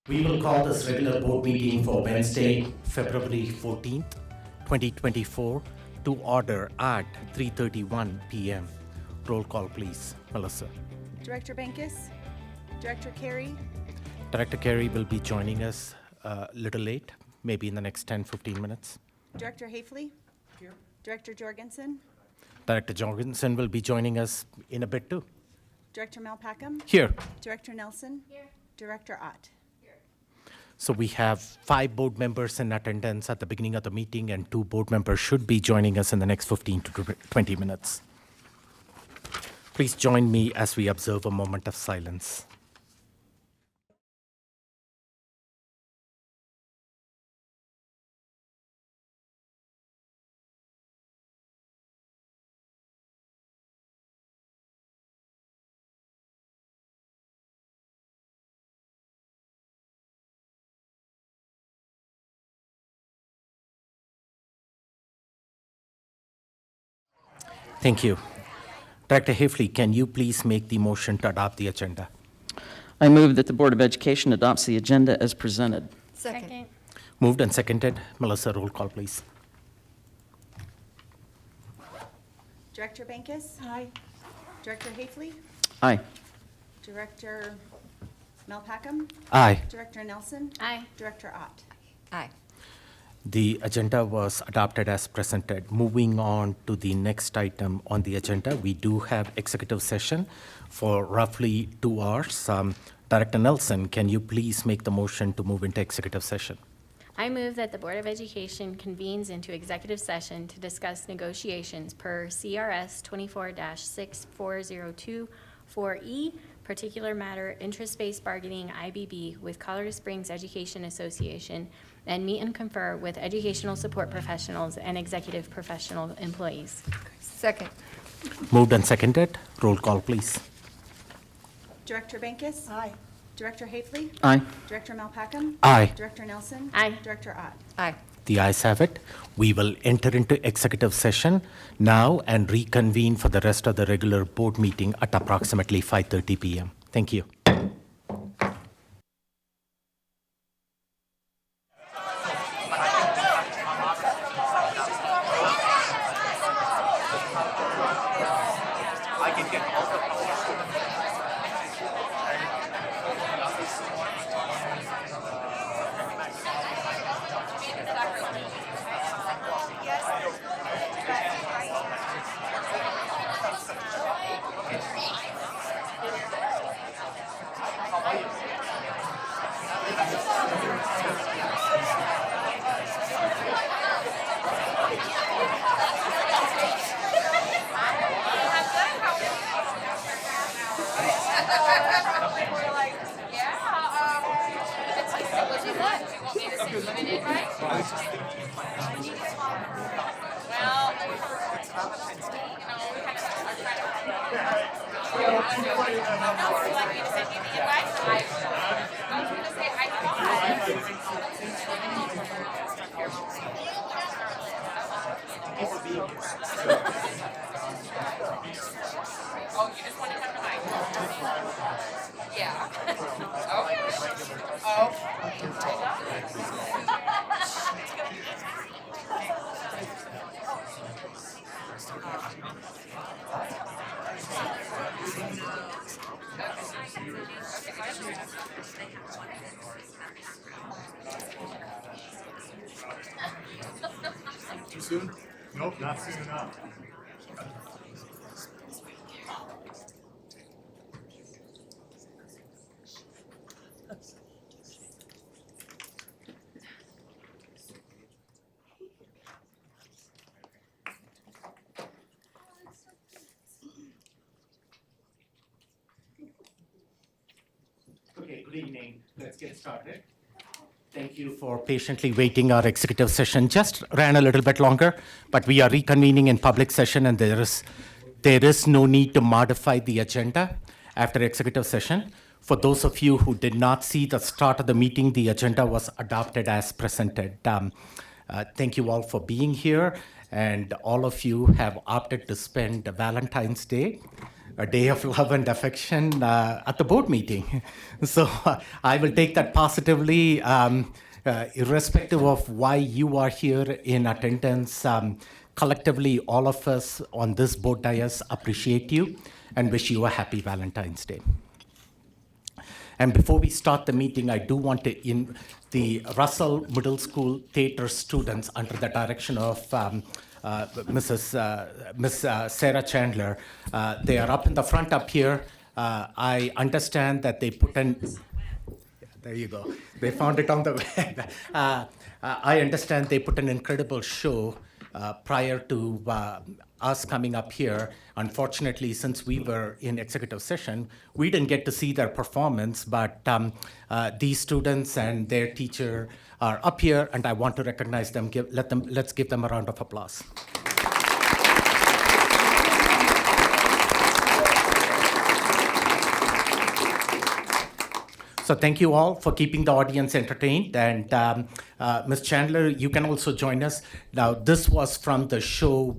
We will call this regular board meeting for Wednesday, February 14th, 2024 to order at 3:31 p.m. Roll call, please. Melissa. Director Bankus, Director Carey, Director Carey will be joining us a little late, maybe in the next 10-15 minutes. Director Hafley, here. Director Jorgensen, Director Jorgensen will be joining us in a bit too. Director Malpacum, Here. Director Nelson, here. Director Ott. So we have 5 board members in attendance at the beginning of the meeting, and 2 board members should be joining us in the next 15 to 20 minutes. Please join me as we observe a moment of silence. Thank you. Director Hafley, can you please make the motion to adopt the agenda? I move that the Board of Education adopts the agenda as presented. Second. Moved and seconded. Melissa, roll call, please. Director Bankus? Aye. Director Hafley, Aye. Director Malpacum, Aye. Director Nelson, Aye. Director Ott. Aye. The agenda was adopted as presented. Moving on to the next item on the agenda, we do have executive session for roughly 2 hours. Director Nelson, can you please make the motion to move into executive session? I move that the Board of Education convenes into executive session to discuss negotiations per CRS 24-64024E, particular matter, interest-based bargaining, IBB, with Colorado Springs Education Association, and meet and confer with educational support professionals and executive professional employees. Second. Moved and seconded. Roll call, please. Director Bankus? Aye. Director Hafley, Aye. Director Malpacum, Aye. Director Nelson, Aye. Director Ott. Aye. The ayes have it. We will enter into executive session now and reconvene for the rest of the regular board meeting at approximately 5:30 p.m. Thank you. Too soon? Nope, not soon enough. Okay, good evening. Let's get started. Thank you for patiently waiting. Our executive session just ran a little bit longer, but we are reconvening in public session, and there is no need to modify the agenda after executive session. For those of you who did not see the start of the meeting, the agenda was adopted as presented. Thank you all for being here, and all of you have opted to spend Valentine's Day a day of love and affection at the board meeting. So I will take that positively, irrespective of why you are here in attendance. Collectively, all of us on this board dais appreciate you and wish you a happy Valentine's Day. And before we start the meeting, I do want to the Russell Middle School theater students, under the direction of Miss Sarah Chandler. They are up in the front up here. I understand that they put in. There you go. They found it on the web. I understand they put an incredible show prior to us coming up here. Unfortunately, since we were in executive session, we didn't get to see their performance, but these students and their teacher are up here, and I want to recognize them. Let's give them a round of applause. So thank you all for keeping the audience entertained. And Ms. Chandler, you can also join us. Now, this was from the show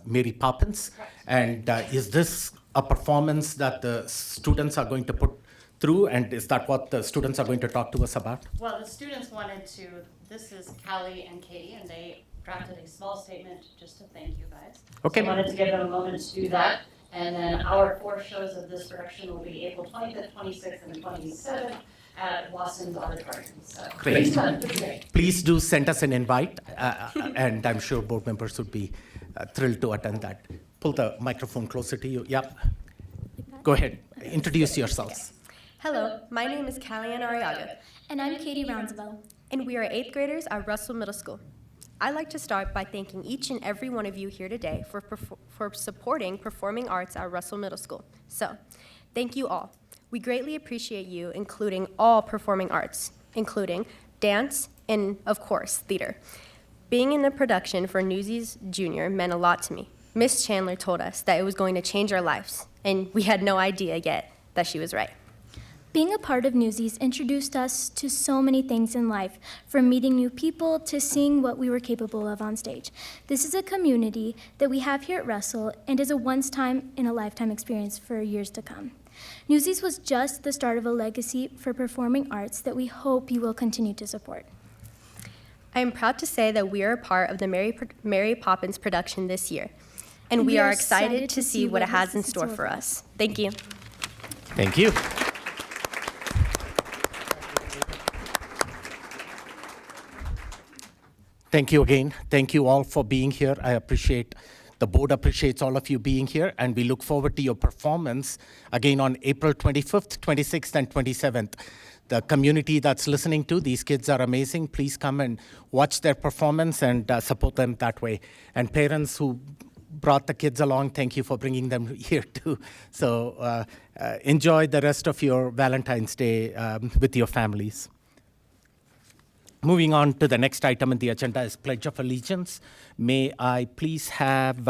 Mary Poppins. And is this a performance that the students are going to put through? And is that what the students are going to talk to us about? Well, the students wanted to, this is Callie and Katie, and they drafted a small statement just to thank you guys. Okay. So I wanted to give them a moment to do that. And then our 4 shows of this direction will be April 25th, 26th, and 27th at Wasson's auditorium. So Great. Great. Please do send us an invite, and I'm sure board members would be thrilled to attend that. Pull the microphone closer to you. Yep. Go ahead. Introduce yourselves. Hello, my name is Callie-Ann Arriaga, And I'm Katie Roundsville. and we are 8th graders at Russell Middle School. I'd like to start by thanking each and every one of you here today for supporting performing arts at Russell Middle School. So, thank you all. We greatly appreciate you including all performing arts, including dance and, of course, theater. Being in the production for Newsies Junior meant a lot to me. Miss Chandler told us that it was going to change our lives, and we had no idea yet that she was right. Being a part of Newsies introduced us to so many things in life, from meeting new people to seeing what we were capable of on stage. This is a community that we have here at Russell and is a once-in-a-lifetime experience for years to come. Newsies was just the start of a legacy for performing arts that we hope you will continue to support. I am proud to say that we are a part of the Mary Poppins production this year, and we are excited to see what it has in store for us. Thank you. Thank you. Thank you again. Thank you all for being here. The board appreciates all of you being here, and we look forward to your performance again on April 25th, 26th, and 27th. The community that's listening to, these kids are amazing. Please come and watch their performance and support them that way. And parents who brought the kids along, thank you for bringing them here too. So enjoy the rest of your Valentine's Day with your families. Moving on to the next item in the agenda is Pledge of Allegiance. May I please have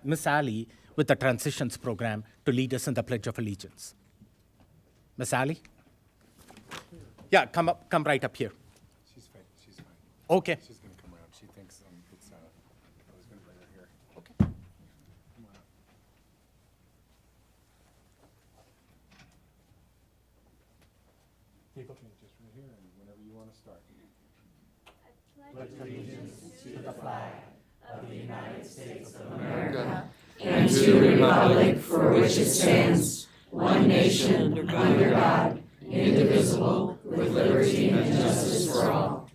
Miss Ali with the Transitions Program to lead us in the Pledge of Allegiance. Miss Ali? Yeah, come right up here. She's fine. She's fine. Okay. She's gonna come around. She thinks it's. I was gonna bring her here. Okay. Come on up. Keep looking just right here, and whenever you want to start. And to the republic for which it stands, one nation, under God, indivisible, with liberty and justice for all.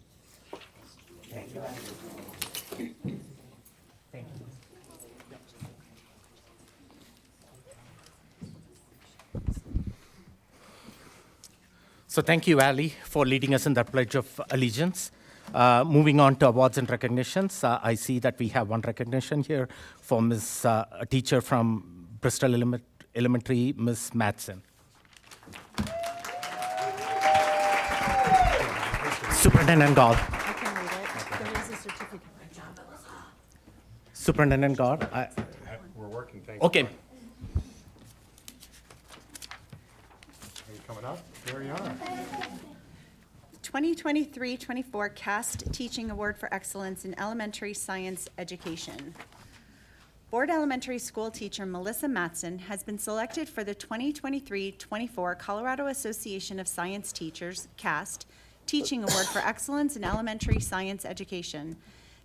So thank you, Ali, for leading us in that Pledge of Allegiance. Moving on to awards and recognitions, I see that we have one recognition here for a teacher from Bristol Elementary, Ms. Madsen. Superintendent Gaul. I can read it. There is a certificate. Superintendent Gaul. We're working. Thank Okay. you. Are you coming up? There you are. 2023-24 CAST Teaching Award for Excellence in Elementary Science Education. Board Elementary School teacher Melissa Matson has been selected for the 2023-24 Colorado Association of Science Teachers, CAST, Teaching Award for Excellence in Elementary Science Education.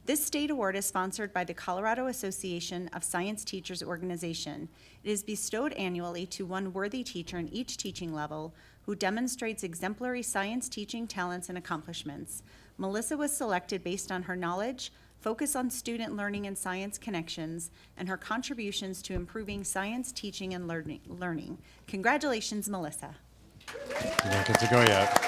This state award is sponsored by the Colorado Association of Science Teachers organization. It is bestowed annually to one worthy teacher in each teaching level who demonstrates exemplary science teaching talents and accomplishments. Melissa was selected based on her knowledge, focus on student learning and science connections, and her contributions to improving science teaching and learning. Congratulations, Melissa. You don't get to go yet.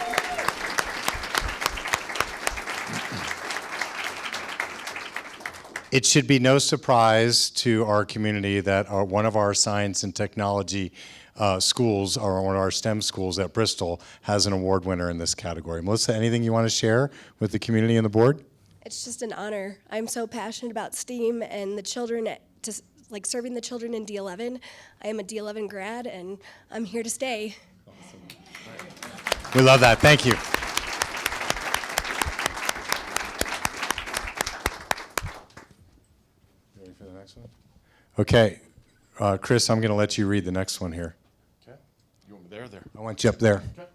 It should be no surprise to our community that one of our science and technology schools, or one of our STEM schools at Bristol, has an award winner in this category. Melissa, anything you want to share with the community and the board? It's just an honor. I'm so passionate about STEAM and the children, like serving the children in D11. I am a D11 grad, and I'm here to stay. We love that. Thank you. Ready for the next one? Okay. Chris, I'm going to let you read the next one here. Okay. You want me there or there? I want you up there. Okay.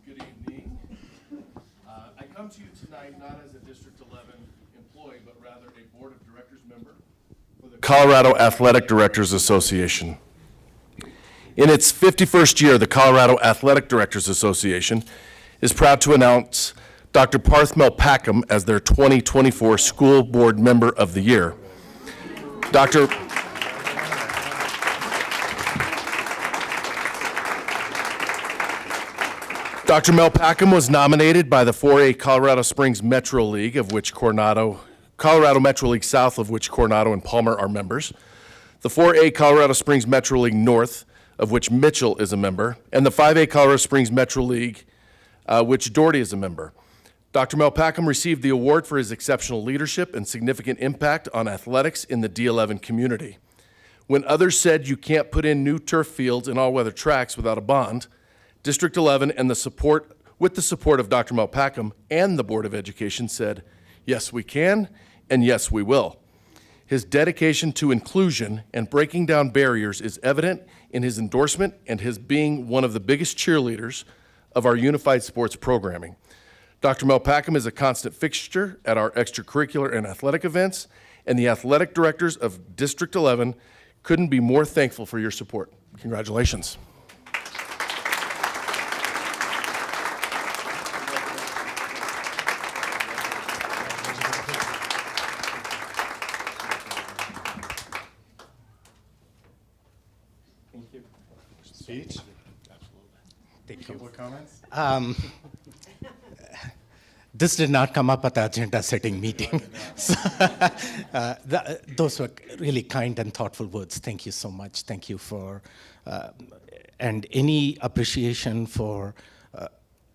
Good evening. I come to you tonight not as a District 11 employee, but rather a Board of Directors member for the Colorado Athletic Directors Association. In its 51st year, the Colorado Athletic Directors Association is proud to announce Dr. Parth Melpackham as their 2024 School Board Member of the Year. Dr. Melpackham was nominated by the 4A Colorado Springs Metro League, of which Colorado Metro League South, of which Coronado and Palmer are members, the 4A Colorado Springs Metro League North, of which Mitchell is a member, and the 5A Colorado Springs Metro League, which Doherty is a member. Dr. Melpackham received the award for his exceptional leadership and significant impact on athletics in the D11 community. When others said you can't put in new turf fields and all-weather tracks without a bond, District 11 and with the support of Dr. Melpackham and the Board of Education said, yes, we can, and yes, we will. His dedication to inclusion and breaking down barriers is evident in his endorsement and his being one of the biggest cheerleaders of our unified sports programming. Dr. Melpackham is a constant fixture at our extracurricular and athletic events, and the athletic directors of District 11 couldn't be more thankful for your support. Congratulations. Speech? Absolutely. A couple of comments? This did not come up at the agenda-setting meeting. So, those were really kind and thoughtful words. Thank you so much. Thank you for, and any appreciation for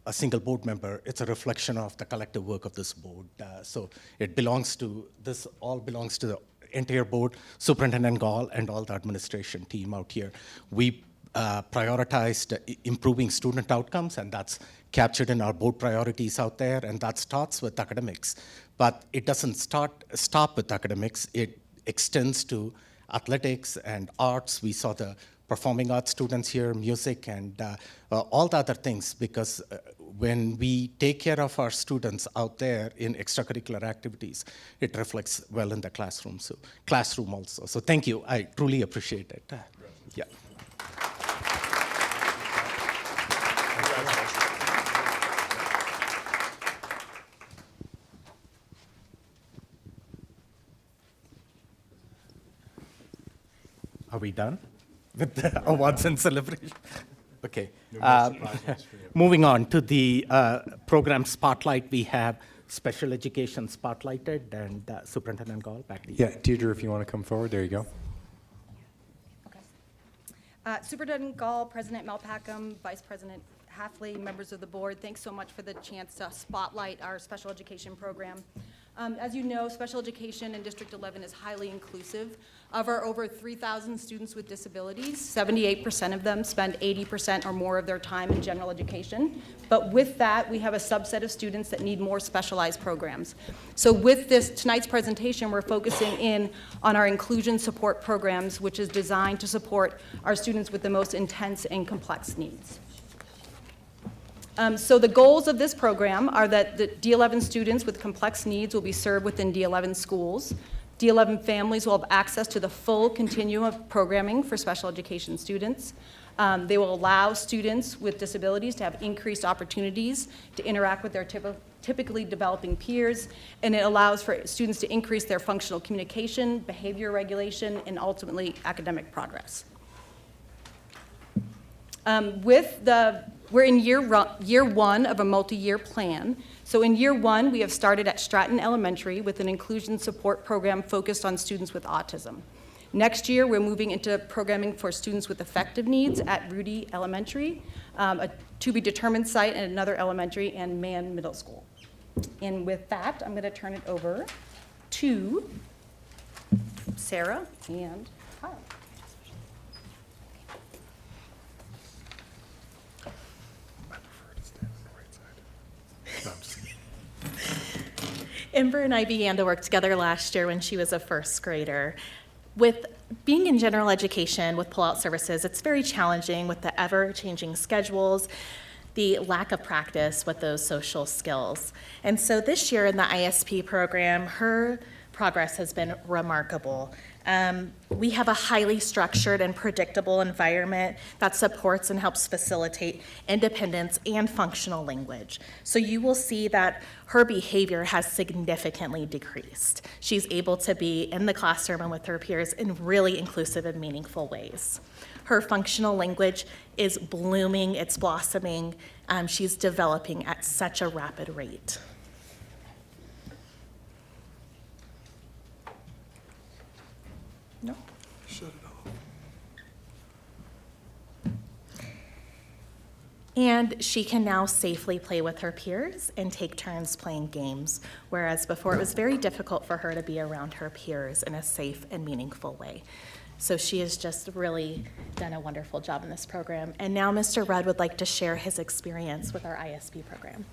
a single board member, it's a reflection of the collective work of this board. So it belongs to, this all belongs to the entire board, Superintendent Gall, and all the administration team out here. We prioritized improving student outcomes, and that's captured in our board priorities out there, and that starts with academics. But it doesn't stop with academics. It extends to athletics and arts. We saw the performing arts students here, music, and all the other things, because when we take care of our students out there in extracurricular activities, it reflects well in the classroom also. So thank you. I truly appreciate it. Yeah. Are we done with the awards and celebration? Okay. Moving on to the program spotlight, we have special education spotlighted, and Superintendent Gall, back to you. Yeah, Deirdre, if you want to come forward, there you go. Superintendent Gall, President Melpackham, Vice President Halfley, members of the board, thanks so much for the chance to spotlight our special education program. As you know, special education in District 11 is highly inclusive. Of our over 3,000 students with disabilities, 78% of them spend 80% or more of their time in general education. But with that, we have a subset of students that need more specialized programs. So with tonight's presentation, we're focusing in on our inclusion support programs, which is designed to support our students with the most intense and complex needs. So the goals of this program are that the D11 students with complex needs will be served within D11 schools. D11 families will have access to the full continuum of programming for special education students. They will allow students with disabilities to have increased opportunities to interact with their typically developing peers, and it allows for students to increase their functional communication, behavior regulation, and ultimately academic progress. We're in year one of a multi-year plan. So in year one, we have started at Stratton Elementary with an inclusion support program focused on students with autism. Next year, we're moving into programming for students with affective needs at Rudy Elementary, a to-be-determined site at another elementary, and Mann Middle School. And with that, I'm going to turn it over to Sarah and Kyle. Ember and I began to work together last year when she was a first grader. With being in general education with pull-out services, it's very challenging with the ever-changing schedules, the lack of practice with those social skills. And so this year in the ISP program, her progress has been remarkable. We have a highly structured and predictable environment that supports and helps facilitate independence and functional language. So you will see that her behavior has significantly decreased. She's able to be in the classroom and with her peers in really inclusive and meaningful ways. Her functional language is blooming, it's blossoming. She's developing at such a rapid rate. And she can now safely play with her peers and take turns playing games, whereas before it was very difficult for her to be around her peers in a safe and meaningful way. So she has just really done a wonderful job in this program. And now Mr. Rudd would like to share his experience with our ISP program.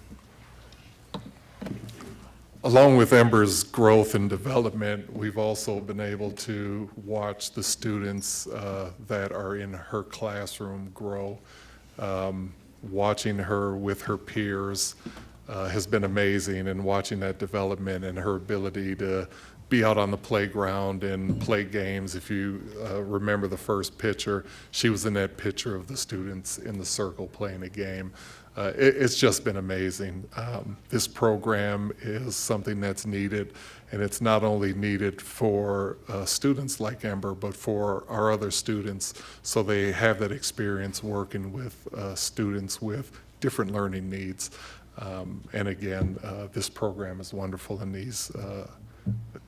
Along with Ember's growth and development, we've also been able to watch the students that are in her classroom grow. Watching her with her peers has been amazing, and watching that development and her ability to be out on the playground and play games. If you remember the first picture, she was in that picture of the students in the circle playing a game. It's just been amazing. This program is something that's needed, and it's not only needed for students like Ember, but for our other students, so they have that experience working with students with different learning needs. And again, this program is wonderful, and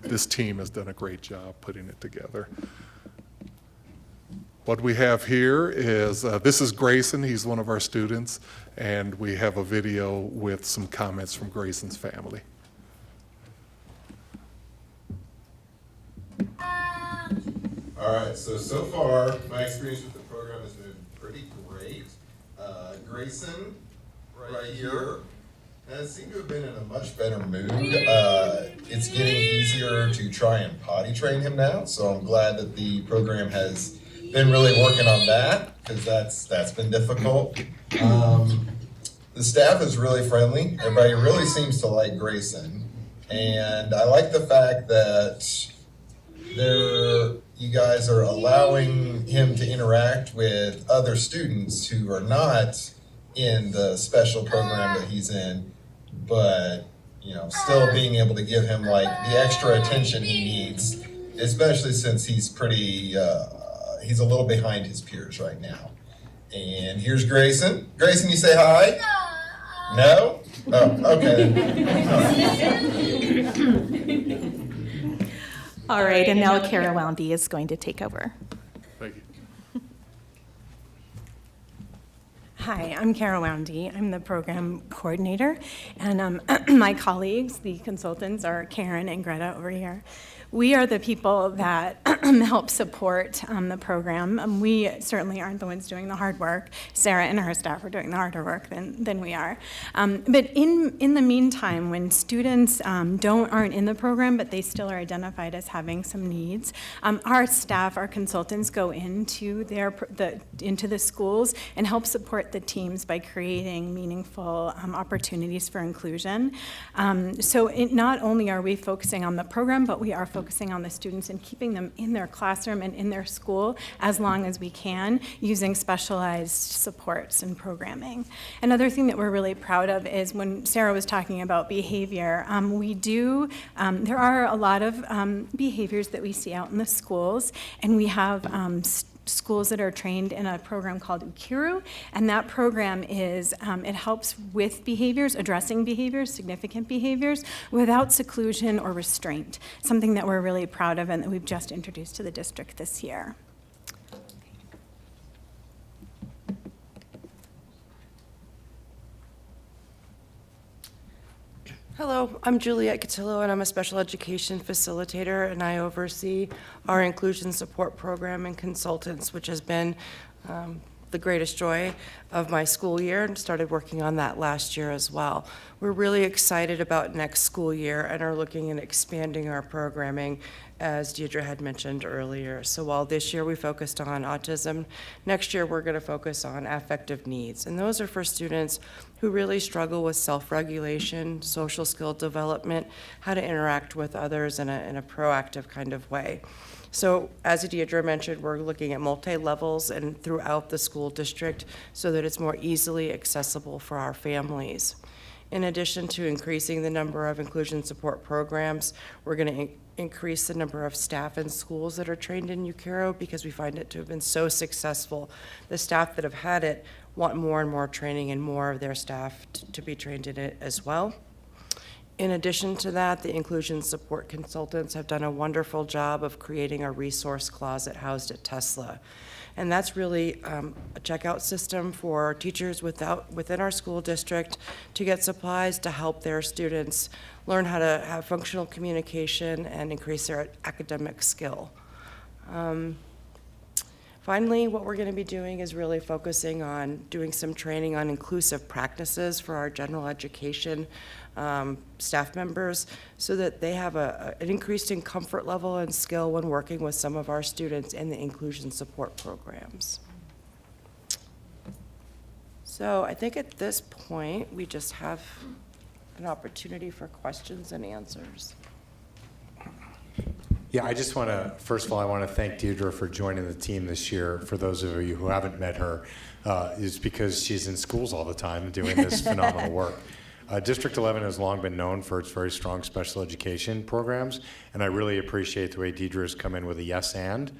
this team has done a great job putting it together. What we have here is, this is Grayson, he's one of our students, and we have a video with some comments from Grayson's family. All right, so far, my experience with the program has been pretty great. Grayson, right here, has seemed to have been in a much better mood. It's getting easier to try and potty train him now, so I'm glad that the program has been really working on that, because that's been difficult. The staff is really friendly. Everybody really seems to like Grayson, and I like the fact that you guys are allowing him to interact with other students who are not in the special program that he's in, but still being able to give him like the extra attention he needs, especially since he's he's a little behind his peers right now. And here's Grayson. Grayson, you say hi? No? Oh, okay. All right, and now Kara Woundy is going to take over. Thank you. Hi, I'm Kara Woundy. I'm the program coordinator, and my colleagues, the consultants, are Karen and Greta over here. We are the people that help support the program. We certainly aren't the ones doing the hard work. Sarah and her staff are doing the harder work than we are. But in the meantime, when students aren't in the program, but they still are identified as having some needs, our staff, our consultants, go into the schools and help support the teams by creating meaningful opportunities for inclusion. So not only are we focusing on the program, but we are focusing on the students and keeping them in their classroom and in their school as long as we can, using specialized supports and programming. Another thing that we're really proud of is when Sarah was talking about behavior, there are a lot of behaviors that we see out in the schools, and we have schools that are trained in a program called UKIRU, and that program it helps with behaviors, addressing behaviors, significant behaviors, without seclusion or restraint, something that we're really proud of and that we've just introduced to the district this year. Hello, I'm Juliette Cotillo, and I'm a special education facilitator, and I oversee our inclusion support program and consultants, which has been the greatest joy of my school year, and started working on that last year as well. We're really excited about next school year and are looking at expanding our programming, as Deidre had mentioned earlier. So while this year we focused on autism, next year we're going to focus on affective needs. And those are for students who really struggle with self-regulation, social skill development, how to interact with others in a proactive kind of way. So as Deidre mentioned, we're looking at multi-levels and throughout the school district so that it's more easily accessible for our families. In addition to increasing the number of inclusion support programs, we're going to increase the number of staff in schools that are trained in UKIRU because we find it to have been so successful. The staff that have had it want more and more training and more of their staff to be trained in it as well. In addition to that, the inclusion support consultants have done a wonderful job of creating a resource closet housed at Tesla. And that's really a checkout system for teachers within our school district to get supplies to help their students learn how to have functional communication and increase their academic skill. Finally, what we're going to be doing is really focusing on doing some training on inclusive practices for our general education staff members so that they have an increasing comfort level and skill when working with some of our students in the inclusion support programs. So I think at this point, we just have an opportunity for questions and answers. Yeah, I just want to, first of all, I want to thank Deirdre for joining the team this year. For those of you who haven't met her, is because she's in schools all the time doing this phenomenal work. District 11 has long been known for its very strong special education programs, and I really appreciate the way Deirdre has come in with a yes and.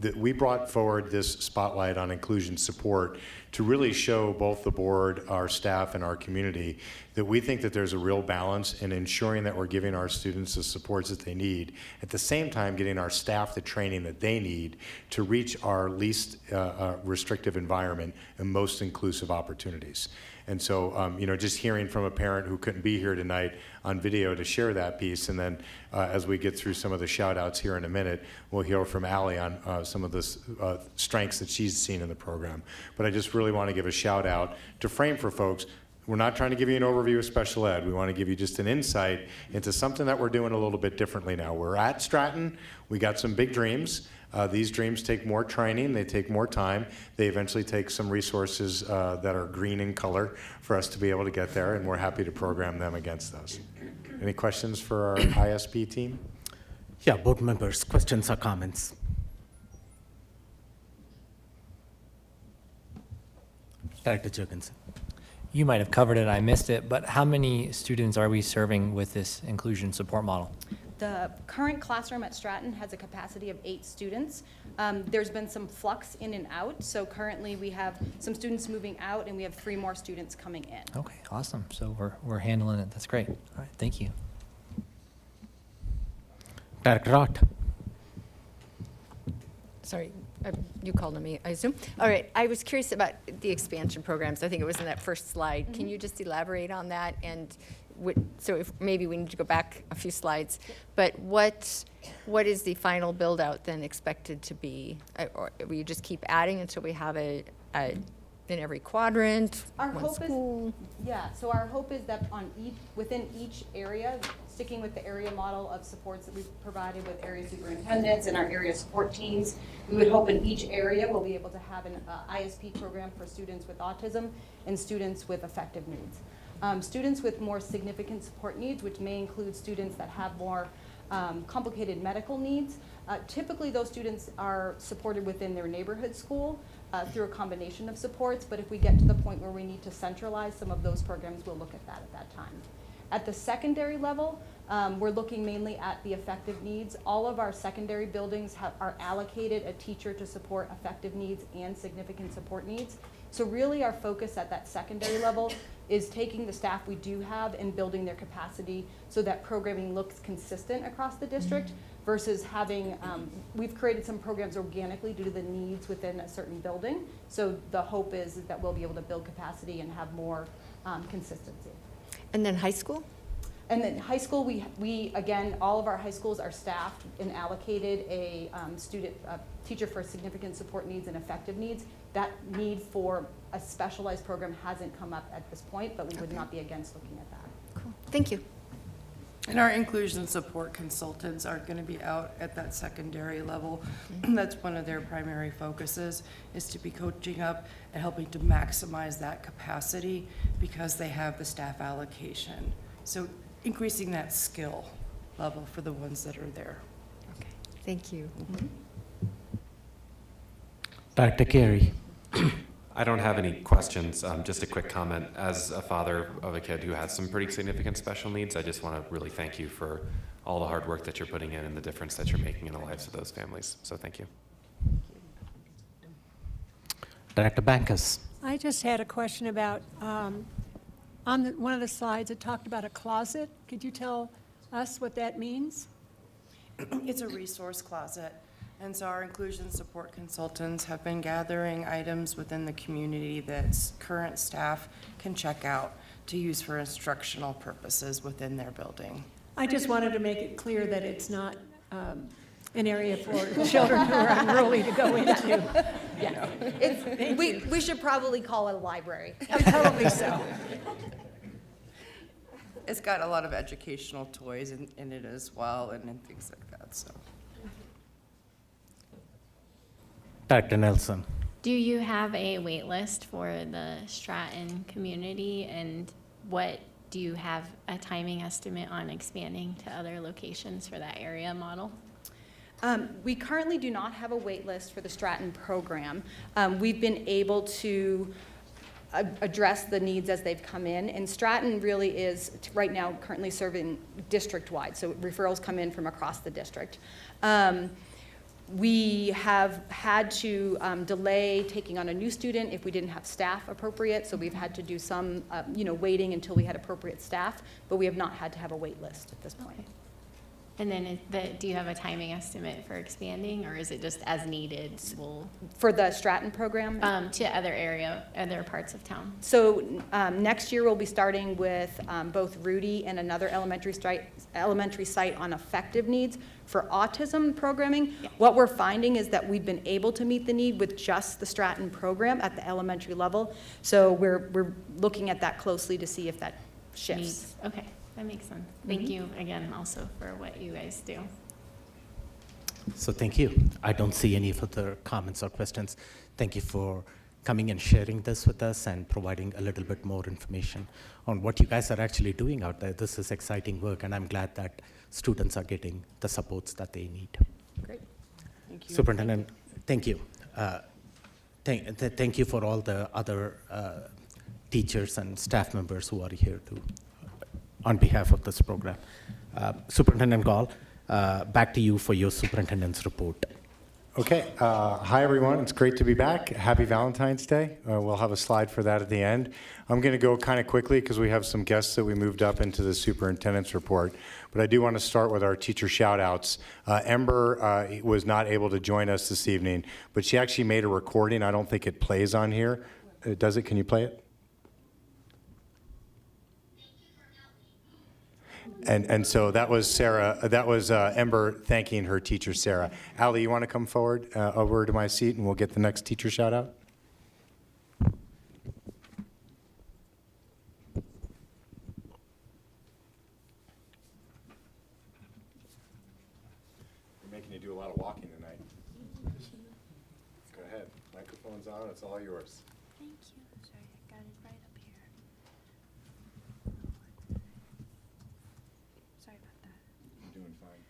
That we brought forward this spotlight on inclusion support to really show both the board, our staff, and our community that we think that there's a real balance in ensuring that we're giving our students the supports that they need, at the same time getting our staff the training that they need to reach our least restrictive environment and most inclusive opportunities. And so, just hearing from a parent who couldn't be here tonight on video to share that piece, and then as we get through some of the shout outs here in a minute, we'll hear from Allie on some of the strengths that she's seen in the program. But I just really want to give a shout out to frame for folks. We're not trying to give you an overview of special ed. We want to give you just an insight into something that we're doing a little bit differently now. We're at Stratton. We got some big dreams. These dreams take more training, they take more time, they eventually take some resources that are green in color for us to be able to get there, and we're happy to program them against those. Any questions for our ISP team? Yeah, board members, questions or comments? Director Jurgensen. You might have covered it, I missed it, but how many students are we serving with this inclusion support model? The current classroom at Stratton has a capacity of 8 students. There's been some flux in and out, so currently we have some students moving out and we have 3 more students coming in. Okay, awesome. So we're handling it. That's great. All right, thank you. Director Ott. Sorry, You called on me, I assume. All right, I was curious about the expansion programs. I think it was in that first slide. Can you just elaborate on that? And so if maybe we need to go back a few slides, but what is the final build out then expected to be? Or will you just keep adding until we have a in every quadrant? Our one hope school? So our hope is that within each area, sticking with the area model of supports that we've provided with area superintendents and our area support teams, we would hope in each area we'll be able to have an ISP program for students with autism and students with affective needs. Students with more significant support needs, which may include students that have more complicated medical needs, typically those students are supported within their neighborhood school through a combination of supports, but if we get to the point where we need to centralize some of those programs, we'll look at that time. At the secondary level, we're looking mainly at the affective needs. All of our secondary buildings are allocated a teacher to support affective needs and significant support needs. So really our focus at that secondary level is taking the staff we do have and building their capacity so that programming looks consistent across the district versus having, we've created some programs organically due to the needs within a certain building. So the hope is that we'll be able to build capacity and have more consistency. And then high school? And then high school, we again, all of our high schools are staffed and allocated a teacher for significant support needs and affective needs. That need for a specialized program hasn't come up at this point, but we would not be against looking at that. Cool. Thank you. And our inclusion support consultants are going to be out at that secondary level. That's one of their primary focuses, is to be coaching up and helping to maximize that capacity because they have the staff allocation. So increasing that skill level for the ones that are there. Okay, thank you. Dr. Carey. I don't have any questions, just a quick comment. As a father of a kid who has some pretty significant special needs, I just want to really thank you for all the hard work that you're putting in and the difference that you're making in the lives of those families. So thank you. Director Bankus. I just had a question about, on one of the slides, it talked about a closet. Could you tell us what that means? It's a resource closet. And so our inclusion support consultants have been gathering items within the community that current staff can check out to use for instructional purposes within their building. I just wanted to make it clear that it's not an area for children who are unruly to go into. Yeah, we should probably call it a library. Probably so. It's got a lot of educational toys in it as well and things like that, so. Dr. Nelson. Do you have a wait list for the Stratton community, and what do you have a timing estimate on expanding to other locations for that area model? We currently do not have a wait list for the Stratton program. We've been able to address the needs as they've come in, and Stratton really is right now currently serving district-wide, so referrals come in from across the district. We have had to delay taking on a new student if we didn't have staff appropriate, so we've had to do some waiting until we had appropriate staff, but we have not had to have a wait list at this point. Okay. And then do you have a timing estimate for expanding, or is it just as needed? For the Stratton program? To other parts of town. So next year we'll be starting with both Rudy and another elementary site on affective needs for autism programming. Yeah. What we're finding is that we've been able to meet the need with just the Stratton program at the elementary level. So we're looking at that closely to see if that shifts. Okay. That makes sense. Thank you again also for what you guys do. So thank you. I don't see any further comments or questions. Thank you for coming and sharing this with us and providing a little bit more information on what you guys are actually doing out there. This is exciting work, and I'm glad that students are getting the supports that they need. Great. Thank you. Superintendent, thank you. Thank you for all the other teachers and staff members who are here on behalf of this program. Superintendent Gall, back to you for your superintendent's report. Okay, hi everyone, it's great to be back. Happy Valentine's Day. We'll have a slide for that at the end. I'm going to go kind of quickly because we have some guests that we moved up into the superintendent's report. But I do want to start with our teacher shout-outs. Ember was not able to join us this evening, but she actually made a recording. I don't think it plays on here. Does it? Can you play it? And so that was Sarah, that was Ember thanking her teacher, Sarah. Allie, you want to come forward over to my seat and we'll get the next teacher shout out? You're making you do a lot of walking tonight. Go ahead, microphone's on, it's all yours. Thank you. Sorry, I got it right up here. Sorry about that. You're doing fine.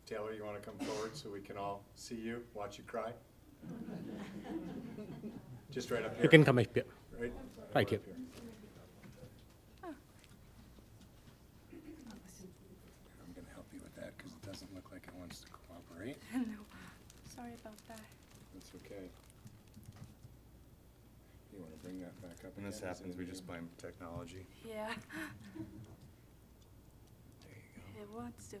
Taylor, you want to come forward so we can all see you, watch you cry? Just right up here. You can come up here. Right here. I'm going to help you with that because it doesn't look like it wants to cooperate. No, sorry about that. That's okay. You want to bring that back up? When this happens, we just blame technology. Yeah. There you go. It wants to.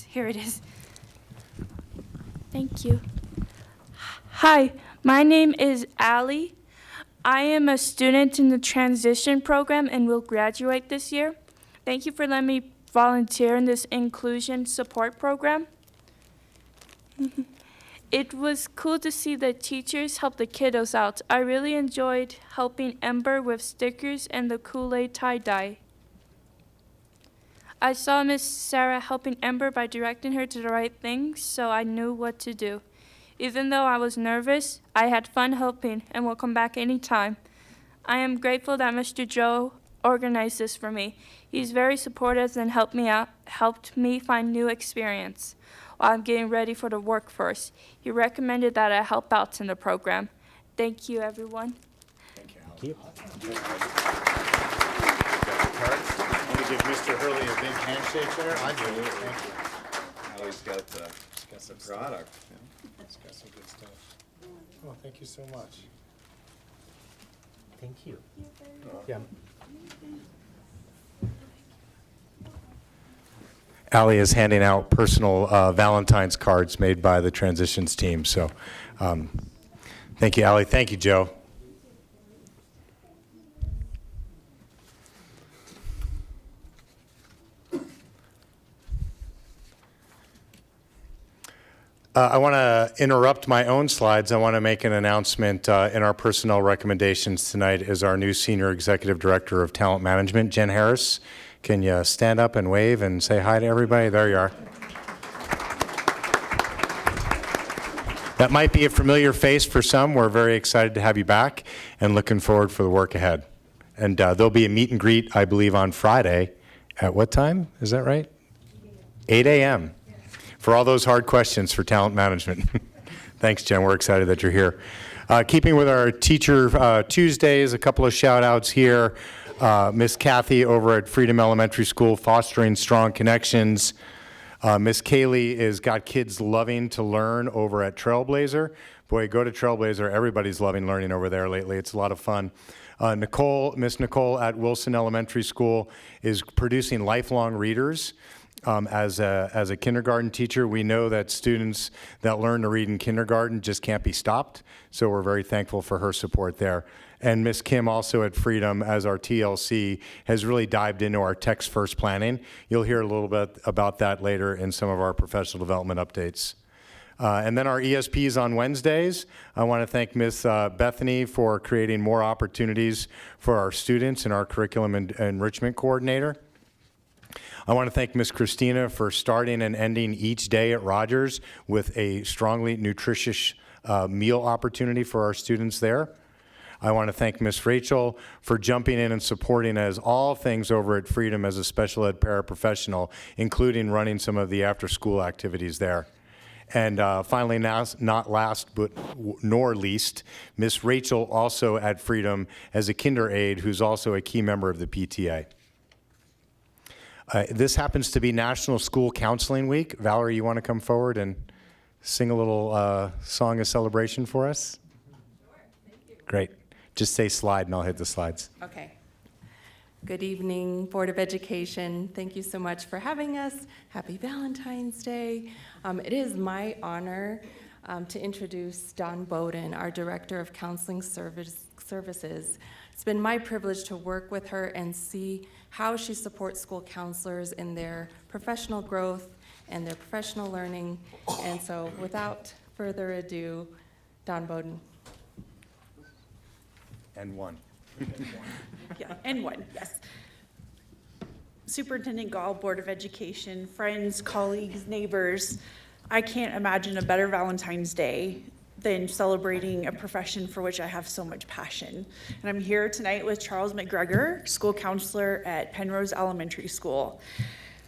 Here it is. Thank you. Hi, my name is Allie. I am a student in the transition program and will graduate this year. Thank you for letting me volunteer in this inclusion support program. It was cool to see the teachers help the kiddos out. I really enjoyed helping Ember with stickers and the Kool-Aid tie-dye. I saw Miss Sarah helping Ember by directing her to the right things, so I knew what to do. Even though I was nervous, I had fun helping and will come back anytime. I am grateful that Mr. Joe organized this for me. He's very supportive and helped me find new experience while I'm getting ready for the workforce. He recommended that I help out in the program. Thank you, everyone. Thank you. Want to give Mr. Hurley a big handshake there? I do. Thank you. Now he's got the product. It's got some good stuff. Oh, thank you so much. Thank you. Oh. Yeah. Allie is handing out personal Valentine's cards made by the transitions team. So thank you, Allie. Thank you, Joe. I want to interrupt my own slides. I want to make an announcement in our personnel recommendations tonight is our new Senior Executive Director of Talent Management, Jen Harris. Can you stand up and wave and say hi to everybody? There you are. That might be a familiar face for some. We're very excited to have you back and looking forward for the work ahead. And there'll be a meet and greet, I believe, on Friday. At what time? Is that right? 8 a.m. for all those hard questions for talent management. Thanks, Jen. We're excited that you're here. Keeping with our Teacher Tuesdays, a couple of shout outs here. Miss Kathy over at Freedom Elementary School, fostering strong connections. Miss Kaylee has got kids loving to learn over at Trailblazer. Boy, go to Trailblazer. Everybody's loving learning over there lately. It's a lot of fun. Miss Nicole at Wilson Elementary School is producing lifelong readers. As a kindergarten teacher, we know that students that learn to read in kindergarten just can't be stopped, so we're very thankful for her support there. And Miss Kim also at Freedom, as our TLC, has really dived into our text-first planning. You'll hear a little bit about that later in some of our professional development updates. And then our ESPs on Wednesdays. I want to thank Miss Bethany for creating more opportunities for our students and our curriculum and enrichment coordinator. I want to thank Miss Christina for starting and ending each day at Rogers with a strongly nutritious meal opportunity for our students there. I want to thank Miss Rachel for jumping in and supporting as all things over at Freedom as a special ed paraprofessional, including running some of the after-school activities there. And finally, not last but nor least, Miss Rachel also at Freedom as a kinder aide who's also a key member of the PTA. This happens to be National School Counseling Week. Valerie, you want to come forward and sing a little song of celebration for us? Great. Just say slide and I'll hit the slides. Okay. Good evening, Board of Education. Thank you so much for having us. Happy Valentine's Day. It is my honor to introduce Dawn Bowden, our Director of Counseling Services. It's been my privilege to work with her and see how she supports school counselors in their professional growth and their professional learning. And so without further ado, Dawn Bowden. And one. Yeah, and one, yes. Superintendent Gall, Board of Education, friends, colleagues, neighbors, I can't imagine a better Valentine's Day than celebrating a profession for which I have so much passion. And I'm here tonight with Charles McGregor, school counselor at Penrose Elementary School.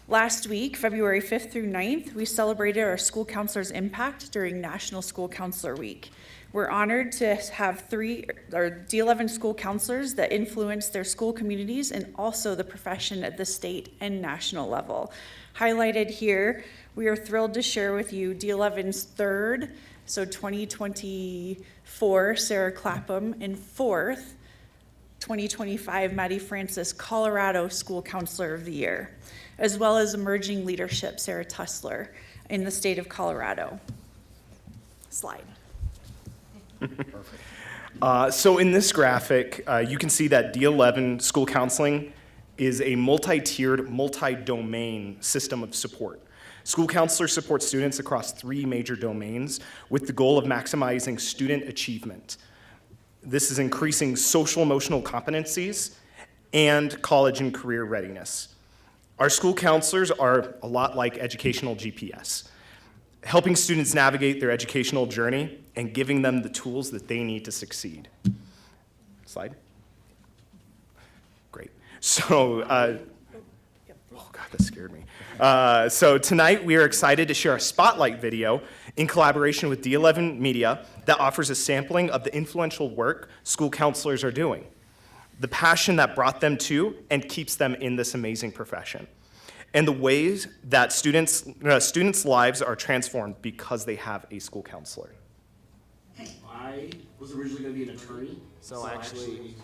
Last week, February 5th through 9th, we celebrated our school counselors' impact during National School Counselor Week. We're honored to have D11 school counselors that influence their school communities and also the profession at the state and national level. Highlighted here, we are thrilled to share with you D11's third, so 2024, Sarah Clapham, and fourth, 2025, Maddie Francis, Colorado School Counselor of the Year, as well as emerging leadership, Sarah Tussler, in the state of Colorado. Slide. So in this graphic, you can see that D11 school counseling is a multi-tiered, multi-domain system of support. School counselors support students across 3 major domains with the goal of maximizing student achievement. This is increasing social emotional competencies and college and career readiness. Our school counselors are a lot like educational GPS, helping students navigate their educational journey and giving them the tools that they need to succeed. Slide. Great. So, oh God, that scared me. So tonight we are excited to share a spotlight video in collaboration with D11 Media that offers a sampling of the influential work school counselors are doing, the passion that brought them to and keeps them in this amazing profession, and the ways that students' lives are transformed because they have a school counselor. I was originally going to be an attorney, so I actually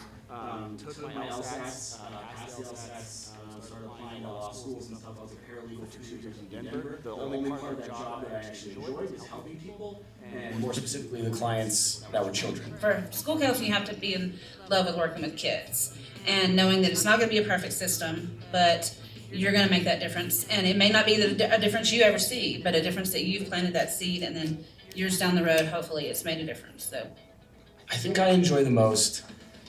took my LSATs, passed the LSATs, started applying to law schools and stuff. I was a paralegal for 2 years in Denver. The only part of that job that I actually enjoyed was helping people, and more specifically the clients that were children. For school counseling, you have to be in love with working with kids and knowing that it's not going to be a perfect system, but you're going to make that difference. And it may not be a difference you ever see, but a difference that you've planted that seed, and then years down the road, hopefully it's made a difference. So I think I enjoy the most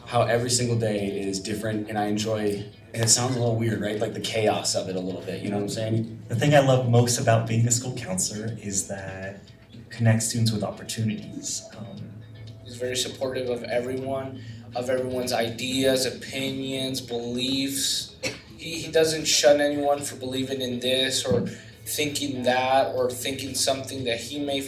how every single day is different, and I enjoy, and it sounds a little weird, right? Like the chaos of it a little bit, you know what I'm saying? The thing I love most about being a school counselor is that you connect students with opportunities. He's very supportive of everyone, of everyone's ideas, opinions, beliefs. He doesn't shun anyone for believing in this or thinking that or thinking something that he may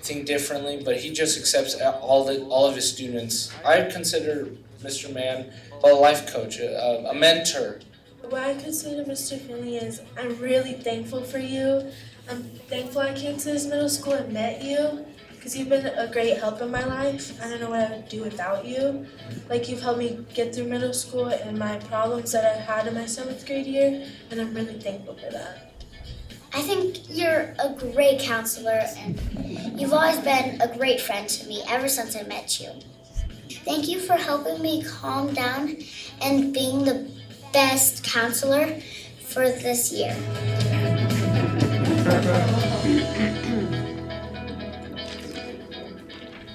think differently, but he just accepts all of his students. I consider Mr. Mann a life coach, a mentor. What I consider Mr. Finley is I'm really thankful for you. I'm thankful I came to this middle school and met you because you've been a great help in my life. I don't know what I would do without you. Like, you've helped me get through middle school and my problems that I had in my 7th grade year, and I'm really thankful for that. I think you're a great counselor, and you've always been a great friend to me ever since I met you. Thank you for helping me calm down and being the best counselor for this year.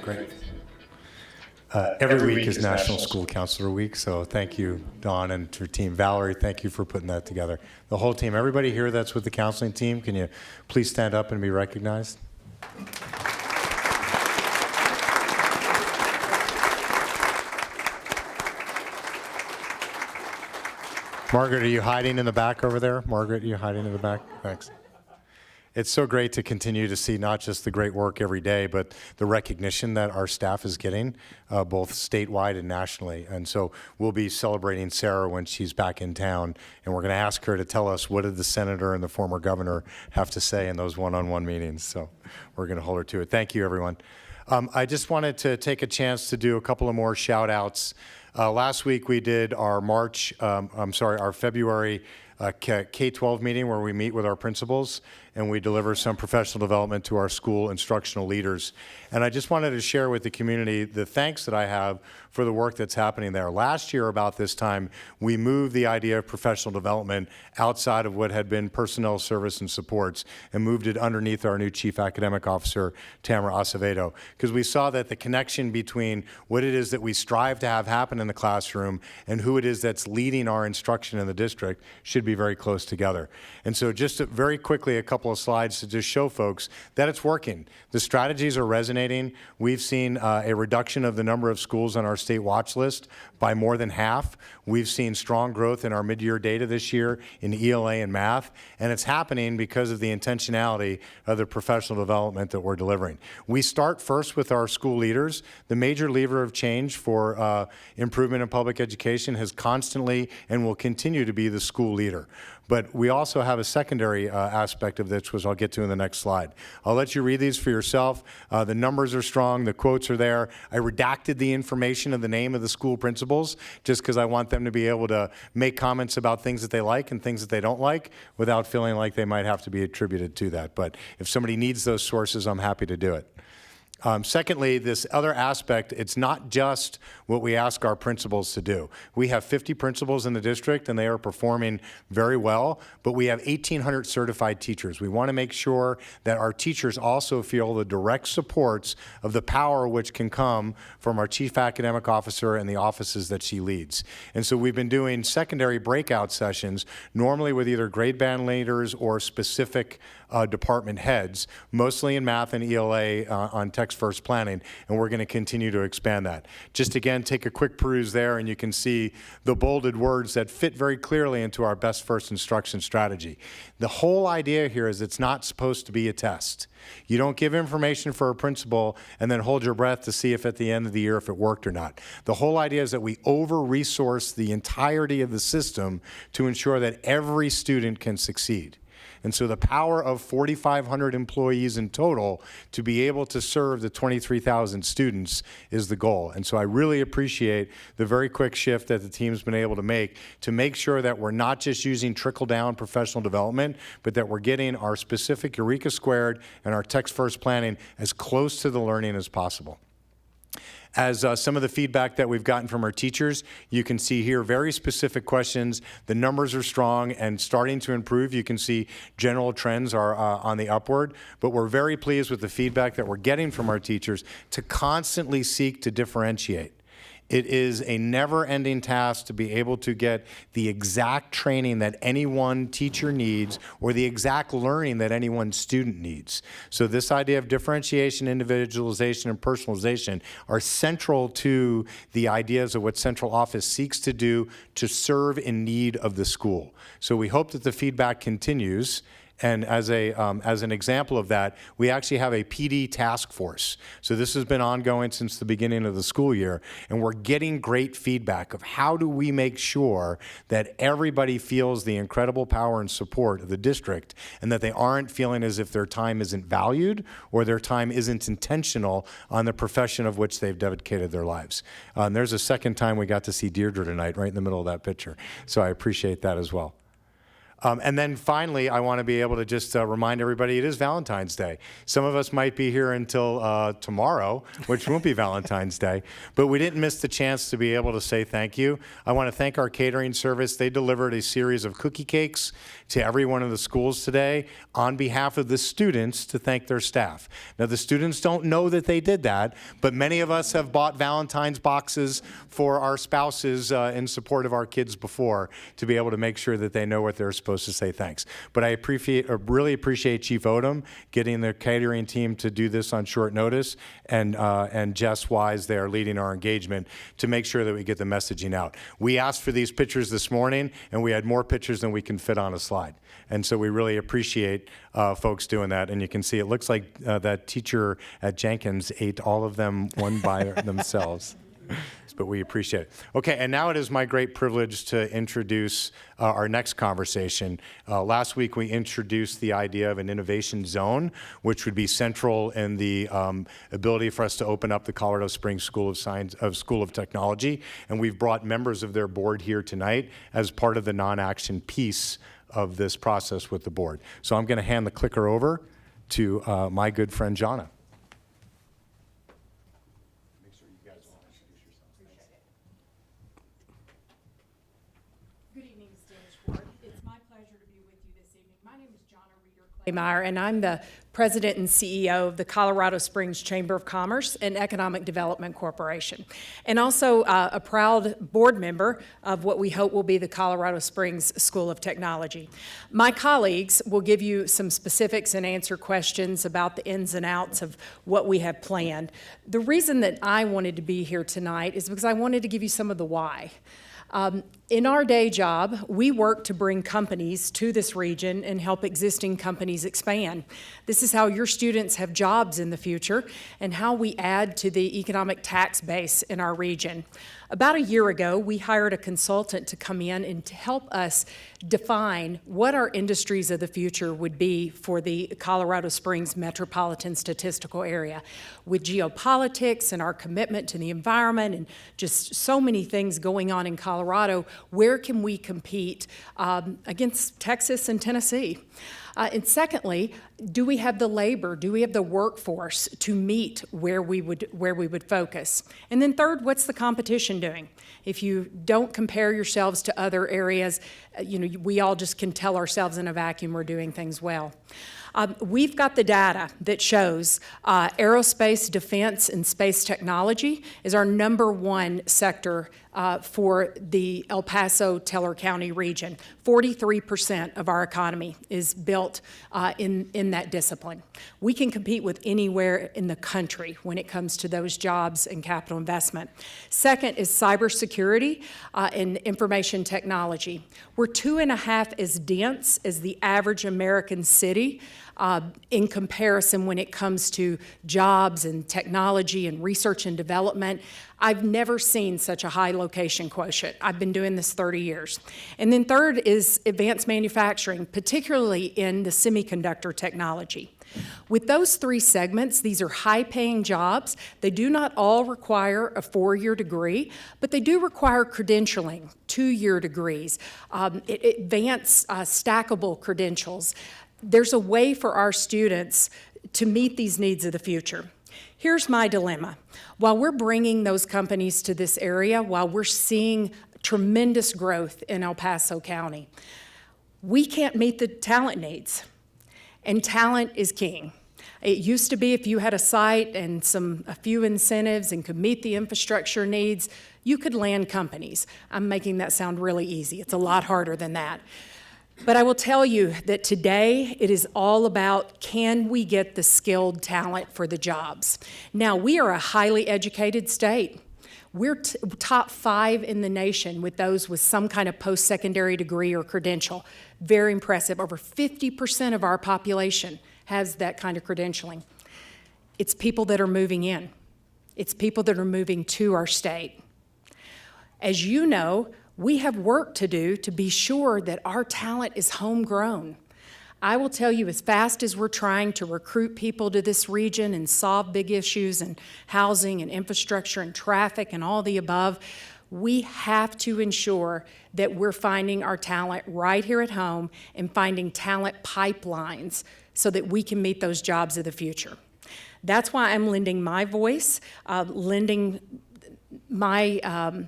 Great. Every week is National School Counselor Week, so thank you, Dawn, and your team. Valerie, thank you for putting that together. The whole team, everybody here that's with the counseling team, can you please stand up and be recognized? Margaret, are you hiding in the back over there? Margaret, are you hiding in the back? Thanks. it's so great to continue to see not just the great work every day, but the recognition that our staff is getting, both statewide and nationally. And so we'll be celebrating Sarah when she's back in town, and we're going to ask her to tell us what did the senator and the former governor have to say in those one-on-one meetings. So we're going to hold her to it. Thank you, everyone. I just wanted to take a chance to do a couple of more shout outs. Last week we did our our February K-12 meeting where we meet with our principals and we deliver some professional development to our school instructional leaders. And I just wanted to share with the community the thanks that I have for the work that's happening there. Last year about this time, we moved the idea of professional development outside of what had been personnel service and supports and moved it underneath our new Chief Academic Officer, Tamara Acevedo, because we saw that the connection between what it is that we strive to have happen in the classroom and who it is that's leading our instruction in the district should be very close together. And so just very quickly, a couple of slides to just show folks that it's working. The strategies are resonating. We've seen a reduction of the number of schools on our state watch list by more than half. We've seen strong growth in our mid-year data this year in ELA and math, and it's happening because of the intentionality of the professional development that we're delivering. We start first with our school leaders. The major lever of change for improvement in public education has constantly and will continue to be the school leader. But we also have a secondary aspect of this, which I'll get to in the next slide. I'll let you read these for yourself. The numbers are strong, the quotes are there. I redacted the information of the name of the school principals just because I want them to be able to make comments about things that they like and things that they don't like without feeling like they might have to be attributed to that. But if somebody needs those sources, I'm happy to do it. Secondly, this other aspect, it's not just what we ask our principals to do. We have 50 principals in the district and they are performing very well, but we have 1,800 certified teachers. We want to make sure that our teachers also feel the direct supports of the power which can come from our Chief Academic Officer and the offices that she leads. And so we've been doing secondary breakout sessions, normally with either grade band leaders or specific department heads, mostly in math and ELA on text-first planning, and we're going to continue to expand that. Just again, take a quick peruse there, and you can see the bolded words that fit very clearly into our best first instruction strategy. The whole idea here is it's not supposed to be a test. You don't give information for a principal and then hold your breath to see if at the end of the year if it worked or not. The whole idea is that we over-resource the entirety of the system to ensure that every student can succeed. And so the power of 4,500 employees in total to be able to serve the 23,000 students is the goal. And so I really appreciate the very quick shift that the team's been able to make sure that we're not just using trickle-down professional development, but that we're getting our specific Eureka Squared and our text-first planning as close to the learning as possible. As some of the feedback that we've gotten from our teachers, you can see here very specific questions. The numbers are strong and starting to improve. You can see general trends are on the upward, but we're very pleased with the feedback that we're getting from our teachers to constantly seek to differentiate. It is a never-ending task to be able to get the exact training that any one teacher needs or the exact learning that any one student needs. So this idea of differentiation, individualization, and personalization are central to the ideas of what central office seeks to do to serve in need of the school. So we hope that the feedback continues. And as an example of that, we actually have a PD task force. So this has been ongoing since the beginning of the school year, and we're getting great feedback of how do we make sure that everybody feels the incredible power and support of the district and that they aren't feeling as if their time isn't valued or their time isn't intentional on the profession of which they've dedicated their lives. And there's a second time we got to see Deirdre tonight right in the middle of that picture. So I appreciate that as well. And then finally, I want to be able to just remind everybody it is Valentine's Day. Some of us might be here until tomorrow, which won't be Valentine's Day, but we didn't miss the chance to be able to say thank you. I want to thank our catering service. They delivered a series of cookie cakes to every one of the schools today on behalf of the students to thank their staff. Now, the students don't know that they did that, but many of us have bought Valentine's boxes for our spouses in support of our kids before to be able to make sure that they know what they're supposed supposed to say thanks. But I really appreciate Chief Odom getting the catering team to do this on short notice, and Jess Wise there leading our engagement to make sure that we get the messaging out. We asked for these pictures this morning, and we had more pictures than we can fit on a slide. And so we really appreciate folks doing that. And you can see it looks like that teacher at Jenkins ate all of them one by themselves. But we appreciate it. Okay, and now it is my great privilege to introduce our next conversation. Last week we introduced the idea of an innovation zone, which would be central in the ability for us to open up the Colorado Springs School of Technology. And we've brought members of their board here tonight as part of the non-action piece of this process with the board. So I'm going to hand the clicker over to my good friend Jana. And I'm the President and CEO of the Colorado Springs Chamber of Commerce and Economic Development Corporation, and also a proud board member of what we hope will be the Colorado Springs School of Technology. My colleagues will give you some specifics and answer questions about the ins and outs of what we have planned. The reason that I wanted to be here tonight is because I wanted to give you some of the why. In our day job, we work to bring companies to this region and help existing companies expand. This is how your students have jobs in the future and how we add to the economic tax base in our region. About a year ago, we hired a consultant to come in and to help us define what our industries of the future would be for the Colorado Springs metropolitan statistical area. With geopolitics and our commitment to the environment and just so many things going on in Colorado, where can we compete against Texas and Tennessee? And secondly, do we have the labor, do we have the workforce to meet where we would focus? And then third, what's the competition doing? If you don't compare yourselves to other areas, we all just can tell ourselves in a vacuum we're doing things well. We've got the data that shows aerospace, defense, and space technology is our #1 sector for the El Paso, Teller County region. 43% of our economy is built in that discipline. We can compete with anywhere in the country when it comes to those jobs and capital investment. Second is cybersecurity and information technology. We're 2.5 as dense as the average American city in comparison when it comes to jobs and technology and research and development. I've never seen such a high location quotient. I've been doing this 30 years. And then third is advanced manufacturing, particularly in the semiconductor technology. With those three segments, these are high-paying jobs. They do not all require a 4-year degree, but they do require credentialing, 2-year degrees, advanced stackable credentials. There's a way for our students to meet these needs of the future. Here's my dilemma. While we're bringing those companies to this area, while we're seeing tremendous growth in El Paso County, we can't meet the talent needs, and talent is king. It used to be if you had a site and a few incentives and could meet the infrastructure needs, you could land companies. I'm making that sound really easy. It's a lot harder than that. But I will tell you that today it is all about, can we get the skilled talent for the jobs? Now, we are a highly educated state. We're top 5 in the nation with those with some kind of post-secondary degree or credential. Very impressive. Over 50% of our population has that kind of credentialing. It's people that are moving in. It's people that are moving to our state. As you know, we have work to do to be sure that our talent is homegrown. I will tell you, as fast as we're trying to recruit people to this region and solve big issues in housing and infrastructure and traffic and all the above, we have to ensure that we're finding our talent right here at home and finding talent pipelines so that we can meet those jobs of the future. That's why I'm lending my voice, lending my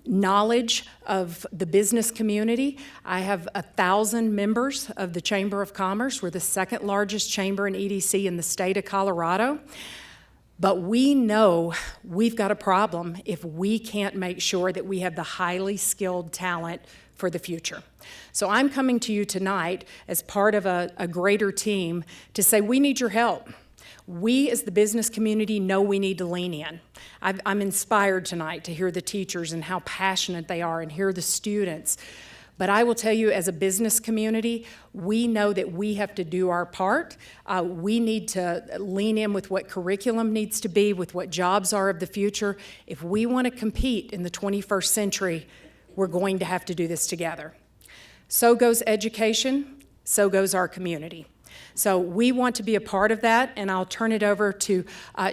knowledge of the business community. I have 1,000 members of the Chamber of Commerce. We're the second largest chamber in EDC in the state of Colorado. But we know we've got a problem if we can't make sure that we have the highly skilled talent for the future. So I'm coming to you tonight as part of a greater team to say we need your help. We as the business community know we need to lean in. I'm inspired tonight to hear the teachers and how passionate they are and hear the students. But I will tell you, as a business community, we know that we have to do our part. We need to lean in with what curriculum needs to be, with what jobs are of the future. If we want to compete in the 21st century, we're going to have to do this together. So goes education, so goes our community. So we want to be a part of that, and I'll turn it over to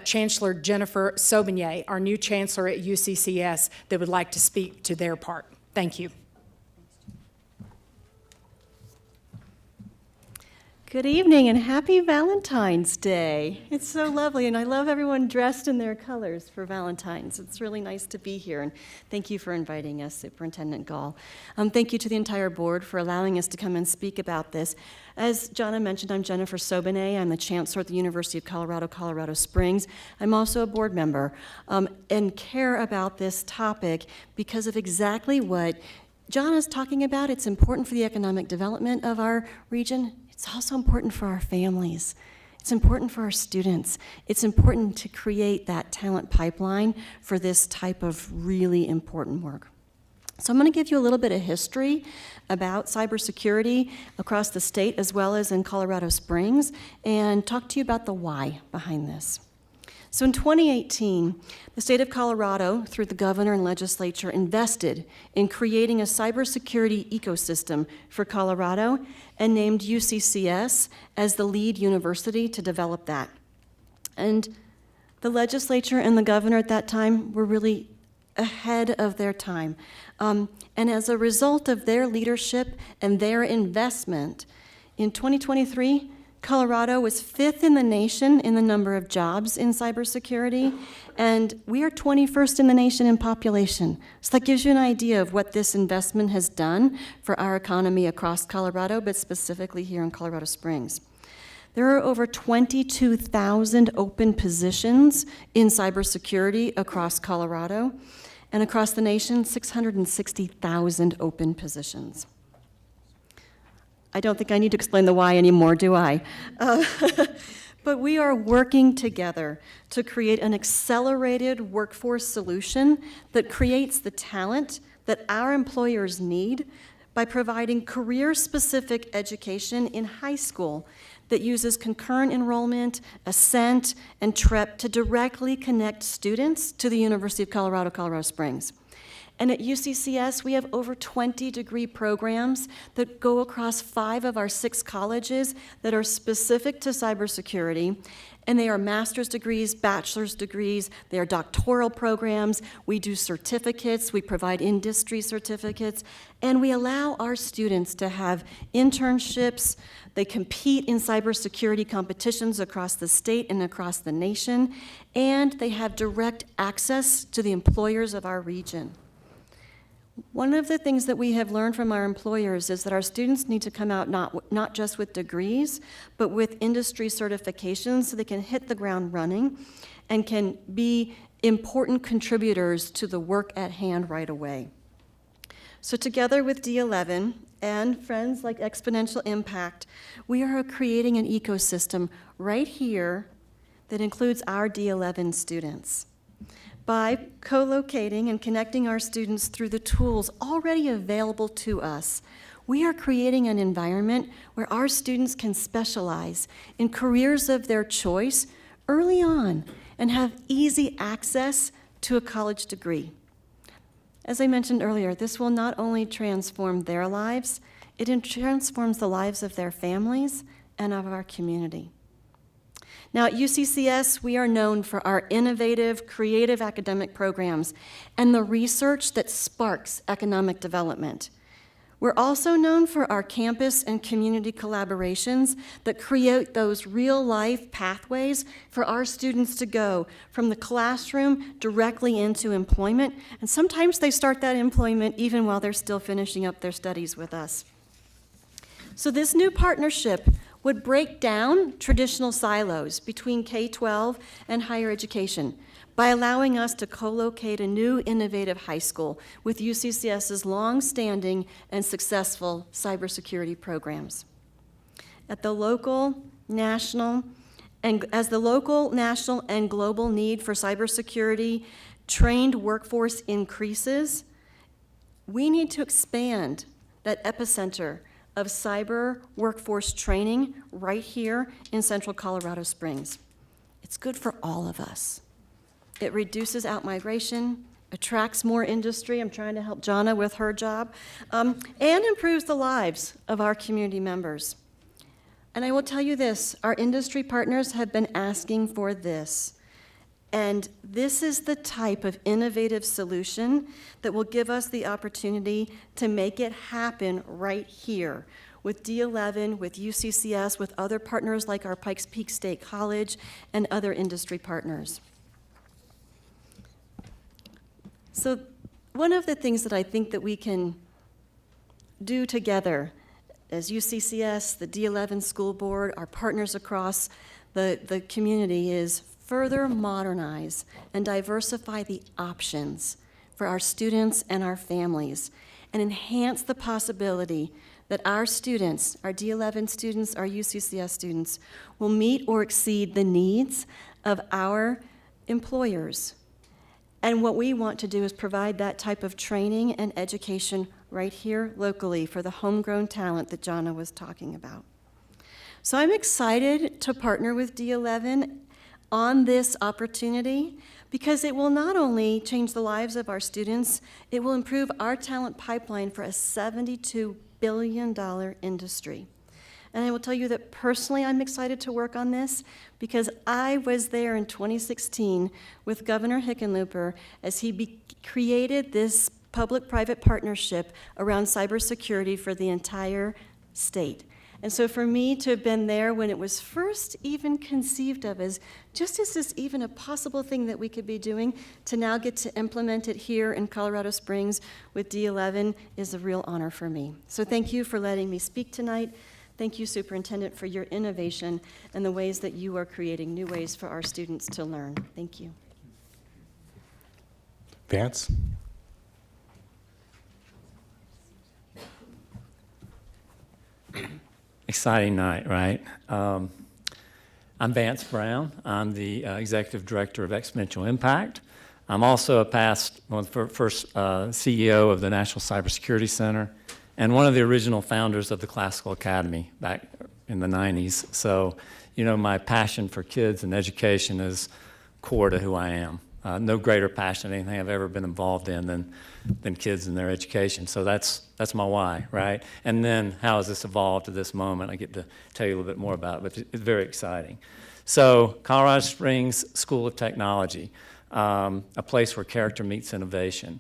Chancellor Jennifer Saubonnier, our new chancellor at UCCS, that would like to speak to their part. Thank you. Good evening and happy Valentine's Day. It's so lovely, and I love everyone dressed in their colors for Valentine's. It's really nice to be here, and thank you for inviting us, Superintendent Gall. Thank you to the entire board for allowing us to come and speak about this. As Jonna mentioned, I'm Jennifer Saubonnier. I'm the Chancellor at the University of Colorado, Colorado Springs. I'm also a board member and care about this topic because of exactly what Jonna's talking about. It's important for the economic development of our region. It's also important for our families. It's important for our students. It's important to create that talent pipeline for this type of really important work. So I'm going to give you a little bit of history about cybersecurity across the state as well as in Colorado Springs and talk to you about the why behind this. So in 2018, the state of Colorado, through the governor and legislature, invested in creating a cybersecurity ecosystem for Colorado and named UCCS as the lead university to develop that. And the legislature and the governor at that time were really ahead of their time. And as a result of their leadership and their investment, in 2023, Colorado was 5th in the nation in the number of jobs in cybersecurity, and we are 21st in the nation in population. So that gives you an idea of what this investment has done for our economy across Colorado, but specifically here in Colorado Springs. There are over 22,000 open positions in cybersecurity across Colorado, and across the nation, 660,000 open positions. I don't think I need to explain the why anymore, do I? But we are working together to create an accelerated workforce solution that creates the talent that our employers need by providing career-specific education in high school that uses concurrent enrollment, Ascent, and TREP to directly connect students to the University of Colorado, Colorado Springs. And at UCCS, we have over 20 degree programs that go across 5 of our 6 colleges that are specific to cybersecurity. And they are master's degrees, bachelor's degrees, they are doctoral programs, we do certificates, we provide industry certificates, and we allow our students to have internships. They compete in cybersecurity competitions across the state and across the nation, and they have direct access to the employers of our region. One of the things that we have learned from our employers is that our students need to come out not just with degrees, but with industry certifications so they can hit the ground running and can be important contributors to the work at hand right away. So together with D11 and friends like Exponential Impact, we are creating an ecosystem right here that includes our D11 students. By co-locating and connecting our students through the tools already available to us, we are creating an environment where our students can specialize in careers of their choice early on and have easy access to a college degree. As I mentioned earlier, this will not only transform their lives, it transforms the lives of their families and of our community. Now at UCCS, we are known for our innovative, creative academic programs and the research that sparks economic development. We're also known for our campus and community collaborations that create those real-life pathways for our students to go from the classroom directly into employment, and sometimes they start that employment even while they're still finishing up their studies with us. So this new partnership would break down traditional silos between K-12 and higher education by allowing us to co-locate a new innovative high school with UCCS's long-standing and successful cybersecurity programs. At the local, national, and as the local, national, and global need for cybersecurity trained workforce increases, we need to expand that epicenter of cyber workforce training right here in Central Colorado Springs. It's good for all of us. It reduces out-migration, attracts more industry, I'm trying to help Jonna with her job, and improves the lives of our community members. And I will tell you this, our industry partners have been asking for this. And this is the type of innovative solution that will give us the opportunity to make it happen right here with D11, with UCCS, with other partners like our Pikes Peak State College and other industry partners. So one of the things that I think that we can do together as UCCS, the D11 School Board, our partners across the community is further modernize and diversify the options for our students and our families and enhance the possibility that our students, our D11 students, our UCCS students, will meet or exceed the needs of our employers. And what we want to do is provide that type of training and education right here locally for the homegrown talent that Jonna was talking about. So I'm excited to partner with D11 on this opportunity because it will not only change the lives of our students, it will improve our talent pipeline for a $72 billion industry. And I will tell you that personally I'm excited to work on this because I was there in 2016 with Governor Hickenlooper as he created this public-private partnership around cybersecurity for the entire state. And so for me to have been there when it was first even conceived of as, just is this even a possible thing that we could be doing, to now get to implement it here in Colorado Springs with D11 is a real honor for me. So thank you for letting me speak tonight. Thank you, Superintendent, for your innovation and the ways that you are creating new ways for our students to learn. Thank you. Vance? Exciting night, right? I'm Vance Brown. I'm the Executive Director of Exponential Impact. I'm also a first CEO of the National Cybersecurity Center and one of the original founders of the Classical Academy back in the 90s. So, you know, my passion for kids and education is core to who I am. No greater passion than anything I've ever been involved in than kids and their education. So that's my why, right? And then how has this evolved to this moment? I get to tell you a little bit more about it, but it's very exciting. So Colorado Springs School of Technology, a place where character meets innovation.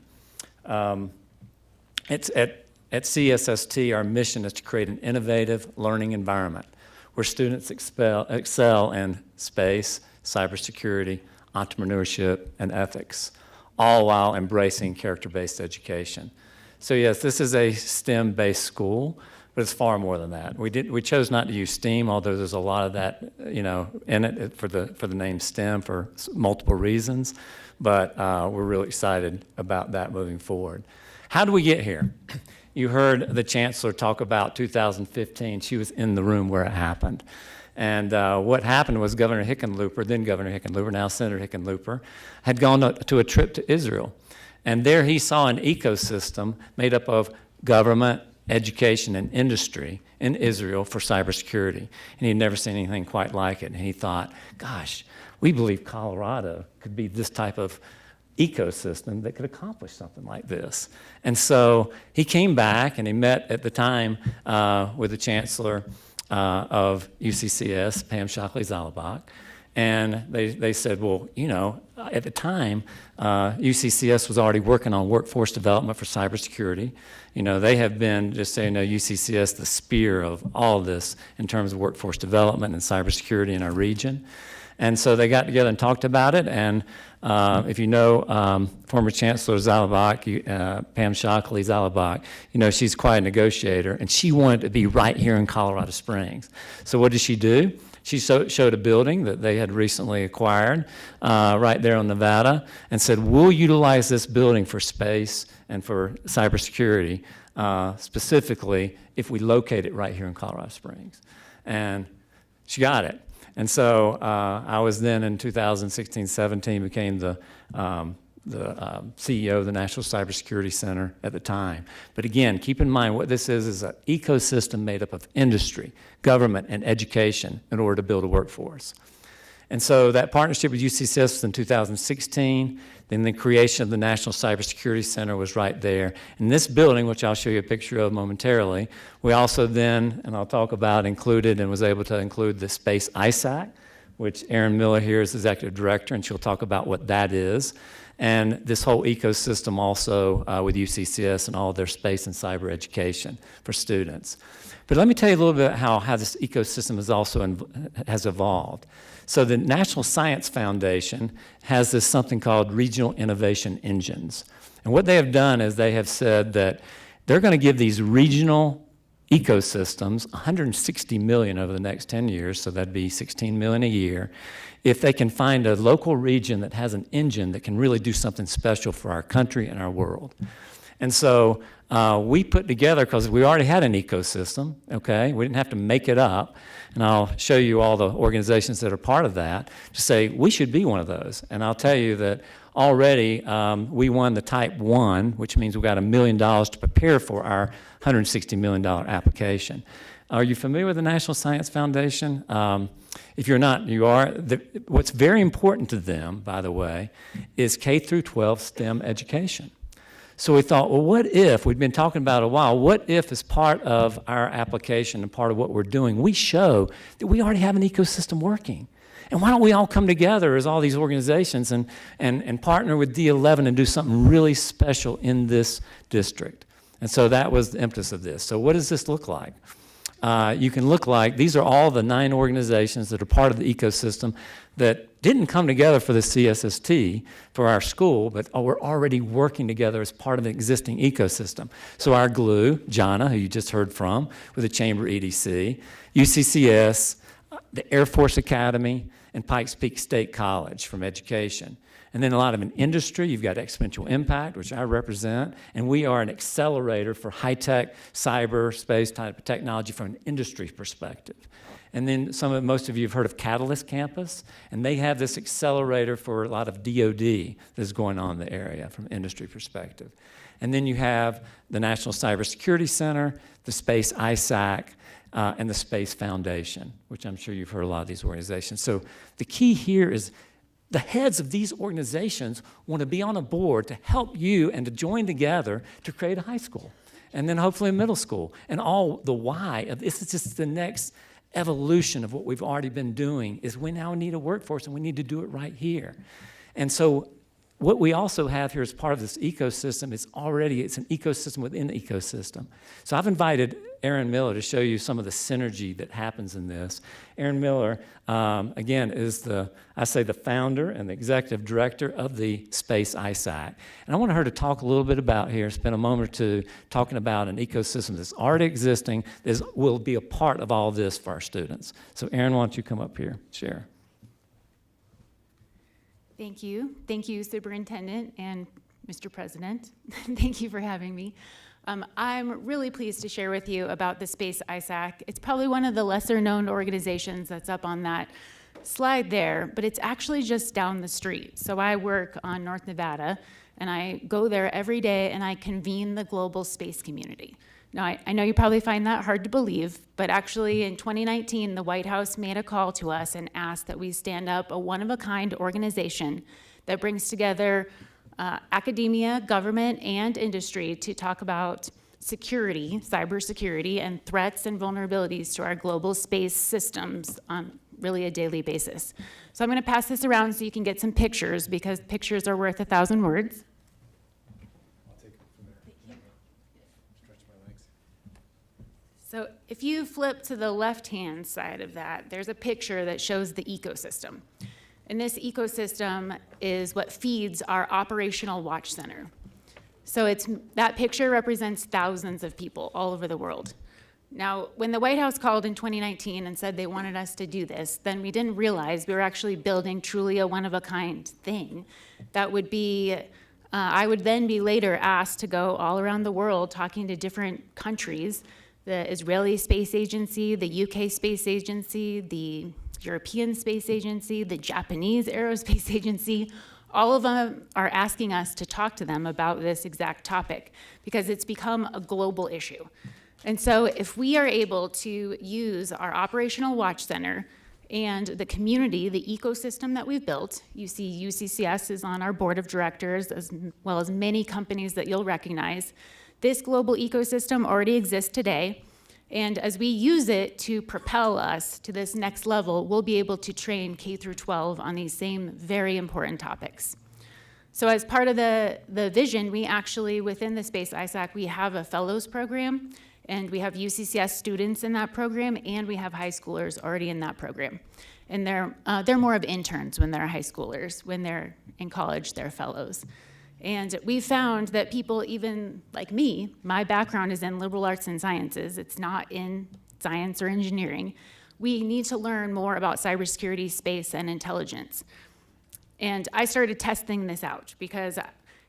It's at CSST, our mission is to create an innovative learning environment where students excel in space, cybersecurity, entrepreneurship, and ethics, all while embracing character-based education. So yes, this is a STEM-based school, but it's far more than that. We chose not to use STEAM, although there's a lot of that, you know, in it for the name STEM for multiple reasons, but we're really excited about that moving forward. How do we get here? You heard the Chancellor talk about 2015. She was in the room where it happened. And what happened was Governor Hickenlooper, then Governor Hickenlooper, now Senator Hickenlooper, had gone to a trip to Israel. And there he saw an ecosystem made up of government, education, and industry in Israel for cybersecurity. And he'd never seen anything quite like it. And he thought, gosh, we believe Colorado could be this type of ecosystem that could accomplish something like this. And so he came back and he met at the time with the Chancellor of UCCS, Pam Shockley-Zalabach, and they said, well, you know, at the time, UCCS was already working on workforce development for cybersecurity. You know, they have been, just so you know, UCCS, the spear of all of this in terms of workforce development and cybersecurity in our region. And so they got together and talked about it, and if you know former Chancellor Zalabak, Pam Shockley Zalabak, you know she's quite a negotiator, and she wanted to be right here in Colorado Springs. So what did she do? She showed a building that they had recently acquired right there in Nevada and said, we'll utilize this building for space and for cybersecurity, specifically if we locate it right here in Colorado Springs. And she got it. And so I was then in 2016-17 became the CEO of the National Cybersecurity Center at the time. But again, keep in mind what this is an ecosystem made up of industry, government, and education in order to build a workforce. And so that partnership with UCCS was in 2016. Then the creation of the National Cybersecurity Center was right there. In this building, which I'll show you a picture of momentarily, we also then, and I'll talk about, included and was able to include the Space ISAC, which Erin Miller here is Executive Director, and she'll talk about what that is. And this whole ecosystem also with UCCS and all of their space and cyber education for students. But let me tell you a little bit how this ecosystem has evolved. So the National Science Foundation has this something called Regional Innovation Engines. And what they have done is they have said that they're going to give these regional ecosystems $160 million over the next 10 years, so that'd be $16 million a year, if they can find a local region that has an engine that can really do something special for our country and our world. And so we put together, because we already had an ecosystem, okay? We didn't have to make it up. And I'll show you all the organizations that are part of that to say we should be one of those. And I'll tell you that already we won the Type 1, which means we've got $1 million to prepare for our $160 million application. Are you familiar with the National Science Foundation? If you're not, you are. What's very important to them, by the way, is K through 12 STEM education. So we thought, well, what if, we've been talking about it a while, what if as part of our application and part of what we're doing, we show that we already have an ecosystem working? And why don't we all come together as all these organizations and partner with D11 and do something really special in this district? And so that was the impetus of this. So what does this look like? You can look like, these are all the 9 organizations that are part of the ecosystem that didn't come together for the CSST for our school, but we're already working together as part of the existing ecosystem. So our glue, Jana, who you just heard from, with the Chamber EDC, UCCS, the Air Force Academy, and Pikes Peak State College from education. And then a lot of an industry, you've got Exponential Impact, which I represent, and we are an accelerator for high-tech, cyber, space type of technology from an industry perspective. And then most of you have heard of Catalyst Campus, and they have this accelerator for a lot of DoD that's going on in the area from an industry perspective. And then you have the National Cybersecurity Center, the Space ISAC, and the Space Foundation, which I'm sure you've heard a lot of these organizations. So the key here is the heads of these organizations want to be on a board to help you and to join together to create a high school, and then hopefully a middle school. And all the why of this is just the next evolution of what we've already been doing is we now need a workforce, and we need to do it right here. And so what we also have here as part of this ecosystem is it's an ecosystem within the ecosystem. So I've invited Erin Miller to show you some of the synergy that happens in this. Erin Miller, again, is the founder and the executive director of the Space ISAC. And I want her to talk a little bit about here, spend a moment or two talking about an ecosystem that's already existing, that will be a part of all this for our students. So Erin, why don't you come up here, share. Thank you. Thank you, Superintendent and Mr. President. Thank you for having me. I'm really pleased to share with you about the Space ISAC. It's probably one of the lesser-known organizations that's up on that slide there, but it's actually just down the street. So I work on North Nevada, and I go there every day, and I convene the global space community. Now, I know you probably find that hard to believe, but actually in 2019, the White House made a call to us and asked that we stand up a one-of-a-kind organization that brings together academia, government, and industry to talk about security, cybersecurity, and threats and vulnerabilities to our global space systems on really a daily basis. So I'm going to pass this around so you can get some pictures, because pictures are worth 1,000 words. So if you flip to the left-hand side of that, there's a picture that shows the ecosystem. And this ecosystem is what feeds our operational watch center. So that picture represents thousands of people all over the world. Now, when the White House called in 2019 and said they wanted us to do this, then we didn't realize we were actually building truly a one-of-a-kind thing that would be, I would then be later asked to go all around the world talking to different countries, the Israeli Space Agency, the UK Space Agency, the European Space Agency, the Japanese Aerospace Agency. All of them are asking us to talk to them about this exact topic because it's become a global issue. And so if we are able to use our operational watch center and the community, the ecosystem that we've built, you see UCCS is on our board of directors, as well as many companies that you'll recognize. This global ecosystem already exists today, and as we use it to propel us to this next level, we'll be able to train K through 12 on these same very important topics. So as part of the vision, we actually, within the Space ISAC, we have a fellows program, and we have UCCS students in that program, and we have high schoolers already in that program. And they're more of interns when they're high schoolers. When they're in college, they're fellows. And we found that people, even like me, my background is in liberal arts and sciences. It's not in science or engineering. We need to learn more about cybersecurity, space, and intelligence. And I started testing this out because,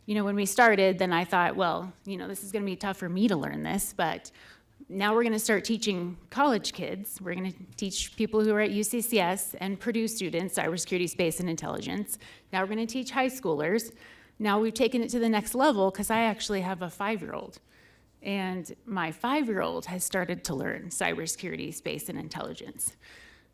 when we started, then I thought, well, this is going to be tough for me to learn this, but now we're going to start teaching college kids. We're going to teach people who are at UCCS and Purdue students cybersecurity, space, and intelligence. Now we're going to teach high schoolers. Now we've taken it to the next level because I actually have a 5-year-old. And my 5-year-old has started to learn cybersecurity, space, and intelligence.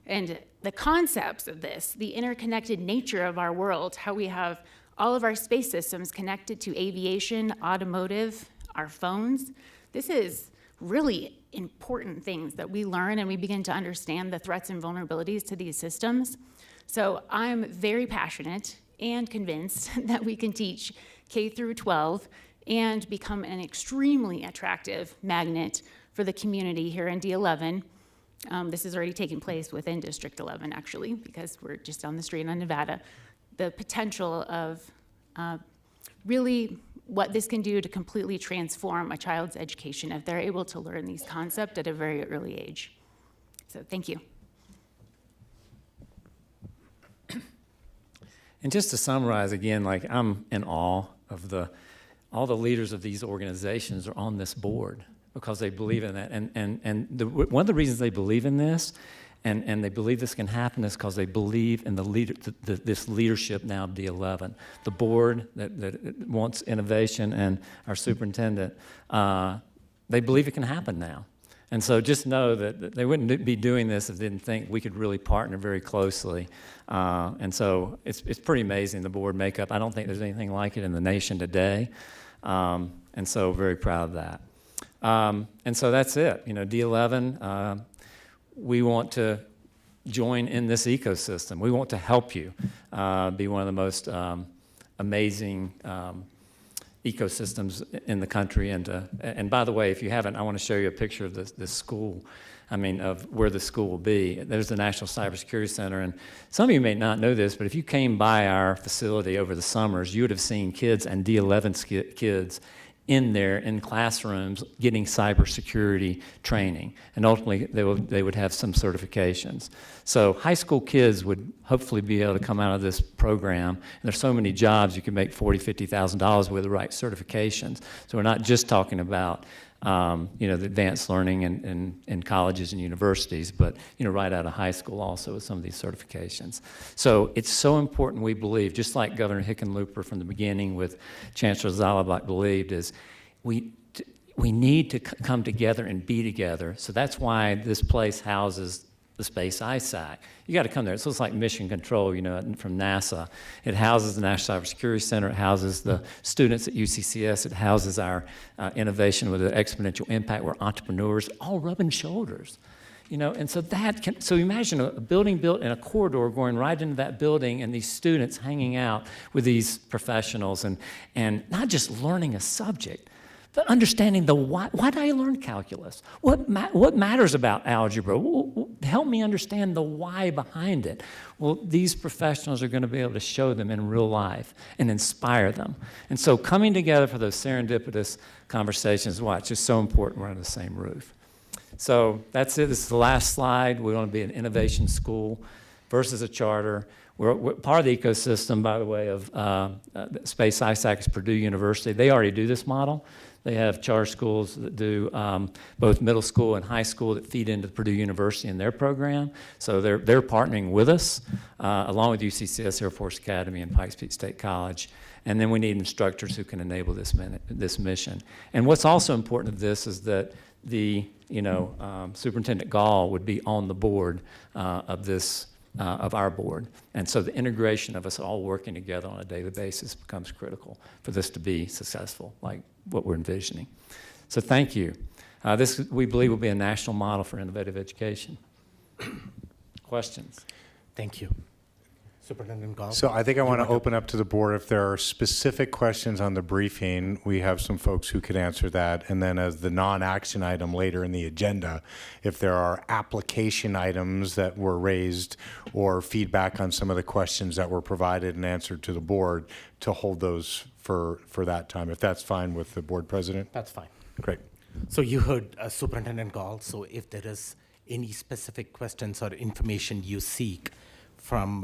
And the concepts of this, the interconnected nature of our world, how we have all of our space systems connected to aviation, automotive, our phones, this is really important things that we learn and we begin to understand the threats and vulnerabilities to these systems. So I'm very passionate and convinced that we can teach K through 12 and become an extremely attractive magnet for the community here in D11. This is already taking place within District 11, actually, because we're just down the street on Nevada. The potential of really what this can do to completely transform a child's education if they're able to learn these concepts at a very early age. So thank you. And just to summarize again, I'm in awe of all the leaders of these organizations are on this board because they believe in that. One of the reasons they believe in this and they believe this can happen is because they believe in this leadership now of D11. The board that wants innovation and our superintendent, they believe it can happen now. And so just know that they wouldn't be doing this if they didn't think we could really partner very closely. And so it's pretty amazing, the board makeup. I don't think there's anything like it in the nation today. And so very proud of that. And so that's it. D11, we want to join in this ecosystem. We want to help you be one of the most amazing ecosystems in the country. And by the way, if you haven't, I want to show you a picture of this school. Of where the school will be. There's the National Cybersecurity Center, and some of you may not know this, but if you came by our facility over the summers, you would have seen kids and D11 kids in there in classrooms getting cybersecurity training, and ultimately they would have some certifications. So high school kids would hopefully be able to come out of this program, and there's so many jobs you can make $40,000, $50,000 with the right certifications. So we're not just talking about the advanced learning in colleges and universities, but right out of high school also with some of these certifications. So it's so important, we believe, just like Governor Hickenlooper from the beginning with Chancellor Zalabak believed, is we need to come together and be together. So that's why this place houses the Space ISAC. You got to come there. So it's like mission control, from NASA. It houses the National Cybersecurity Center. It houses the students at UCCS. It houses our innovation with an exponential impact. We're entrepreneurs, all rubbing shoulders, And so so imagine a building built in a corridor going right into that building and these students hanging out with these professionals and not just learning a subject, but understanding the why. Why did I learn calculus? What matters about algebra? Help me understand the why behind it. Well, these professionals are going to be able to show them in real life and inspire them. And so coming together for those serendipitous conversations, why it's just so important we're under the same roof. So that's it. This is the last slide. We want to be an innovation school versus a charter. We're part of the ecosystem, by the way, of Space ISAC is Purdue University. They already do this model. They have charter schools that do both middle school and high school that feed into Purdue University in their program. So they're partnering with us, along with UCCS Air Force Academy and Pikes Peak State College. And then we need instructors who can enable this mission. And what's also important to this is that the Superintendent Gall would be on the board of our board. And so the integration of us all working together on a daily basis becomes critical for this to be successful, like what we're envisioning. So thank you. This, we believe, will be a national model for innovative education. Questions? Thank you. Superintendent Gall. So I think I want to open up to the board. If there are specific questions on the briefing, we have some folks who could answer that. And then as the non-action item later in the agenda, if there are application items that were raised or feedback on some of the questions that were provided and answered to the board, to hold those for that time, if that's fine with the board president? That's fine. Great. So you heard Superintendent Gall. So if there is any specific questions or information you seek from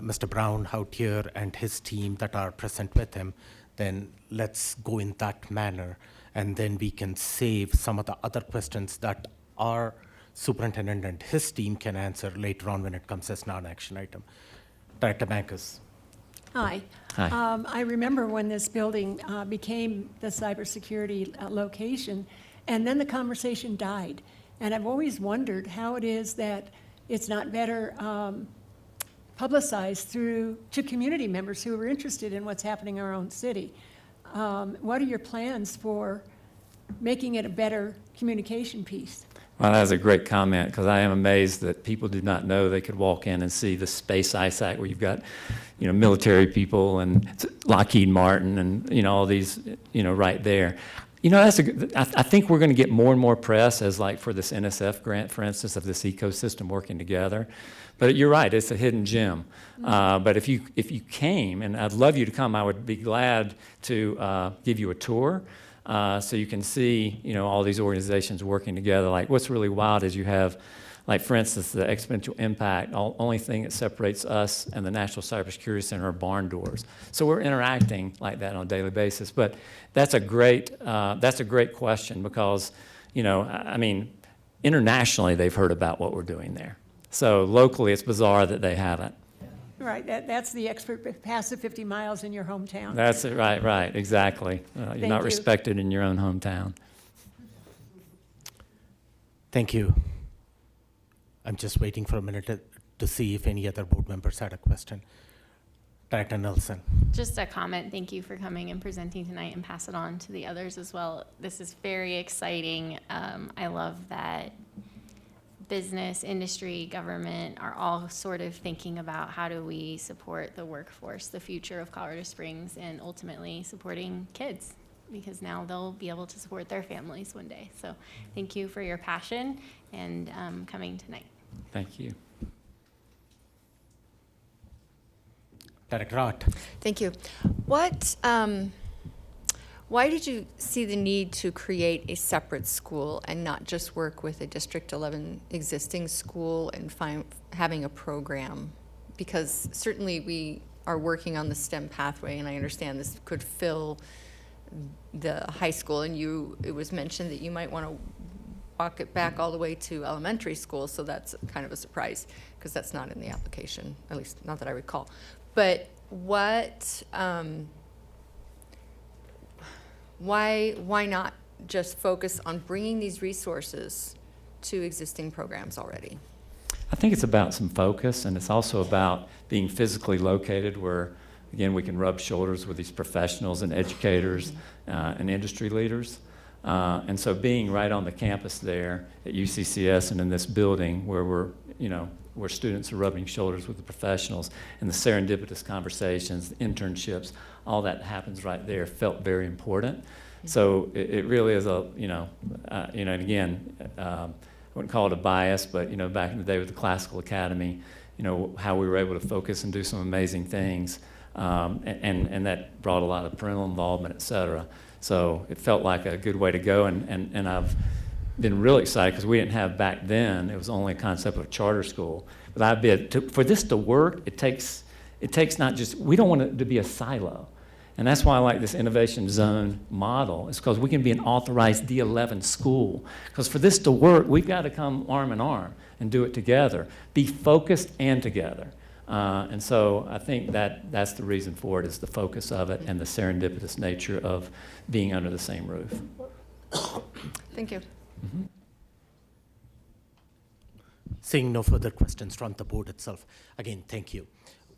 Mr. Brown out here and his team that are present with him, then let's go in that manner, and then we can save some of the other questions that our superintendent and his team can answer later on when it comes as non-action item. Director Bankus. Hi. Hi. I remember when this building became the cybersecurity location, and then the conversation died. And I've always wondered how it is that it's not better publicized to community members who are interested in what's happening in our own city. What are your plans for making it a better communication piece? Well, that's a great comment, because I am amazed that people do not know they could walk in and see the Space ISAC, where you've got, military people and Lockheed Martin and, all these, right there. I think we're going to get more and more press as, like, for this NSF grant, for instance, of this ecosystem working together. But you're right, it's a hidden gem. But if you came, and I'd love you to come, I would be glad to give you a tour so you can see, all these organizations working together. Like, what's really wild is you have, like, for instance, the exponential impact. Only thing that separates us and the National Cybersecurity Center are barn doors. So we're interacting like that on a daily basis. But that's a great question, because, internationally they've heard about what we're doing there. So locally, it's bizarre that they haven't. Right, that's the expert passive 50 miles in your hometown. That's it, right, exactly. You're not respected in your own hometown. Thank you. I'm just waiting for a minute to see if any other board members had a question. Director Nelson. Just a comment. Thank you for coming and presenting tonight, and pass it on to the others as well. This is very exciting. I love that business, industry, government are all sort of thinking about how do we support the workforce, the future of Colorado Springs, and ultimately supporting kids, because now they'll be able to support their families one day. So thank you for your passion and coming tonight. Thank you. Director Ott. Thank you. Why did you see the need to create a separate school and not just work with a District 11 existing school and having a program? Because certainly we are working on the STEM pathway, and I understand this could fill the high school, and it was mentioned that you might want to walk it back all the way to elementary school, so that's kind of a surprise, because that's not in the application, at least not that I recall. But why not just focus on bringing these resources to existing programs already? I think it's about some focus, and it's also about being physically located where, again, we can rub shoulders with these professionals and educators and industry leaders. And so being right on the campus there at UCCS and in this building where where students are rubbing shoulders with the professionals, and the serendipitous conversations, the internships, all that happens right there, felt very important. So it really is a, and again, I wouldn't call it a bias, but, back in the day with the Classical Academy, how we were able to focus and do some amazing things, and that brought a lot of parental involvement, et cetera. So it felt like a good way to go, and I've been really excited because we didn't have back then, it was only a concept of charter school. But for this to work, it takes not just, we don't want it to be a silo. And that's why I like this innovation zone model. It's because we can be an authorized D11 school. Because for this to work, we've got to come arm in arm and do it together. Be focused and together. And so I think that's the reason for it, is the focus of it and the serendipitous nature of being under the same roof. Thank you. Mm-hmm. Seeing no further questions from the board itself, again, thank you.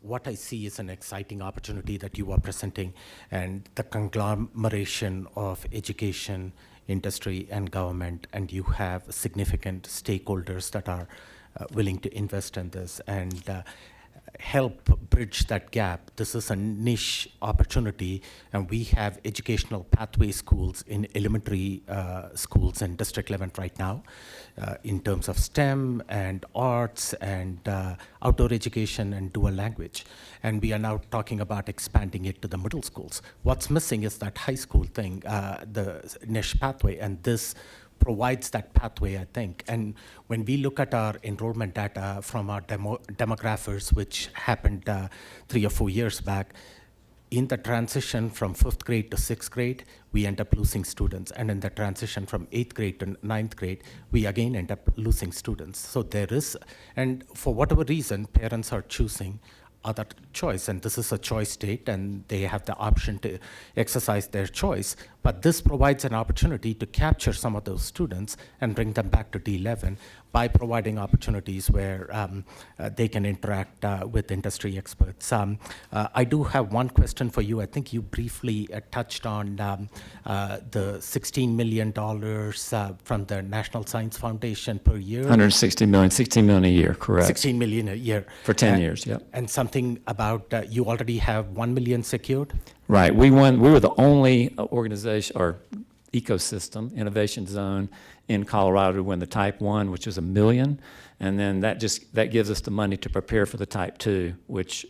What I see is an exciting opportunity that you are presenting, and the conglomeration of education, industry, and government, and you have significant stakeholders that are willing to invest in this and help bridge that gap. This is a niche opportunity, and we have educational pathway schools in elementary schools in District 11 right now in terms of STEM and arts and outdoor education and dual language. And we are now talking about expanding it to the middle schools. What's missing is that high school thing, the niche pathway, and this provides that pathway, I think. And when we look at our enrollment data from our demographers, which happened 3 or 4 years back, in the transition from 5th grade to 6th grade, we end up losing students. And in the transition from 8th grade to 9th grade, we again end up losing students. So there is, and for whatever reason, parents are choosing other choice, and this is a choice state, and they have the option to exercise their choice. But this provides an opportunity to capture some of those students and bring them back to D11 by providing opportunities where they can interact with industry experts. I do have one question for you. I think you briefly touched on the $16 million from the National Science Foundation per year. 160 million, 16 million a year, correct. 16 million a year. For 10 years, yep. And something about, you already have 1 million secured? Right, we were the only organization or ecosystem, innovation zone in Colorado to win the type 1, which is $1 million. And then that gives us the money to prepare for the type 2, which,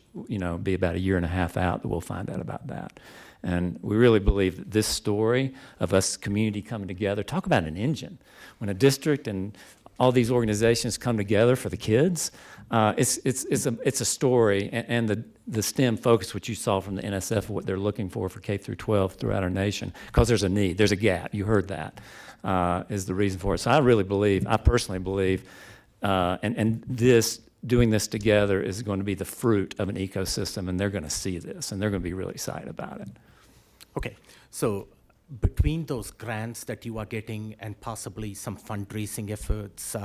be about a year and a half out that we'll find out about that. And we really believe that this story of us community coming together, talk about an engine. When a district and all these organizations come together for the kids, it's a story, and the STEM focus, which you saw from the NSF, what they're looking for K through 12 throughout our nation, because there's a need, there's a gap. You heard that, is the reason for it. So I personally believe, and doing this together is going to be the fruit of an ecosystem, and they're going to see this, and they're going to be really excited about it. Okay, so between those grants that you are getting and possibly some fundraising efforts,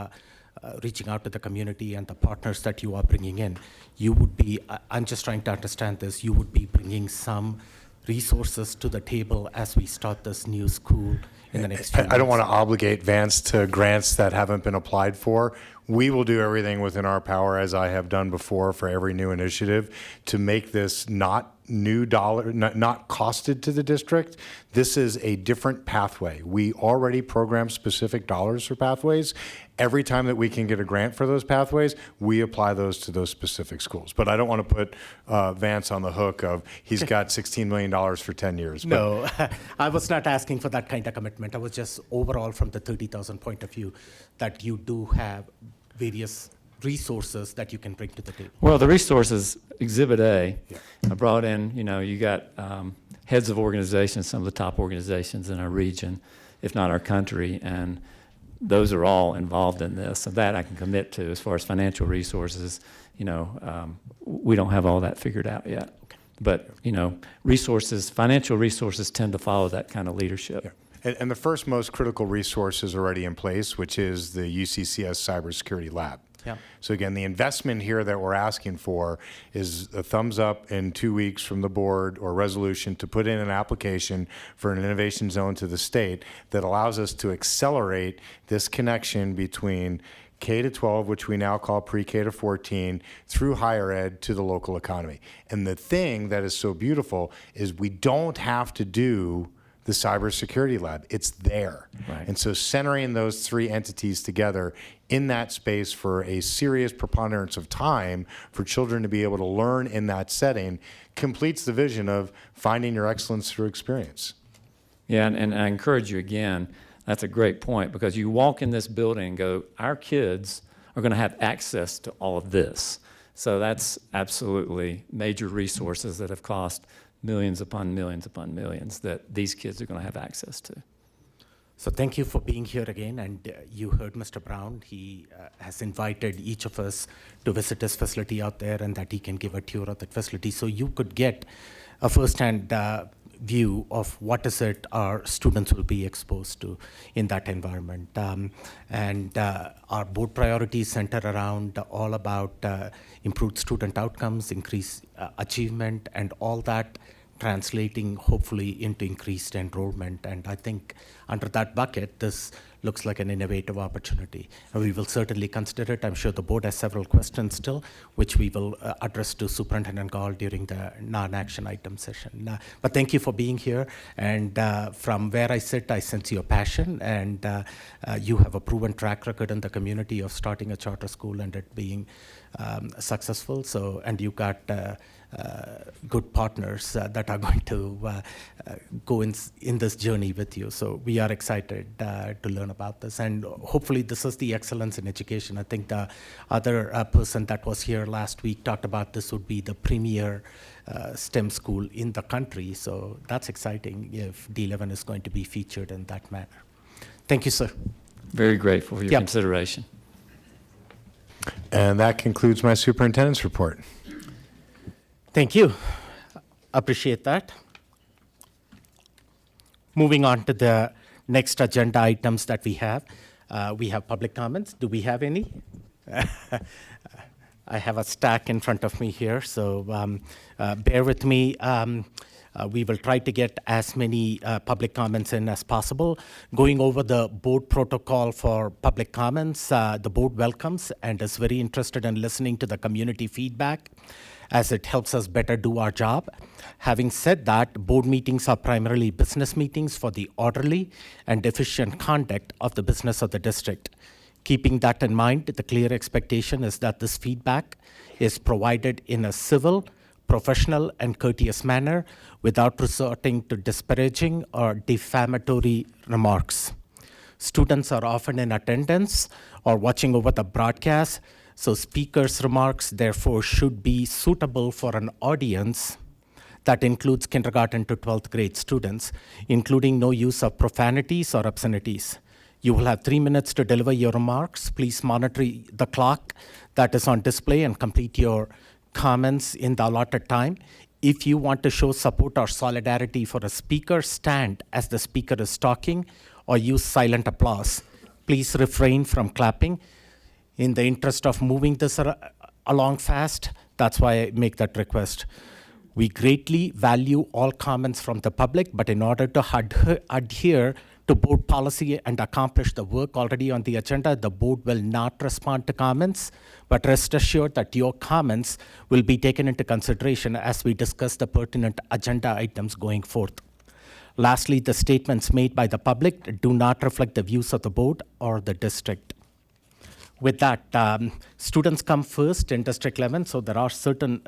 reaching out to the community and the partners that you are bringing in, you would be, I'm just trying to understand this, you would be bringing some resources to the table as we start this new school in the next few months. I don't want to obligate Vance to grants that haven't been applied for. We will do everything within our power, as I have done before for every new initiative, to make this not costed to the district. This is a different pathway. We already program specific dollars for pathways. Every time that we can get a grant for those pathways, we apply those to those specific schools. But I don't want to put Vance on the hook of he's got $16 million for 10 years. No, I was not asking for that kind of commitment. I was just overall from the 30,000 point of view that you do have various resources that you can bring to the table. Well, the resources, Exhibit A, I brought in, you got heads of organizations, some of the top organizations in our region, if not our country, and those are all involved in this. So that I can commit to. As far as financial resources, we don't have all that figured out yet. Okay. But, financial resources tend to follow that kind of leadership. Yeah. And the first most critical resource is already in place, which is the UCCS Cybersecurity Lab. Yeah. So again, the investment here that we're asking for is a thumbs up in 2 weeks from the board or resolution to put in an application for an innovation zone to the state that allows us to accelerate this connection between K to 12, which we now call pre-K to 14, through higher ed to the local economy. And the thing that is so beautiful is we don't have to do the cybersecurity lab. It's there. Right. And so centering those three entities together in that space for a serious preponderance of time for children to be able to learn in that setting completes the vision of finding your excellence through experience. Yeah, and I encourage you again, that's a great point, because you walk in this building and go, our kids are going to have access to all of this. So that's absolutely major resources that have cost millions upon millions that these kids are going to have access to. So thank you for being here again, and you heard Mr. Brown. He has invited each of us to visit his facility out there, and that he can give a tour of that facility, so you could get a first-hand view of what is it our students will be exposed to in that environment. And our board priorities center around all about improved student outcomes, increased achievement, and all that translating hopefully into increased enrollment. And I think under that bucket, this looks like an innovative opportunity. And we will certainly consider it. I'm sure the board has several questions still, which we will address to Superintendent Gall during the non-action item session. But thank you for being here. And from where I sit, I sense your passion. And you have a proven track record in the community of starting a charter school and it being successful. So, and you got good partners that are going to go in this journey with you. So we are excited to learn about this. And hopefully this is the excellence in education. I think the other person that was here last week talked about this would be the premier STEM school in the country. So that's exciting if D11 is going to be featured in that manner. Thank you, sir. Very grateful for your Yep. consideration. And that concludes my superintendent's report. Thank you. Appreciate that. Moving on to the next agenda items that we have public comments. Do we have any? I have a stack in front of me here, so bear with me. We will try to get as many public comments in as possible. Going over the board protocol for public comments, the board welcomes and is very interested in listening to the community feedback, as it helps us better do our job. Having said that, board meetings are primarily business meetings for the orderly and efficient conduct of the business of the district. Keeping that in mind, the clear expectation is that this feedback is provided in a civil, professional, and courteous manner without resorting to disparaging or defamatory remarks. Students are often in attendance or watching over the broadcast, so speakers' remarks, therefore, should be suitable for an audience that includes kindergarten to 12th grade students, including no use of profanities or obscenities. You will have 3 minutes to deliver your remarks. Please monitor the clock that is on display and complete your comments in the allotted time. If you want to show support or solidarity for a speaker, stand as the speaker is talking or use silent applause. Please refrain from clapping. In the interest of moving this along fast, that's why I make that request. We greatly value all comments from the public, but in order to adhere to board policy and accomplish the work already on the agenda, the board will not respond to comments, but rest assured that your comments will be taken into consideration as we discuss the pertinent agenda items going forth. Lastly, the statements made by the public do not reflect the views of the board or the district. With that, students come first in District 11, so there are certain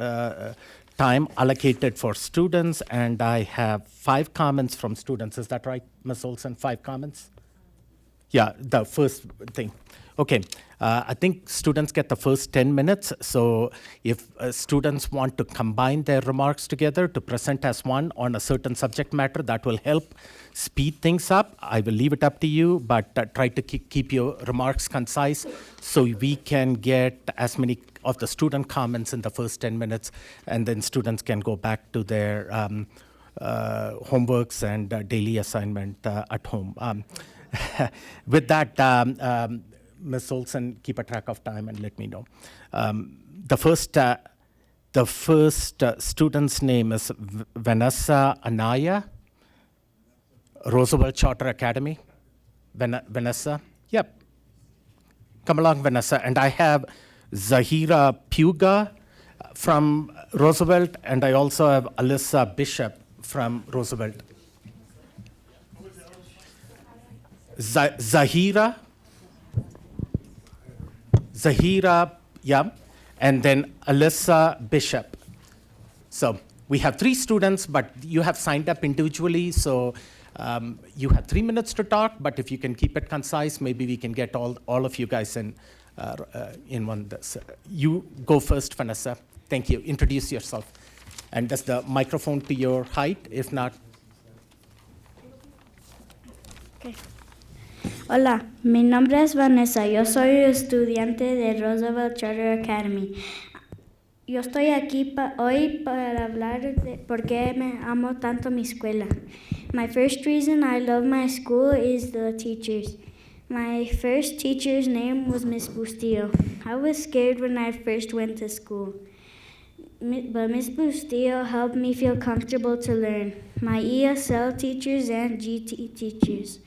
time allocated for students, and I have 5 comments from students. Is that right, Ms. Olson, 5 comments? Yeah, the first thing. Okay, I think students get the first 10 minutes, so if students want to combine their remarks together to present as one on a certain subject matter, that will help speed things up. I will leave it up to you, but try to keep your remarks concise so we can get as many of the student comments in the first 10 minutes, and then students can go back to their homeworks and daily assignment at home. With that, Ms. Olson, keep a track of time and let me know. The first student's name is Vanessa Anaya, Roosevelt Charter Academy. Vanessa? Yep. Come along, Vanessa. And I have Zahira Puga from Roosevelt, and I also have Alyssa Bishop from Roosevelt. Zahira, yeah, and then Alyssa Bishop. So we have 3 students, but you have signed up individually, so you have 3 minutes to talk, but if you can keep it concise, maybe we can get all of you guys in one. You go first, Vanessa. Thank you. Introduce yourself. And does the microphone to your height? If not. Okay. Hola, mi nombre es Vanessa. Yo soy estudiante de Roosevelt Charter Academy. Yo estoy aquí hoy para hablar de por qué me amo tanto mi escuela. My first reason I love my school is the teachers. My first teacher's name was Miss Bustillo. I was scared when I first went to school, but Miss Bustillo helped me feel comfortable to learn. My ESL teachers and GT teachers.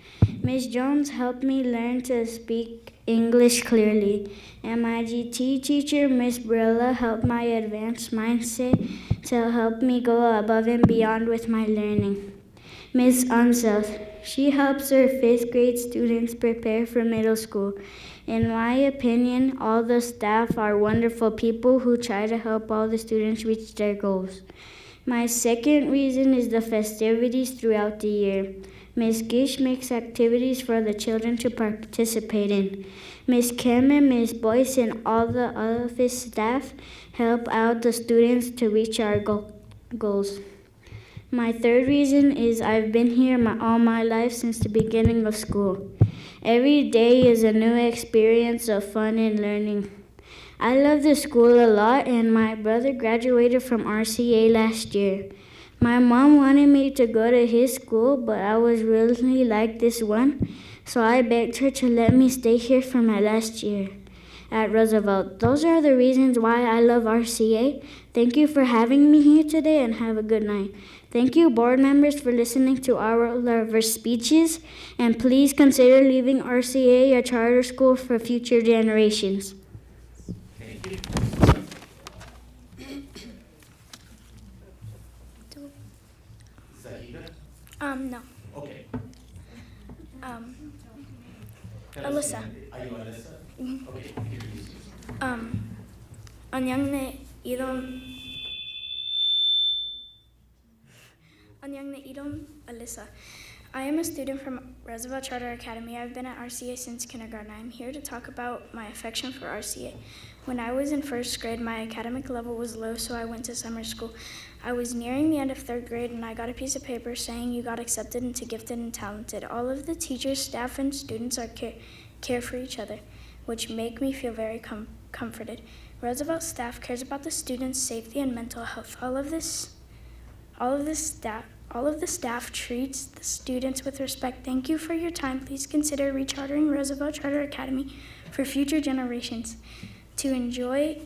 Miss Jones helped me learn to speak English clearly, and my GT teacher, Miss Brilla, helped my advanced mindset to help me go above and beyond with my learning. Miss Unseth, she helps her 5th grade students prepare for middle school. In my opinion, all the staff are wonderful people who try to help all the students reach their goals. My second reason is the festivities throughout the year. Miss Gish makes activities for the children to participate in. Miss Kim and Miss Boyce and all the office staff help out the students to reach our goals. My third reason is I've been here all my life since the beginning of school. Every day is a new experience of fun and learning. I love the school a lot, and my brother graduated from RCA last year. My mom wanted me to go to his school, but I was really like this one, so I begged her to let me stay here for my last year at Roosevelt. Those are the reasons why I love RCA. Thank you for having me here today, and have a good night. Thank you, board members, for listening to our speeches, and please consider leaving RCA a charter school for future generations. Thank you. No. Okay. Alyssa. Are you Alyssa? Okay. Introduce yourself. Anyangna Idom Alyssa. I am a student from Roosevelt Charter Academy. I've been at RCA since kindergarten. I'm here to talk about my affection for RCA. When I was in 1st grade, my academic level was low, so I went to summer school. I was nearing the end of 3rd grade, and I got a piece of paper saying you got accepted into Gifted and Talented. All of the teachers, staff, and students are care for each other, which make me feel very comforted. Roosevelt staff cares about the students' safety and mental health. All of the staff treats the students with respect. Thank you for your time. Please consider rechartering Roosevelt Charter Academy for future generations to enjoy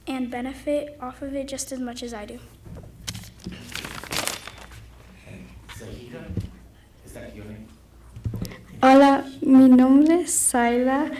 and benefit off of it just as much as I do. Zahira, is that your name? Hola, mi nombre es Sayla.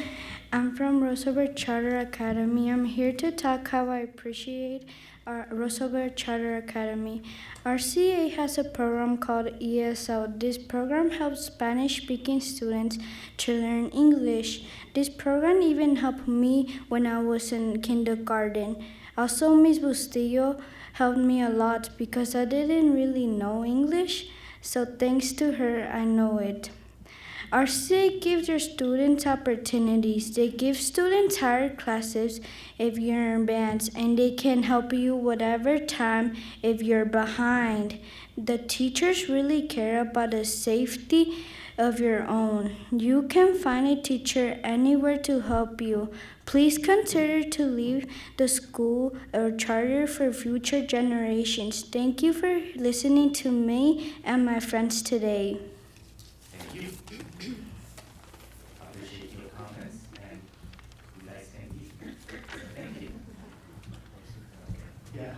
I'm from Roosevelt Charter Academy. I'm here to talk how I appreciate our Roosevelt Charter Academy. RCA has a program called ESL. This program helps Spanish-speaking students to learn English. This program even helped me when I was in kindergarten. Also, Ms. Bustillo helped me a lot because I didn't really know English, so thanks to her, I know it. RCA gives their students opportunities. They give students higher classes if you're in bands, and they can help you whatever time if you're behind. The teachers really care about the safety of your own. You can find a teacher anywhere to help you. Please consider to leave the school or charter for future generations. Thank you for listening to me and my friends today. Thank you. Appreciate your comments, and you guys can eat. Thank you. Yeah.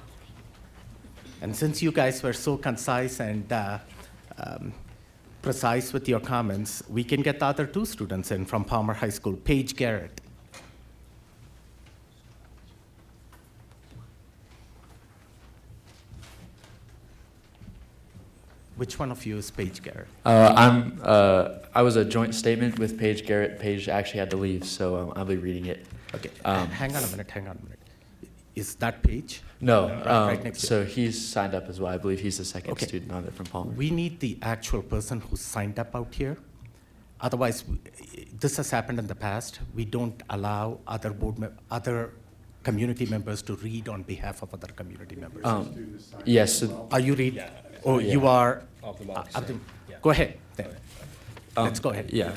And since you guys were so concise and precise with your comments, we can get the other 2 students in from Palmer High School. Paige Garrett. Which one of you is Paige Garrett? I'm I was a joint statement with Paige Garrett. Paige actually had to leave, so I'll be reading it. Okay, hang on a minute. Is that Paige? No, Right next to so he's signed up as well. I believe he's the second Okay. student on it from Palmer. We need the actual person who signed up out here. Otherwise, this has happened in the past. We don't allow other community members to read on behalf of other community members. Yes. So, Are you read? Oh, Yeah. you are. Abdul. Go ahead. Then. Let's go ahead. Yeah.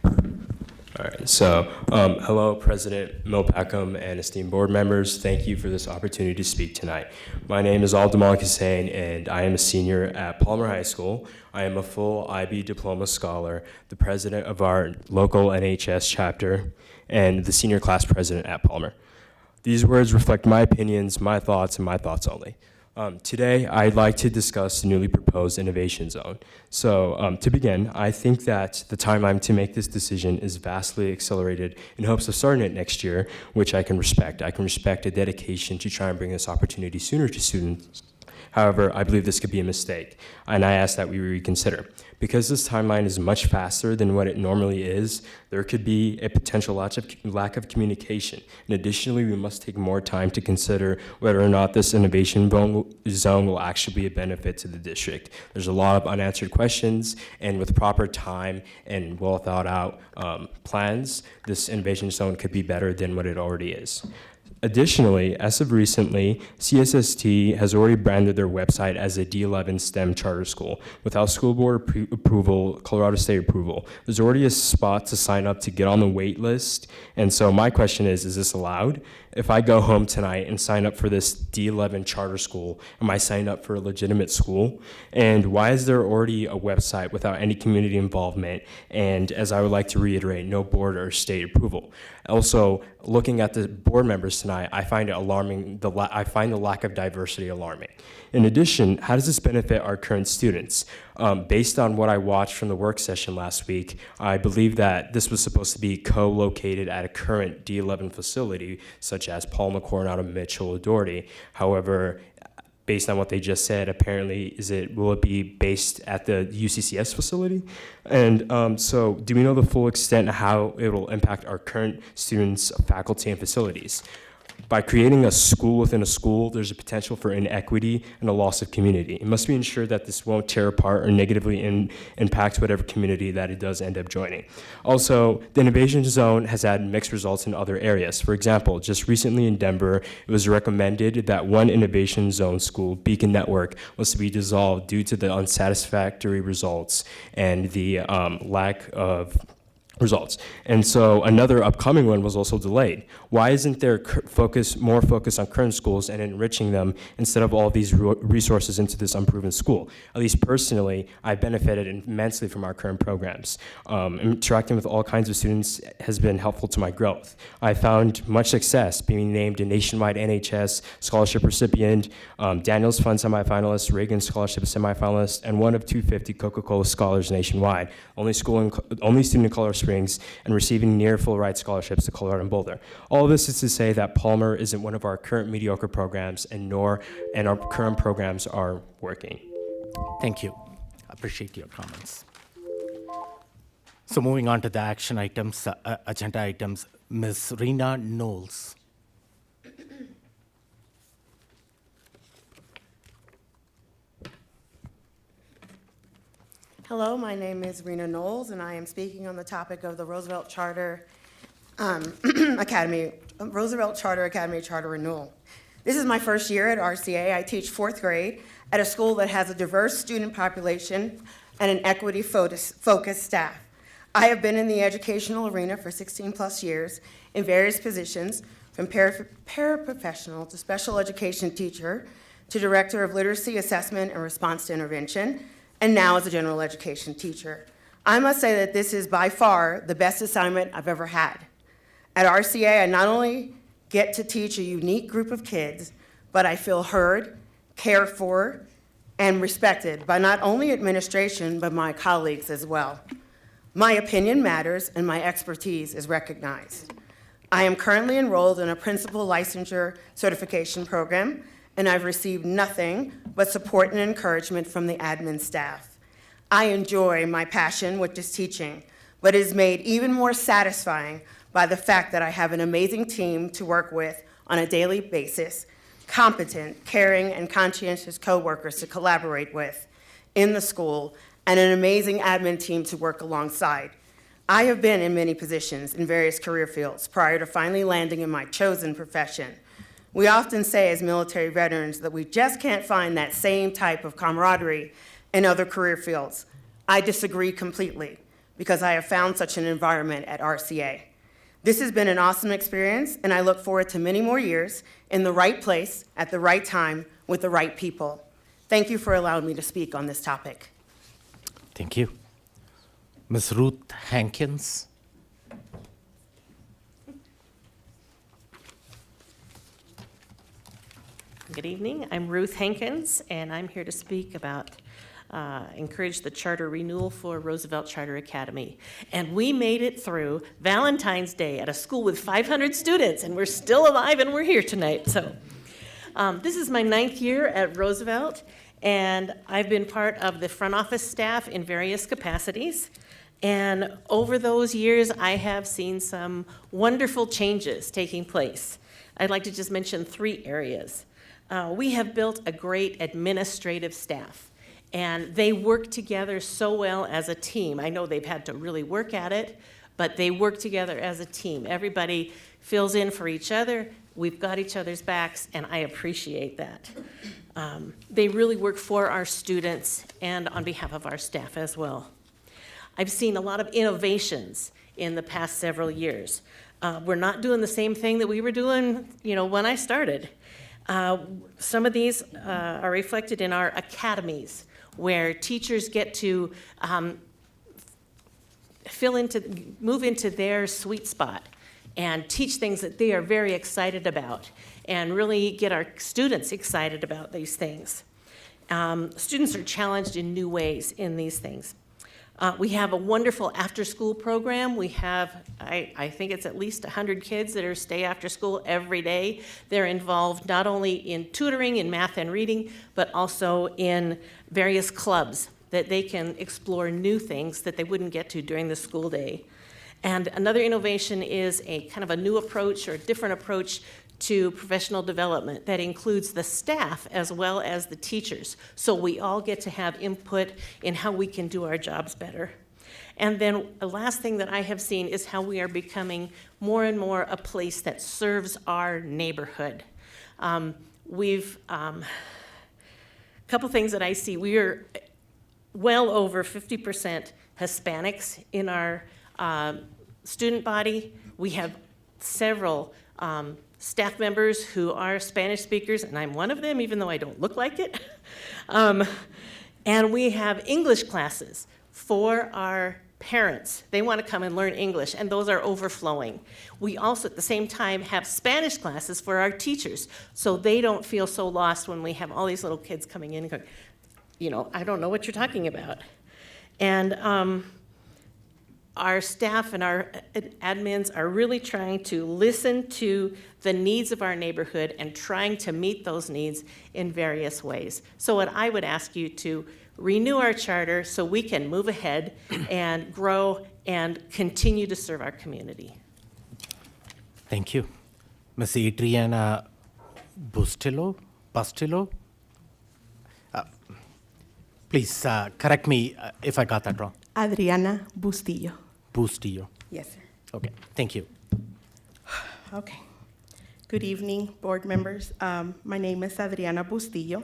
All right. So, hello, President Milpacum and esteemed board members. Thank you for this opportunity to speak tonight. My name is Al-Damal Hussein, and I am a senior at Palmer High School. I am a full IB diploma scholar, the president of our local NHS chapter, and the senior class president at Palmer. These words reflect my opinions, my thoughts, and my thoughts only. Today, I'd like to discuss the newly proposed Innovation Zone. So to begin, I think that the timeline to make this decision is vastly accelerated in hopes of starting it next year, which I can respect. I can respect a dedication to try and bring this opportunity sooner to students. However, I believe this could be a mistake, and I ask that we reconsider. Because this timeline is much faster than what it normally is, there could be a potential lack of communication. And additionally, we must take more time to consider whether or not this innovation zone will actually be a benefit to the district. There's a lot of unanswered questions, and with proper time and well thought out plans, this innovation zone could be better than what it already is. Additionally, as of recently, CSST has already branded their website as a D11 STEM charter school. Without school board approval, Colorado State approval, there's already a spot to sign up to get on the wait list. And so my question is this allowed? If I go home tonight and sign up for this D11 charter school, am I signing up for a legitimate school? And why is there already a website without any community involvement? And as I would like to reiterate, no board or state approval. Also, looking at the board members tonight, I find it alarming. I find the lack of diversity alarming. In addition, how does this benefit our current students? Based on what I watched from the work session last week, I believe that this was supposed to be co-located at a current D11 facility, such as Palmer, Coronado, Mitchell, or Doherty. However, based on what they just said, apparently, will it be based at the UCCS facility? And so do we know the full extent of how it will impact our current students, faculty, and facilities? By creating a school within a school, there's a potential for inequity and a loss of community. It must be ensured that this won't tear apart or negatively impact whatever community that it does end up joining. Also, the innovation zone has had mixed results in other areas. For example, just recently in Denver, it was recommended that one innovation zone school, Beacon Network, was to be dissolved due to the unsatisfactory results and the lack of results. And so another upcoming one was also delayed. Why isn't there more focus on current schools and enriching them instead of all these resources into this unproven school? At least personally, I've benefited immensely from our current programs. Interacting with all kinds of students has been helpful to my growth. I found much success being named a nationwide NHS scholarship recipient, Daniels Fund semifinalist, Reagan Scholarship semifinalist, and one of 250 Coca-Cola scholars nationwide. Only student in Colorado Springs, and receiving near full ride scholarships to Colorado and Boulder. All this is to say that Palmer isn't one of our current mediocre programs, and our current programs are working. Thank you. Appreciate your comments. So moving on to the action items, agenda items, Ms. Rena Knowles. Hello, my name is Rena Knowles, and I am speaking on the topic of the Roosevelt Charter Academy Charter Renewal. This is my first year at RCA. I teach fourth grade at a school that has a diverse student population and an equity-focused staff. I have been in the educational arena for 16 plus years in various positions, from paraprofessional to special education teacher to director of literacy assessment and response to intervention, and now as a general education teacher. I must say that this is by far the best assignment I've ever had. At RCA, I not only get to teach a unique group of kids, but I feel heard, cared for, and respected by not only administration, but my colleagues as well. My opinion matters and my expertise is recognized. I am currently enrolled in a principal licensure certification program, and I've received nothing but support and encouragement from the admin staff. I enjoy my passion, which is teaching, but it is made even more satisfying by the fact that I have an amazing team to work with on a daily basis, competent, caring, and conscientious coworkers to collaborate with in the school, and an amazing admin team to work alongside. I have been in many positions in various career fields prior to finally landing in my chosen profession. We often say as military veterans that we just can't find that same type of camaraderie in other career fields. I disagree completely because I have found such an environment at RCA. This has been an awesome experience, and I look forward to many more years in the right place, at the right time, with the right people. Thank you for allowing me to speak on this topic. Thank you. Ms. Ruth Hankins. Good evening. I'm Ruth Hankins, and I'm here to speak about encourage the charter renewal for Roosevelt Charter Academy. And we made it through Valentine's Day at a school with 500 students, and we're still alive and we're here tonight. So this is my 9th year at Roosevelt, and I've been part of the front office staff in various capacities. And over those years, I have seen some wonderful changes taking place. I'd like to just mention 3 areas. We have built a great administrative staff, and they work together so well as a team. I know they've had to really work at it, but they work together as a team. Everybody fills in for each other. We've got each other's backs, and I appreciate that. They really work for our students and on behalf of our staff as well. I've seen a lot of innovations in the past several years. We're not doing the same thing that we were doing, when I started. Some of these are reflected in our academies, where teachers get to move into their sweet spot and teach things that they are very excited about, and really get our students excited about these things. Students are challenged in new ways in these things. We have a wonderful after-school program. We have, I think it's at least 100 kids that stay after school every day. They're involved not only in tutoring, in math and reading, but also in various clubs that they can explore new things that they wouldn't get to during the school day. And another innovation is a kind of a new approach or a different approach to professional development that includes the staff as well as the teachers. So we all get to have input in how we can do our jobs better. And then the last thing that I have seen is how we are becoming more and more a place that serves our neighborhood. Couple things that I see. We are well over 50% Hispanics in our student body. We have several staff members who are Spanish speakers, and I'm one of them, even though I don't look like it. And we have English classes for our parents. They want to come and learn English, and those are overflowing. We also, at the same time, have Spanish classes for our teachers, so they don't feel so lost when we have all these little kids coming in and going, I don't know what you're talking about. And our staff and our admins are really trying to listen to the needs of our neighborhood and trying to meet those needs in various ways. So what I would ask you to renew our charter so we can move ahead and grow and continue to serve our community. Thank you. Ms. Adriana Bustillo? Please correct me if I got that wrong. Adriana Bustillo. Bustillo. Yes, sir. Okay, thank you. Okay. Good evening, board members. My name is Adriana Bustillo,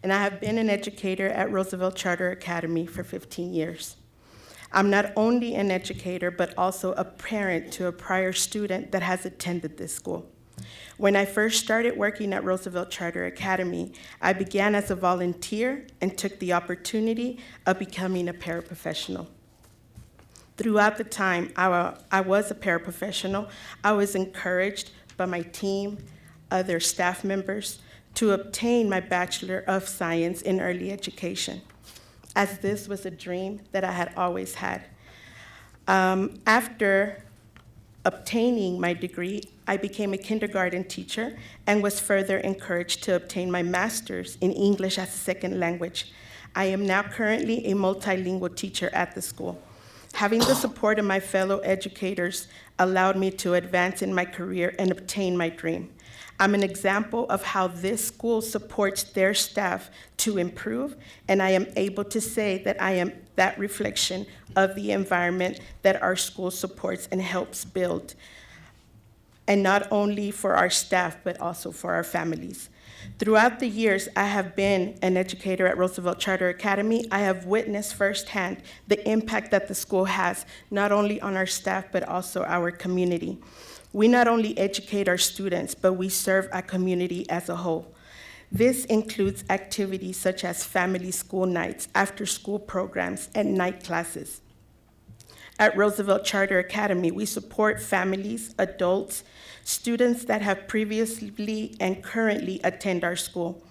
and I have been an educator at Roosevelt Charter Academy for 15 years. I'm not only an educator, but also a parent to a prior student that has attended this school. When I first started working at Roosevelt Charter Academy, I began as a volunteer and took the opportunity of becoming a paraprofessional. Throughout the time I was a paraprofessional, I was encouraged by my team, other staff members, to obtain my Bachelor of Science in Early Education, as this was a dream that I had always had. After obtaining my degree, I became a kindergarten teacher and was further encouraged to obtain my master's in English as a second language. I am now currently a multilingual teacher at the school. Having the support of my fellow educators allowed me to advance in my career and obtain my dream. I'm an example of how this school supports their staff to improve, and I am able to say that I am that reflection of the environment that our school supports and helps build, and not only for our staff, but also for our families. Throughout the years I have been an educator at Roosevelt Charter Academy, I have witnessed firsthand the impact that the school has, not only on our staff, but also our community. We not only educate our students, but we serve our community as a whole. This includes activities such as family school nights, after-school programs, and night classes. At Roosevelt Charter Academy, we support families, adults, students that have previously and currently attend our school.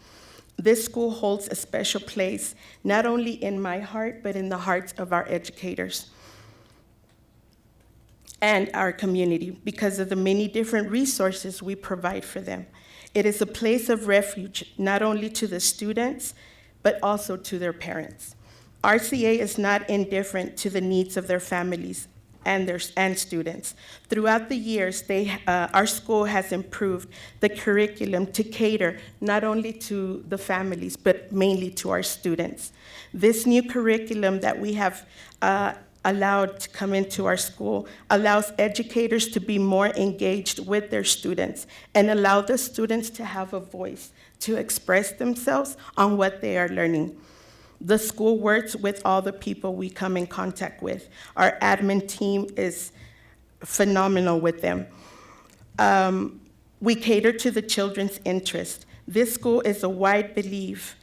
This school holds a special place, not only in my heart, but in the hearts of our educators and our community because of the many different resources we provide for them. It is a place of refuge, not only to the students, but also to their parents. RCA is not indifferent to the needs of their families and students. Throughout the years, our school has improved the curriculum to cater not only to the families, but mainly to our students. This new curriculum that we have allowed to come into our school allows educators to be more engaged with their students and allow the students to have a voice to express themselves on what they are learning. The school works with all the people we come in contact with. Our admin team is phenomenal with them. We cater to the children's interest. This school is a wide belief.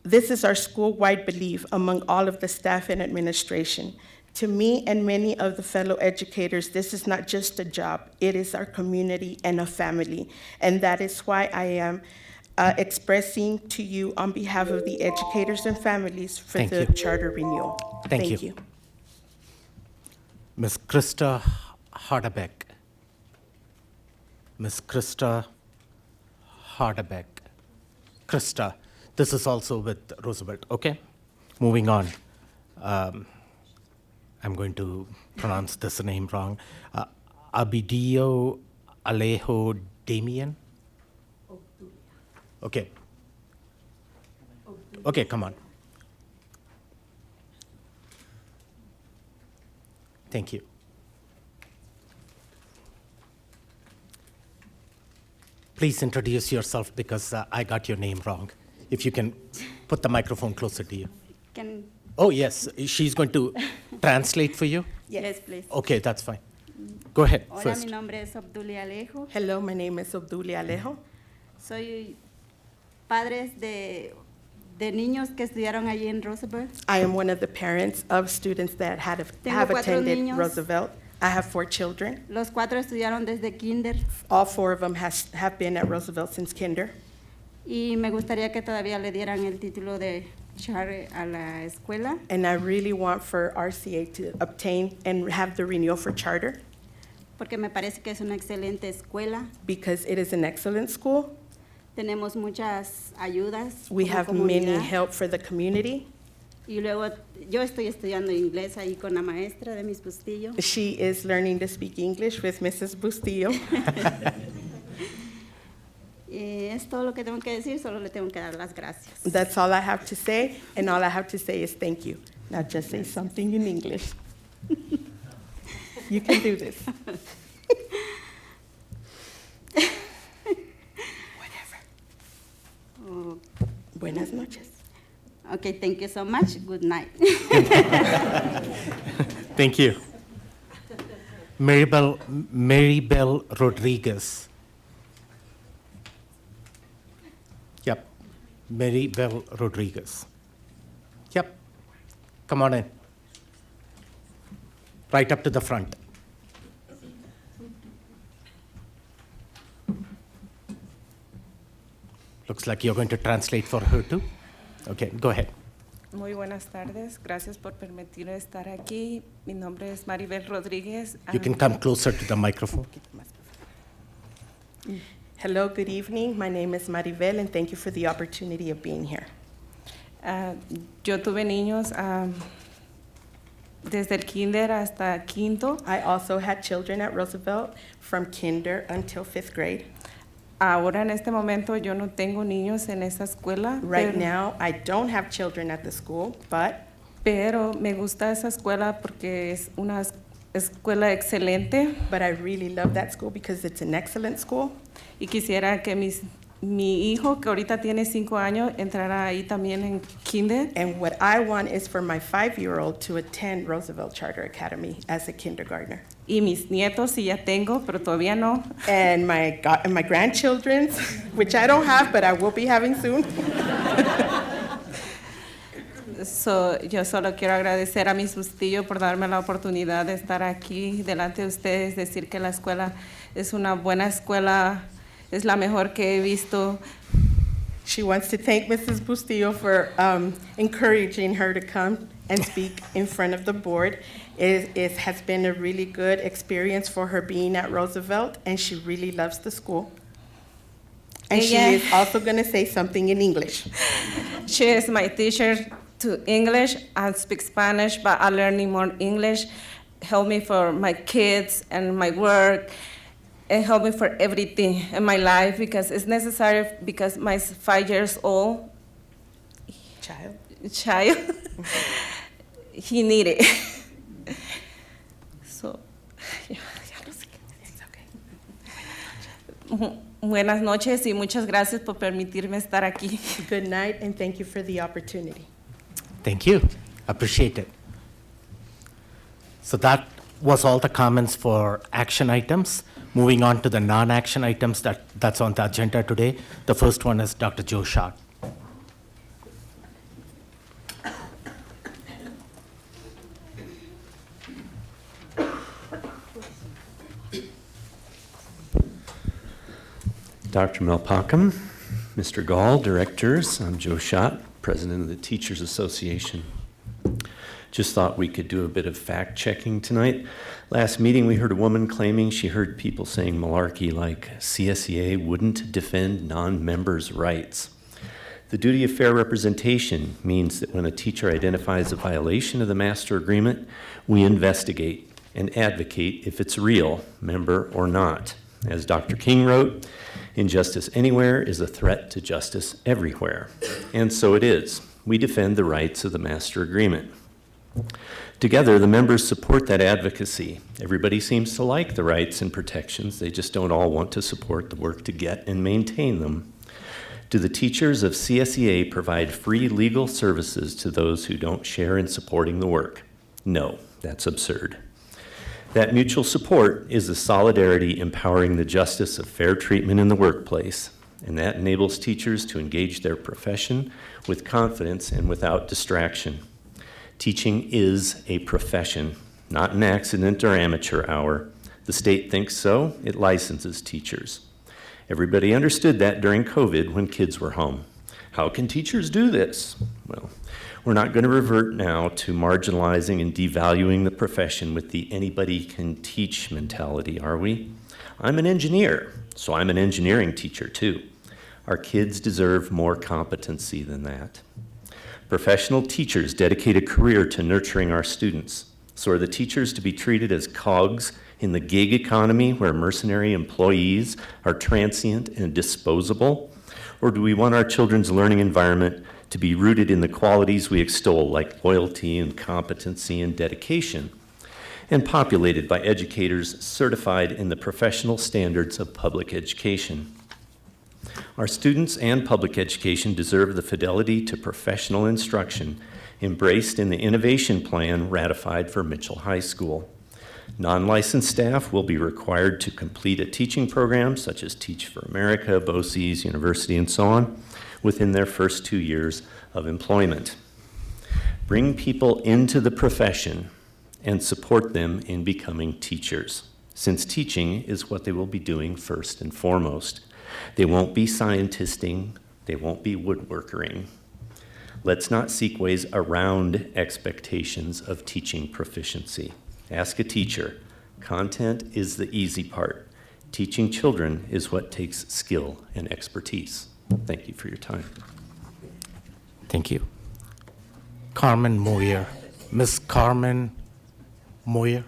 This is our school-wide belief among all of the staff and administration. To me and many of the fellow educators, this is not just a job, it is our community and a family. And that is why I am expressing to you on behalf of the educators and families for Thank the you. charter renewal. Thank you. Ms. Krista Hardebeck. Ms. Krista Hardebeck. Krista, this is also with Roosevelt, okay? Moving on. I'm going to pronounce this name wrong. Abidio Alejo Damian? Okay. Okay, come on. Thank you. Please introduce yourself because I got your name wrong. If you can put the microphone closer to you. Oh, yes, she's going to translate for you? Yes, please. Okay, that's fine. Go ahead Hola, first. mi nombre es Obdulia Alejo. Hello, my name is Obdulia Alejo. Soy padres de niños que estudiaron allí en Roosevelt. I am one of the parents of students that have attended niños. Roosevelt. I have 4 children. Los 4 estudiaron desde kinder All 4 of them have been at Roosevelt since kinder. y me gustaría que todavía le dieran el título de charter a la escuela And I really want for RCA to obtain and have the renewal for charter porque me parece que es una excelente escuela. because it is an excellent school. Tenemos muchas ayudas. We como have many comunidad. help for the community. Y luego yo estoy estudiando inglés ahí con la maestra de Miss Bustillo. She is learning to speak English with Mrs. Bustillo. Y es todo lo que tengo que decir, solo le tengo que dar las gracias. That's all I have to say, and all I have to say is thank you. Now just say something in English. You can do this. Oh, Buenas noches. okay, thank you so much. Good night. Thank you. Maribel Rodriguez. Yep, Maribel Rodriguez. Yep, come on in. Right up to the front. Looks like you're going to translate for her too. Okay, go ahead. Muy buenas tardes. Gracias por permitirme estar aquí. Mi nombre es Maribel Rodríguez. You can come closer to the microphone. Hello, good evening. My name is Maribel, and thank you for the opportunity of being here. Yo tuve niños desde el kinder hasta quinto. I also had children at Roosevelt from kinder until 5th grade. Ahora en este momento yo no tengo niños en esa escuela. Right pero, now, I don't have children at the school, pero me gusta esa escuela porque es una escuela excelente. but I really love that school because it's an excellent school. Y quisiera que mi hijo, que ahorita tiene 5 años, entrara ahí también en kinder. And what I want is for my 5-year-old to attend Roosevelt Charter Academy as a kindergartner. Y mis nietos sí ya tengo, pero todavía no. And my grandchildren, which I don't have, but I will be having soon. Yo solo quiero agradecer a mis Bustillo por darme la oportunidad de estar aquí delante de ustedes, decir que la escuela es una buena escuela, es la mejor que he visto. She wants to thank Mrs. Bustillo for encouraging her to come and speak in front of the board. It has been a really good experience for her being at Roosevelt, and she really loves the school. And she is also going to say something in English. She is my teacher to English. I speak Spanish, but I'm learning more English. Help me for my kids and my work, and help me for everything in my life because it's necessary because my 5 years old child he needed it. So, buenas noches y muchas gracias por permitirme estar aquí. Good night, and thank you for the opportunity. Thank you. Appreciate it. So that was all the comments for action items. Moving on to the non-action items that's on the agenda today. The first one is Dr. Joe Schott. Dr. Melpacum, Mr. Gall, directors, I'm Joe Schott, president of the Teachers Association. Just thought we could do a bit of fact-checking tonight. Last meeting, we heard a woman claiming she heard people saying malarkey like CSEA wouldn't defend non-members' rights. The duty of fair representation means that when a teacher identifies a violation of the master agreement, we investigate and advocate if it's real, member or not. As Dr. King wrote, injustice anywhere is a threat to justice everywhere. And so it is. We defend the rights of the master agreement. Together, the members support that advocacy. Everybody seems to like the rights and protections. They just don't all want to support the work to get and maintain them. Do the teachers of CSEA provide free legal services to those who don't share in supporting the work? No, that's absurd. That mutual support is the solidarity empowering the justice of fair treatment in the workplace, and that enables teachers to engage their profession with confidence and without distraction. Teaching is a profession, not an accident or amateur hour. The state thinks so, it licenses teachers. Everybody understood that during COVID when kids were home. How can teachers do this? Well, we're not going to revert now to marginalizing and devaluing the profession with the anybody can teach mentality, are we? I'm an engineer, so I'm an engineering teacher too. Our kids deserve more competency than that. Professional teachers dedicate a career to nurturing our students. So are the teachers to be treated as cogs in the gig economy where mercenary employees are transient and disposable? Or do we want our children's learning environment to be rooted in the qualities we extol, like loyalty and competency and dedication, and populated by educators certified in the professional standards of public education? Our students and public education deserve the fidelity to professional instruction embraced in the innovation plan ratified for Mitchell High School. Non-licensed staff will be required to complete a teaching program such as Teach for America, BOCES, University, and so on within their first 2 years of employment. Bring people into the profession and support them in becoming teachers, since teaching is what they will be doing first and foremost. They won't be scientisting, they won't be woodworkering. Let's not seek ways around expectations of teaching proficiency. Ask a teacher. Content is the easy part. Teaching children is what takes skill and expertise. Thank you for your time. Thank you. Carmen Moyer. Miss Carmen Moyer.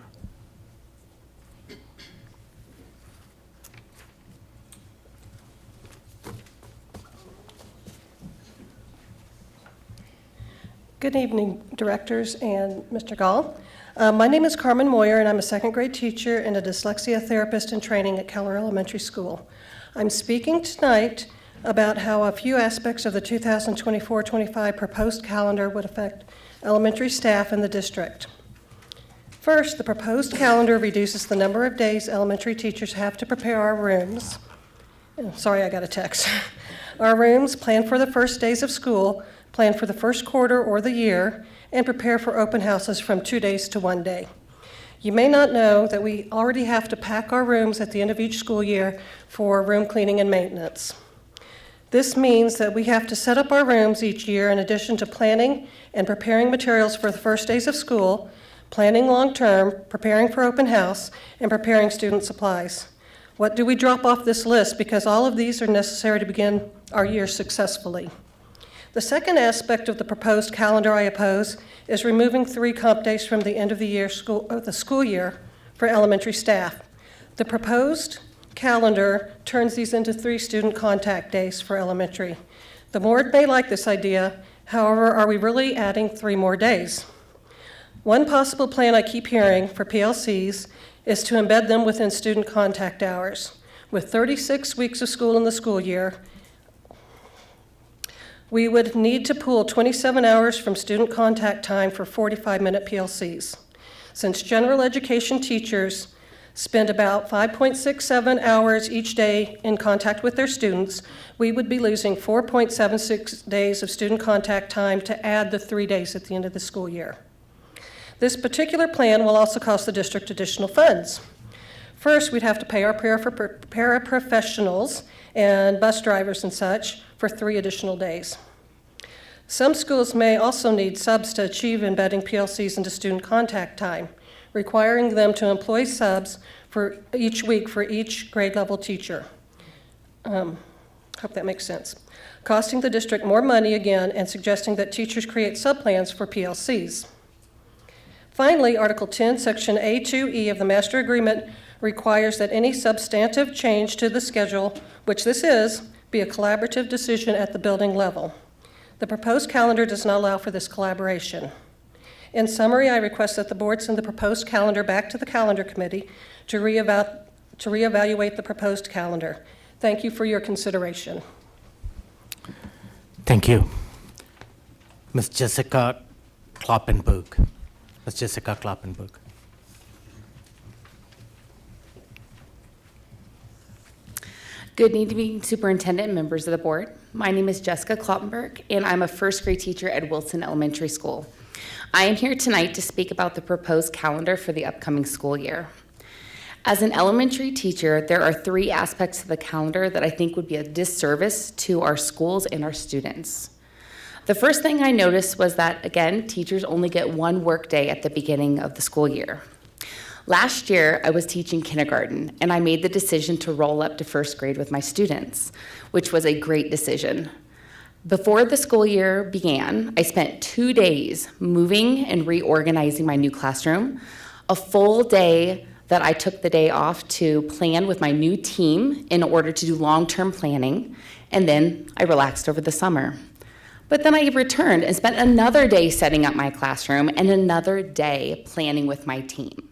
Good evening, directors and Mr. Gall. My name is Carmen Moyer, and I'm a second grade teacher and a dyslexia therapist in training at Keller Elementary School. I'm speaking tonight about how a few aspects of the 2024-25 proposed calendar would affect elementary staff in the district. First, the proposed calendar reduces the number of days elementary teachers have to prepare our rooms. Sorry, I got a text. Our rooms, plan for the first days of school, plan for the first quarter or the year, and prepare for open houses from 2 days to 1 day. You may not know that we already have to pack our rooms at the end of each school year for room cleaning and maintenance. This means that we have to set up our rooms each year in addition to planning and preparing materials for the first days of school, planning long-term, preparing for open house, and preparing student supplies. What do we drop off this list? Because all of these are necessary to begin our year successfully. The second aspect of the proposed calendar I oppose is removing 3 comp days from the end of the school year for elementary staff. The proposed calendar turns these into 3 student contact days for elementary. The board may like this idea, however, are we really adding 3 more days? One possible plan I keep hearing for PLCs is to embed them within student contact hours. With 36 weeks of school in the school year, we would need to pool 27 hours from student contact time for 45-minute PLCs. Since general education teachers spend about 5.67 hours each day in contact with their students, we would be losing 4.76 days of student contact time to add the 3 days at the end of the school year. This particular plan will also cost the district additional funds. First, we'd have to pay our paraprofessionals and bus drivers and such for 3 additional days. Some schools may also need subs to achieve embedding PLCs into student contact time, requiring them to employ subs for each week for each grade level teacher. Hope that makes sense. Costing the district more money again and suggesting that teachers create sub-plans for PLCs. Finally, Article 10, Section A2E of the Master Agreement requires that any substantive change to the schedule, which this is, be a collaborative decision at the building level. The proposed calendar does not allow for this collaboration. In summary, I request that the board send the proposed calendar back to the calendar committee to reevaluate the proposed calendar. Thank you for your consideration. Thank you. Ms. Jessica Kloppenburg. Ms. Jessica Kloppenburg. Good evening, Superintendent and members of the board. My name is Jessica Kloppenburg, and I'm a first grade teacher at Wilson Elementary School. I am here tonight to speak about the proposed calendar for the upcoming school year. As an elementary teacher, there are 3 aspects of the calendar that I think would be a disservice to our schools and our students. The first thing I noticed was that, again, teachers only get 1 work day at the beginning of the school year. Last year, I was teaching kindergarten, and I made the decision to roll up to first grade with my students, which was a great decision. Before the school year began, I spent 2 days moving and reorganizing my new classroom, a full day that I took the day off to plan with my new team in order to do long-term planning, and then I relaxed over the summer. But then I returned and spent another day setting up my classroom and another day planning with my team.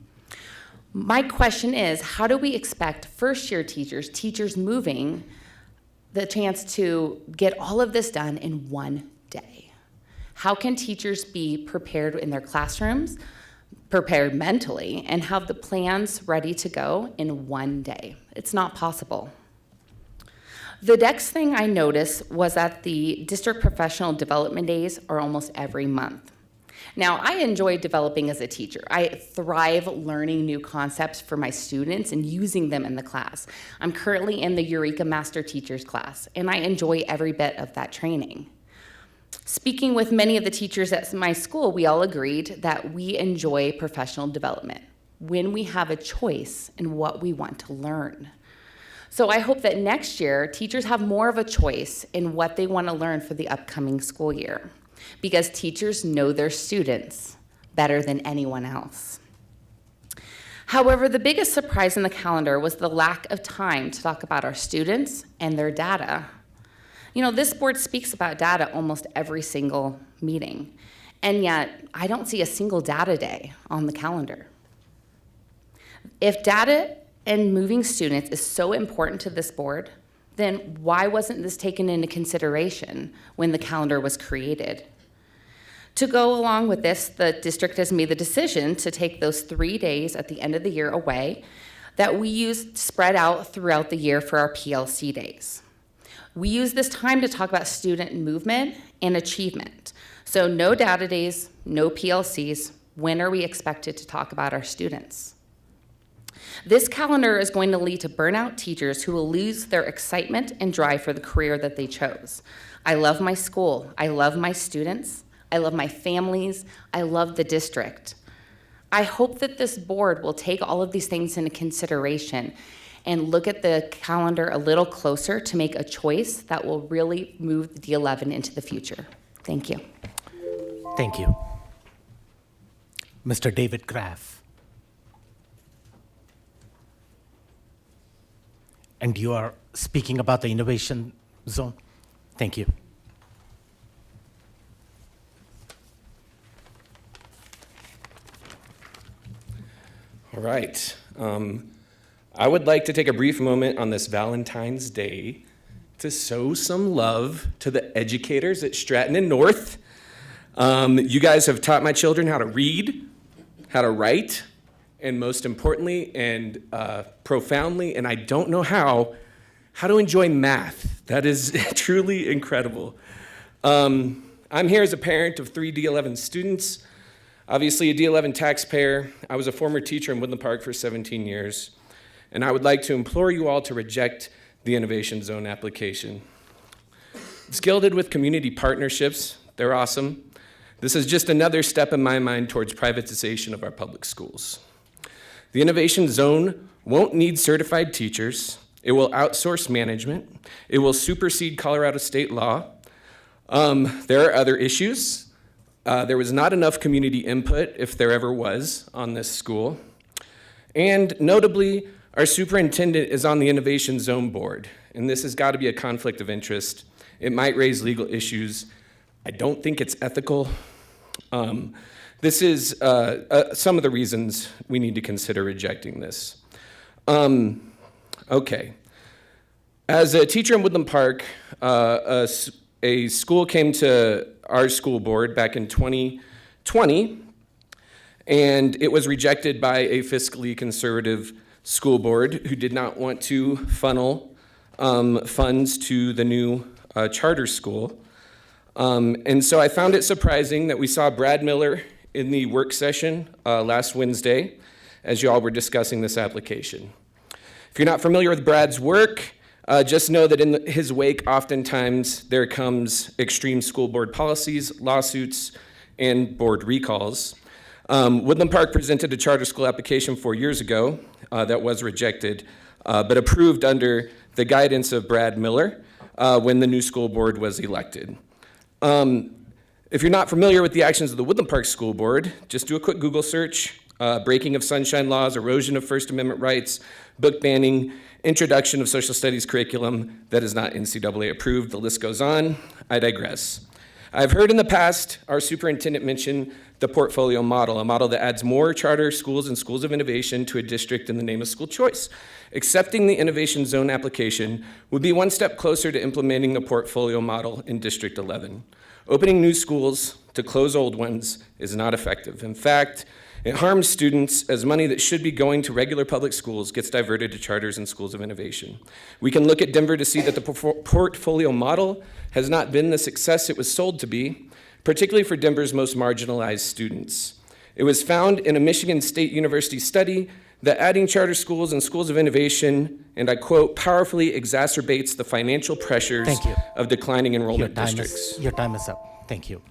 My question is, how do we expect first-year teachers moving, the chance to get all of this done in 1 day? How can teachers be prepared in their classrooms, prepared mentally, and have the plans ready to go in 1 day? It's not possible. The next thing I noticed was that the district professional development days are almost every month. Now, I enjoy developing as a teacher. I thrive learning new concepts for my students and using them in the class. I'm currently in the Eureka Master Teachers class, and I enjoy every bit of that training. Speaking with many of the teachers at my school, we all agreed that we enjoy professional development when we have a choice in what we want to learn. So I hope that next year, teachers have more of a choice in what they want to learn for the upcoming school year. because teachers know their students better than anyone else. However, the biggest surprise in the calendar was the lack of time to talk about our students and their data. You know, this board speaks about data almost every single meeting, and yet I don't see a single data day on the calendar. If data and moving students is so important to this board, then why wasn't this taken into consideration when the calendar was created? To go along with this, the district has made the decision to take those 3 days at the end of the year away that we use spread out throughout the year for our PLC days. We use this time to talk about student movement and achievement. So no data days, no PLCs. When are we expected to talk about our students? This calendar is going to lead to burnout teachers who will lose their excitement and drive for the career that they chose. I love my school. I love my students. I love my families. I love the district. I hope that this board will take all of these things into consideration and look at the calendar a little closer to make a choice that will really move the D11 into the future. Thank you. Thank you. Mr. David Graff. And you are speaking about the innovation zone? Thank you. All right. I would like to take a brief moment on this Valentine's Day to show some love to the educators at Stratton and North. You guys have taught my children how to read, how to write, and most importantly and profoundly, and I don't know how to enjoy math. That is truly incredible. I'm here as a parent of 3 D11 students. Obviously a D11 taxpayer. I was a former teacher in Woodland Park for 17 years, and I would like to implore you all to reject the Innovation Zone application. It's gilded with community partnerships. They're awesome. This is just another step in my mind towards privatization of our public schools. The Innovation Zone won't need certified teachers. It will outsource management. It will supersede Colorado state law. There are other issues. There was not enough community input, if there ever was, on this school. And notably, our superintendent is on the Innovation Zone board, and this has got to be a conflict of interest. It might raise legal issues. I don't think it's ethical. This is some of the reasons we need to consider rejecting this. Okay. As a teacher in Woodland Park, a school came to our school board back in 2020, and it was rejected by a fiscally conservative school board who did not want to funnel funds to the new charter school. And so I found it surprising that we saw Brad Miller in the work session last Wednesday as you all were discussing this application. If you're not familiar with Brad's work, just know that in his wake, oftentimes there comes extreme school board policies, lawsuits, and board recalls. Woodland Park presented a charter school application 4 years ago that was rejected, but approved under the guidance of Brad Miller when the new school board was elected. If you're not familiar with the actions of the Woodland Park School Board, just do a quick Google search. Breaking of sunshine laws, erosion of First Amendment rights, book banning, introduction of social studies curriculum that is not NCAA approved. The list goes on. I digress. I've heard in the past our superintendent mention the portfolio model, a model that adds more charter schools and schools of innovation to a district in the name of school choice. Accepting the Innovation Zone application would be one step closer to implementing the portfolio model in District 11. Opening new schools to close old ones is not effective. In fact, it harms students as money that should be going to regular public schools gets diverted to charters and schools of innovation. We can look at Denver to see that the portfolio model has not been the success it was sold to be, particularly for Denver's most marginalized students. It was found in a Michigan State University study that adding charter schools and schools of innovation, and I quote, powerfully exacerbates the financial pressures of declining enrollment districts. Your time is up. Thank you.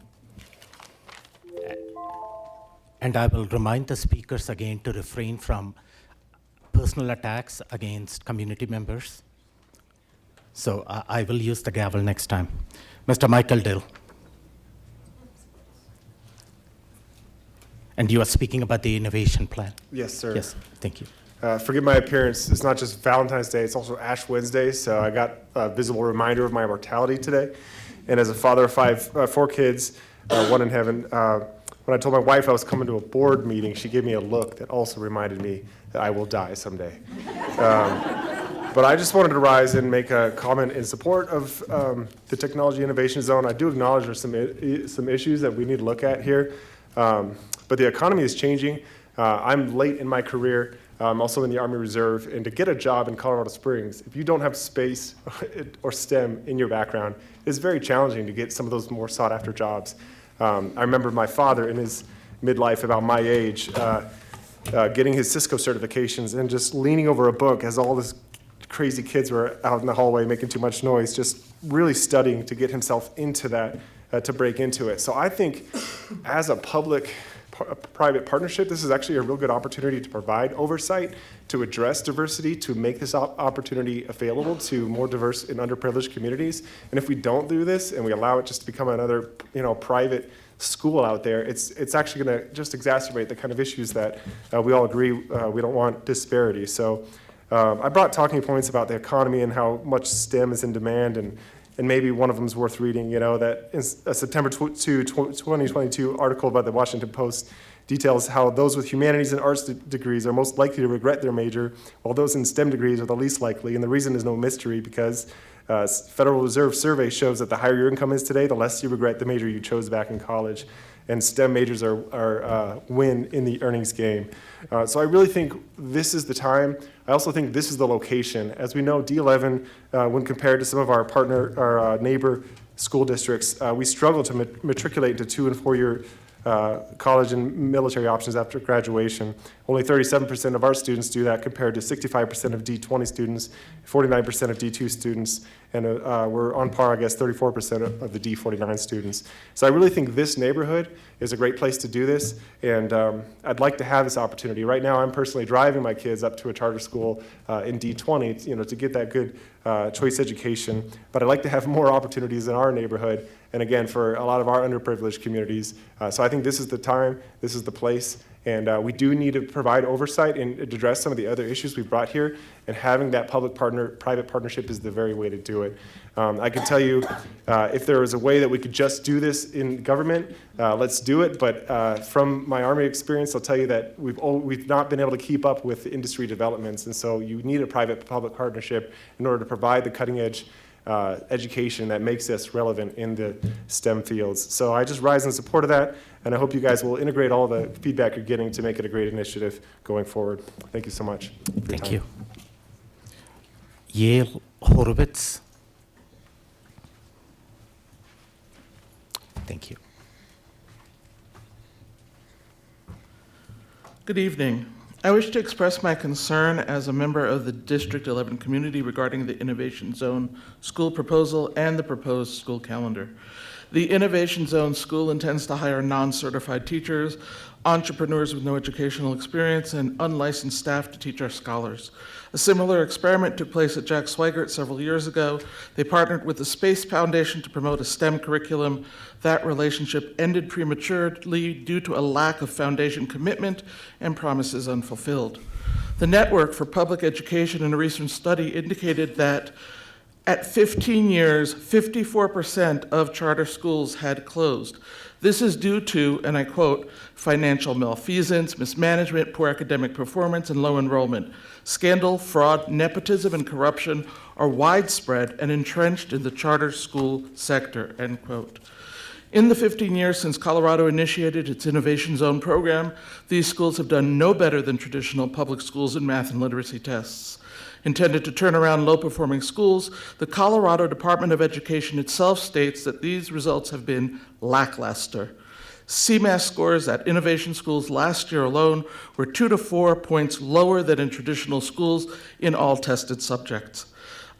And I will remind the speakers again to refrain from personal attacks against community members. So I will use the gavel next time. Mr. Michael Dill. And you are speaking about the innovation plan? Yes, sir. Yes, thank you. Forgive my appearance. It's not just Valentine's Day, it's also Ash Wednesday, so I got a visible reminder of my mortality today. And as a father of four kids, one in heaven, when I told my wife I was coming to a board meeting, she gave me a look that also reminded me that I will die someday. But I just wanted to rise and make a comment in support of the Technology Innovation Zone. I do acknowledge there's some issues that we need to look at here, but the economy is changing. I'm late in my career. I'm also in the Army Reserve, and to get a job in Colorado Springs, if you don't have space or STEM in your background, it's very challenging to get some of those more sought-after jobs. I remember my father in his midlife, about my age, getting his Cisco certifications and just leaning over a book as all these crazy kids were out in the hallway making too much noise, just really studying to get himself into that, to break into it. So I think as a public-private partnership, this is actually a real good opportunity to provide oversight, to address diversity, to make this opportunity available to more diverse and underprivileged communities. And if we don't do this and we allow it just to become another, private school out there, it's actually going to just exacerbate the kind of issues that we all agree we don't want disparity. So I brought talking points about the economy and how much STEM is in demand, and maybe one of them is worth reading, that in a September 2, 2022 article by the Washington Post details how those with humanities and arts degrees are most likely to regret their major, while those in STEM degrees are the least likely. And the reason is no mystery, because Federal Reserve survey shows that the higher your income is today, the less you regret the major you chose back in college. And STEM majors are win in the earnings game. So I really think this is the time. I also think this is the location. As we know, D11, when compared to some of our neighbor school districts, we struggle to matriculate to 2- and 4-year college and military options after graduation. Only 37% of our students do that, compared to 65% of D20 students, 49% of D2 students, and we're on par, I guess, 34% of the D49 students. So I really think this neighborhood is a great place to do this, and I'd like to have this opportunity. Right now, I'm personally driving my kids up to a charter school in D20, to get that good choice education, but I'd like to have more opportunities in our neighborhood, and again, for a lot of our underprivileged communities. So I think this is the time, this is the place, and we do need to provide oversight and address some of the other issues we've brought here, and having that public-private partnership is the very way to do it. I can tell you, if there was a way that we could just do this in government, let's do it, but from my Army experience, I'll tell you that we've not been able to keep up with the industry developments, and so you need a private-public partnership in order to provide the cutting-edge education that makes us relevant in the STEM fields. So I just rise in support of that, and I hope you guys will integrate all the feedback you're getting to make it a great initiative going forward. Thank you so much. Thank you. Yale Horowitz. Thank you. Good evening. I wish to express my concern as a member of the District 11 community regarding the Innovation Zone school proposal and the proposed school calendar. The Innovation Zone school intends to hire non-certified teachers, entrepreneurs with no educational experience, and unlicensed staff to teach our scholars. A similar experiment took place at Jack Swigert several years ago. They partnered with the Space Foundation to promote a STEM curriculum. That relationship ended prematurely due to a lack of foundation commitment and promises unfulfilled. The Network for Public Education in a recent study indicated that at 15 years, 54% of charter schools had closed. This is due to, and I quote, financial malfeasance, mismanagement, poor academic performance, and low enrollment. Scandal, fraud, nepotism, and corruption are widespread and entrenched in the charter school sector, end quote. In the 15 years since Colorado initiated its Innovation Zone program, these schools have done no better than traditional public schools in math and literacy tests. Intended to turn around low-performing schools, the Colorado Department of Education itself states that these results have been lackluster. CMAS scores at innovation schools last year alone were 2 to 4 points lower than in traditional schools in all tested subjects.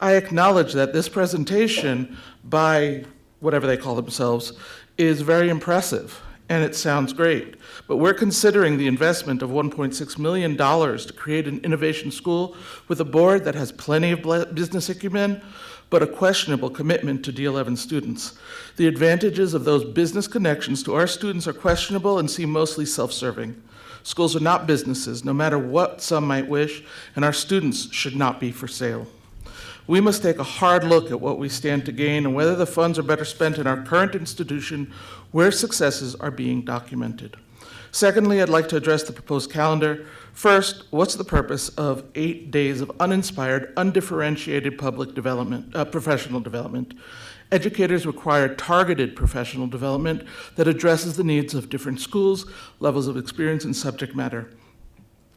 I acknowledge that this presentation by whatever they call themselves is very impressive, and it sounds great. But we're considering the investment of $1.6 million to create an innovation school with a board that has plenty of business acumen, but a questionable commitment to D11 students. The advantages of those business connections to our students are questionable and seem mostly self-serving. Schools are not businesses, no matter what some might wish, and our students should not be for sale. We must take a hard look at what we stand to gain and whether the funds are better spent in our current institution where successes are being documented. Secondly, I'd like to address the proposed calendar. First, what's the purpose of 8 days of uninspired, undifferentiated public development, professional development? Educators require targeted professional development that addresses the needs of different schools, levels of experience, and subject matter.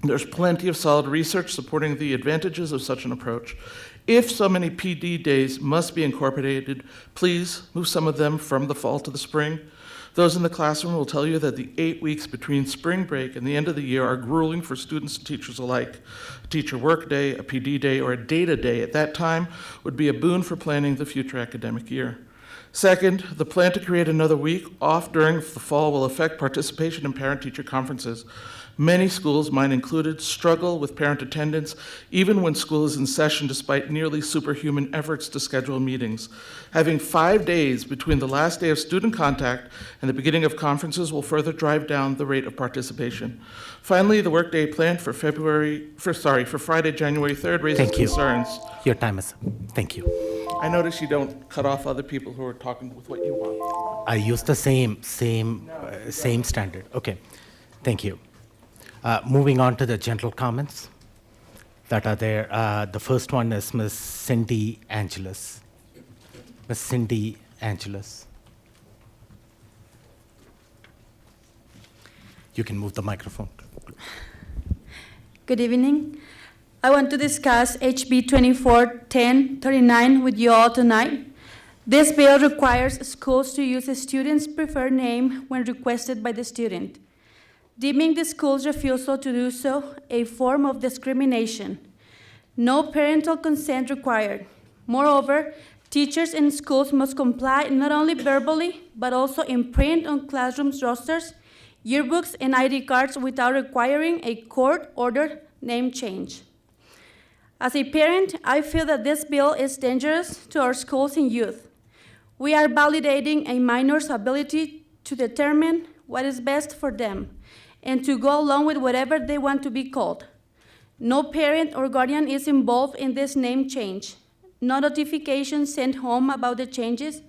There's plenty of solid research supporting the advantages of such an approach. If so many PD days must be incorporated, please move some of them from the fall to the spring. Those in the classroom will tell you that the 8 weeks between spring break and the end of the year are grueling for students and teachers alike. A teacher work day, a PD day, or a data day at that time would be a boon for planning the future academic year. Second, the plan to create another week off during the fall will affect participation in parent-teacher conferences. Many schools, mine included, struggle with parent attendance even when school is in session despite nearly superhuman efforts to schedule meetings. Having 5 days between the last day of student contact and the beginning of conferences will further drive down the rate of participation. Finally, the workday planned for Friday, January 3rd raises concerns. Your time is up. Thank you. I notice you don't cut off other people who are talking with what you want. I use the same standard. Okay, thank you. Moving on to the general comments that are there. The first one is Ms. Cindy Angelus. Ms. Cindy Angelus. You can move the microphone. Good evening. I want to discuss HB 241039 with you all tonight. This bill requires schools to use a student's preferred name when requested by the student, deeming the school's refusal to do so a form of discrimination. No parental consent required. Moreover, teachers in schools must comply not only verbally, but also in print on classroom rosters, yearbooks, and ID cards without requiring a court-ordered name change. As a parent, I feel that this bill is dangerous to our schools and youth. We are validating a minor's ability to determine what is best for them and to go along with whatever they want to be called. No parent or guardian is involved in this name change. No notification sent home about the changes,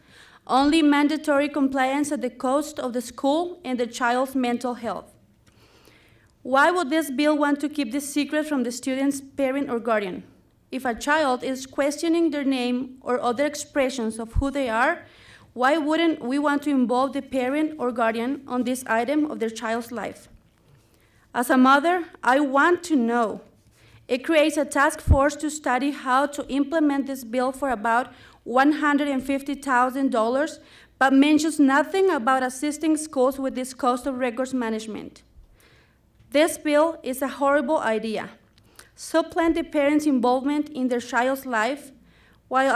only mandatory compliance at the cost of the school and the child's mental health. Why would this bill want to keep this secret from the student's parent or guardian? If a child is questioning their name or other expressions of who they are, why wouldn't we want to involve the parent or guardian on this item of their child's life? As a mother, I want to know. It creates a task force to study how to implement this bill for about $150,000, but mentions nothing about assisting schools with this cost of records management. This bill is a horrible idea. Supplant the parents' involvement in their child's life while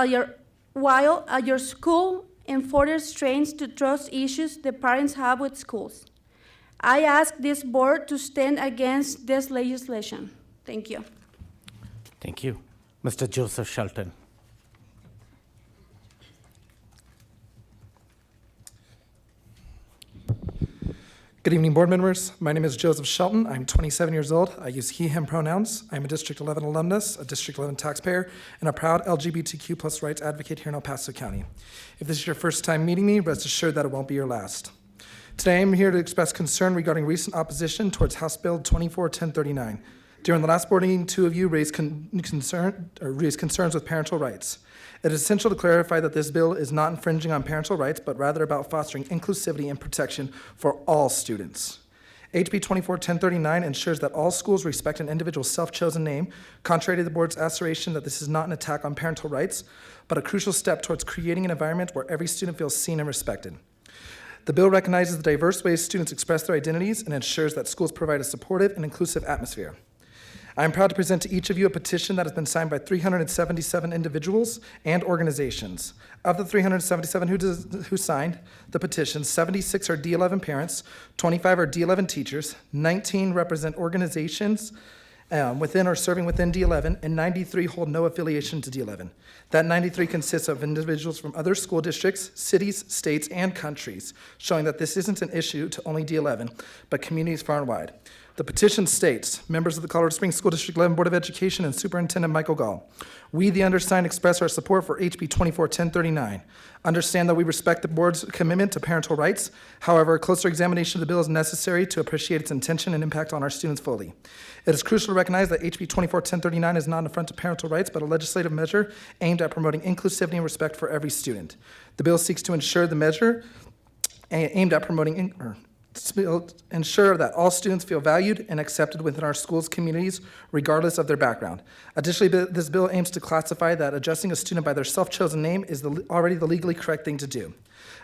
at your school and further strains to trust issues the parents have with schools. I ask this board to stand against this legislation. Thank you. Thank you. Mr. Joseph Shelton. Good evening, board members. My name is Joseph Shelton. I'm 27 years old. I use he, him pronouns. I'm a District 11 alumnus, a District 11 taxpayer, and a proud LGBTQ plus rights advocate here in El Paso County. If this is your first time meeting me, rest assured that it won't be your last. Today, I'm here to express concern regarding recent opposition towards House Bill 241039. During the last board meeting, two of you raised concerns with parental rights. It is essential to clarify that this bill is not infringing on parental rights, but rather about fostering inclusivity and protection for all students. HB 241039 ensures that all schools respect an individual's self-chosen name, contrary to the board's assertion that this is not an attack on parental rights, but a crucial step towards creating an environment where every student feels seen and respected. The bill recognizes the diverse ways students express their identities and ensures that schools provide a supportive and inclusive atmosphere. I am proud to present to each of you a petition that has been signed by 377 individuals and organizations. Of the 377 who signed the petition, 76 are D11 parents, 25 are D11 teachers, 19 represent organizations, within or serving within D11, and 93 hold no affiliation to D11. That 93 consists of individuals from other school districts, cities, states, and countries, showing that this isn't an issue to only D11, but communities far and wide. The petition states, members of the Colorado Springs School District 11 Board of Education and Superintendent Michael Gall, we, the undersigned, express our support for HB 241039. Understand that we respect the board's commitment to parental rights. However, a closer examination of the bill is necessary to appreciate its intention and impact on our students fully. It is crucial to recognize that HB 241039 is not an affront to parental rights, but a legislative measure aimed at promoting inclusivity and respect for every student. The bill seeks to ensure the measure aimed at promoting ensure that all students feel valued and accepted within our schools' communities, regardless of their background. Additionally, this bill aims to classify that addressing a student by their self-chosen name is already the legally correct thing to do.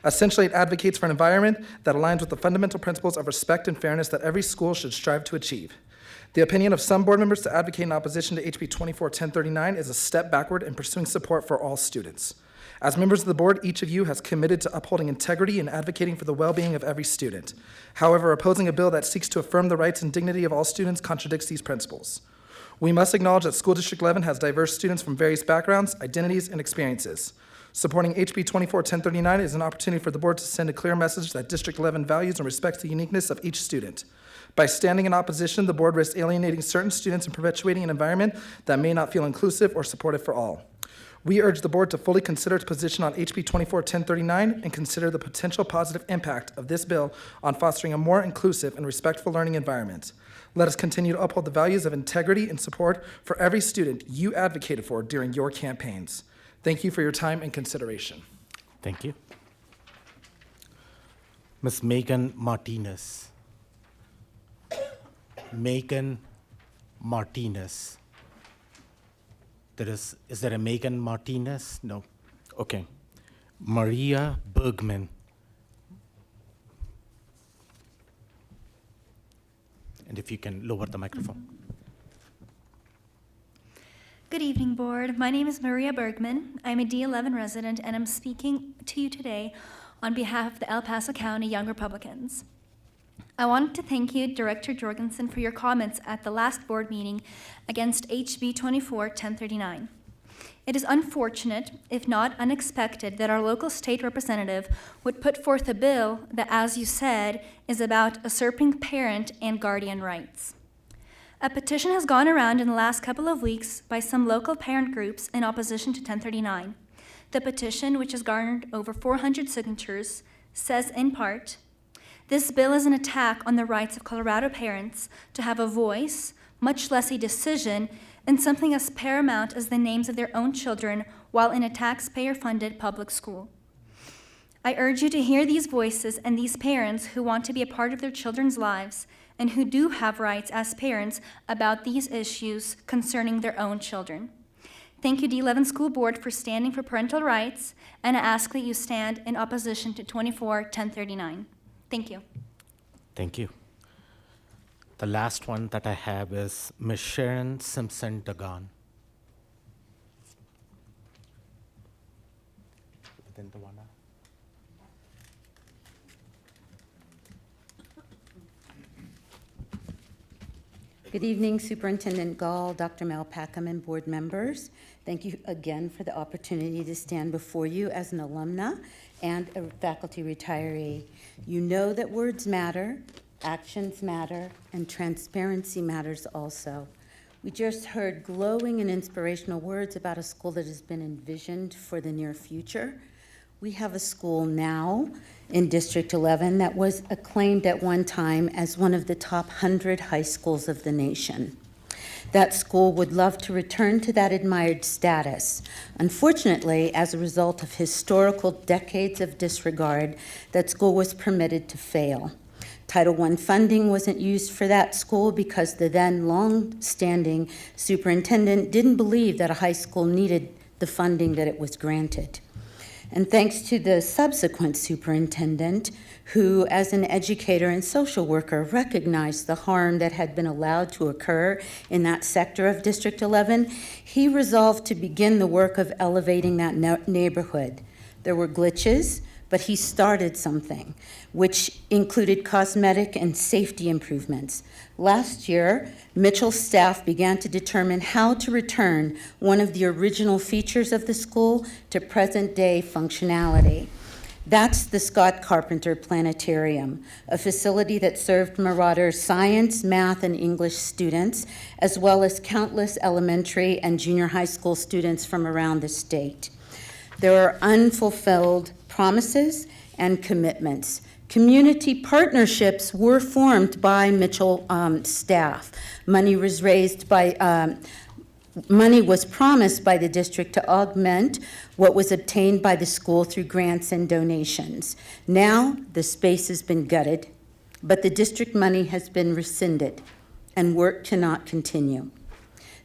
Essentially, it advocates for an environment that aligns with the fundamental principles of respect and fairness that every school should strive to achieve. The opinion of some board members to advocate in opposition to HB 241039 is a step backward in pursuing support for all students. As members of the board, each of you has committed to upholding integrity and advocating for the well-being of every student. However, opposing a bill that seeks to affirm the rights and dignity of all students contradicts these principles. We must acknowledge that School District 11 has diverse students from various backgrounds, identities, and experiences. Supporting HB 241039 is an opportunity for the board to send a clear message that District 11 values and respects the uniqueness of each student. By standing in opposition, the board risks alienating certain students and perpetuating an environment that may not feel inclusive or supportive for all. We urge the board to fully consider its position on HB 241039 and consider the potential positive impact of this bill on fostering a more inclusive and respectful learning environment. Let us continue to uphold the values of integrity and support for every student you advocated for during your campaigns. Thank you for your time and consideration. Thank you. Ms. Megan Martinez. Megan Martinez. Is there a Megan Martinez? No. Okay. Maria Bergman. And if you can lower the microphone. Good evening, board. My name is Maria Bergman. I'm a D11 resident, and I'm speaking to you today on behalf of the El Paso County Young Republicans. I wanted to thank you, Director Jorgensen, for your comments at the last board meeting against HB 241039. It is unfortunate, if not unexpected, that our local state representative would put forth a bill that, as you said, is about usurping parent and guardian rights. A petition has gone around in the last couple of weeks by some local parent groups in opposition to 1039. The petition, which has garnered over 400 signatures, says in part, this bill is an attack on the rights of Colorado parents to have a voice, much less a decision, in something as paramount as the names of their own children while in a taxpayer-funded public school. I urge you to hear these voices and these parents who want to be a part of their children's lives and who do have rights as parents about these issues concerning their own children. Thank you, D11 School Board, for standing for parental rights, and I ask that you stand in opposition to 241039. Thank you. Thank you. The last one that I have is Ms. Sharon Simpson Dagan. Good evening, Superintendent Gall, Dr. Mel Packham, and board members. Thank you again for the opportunity to stand before you as an alumna and a faculty retiree. You know that words matter, actions matter, and transparency matters also. We just heard glowing and inspirational words about a school that has been envisioned for the near future. We have a school now in District 11 that was acclaimed at one time as one of the top 100 high schools of the nation. That school would love to return to that admired status. Unfortunately, as a result of historical decades of disregard, that school was permitted to fail. Title I funding wasn't used for that school because the then long-standing superintendent didn't believe that a high school needed the funding that it was granted. And thanks to the subsequent superintendent, who, as an educator and social worker, recognized the harm that had been allowed to occur in that sector of District 11, he resolved to begin the work of elevating that neighborhood. There were glitches, but he started something, which included cosmetic and safety improvements. Last year, Mitchell staff began to determine how to return one of the original features of the school to present-day functionality. That's the Scott Carpenter Planetarium, a facility that served Marauder science, math, and English students, as well as countless elementary and junior high school students from around the state. There are unfulfilled promises and commitments. Community partnerships were formed by Mitchell staff. Money was promised by the district to augment what was obtained by the school through grants and donations. Now, the space has been gutted, but the district money has been rescinded, and work cannot continue.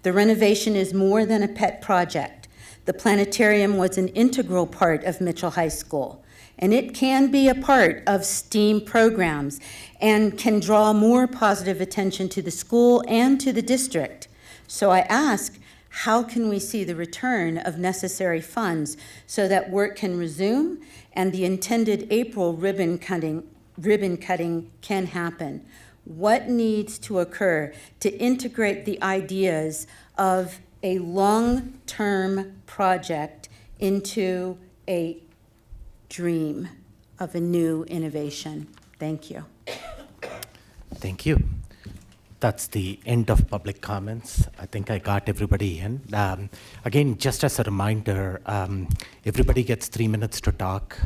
The renovation is more than a pet project. The planetarium was an integral part of Mitchell High School, and it can be a part of STEAM programs and can draw more positive attention to the school and to the district. So I ask, how can we see the return of necessary funds so that work can resume and the intended April ribbon cutting can happen? What needs to occur to integrate the ideas of a long-term project into a dream of a new innovation? Thank you. Thank you. That's the end of public comments. I think I got everybody in. Again, just as a reminder, everybody gets 3 minutes to talk,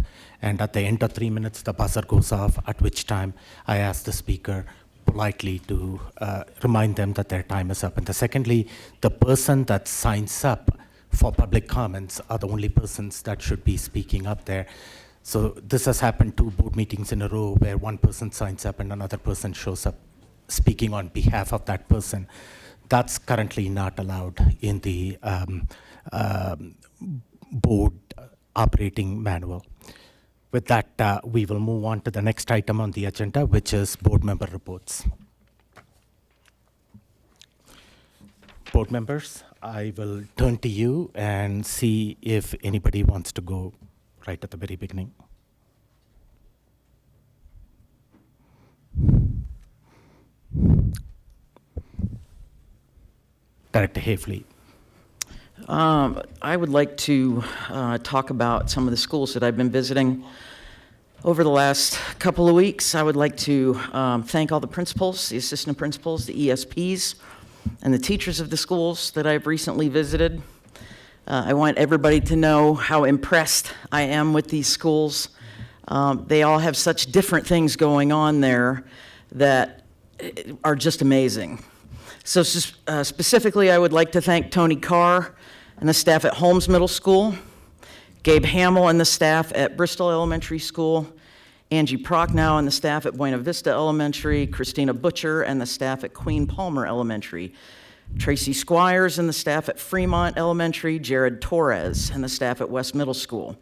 and at the end of 3 minutes, the buzzer goes off, at which time I ask the speaker politely to remind them that their time is up. And secondly, the person that signs up for public comments are the only persons that should be speaking up there. So this has happened 2 board meetings in a row where one person signs up and another person shows up speaking on behalf of that person. That's currently not allowed in the board operating manual. With that, we will move on to the next item on the agenda, which is board member reports. Board members, I will turn to you and see if anybody wants to go right at the very beginning. Director Havley. I would like to talk about some of the schools that I've been visiting over the last couple of weeks. I would like to thank all the principals, the assistant principals, the ESPs, and the teachers of the schools that I've recently visited. I want everybody to know how impressed I am with these schools. They all have such different things going on there that are just amazing. So specifically, I would like to thank Tony Carr and the staff at Holmes Middle School, Gabe Hamill and the staff at Bristol Elementary School, Angie Prochnow and the staff at Buena Vista Elementary, Christina Butcher and the staff at Queen Palmer Elementary, Tracy Squires and the staff at Fremont Elementary, Jared Torres and the staff at West Middle School,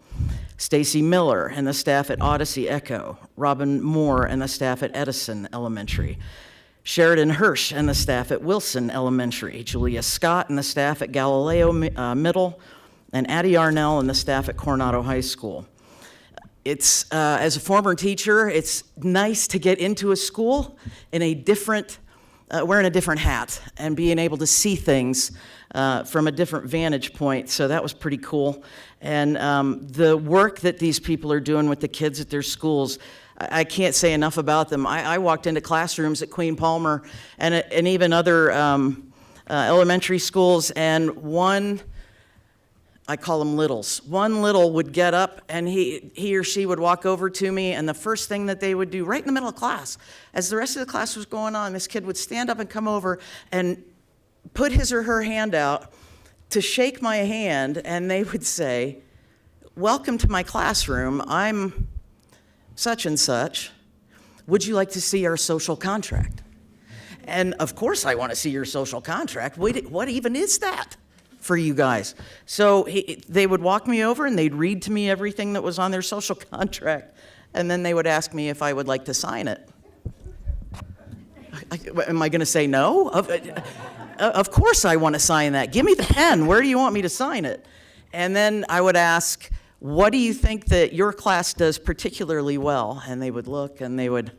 Stacy Miller and the staff at Odyssey Echo, Robin Moore and the staff at Edison Elementary, Sheridan Hirsch and the staff at Wilson Elementary, Julia Scott and the staff at Galileo Middle, and Addie Arnell and the staff at Coronado High School. It's, as a former teacher, it's nice to get into a school in a different, wearing a different hat and being able to see things from a different vantage point. So that was pretty cool. And the work that these people are doing with the kids at their schools, I can't say enough about them. I walked into classrooms at Queen Palmer and even other elementary schools, and one, I call them littles. One little would get up and he or she would walk over to me, and the first thing that they would do right in the middle of class, as the rest of the class was going on, this kid would stand up and come over and put his or her hand out to shake my hand, and they would say, "Welcome to my classroom. I'm such and such. Would you like to see our social contract?" And of course I want to see your social contract. What even is that for you guys? So they would walk me over and they'd read to me everything that was on their social contract, and then they would ask me if I would like to sign it. Am I going to say no? Of course I want to sign that. Give me the pen. Where do you want me to sign it? And then I would ask, what do you think that your class does particularly well? And they would look and they would,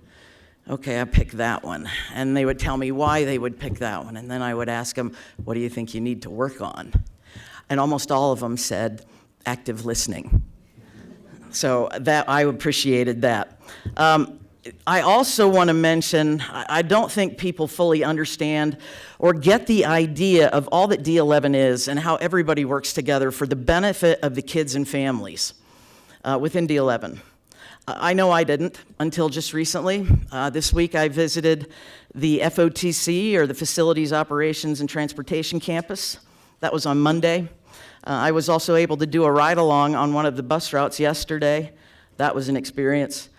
okay, I picked that one. And they would tell me why they would pick that one. And then I would ask them, what do you think you need to work on? And almost all of them said, active listening. So that I appreciated that. I also want to mention, I don't think people fully understand or get the idea of all that D11 is and how everybody works together for the benefit of the kids and families within D11. I know I didn't until just recently. This week I visited the FOTC, or the Facilities, Operations, and Transportation Campus. That was on Monday. I was also able to do a ride-along on one of the bus routes yesterday. That was an experience.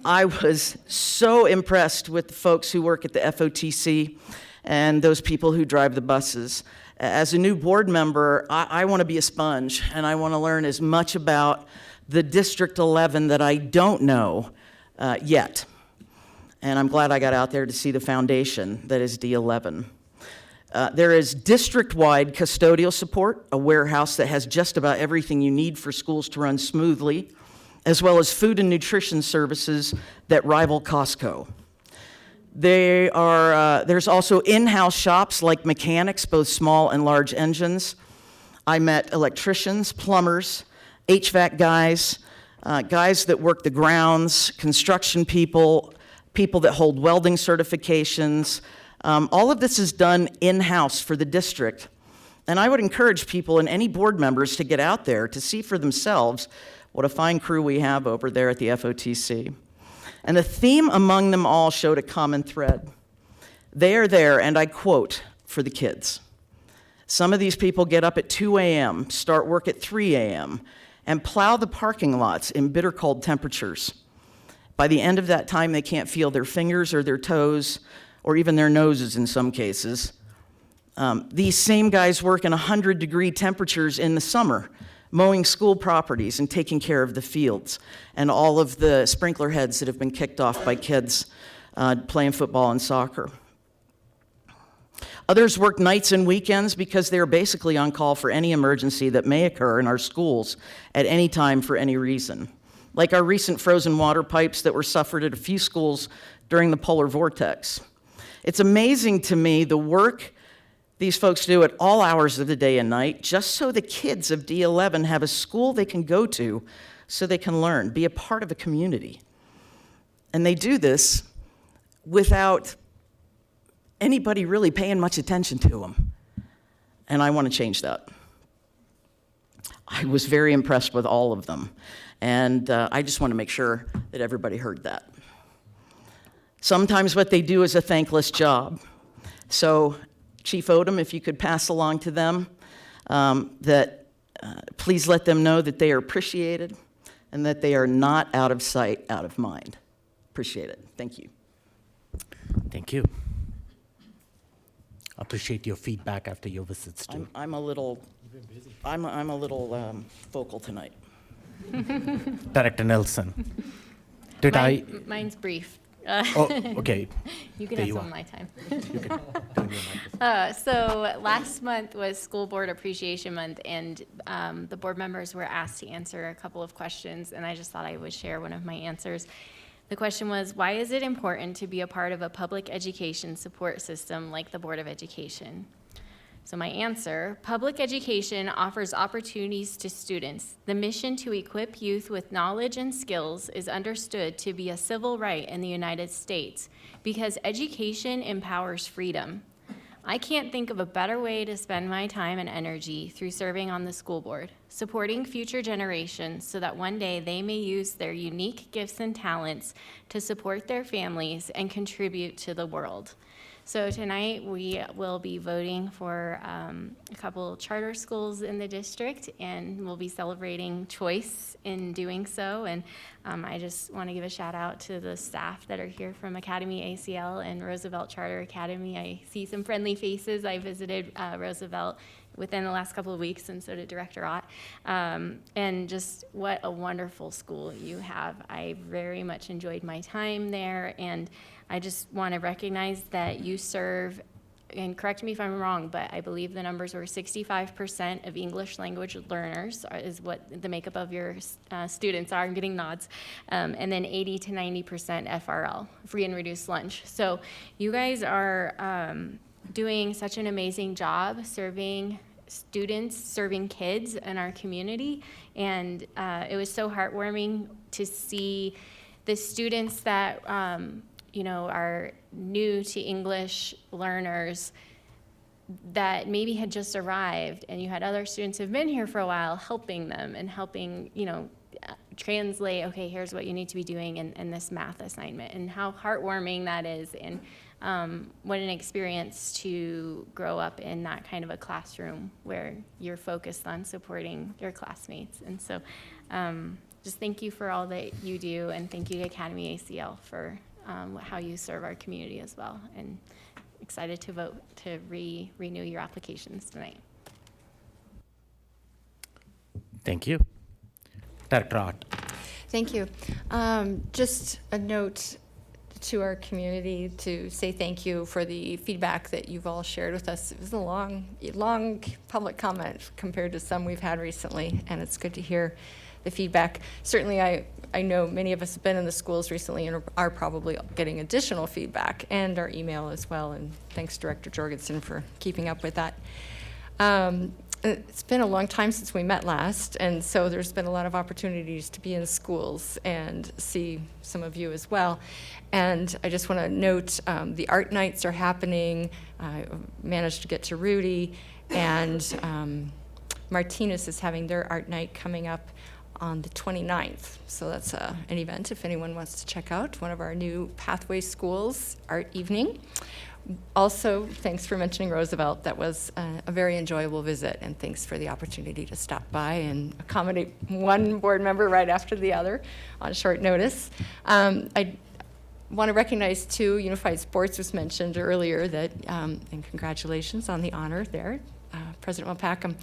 I was so impressed with the folks who work at the FOTC and those people who drive the buses. As a new board member, I want to be a sponge, and I want to learn as much about the District 11 that I don't know yet. And I'm glad I got out there to see the foundation that is D11. There is district-wide custodial support, a warehouse that has just about everything you need for schools to run smoothly, as well as food and nutrition services that rival Costco. There's also in-house shops like mechanics, both small and large engines. I met electricians, plumbers, HVAC guys, guys that work the grounds, construction people, people that hold welding certifications. All of this is done in-house for the district. And I would encourage people and any board members to get out there to see for themselves what a fine crew we have over there at the FOTC. And the theme among them all showed a common thread. They are there, and I quote, for the kids. Some of these people get up at 2 a.m., start work at 3 a.m., and plow the parking lots in bitter cold temperatures. By the end of that time, they can't feel their fingers or their toes, or even their noses in some cases. These same guys work in 100-degree temperatures in the summer, mowing school properties and taking care of the fields and all of the sprinkler heads that have been kicked off by kids playing football and soccer. Others work nights and weekends because they're basically on call for any emergency that may occur in our schools at any time for any reason, like our recent frozen water pipes that were suffered at a few schools during the polar vortex. It's amazing to me the work these folks do at all hours of the day and night just so the kids of D11 have a school they can go to so they can learn, be a part of a community. And they do this without anybody really paying much attention to them. And I want to change that. I was very impressed with all of them. And I just want to make sure that everybody heard that. Sometimes what they do is a thankless job. So Chief Odom, if you could pass along to them that please let them know that they are appreciated and that they are not out of sight, out of mind. Appreciate it. Thank you. Thank you. Appreciate your feedback after your visits too. I'm a little vocal tonight. Director Nelson. Mine's brief. Oh, okay. You can There have you some are. of my time. You can turn your microphone. So last month was School Board Appreciation Month, and the board members were asked to answer a couple of questions, and I just thought I would share one of my answers. The question was, why is it important to be a part of a public education support system like the Board of Education? So my answer, public education offers opportunities to students. The mission to equip youth with knowledge and skills is understood to be a civil right in the United States because education empowers freedom. I can't think of a better way to spend my time and energy through serving on the school board, supporting future generations so that one day they may use their unique gifts and talents to support their families and contribute to the world. So tonight we will be voting for a couple charter schools in the district, and we'll be celebrating choice in doing so. And I just want to give a shout out to the staff that are here from AcademyACL and Roosevelt Charter Academy. I see some friendly faces. I visited Roosevelt within the last couple of weeks, and so did Director Ott. And just what a wonderful school you have. I very much enjoyed my time there, and I just want to recognize that you serve and correct me if I'm wrong, but I believe the numbers were 65% of English language learners is what the makeup of your students are. I'm getting nods. And then 80 to 90% FRL, free and reduced lunch. So you guys are doing such an amazing job serving students, serving kids in our community. And it was so heartwarming to see the students that are new to English learners that maybe had just arrived, and you had other students who've been here for a while helping them and helping, translate, okay, here's what you need to be doing in this math assignment, and how heartwarming that is, and what an experience to grow up in that kind of a classroom where you're focused on supporting your classmates. And so just thank you for all that you do, and thank you to AcademyACL for how you serve our community as well. And excited to vote to renew your applications tonight. Thank you. Director Ott. Thank you. Just a note to our community to say thank you for the feedback that you've all shared with us. It was a long public comment compared to some we've had recently, and it's good to hear the feedback. Certainly, I know many of us have been in the schools recently and are probably getting additional feedback, and our email as well, and thanks Director Jorgensen for keeping up with that. It's been a long time since we met last, and so there's been a lot of opportunities to be in schools and see some of you as well. And I just want to note the art nights are happening. I managed to get to Rudy, and Martinez is having their art night coming up on the 29th. So that's an event if anyone wants to check out one of our new Pathway Schools art evening. Also, thanks for mentioning Roosevelt. That was a very enjoyable visit, and thanks for the opportunity to stop by and accommodate one board member right after the other on short notice. I want to recognize, too, Unified Sports was mentioned earlier, that, and congratulations on the honor there, President Malpacum.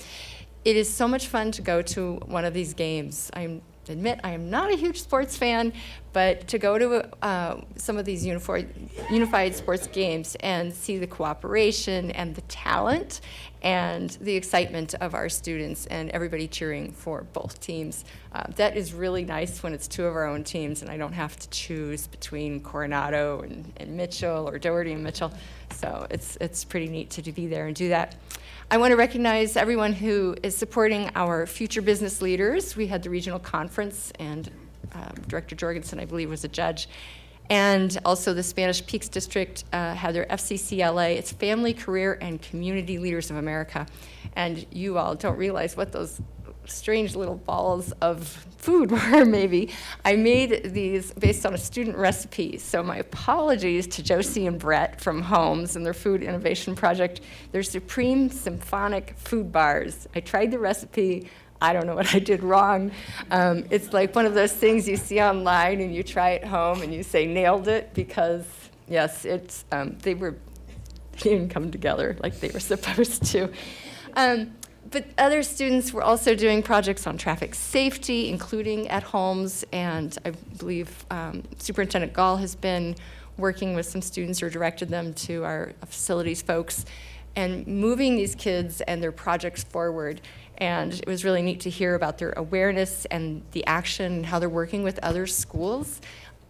It is so much fun to go to one of these games. I admit I am not a huge sports fan, but to go to some of these unified sports games and see the cooperation and the talent and the excitement of our students and everybody cheering for both teams, that is really nice when it's two of our own teams and I don't have to choose between Coronado and Mitchell or Doherty and Mitchell. So it's pretty neat to be there and do that. I want to recognize everyone who is supporting our future business leaders. We had the regional conference, and Director Jorgensen, I believe, was a judge. And also the Spanish Peaks District had their FCCLA. It's Family, Career, and Community Leaders of America. And you all don't realize what those strange little balls of food were, maybe. I made these based on a student recipe. So my apologies to Josie and Brett from Holmes and their food innovation project. They're Supreme Symphonic Food Bars. I tried the recipe. I don't know what I did wrong. It's like one of those things you see online and you try it home and you say nailed it, because yes, it's they didn't come together like they were supposed to. But other students were also doing projects on traffic safety, including at Holmes, and I believe Superintendent Gall has been working with some students or directed them to our facilities folks and moving these kids and their projects forward. And it was really neat to hear about their awareness and the action and how they're working with other schools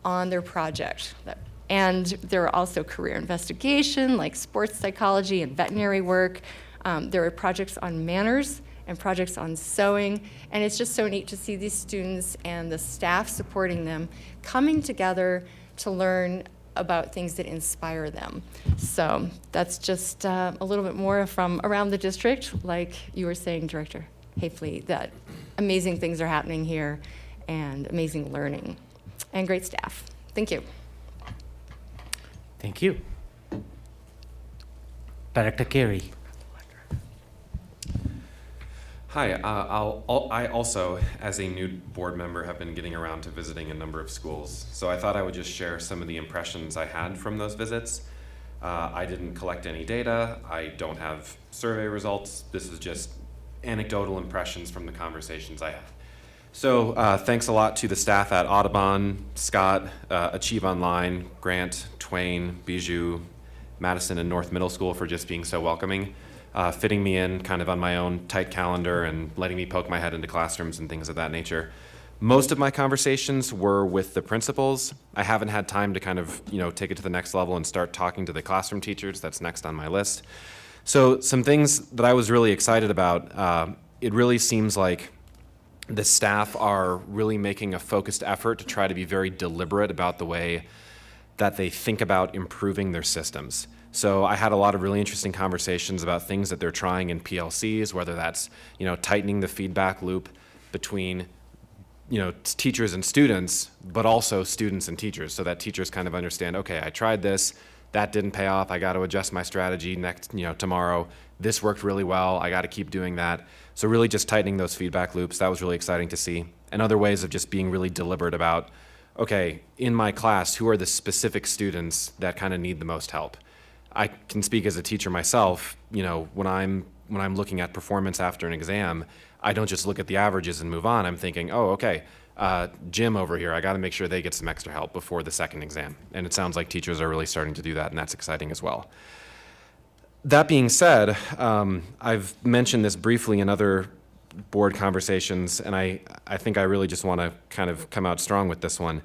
on their project. And there are also career investigation, like sports psychology and veterinary work. There are projects on manners and projects on sewing, and it's just so neat to see these students and the staff supporting them coming together to learn about things that inspire them. So that's just a little bit more from around the district, like you were saying, Director Hafley, that amazing things are happening here and amazing learning and great staff. Thank you. Thank you. Director Carey. Hi, I also, as a new board member, have been getting around to visiting a number of schools. So I thought I would just share some of the impressions I had from those visits. I didn't collect any data. I don't have survey results. This is just anecdotal impressions from the conversations I had. So thanks a lot to the staff at Audubon, Scott, Achieve Online, Grant, Twain, Bijou, Madison and North Middle School for just being so welcoming, fitting me in kind of on my own tight calendar and letting me poke my head into classrooms and things of that nature. Most of my conversations were with the principals. I haven't had time to kind of, take it to the next level and start talking to the classroom teachers. That's next on my list. So some things that I was really excited about, it really seems like the staff are really making a focused effort to try to be very deliberate about the way that they think about improving their systems. So I had a lot of really interesting conversations about things that they're trying in PLCs, whether that's, tightening the feedback loop between, teachers and students, but also students and teachers, so that teachers kind of understand, okay, I tried this, that didn't pay off, I got to adjust my strategy tomorrow. This worked really well, I got to keep doing that. So really just tightening those feedback loops, that was really exciting to see. And other ways of just being really deliberate about, okay, in my class, who are the specific students that kind of need the most help? I can speak as a teacher myself, when I'm looking at performance after an exam, I don't just look at the averages and move on. I'm thinking, oh, okay, Jim over here, I got to make sure they get some extra help before the second exam. And it sounds like teachers are really starting to do that, and that's exciting as well. That being said, I've mentioned this briefly in other board conversations, and I think I really just want to kind of come out strong with this one.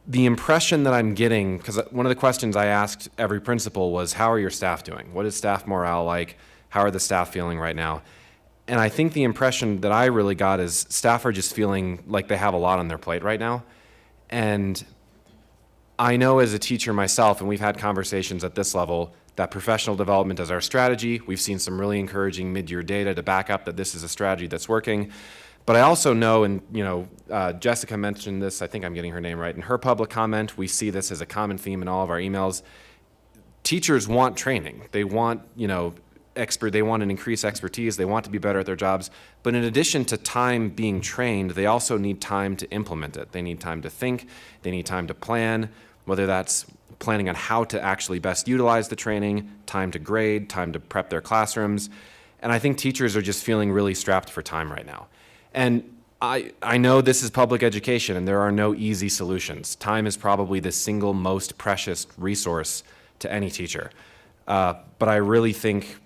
The impression that I'm getting, because one of the questions I asked every principal was, how are your staff doing? What is staff morale like? How are the staff feeling right now? And I think the impression that I really got is staff are just feeling like they have a lot on their plate right now. And I know as a teacher myself, and we've had conversations at this level, that professional development is our strategy. We've seen some really encouraging mid-year data to back up that this is a strategy that's working. But I also know, and Jessica mentioned this, I think I'm getting her name right, in her public comment, we see this as a common theme in all of our emails. Teachers want training. They want, they want an increased expertise. They want to be better at their jobs. But in addition to time being trained, they also need time to implement it. They need time to think. They need time to plan, whether that's planning on how to actually best utilize the training, time to grade, time to prep their classrooms. And I think teachers are just feeling really strapped for time right now. And I know this is public education and there are no easy solutions. Time is probably the single most precious resource to any teacher. But I really think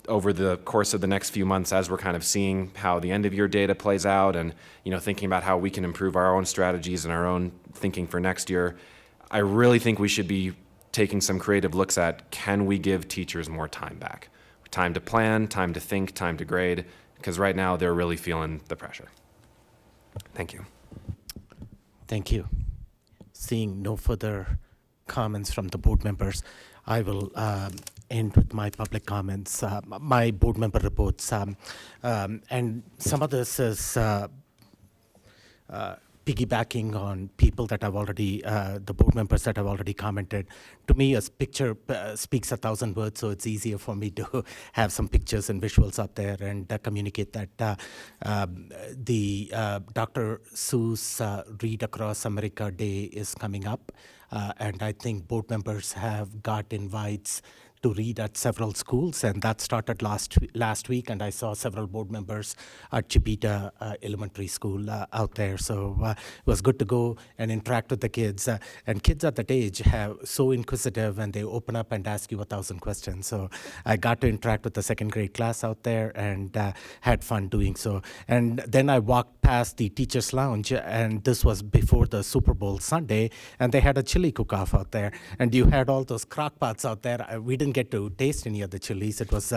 over the course of the next few months, as we're kind of seeing how the end of year data plays out and thinking about how we can improve our own strategies and our own thinking for next year, I really think we should be taking some creative looks at, can we give teachers more time back? Time to plan, time to think, time to grade, because right now they're really feeling the pressure. Thank you. Thank you. Seeing no further comments from the board members, I will end with my public comments, my board member reports. And some of this is piggybacking on people that have already, the board members that have already commented. To me, a picture speaks 1,000 words, so it's easier for me to have some pictures and visuals up there and communicate that the Dr. Seuss Read Across America Day is coming up, and I think board members have got invites to read at several schools, and that started last week, and I saw several board members at Chipeta Elementary School out there, so it was good to go and interact with the kids, and kids at that age have so inquisitive, and they open up and ask you 1,000 questions, so I got to interact with the second grade class out there and had fun doing so. And then I walked past the teacher's lounge, and this was before the Super Bowl Sunday, and they had a chili cook-off out there, and you had all those crock pots out there. We didn't get to taste any of the chilies. It was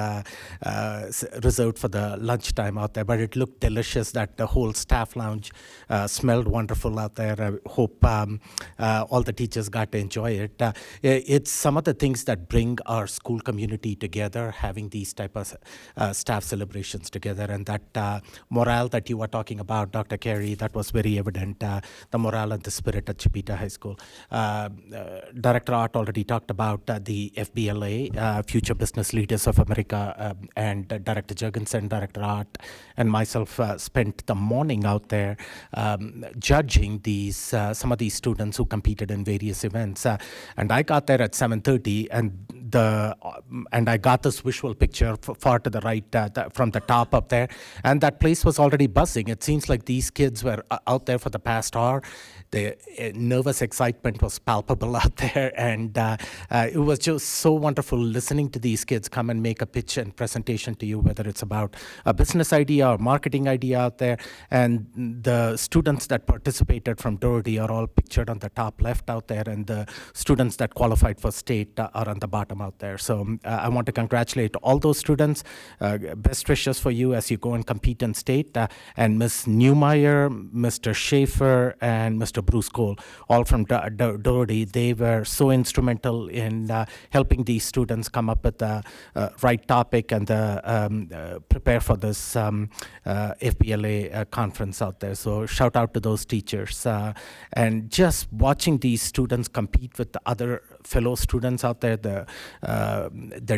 reserved for the lunchtime out there, but it looked delicious. That the whole staff lounge smelled wonderful out there. I hope all the teachers got to enjoy it. It's some of the things that bring our school community together, having these type of staff celebrations together, and that morale that you were talking about, Dr. Carey, that was very evident, the morale and the spirit at Chipeta High School. Director Art already talked about the FBLA, Future Business Leaders of America, and Director Jurgensen, Director Art, and myself spent the morning out there judging these some of these students who competed in various events. And I got there at 7:30, and I got this visual picture far to the right from the top up there, and that place was already buzzing. It seems like these kids were out there for the past hour. the nervous excitement was palpable out there, and it was just so wonderful listening to these kids come and make a pitch and presentation to you, whether it's about a business idea or marketing idea out there. And the students that participated from Doherty are all pictured on the top left out there, and the students that qualified for state are on the bottom out there. So I want to congratulate all those students. Best wishes for you as you go and compete in state. And Ms. Newmeyer, Mr. Schaefer, and Mr. Bruce Cole, all from Doherty, they were so instrumental in helping these students come up with the right topic and prepare for this FBLA conference out there. So shout out to those teachers. And just watching these students compete with the other fellow students out there, their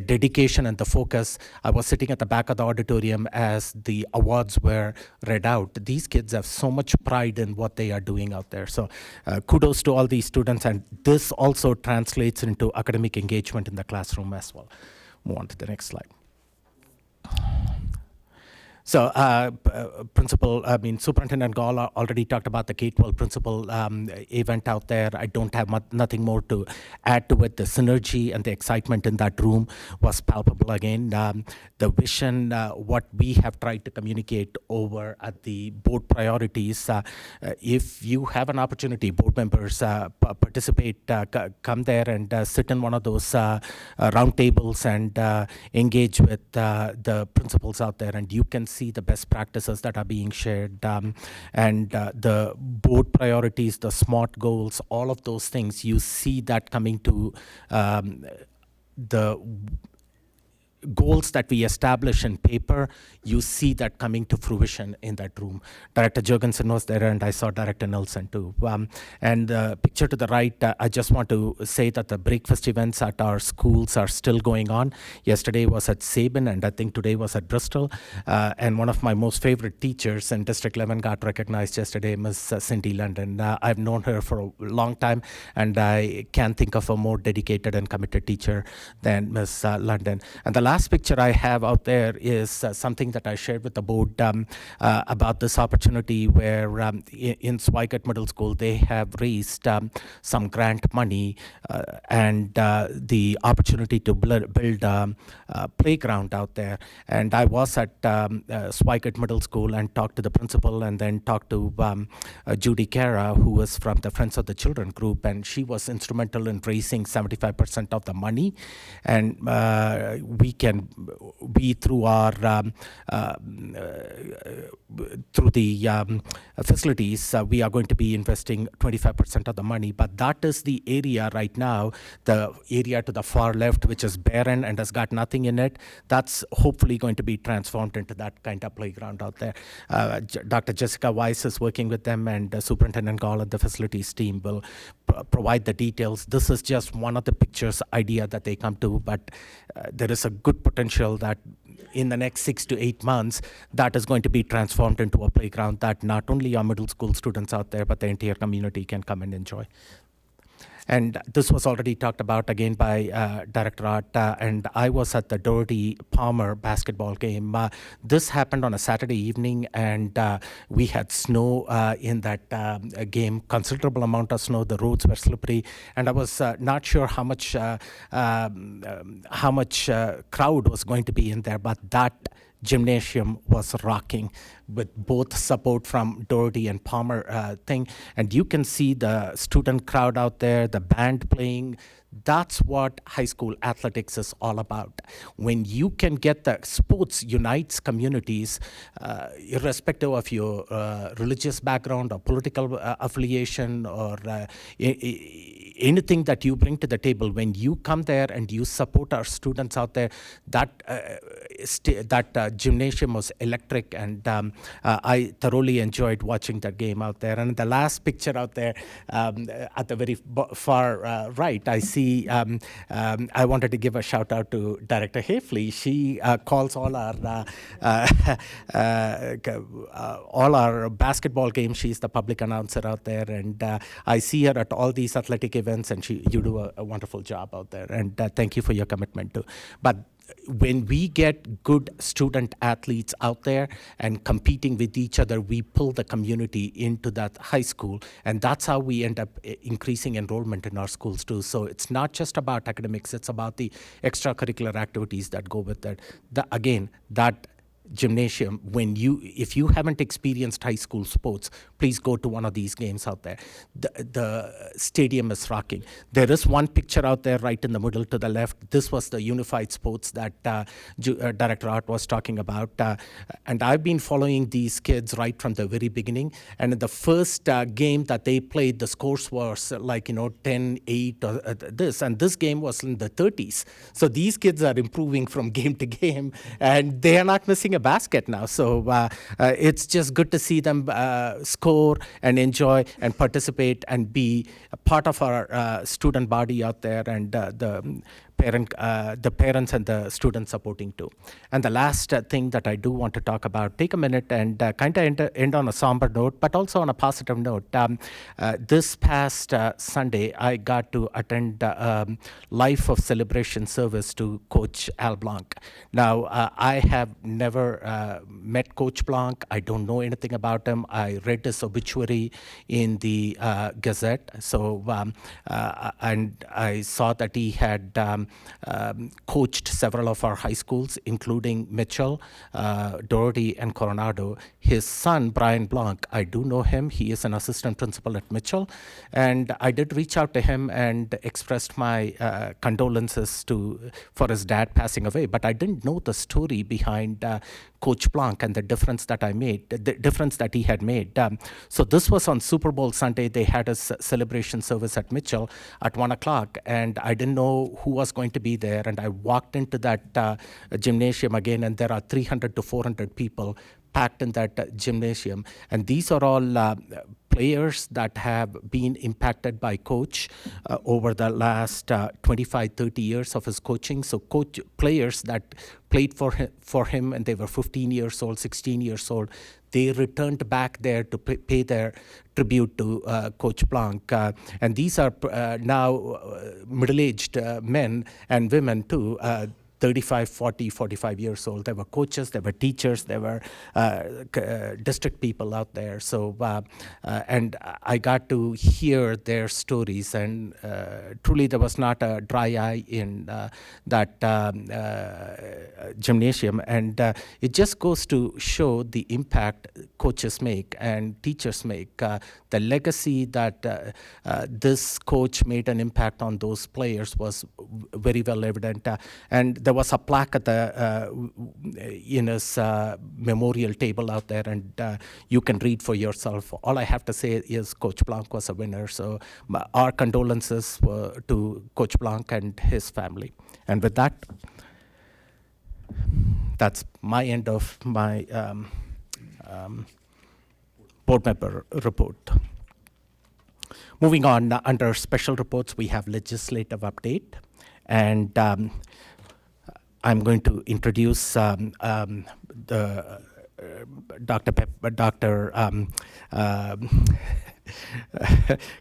dedication and the focus. I was sitting at the back of the auditorium as the awards were read out. These kids have so much pride in what they are doing out there. So kudos to all these students, and this also translates into academic engagement in the classroom as well. Move on to the next slide. So, Superintendent Gall already talked about the K-12 principal event out there. I don't have nothing more to add to it. The synergy and the excitement in that room was palpable again. The vision, what we have tried to communicate over at the board priorities, if you have an opportunity, board members, participate, come there and sit in one of those round tables and engage with the principals out there, and you can see the best practices that are being shared, and the board priorities, the SMART goals, all of those things, you see that coming to the goals that we establish in paper, you see that coming to fruition in that room. Director Jorgensen was there, and I saw Director Nelson too. And the picture to the right, I just want to say that the breakfast events at our schools are still going on. Yesterday was at Sabin, and I think today was at Bristol. And one of my most favorite teachers in District 11 got recognized yesterday, Ms. Cindy London. I've known her for a long time, and I can't think of a more dedicated and committed teacher than Ms. London. And the last picture I have out there is something that I shared with the board about this opportunity where in Swigert Middle School, they have raised some grant money and the opportunity to build a playground out there. And I was at Swigert Middle School and talked to the principal, and then talked to Judy Cara, who was from the Friends of the Children group, and she was instrumental in raising 75% of the money. And we through our through the facilities, we are going to be investing 25% of the money. But that is the area right now, the area to the far left, which is barren and has got nothing in it. That's hopefully going to be transformed into that kind of playground out there. Dr. Jessica Weiss is working with them, and Superintendent Gall and the facilities team will provide the details. This is just one of the pictures idea that they come to, but there is a good potential that in the next 6 to 8 months, that is going to be transformed into a playground that not only our middle school students out there, but the entire community can come and enjoy. And this was already talked about again by Director Art, and I was at the Doherty Palmer basketball game. This happened on a Saturday evening, and we had snow in that game, considerable amount of snow. The roads were slippery, and I was not sure how much crowd was going to be in there, but that gymnasium was rocking with both support from Doherty and Palmer thing. And you can see the student crowd out there, the band playing. That's what high school athletics is all about. When you can get the sports unites communities, irrespective of your religious background or political affiliation or anything that you bring to the table, when you come there and you support our students out there, that gymnasium was electric, and I thoroughly enjoyed watching that game out there. And the last picture out there at the very far right, I see I wanted to give a shout out to Director Hafley. She calls all our basketball games. She's the public announcer out there, and I see her at all these athletic events, and you do a wonderful job out there. And thank you for your commitment too. But when we get good student athletes out there and competing with each other, we pull the community into that high school, and that's how we end up increasing enrollment in our schools too. So it's not just about academics, it's about the extracurricular activities that go with it. Again, that gymnasium, if you haven't experienced high school sports, please go to one of these games out there. The stadium is rocking. There is one picture out there right in the middle to the left. This was the unified sports that Director Art was talking about. And I've been following these kids right from the very beginning. And in the first game that they played, the scores was 10-8 or this. And this game was in the 30s. So these kids are improving from game to game, and they are not missing a basket now. So it's just good to see them score and enjoy and participate and be a part of our student body out there, and the parents and the students supporting too. And the last thing that I do want to talk about, take a minute and kind of end on a somber note, but also on a positive note. This past Sunday, I got to attend Life of Celebration service to Coach Al Blanc. Now, I have never met Coach Blanc. I don't know anything about him. I read his obituary in the Gazette. So, and I saw that he had coached several of our high schools, including Mitchell, Doherty, and Coronado. His son, Brian Blanc, I do know him. He is an assistant principal at Mitchell. And I did reach out to him and expressed my condolences for his dad passing away. But I didn't know the story behind Coach Blanc and the difference that he had made. So this was on Super Bowl Sunday. They had a celebration service at Mitchell at 1 o'clock, and I didn't know who was going to be there. And I walked into that gymnasium again, and there are 300 to 400 people packed in that gymnasium. And these are all players that have been impacted by Coach over the last 25, 30 years of his coaching. So players that played for him and they were 15 years old, 16 years old, they returned back there to pay their tribute to Coach Blanc. And these are now middle-aged men and women too, 35, 40, 45 years old. There were coaches, there were teachers, there were district people out there. So, and I got to hear their stories, and truly there was not a dry eye in that gymnasium. And it just goes to show the impact coaches make and teachers make. The legacy that this coach made an impact on those players was very well evident. And there was a plaque at the in his memorial table out there, and you can read for yourself. All I have to say is Coach Blanc was a winner. So our condolences to Coach Blanc and his family. And with that, that's my end of my board member report. Moving on, under special reports, we have legislative update. And I'm going to introduce the Dr.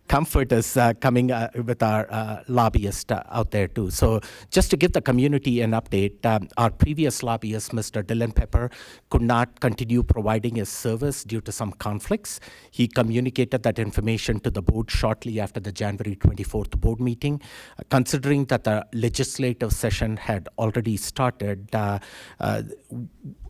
Comfort is coming with our lobbyist out there too. So just to give the community an update, our previous lobbyist, Mr. Dylan Pepper, could not continue providing his service due to some conflicts. He communicated that information to the board shortly after the January 24th board meeting. Considering that the legislative session had already started,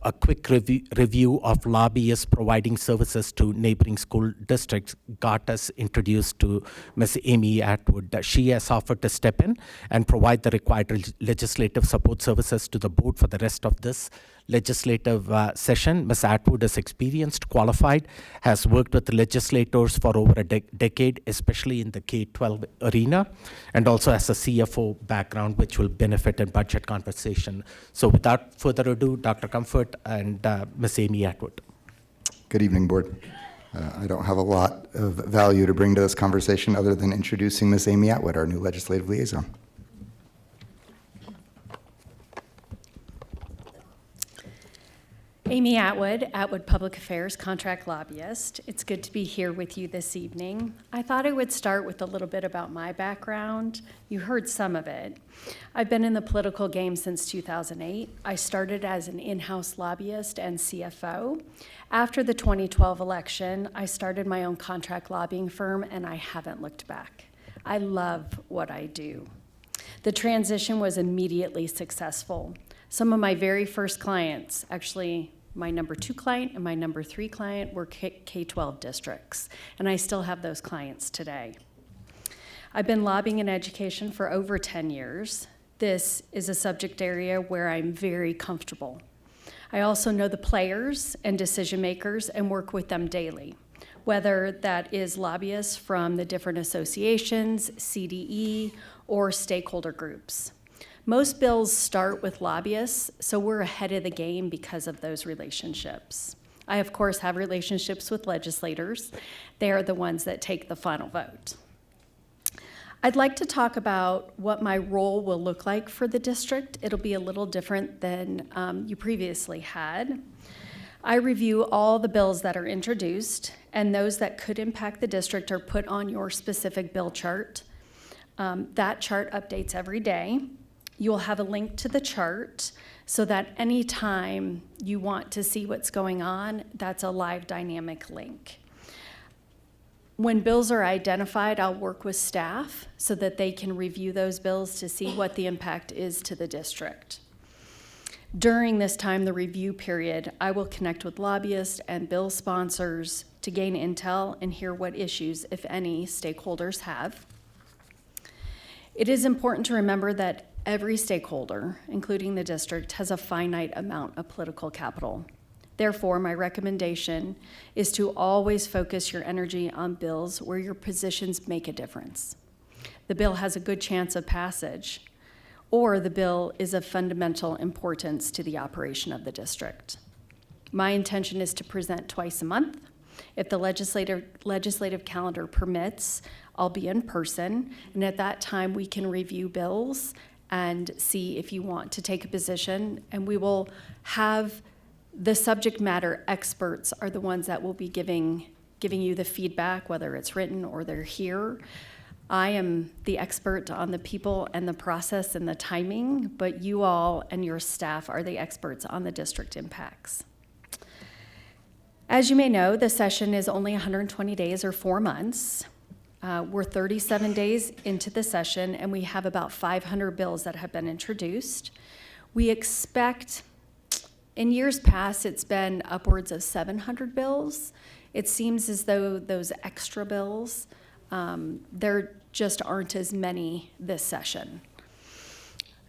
a quick review of lobbyists providing services to neighboring school districts got us introduced to Ms. Amy Atwood. She has offered to step in and provide the required legislative support services to the board for the rest of this legislative session. Ms. Atwood is experienced, qualified, has worked with legislators for over a decade, especially in the K-12 arena, and also has a CFO background, which will benefit in budget conversation. So without further ado, Dr. Comfort and Ms. Amy Atwood. Good evening, board. I don't have a lot of value to bring to this conversation other than introducing Ms. Amy Atwood, our new legislative liaison. Amy Atwood, Atwood Public Affairs Contract Lobbyist. It's good to be here with you this evening. I thought I would start with a little bit about my background. You heard some of it. I've been in the political game since 2008. I started as an in-house lobbyist and CFO. After the 2012 election, I started my own contract lobbying firm, and I haven't looked back. I love what I do. The transition was immediately successful. Some of my very first clients, actually my number 2 client and my number 3 client, were K-12 districts, and I still have those clients today. I've been lobbying in education for over 10 years. This is a subject area where I'm very comfortable. I also know the players and decision makers and work with them daily, whether that is lobbyists from the different associations, CDE, or stakeholder groups. Most bills start with lobbyists, so we're ahead of the game because of those relationships. I, of course, have relationships with legislators. They are the ones that take the final vote. I'd like to talk about what my role will look like for the district. It'll be a little different than you previously had. I review all the bills that are introduced, and those that could impact the district are put on your specific bill chart. That chart updates every day. You'll have a link to the chart so that anytime you want to see what's going on, that's a live dynamic link. When bills are identified, I'll work with staff so that they can review those bills to see what the impact is to the district. During this time, the review period, I will connect with lobbyists and bill sponsors to gain intel and hear what issues, if any, stakeholders have. It is important to remember that every stakeholder, including the district, has a finite amount of political capital. Therefore, my recommendation is to always focus your energy on bills where your positions make a difference. The bill has a good chance of passage, or the bill is of fundamental importance to the operation of the district. My intention is to present twice a month. If the legislative calendar permits, I'll be in person, and at that time we can review bills and see if you want to take a position, and we will have the subject matter experts are the ones that will be giving you the feedback, whether it's written or they're here. I am the expert on the people and the process and the timing, but you all and your staff are the experts on the district impacts. As you may know, the session is only 120 days or 4 months. We're 37 days into the session, and we have about 500 bills that have been introduced. We expect, in years past, it's been upwards of 700 bills. It seems as though those extra bills, there just aren't as many this session.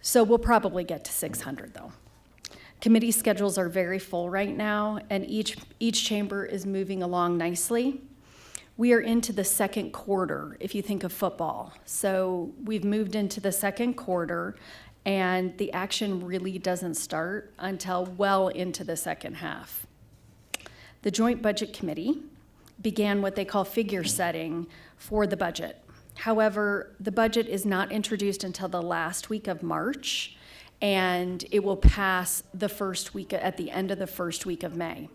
So we'll probably get to 600, though. Committee schedules are very full right now, and each chamber is moving along nicely. We are into the second quarter, if you think of football. So we've moved into the second quarter, and the action really doesn't start until well into the second half. The Joint Budget Committee began what they call figure setting for the budget. However, the budget is not introduced until the last week of March, and it will pass the first week, at the end of the first week of May.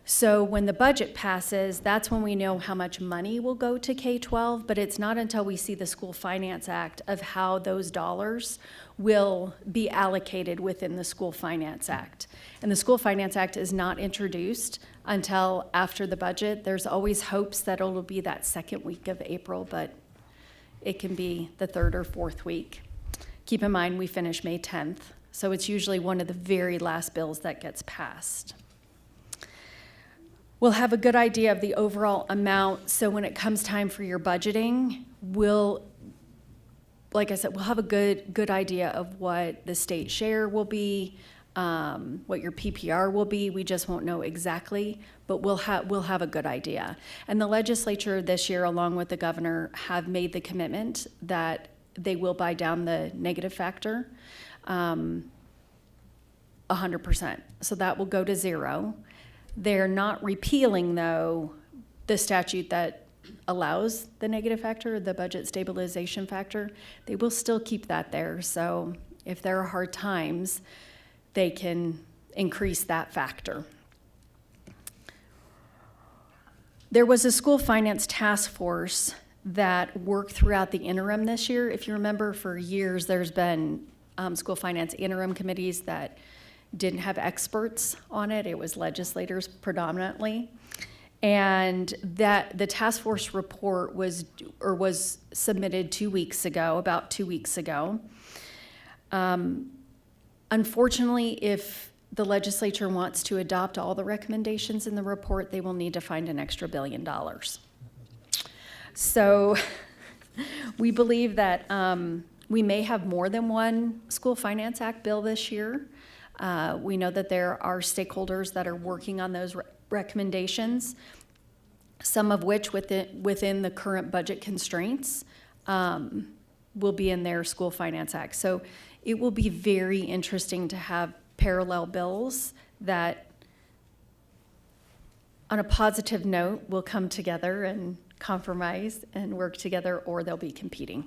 So when the budget passes, that's when we know how much money will go to K-12, but it's not until we see the School Finance Act of how those dollars will be allocated within the School Finance Act. And the School Finance Act is not introduced until after the budget. There's always hopes that it'll be that second week of April, but it can be the third or fourth week. Keep in mind, we finish May 10th, so it's usually one of the very last bills that gets passed. We'll have a good idea of the overall amount, so when it comes time for your budgeting, like I said, we'll have a good idea of what the state share will be, what your PPR will be. We just won't know exactly, but we'll have a good idea. And the legislature this year, along with the governor, have made the commitment that they will buy down the negative factor 100%. So that will go to 0. They're not repealing, though, the statute that allows the negative factor, the budget stabilization factor. They will still keep that there. So if there are hard times, they can increase that factor. There was a school finance task force that worked throughout the interim this year. If you remember, for years, there's been school finance interim committees that didn't have experts on it. It was legislators predominantly. And that the task force report was submitted 2 weeks ago, about 2 weeks ago. Unfortunately, if the legislature wants to adopt all the recommendations in the report, they will need to find an extra $1 billion. So we believe that we may have more than one School Finance Act bill this year. We know that there are stakeholders that are working on those recommendations, some of which within the current budget constraints will be in their School Finance Act. So it will be very interesting to have parallel bills that, on a positive note, will come together and compromise and work together, or they'll be competing.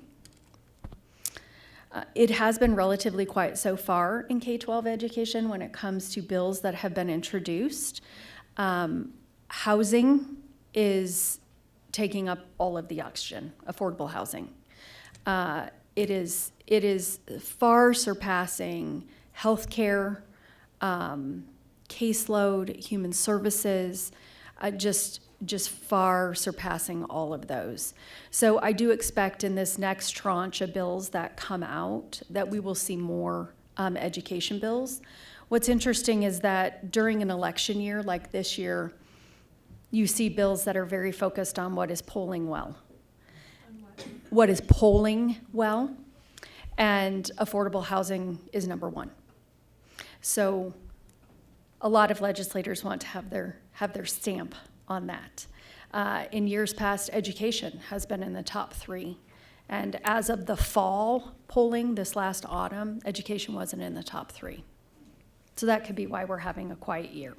It has been relatively quiet so far in K-12 education when it comes to bills that have been introduced. Housing is taking up all of the oxygen, affordable housing. It is far surpassing healthcare, caseload, human services, just far surpassing all of those. So I do expect in this next tranche of bills that come out that we will see more education bills. What's interesting is that during an election year like this year, you see bills that are very focused on what is polling well. What is polling well, and affordable housing is number one. So a lot of legislators want to have their stamp on that. In years past, education has been in the top 3. And as of the fall polling this last autumn, education wasn't in the top 3. So that could be why we're having a quiet year.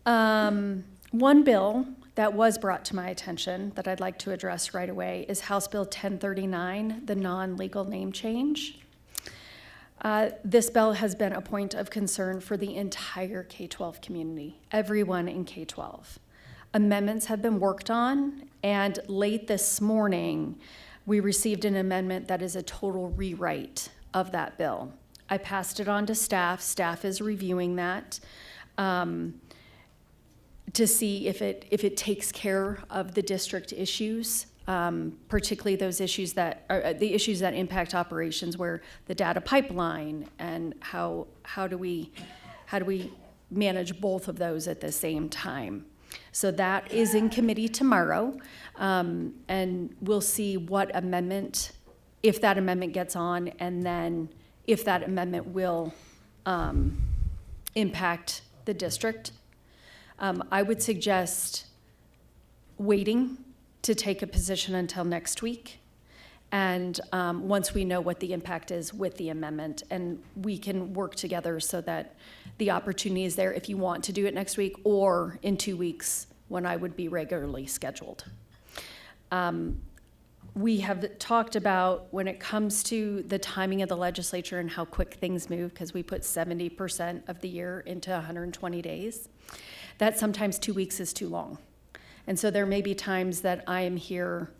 One bill that was brought to my attention that I'd like to address right away is House Bill 1039, the non-legal name change. This bill has been a point of concern for the entire K-12 community, everyone in K-12. Amendments have been worked on, and late this morning, we received an amendment that is a total rewrite of that bill. I passed it on to staff. Staff is reviewing that to see if it takes care of the district issues, particularly those issues that are the issues that impact operations, where the data pipeline and how do we manage both of those at the same time. So that is in committee tomorrow, and we'll see what amendment, if that amendment gets on, and then if that amendment will impact the district. I would suggest waiting to take a position until next week. And once we know what the impact is with the amendment, and we can work together so that the opportunity is there if you want to do it next week or in 2 weeks when I would be regularly scheduled. We have talked about when it comes to the timing of the legislature and how quick things move, because we put 70% of the year into 120 days, that sometimes 2 weeks is too long. And so there may be times that I am here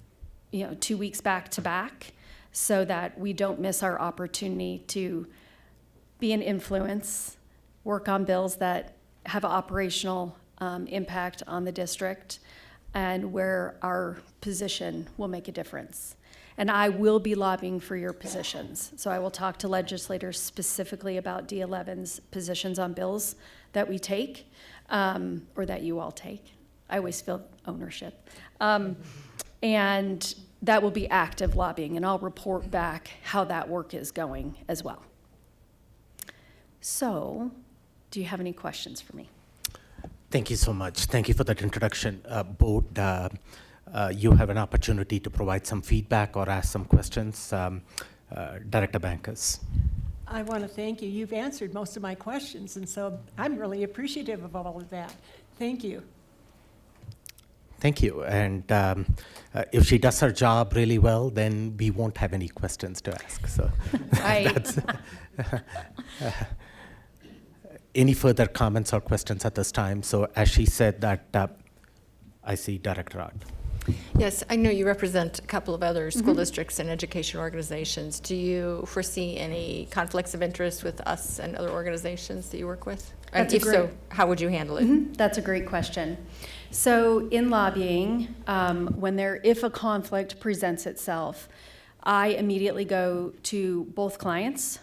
2 weeks back to back, so that we don't miss our opportunity to be an influence, work on bills that have operational impact on the district, and where our position will make a difference. And I will be lobbying for your positions. So I will talk to legislators specifically about D11's positions on bills that we take, or that you all take. I always feel ownership. And that will be active lobbying, and I'll report back how that work is going as well. So, do you have any questions for me? Thank you so much. Thank you for that introduction. Board, you have an opportunity to provide some feedback or ask some questions. Director Bankers. I want to thank you. You've answered most of my questions, and so I'm really appreciative of all of that. Thank you. Thank you. And if she does her job really well, then we won't have any questions to ask. So any further comments or questions at this time? So as she said that, I see Director Ott. Yes, I know you represent a couple of other school districts and education organizations. Do you foresee any conflicts of interest with us and other organizations that you work with? And if so, how would you handle it? That's a great question. So in lobbying, if a conflict presents itself, I immediately go to both clients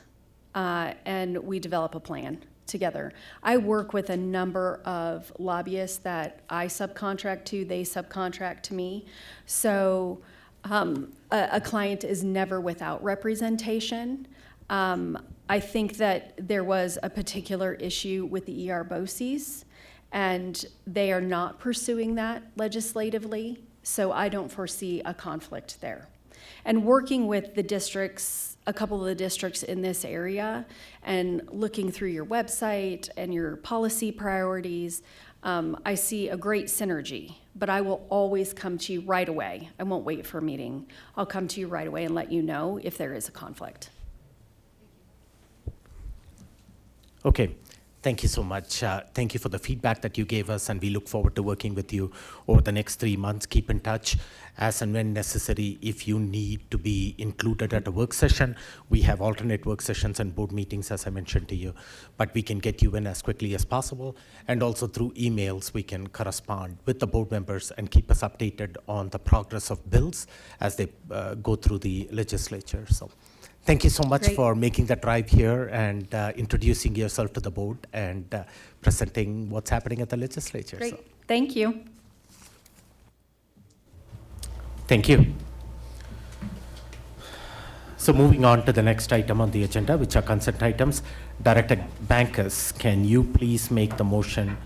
and we develop a plan together. I work with a number of lobbyists that I subcontract to, they subcontract to me. So a client is never without representation. I think that there was a particular issue with the ER BOCES, and they are not pursuing that legislatively, so I don't foresee a conflict there. And working with the districts, a couple of the districts in this area, and looking through your website and your policy priorities, I see a great synergy, but I will always come to you right away. I won't wait for a meeting. I'll come to you right away and let you know if there is a conflict. Okay, thank you so much. Thank you for the feedback that you gave us, and we look forward to working with you over the next 3 months. Keep in touch as and when necessary. If you need to be included at a work session, we have alternate work sessions and board meetings, as I mentioned to you, but we can get you in as quickly as possible. And also through emails, we can correspond with the board members and keep us updated on the progress of bills as they go through the legislature. So thank you so much for making the drive here and introducing yourself to the board and presenting what's happening at the legislature. Great, So, thank you. thank you. So moving on to the next item on the agenda, which are consent items. Director Bankus, can you please make the motion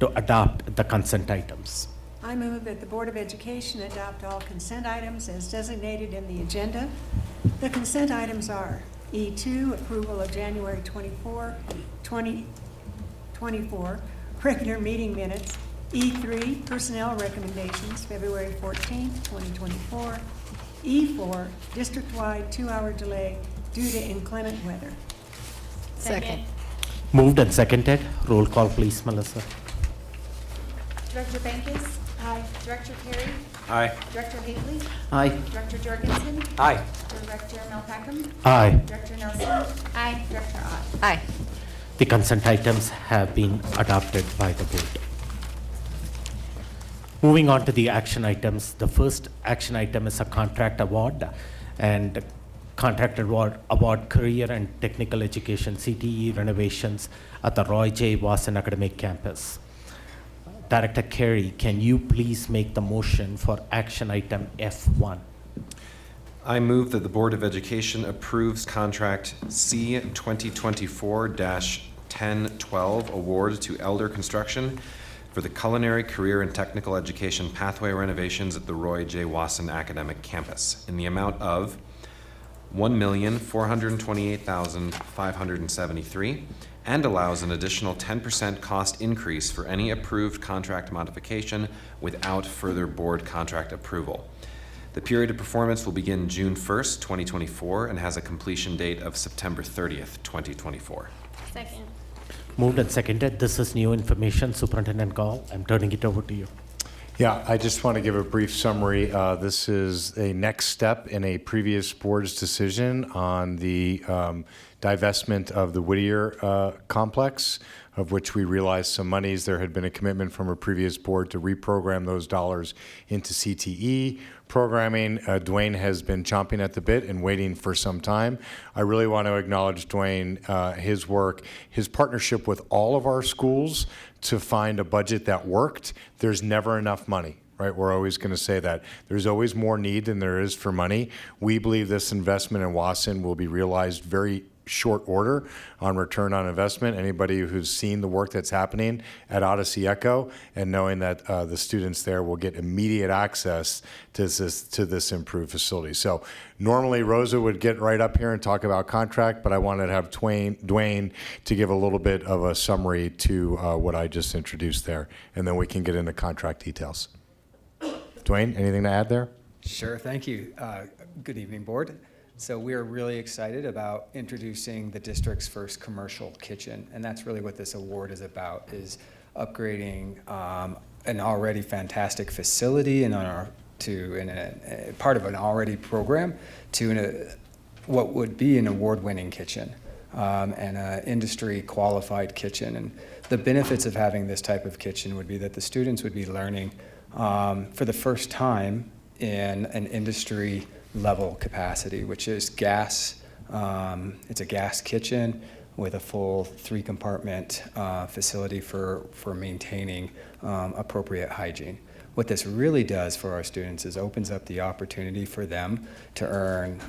to adopt the consent items? I move that the Board of Education adopt all consent items as designated in the agenda. The consent items are E2, approval of January 24, 2024, regular meeting minutes. E3, personnel recommendations, February 14, 2024. E4, district-wide 2-hour delay due to inclement weather. Second. Moved and seconded. Roll call, please, Melissa. Director Bankus? Aye. Director Perry? Aye. Director Haley? Aye. Director Jorgensen? Aye. Director Malpacum? Aye. Director Nelson? Aye. Director Ott? Aye. The consent items have been adopted by the board. Moving on to the action items, the first action item is a contract award, and contract award Career and Technical Education CTE Renovations at the Roy J. Wasson Academic Campus. Director Carey, can you please make the motion for action item F1? I move that the Board of Education approves contract C 2024-1012 award to Elder Construction for the Culinary Career and Technical Education Pathway renovations at the Roy J. Wasson Academic Campus in the amount of $1,428,573 and allows an additional 10% cost increase for any approved contract modification without further board contract approval. The period of performance will begin June 1st, 2024 and has a completion date of September 30th, 2024. Second. Moved and seconded. This is new information. Superintendent Gall, I'm turning it over to you. Yeah, I just want to give a brief summary. This is a next step in a previous board's decision on the divestment of the Whittier complex, of which we realized some monies. There had been a commitment from a previous board to reprogram those dollars into CTE programming. Dwayne has been chomping at the bit and waiting for some time. I really want to acknowledge Dwayne, his work, his partnership with all of our schools to find a budget that worked. There's never enough money, right? We're always going to say that. There's always more need than there is for money. We believe this investment in Wasson will be realized very short order on return on investment. Anybody who's seen the work that's happening at Odyssey Echo and knowing that the students there will get immediate access to this improved facility. So normally Rosa would get right up here and talk about contract, but I wanted to have Dwayne to give a little bit of a summary to what I just introduced there, and then we can get into contract details. Dwayne, anything to add there? Sure, thank you. Good evening, Board. So we're really excited about introducing the district's first commercial kitchen, and that's really what this award is about, is upgrading an already fantastic facility and part of an already program to what would be an award-winning kitchen and an industry-qualified kitchen. And the benefits of having this type of kitchen would be that the students would be learning for the first time in an industry level capacity, which is gas. It's a gas kitchen with a full 3-compartment facility for maintaining appropriate hygiene. What this really does for our students is opens up the opportunity for them to earn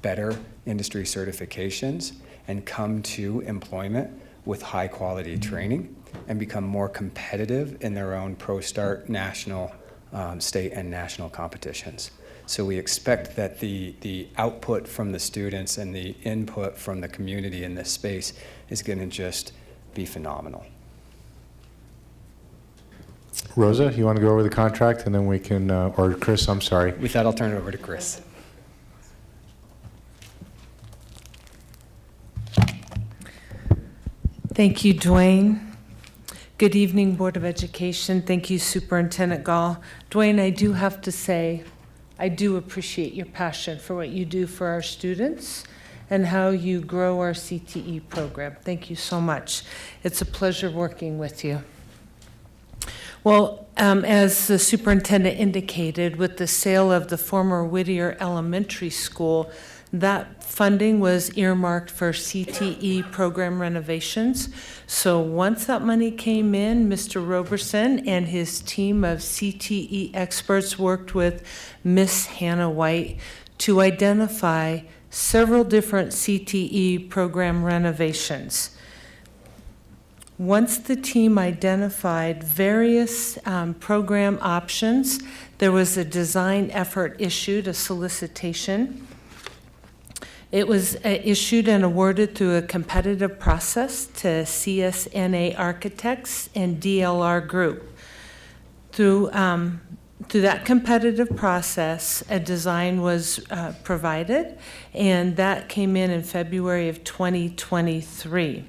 better industry certifications and come to employment with high quality training and become more competitive in their own ProStart national, state and national competitions. So we expect that the output from the students and the input from the community in this space is going to just be phenomenal. Rosa, you want to go over the contract, and then we can, or Chris, I'm sorry. With that, I'll turn it over to Chris. Thank you, Dwayne. Good evening, Board of Education. Thank you, Superintendent Gall. Dwayne, I do have to say, I do appreciate your passion for what you do for our students and how you grow our CTE program. Thank you so much. It's a pleasure working with you. Well, as the superintendent indicated, with the sale of the former Whittier Elementary School, that funding was earmarked for CTE program renovations. So once that money came in, Mr. Roberson and his team of CTE experts worked with Miss Hannah White to identify several different CTE program renovations. Once the team identified various program options, there was a design effort issued, a solicitation. It was issued and awarded through a competitive process to CSNA Architects and DLR Group. Through that competitive process, a design was provided, and that came in February of 2023.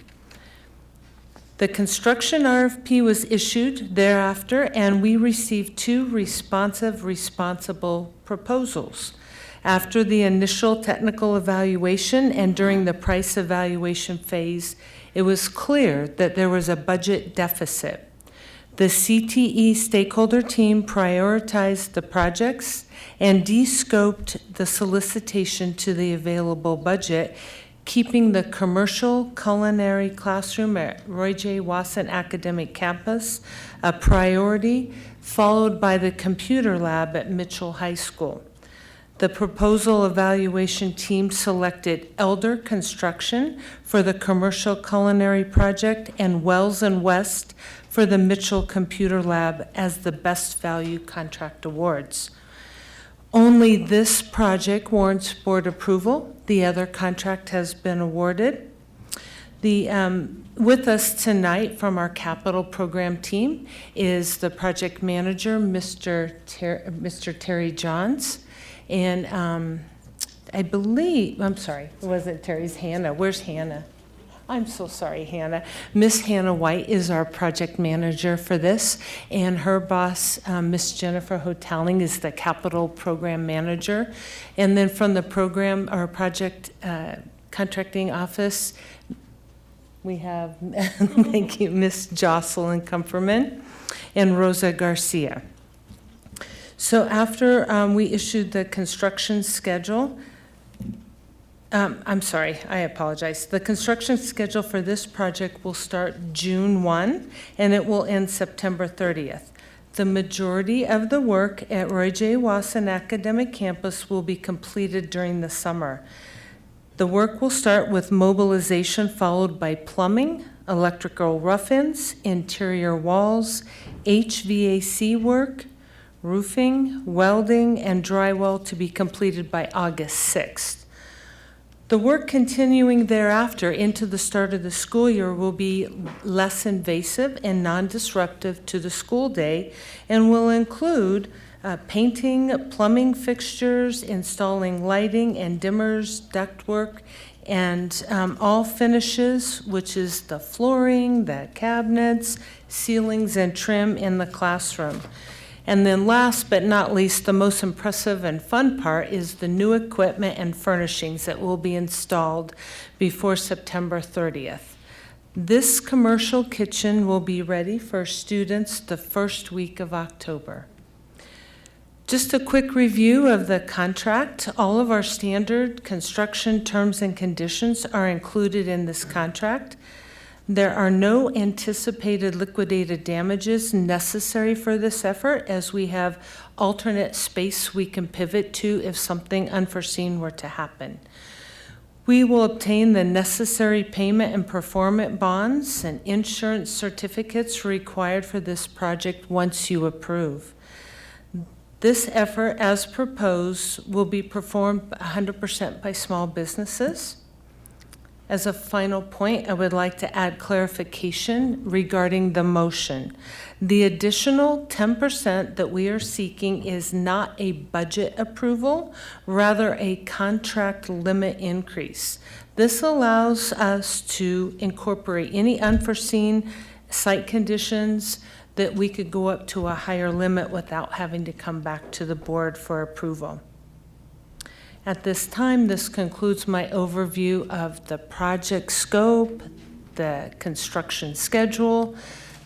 The construction RFP was issued thereafter, and we received 2 responsible proposals. After the initial technical evaluation and during the price evaluation phase, it was clear that there was a budget deficit. The CTE stakeholder team prioritized the projects and de-scoped the solicitation to the available budget, keeping the commercial culinary classroom at Roy J. Wasson Academic Campus a priority, followed by the computer lab at Mitchell High School. The proposal evaluation team selected Elder Construction for the commercial culinary project and Wells and West for the Mitchell Computer Lab as the best value contract awards. Only this project warrants board approval. The other contract has been awarded. With us tonight from our capital program team is the project manager, Mr. Terry Johns. And I believe, I'm sorry, it wasn't Terry's, Hannah. Where's Hannah? I'm so sorry, Hannah. Miss Hannah White is our project manager for this, and her boss, Miss Jennifer Hotelling, is the capital program manager. And then from the program or project contracting office, we have, thank you, Miss Jocelyn Kumperman and Rosa Garcia. So after we issued the construction schedule, I'm sorry, I apologize. The construction schedule for this project will start June 1, and it will end September 30th. The majority of the work at Roy J. Wasson Academic Campus will be completed during the summer. The work will start with mobilization, followed by plumbing, electrical rough-ins, interior walls, HVAC work, roofing, welding, and drywall to be completed by August 6th. The work continuing thereafter into the start of the school year will be less invasive and non-disruptive to the school day and will include painting, plumbing fixtures, installing lighting and dimmers, ductwork, and all finishes, which is the flooring, the cabinets, ceilings, and trim in the classroom. And then last but not least, the most impressive and fun part is the new equipment and furnishings that will be installed before September 30th. This commercial kitchen will be ready for students the first week of October. Just a quick review of the contract. All of our standard construction terms and conditions are included in this contract. There are no anticipated liquidated damages necessary for this effort, as we have alternate space we can pivot to if something unforeseen were to happen. We will obtain the necessary payment and performance bonds and insurance certificates required for this project once you approve. This effort, as proposed, will be performed 100% by small businesses. As a final point, I would like to add clarification regarding the motion. The additional 10% that we are seeking is not a budget approval, rather a contract limit increase. This allows us to incorporate any unforeseen site conditions that we could go up to a higher limit without having to come back to the board for approval. At this time, this concludes my overview of the project scope, the construction schedule,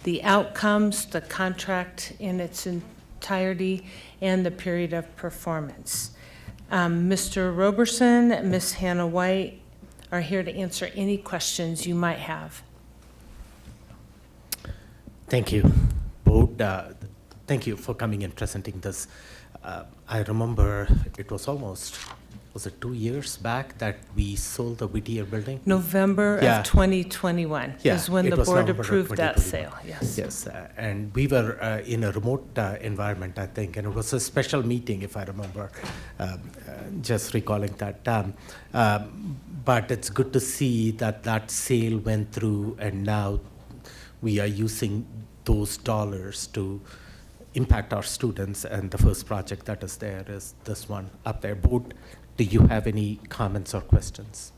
the outcomes, the contract in its entirety, and the period of performance. Mr. Roberson, Ms. Hannah White are here to answer any questions you might have. Thank you, Board. Thank you for coming and presenting this. I remember it was it 2 years back that we sold the Whittier building? November of 2021 is when the board approved that sale, yes. Yes, and we were in a remote environment, I think, and it was a special meeting, if I remember, just recalling that. But it's good to see that that sale went through, and now we are using those dollars to impact our students, and the first project that is there is this one up there. Board, do you have any comments or questions?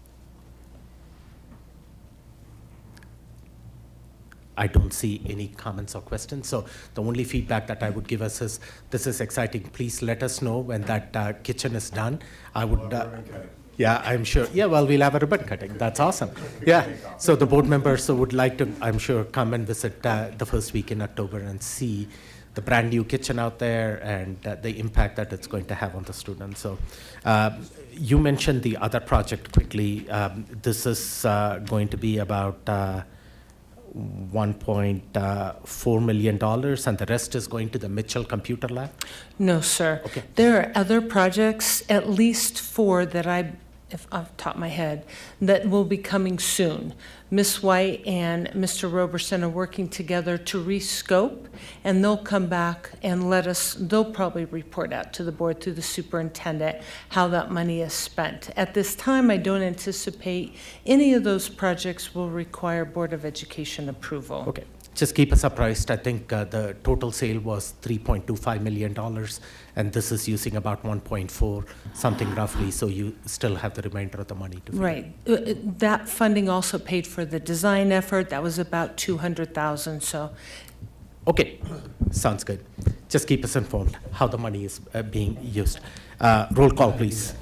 I don't see any comments or questions. So the only feedback that I would give us is, this is exciting. Please let us know when that kitchen is done. I would, yeah, I'm sure. Yeah, well, we'll have a ribbon cutting. That's awesome. Yeah, so the board members would like to, I'm sure, come and visit the first week in October and see the brand new kitchen out there and the impact that it's going to have on the students. So you mentioned the other project quickly. This is going to be about $1.4 million, and the rest is going to the Mitchell Computer Lab? No, sir. Okay. There are other projects, at least 4 that if off the top of my head, that will be coming soon. Ms. White and Mr. Roberson are working together to rescope, and they'll come back and they'll probably report out to the board through the superintendent how that money is spent. At this time, I don't anticipate any of those projects will require Board of Education approval. Okay. Just keep us apprised. I think the total sale was $3.25 million, and this is using about 1.4, something roughly, so you still have the remainder of the money to figure. Right. That funding also paid for the design effort. That was about $200,000, so. Okay, sounds good. Just keep us informed how the money is being used. Roll call, please.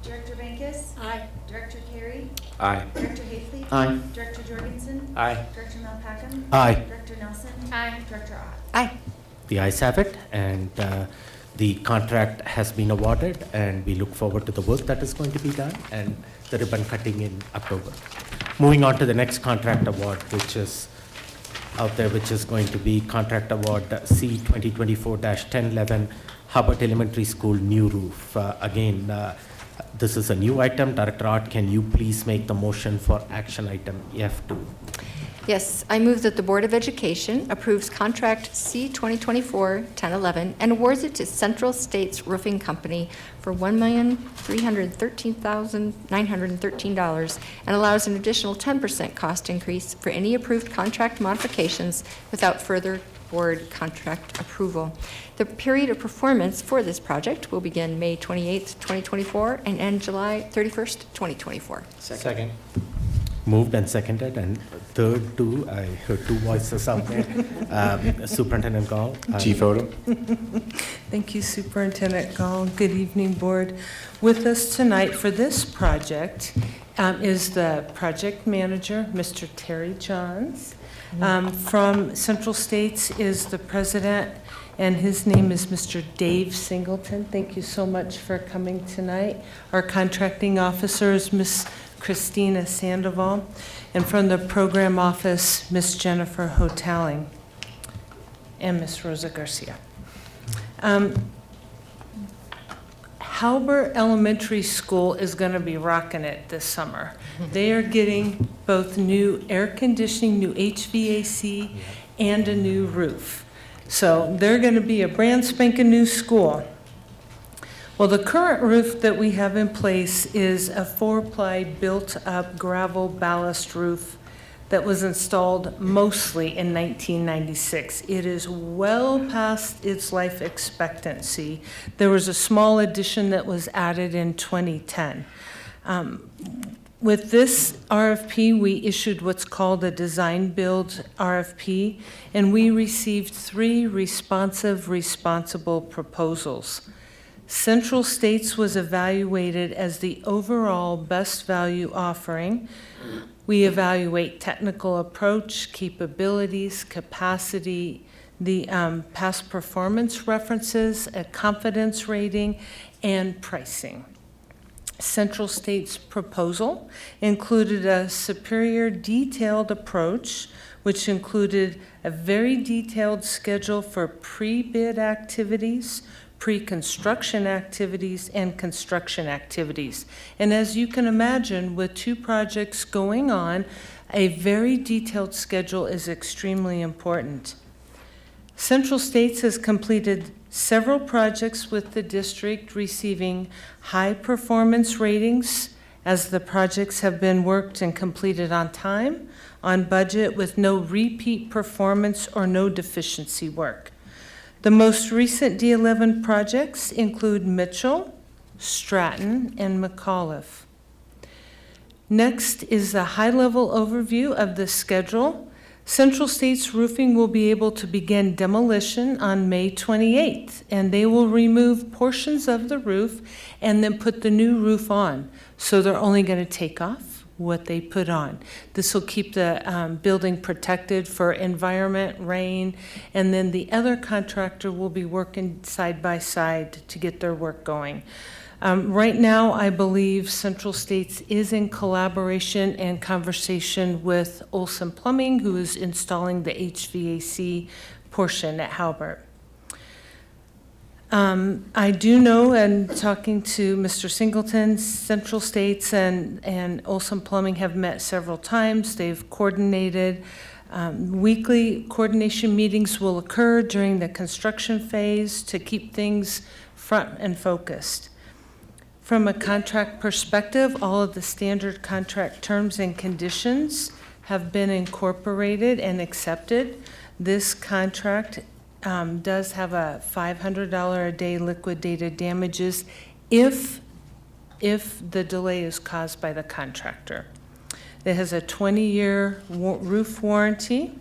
Director Bankus? Aye. Director Carey? Aye. Director Hafley? Aye. Director Jorgensen? Aye. Director Malpacum? Aye. Director Nelson? Aye. Director Ott? Aye. The ayes have it, and the contract has been awarded, and we look forward to the work that is going to be done and the ribbon cutting in October. Moving on to the next contract award, which is out there, which is going to be Contract Award C 2024-1011, Howbert Elementary School new roof. Again, this is a new item. Director Ott, can you please make the motion for action item F2? Yes, I move that the Board of Education approves Contract C 2024-1011 and awards it to Central States Roofing Company for $1,313,913 and allows an additional 10% cost increase for any approved contract modifications without further board contract approval. The period of performance for this project will begin May 28th, 2024, and end July 31st, 2024. Second. Moved and seconded, and third too. I heard two voices out there. Superintendent Gall. Chief Odom. Thank you, Superintendent Gall. Good evening, Board. With us tonight for this project is the project manager, Mr. Terry Johns. From Central States is the president, and his name is Mr. Dave Singleton. Thank you so much for coming tonight. Our contracting officer is Ms. Christina Sandoval, and from the program office, Ms. Jennifer Hotaling and Ms. Rosa Garcia. Howbert Elementary School is going to be rocking it this summer. They are getting both new air conditioning, new HVAC, and a new roof. So they're going to be a brand spanking new school. Well, the current roof that we have in place is a 4-ply built-up gravel ballast roof that was installed mostly in 1996. It is well past its life expectancy. There was a small addition that was added in 2010. With this RFP, we issued what's called a design-build RFP, and we received 3 responsible proposals. Central States was evaluated as the overall best value offering. We evaluate technical approach, capabilities, capacity, the past performance references, a confidence rating, and pricing. Central States' proposal included a superior detailed approach, which included a very detailed schedule for pre-bid activities, pre-construction activities, and construction activities. And as you can imagine, with 2 projects going on, a very detailed schedule is extremely important. Central States has completed several projects with the district, receiving high performance ratings as the projects have been worked and completed on time, on budget, with no repeat performance or no deficiency work. The most recent D11 projects include Mitchell, Stratton, and McAuliffe. Next is a high-level overview of the schedule. Central States Roofing will be able to begin demolition on May 28th, and they will remove portions of the roof and then put the new roof on. So they're only going to take off what they put on. This will keep the building protected for environment, rain, and then the other contractor will be working side by side to get their work going. Right now, I believe Central States is in collaboration and conversation with Olson Plumbing, who is installing the HVAC portion at Howbert. I do know, and talking to Mr. Singleton, Central States and Olson Plumbing have met several times. They've coordinated. Weekly coordination meetings will occur during the construction phase to keep things front and focused. From a contract perspective, all of the standard contract terms and conditions have been incorporated and accepted. This contract does have a $500 a day liquidated damages if the delay is caused by the contractor. It has a 20-year roof warranty.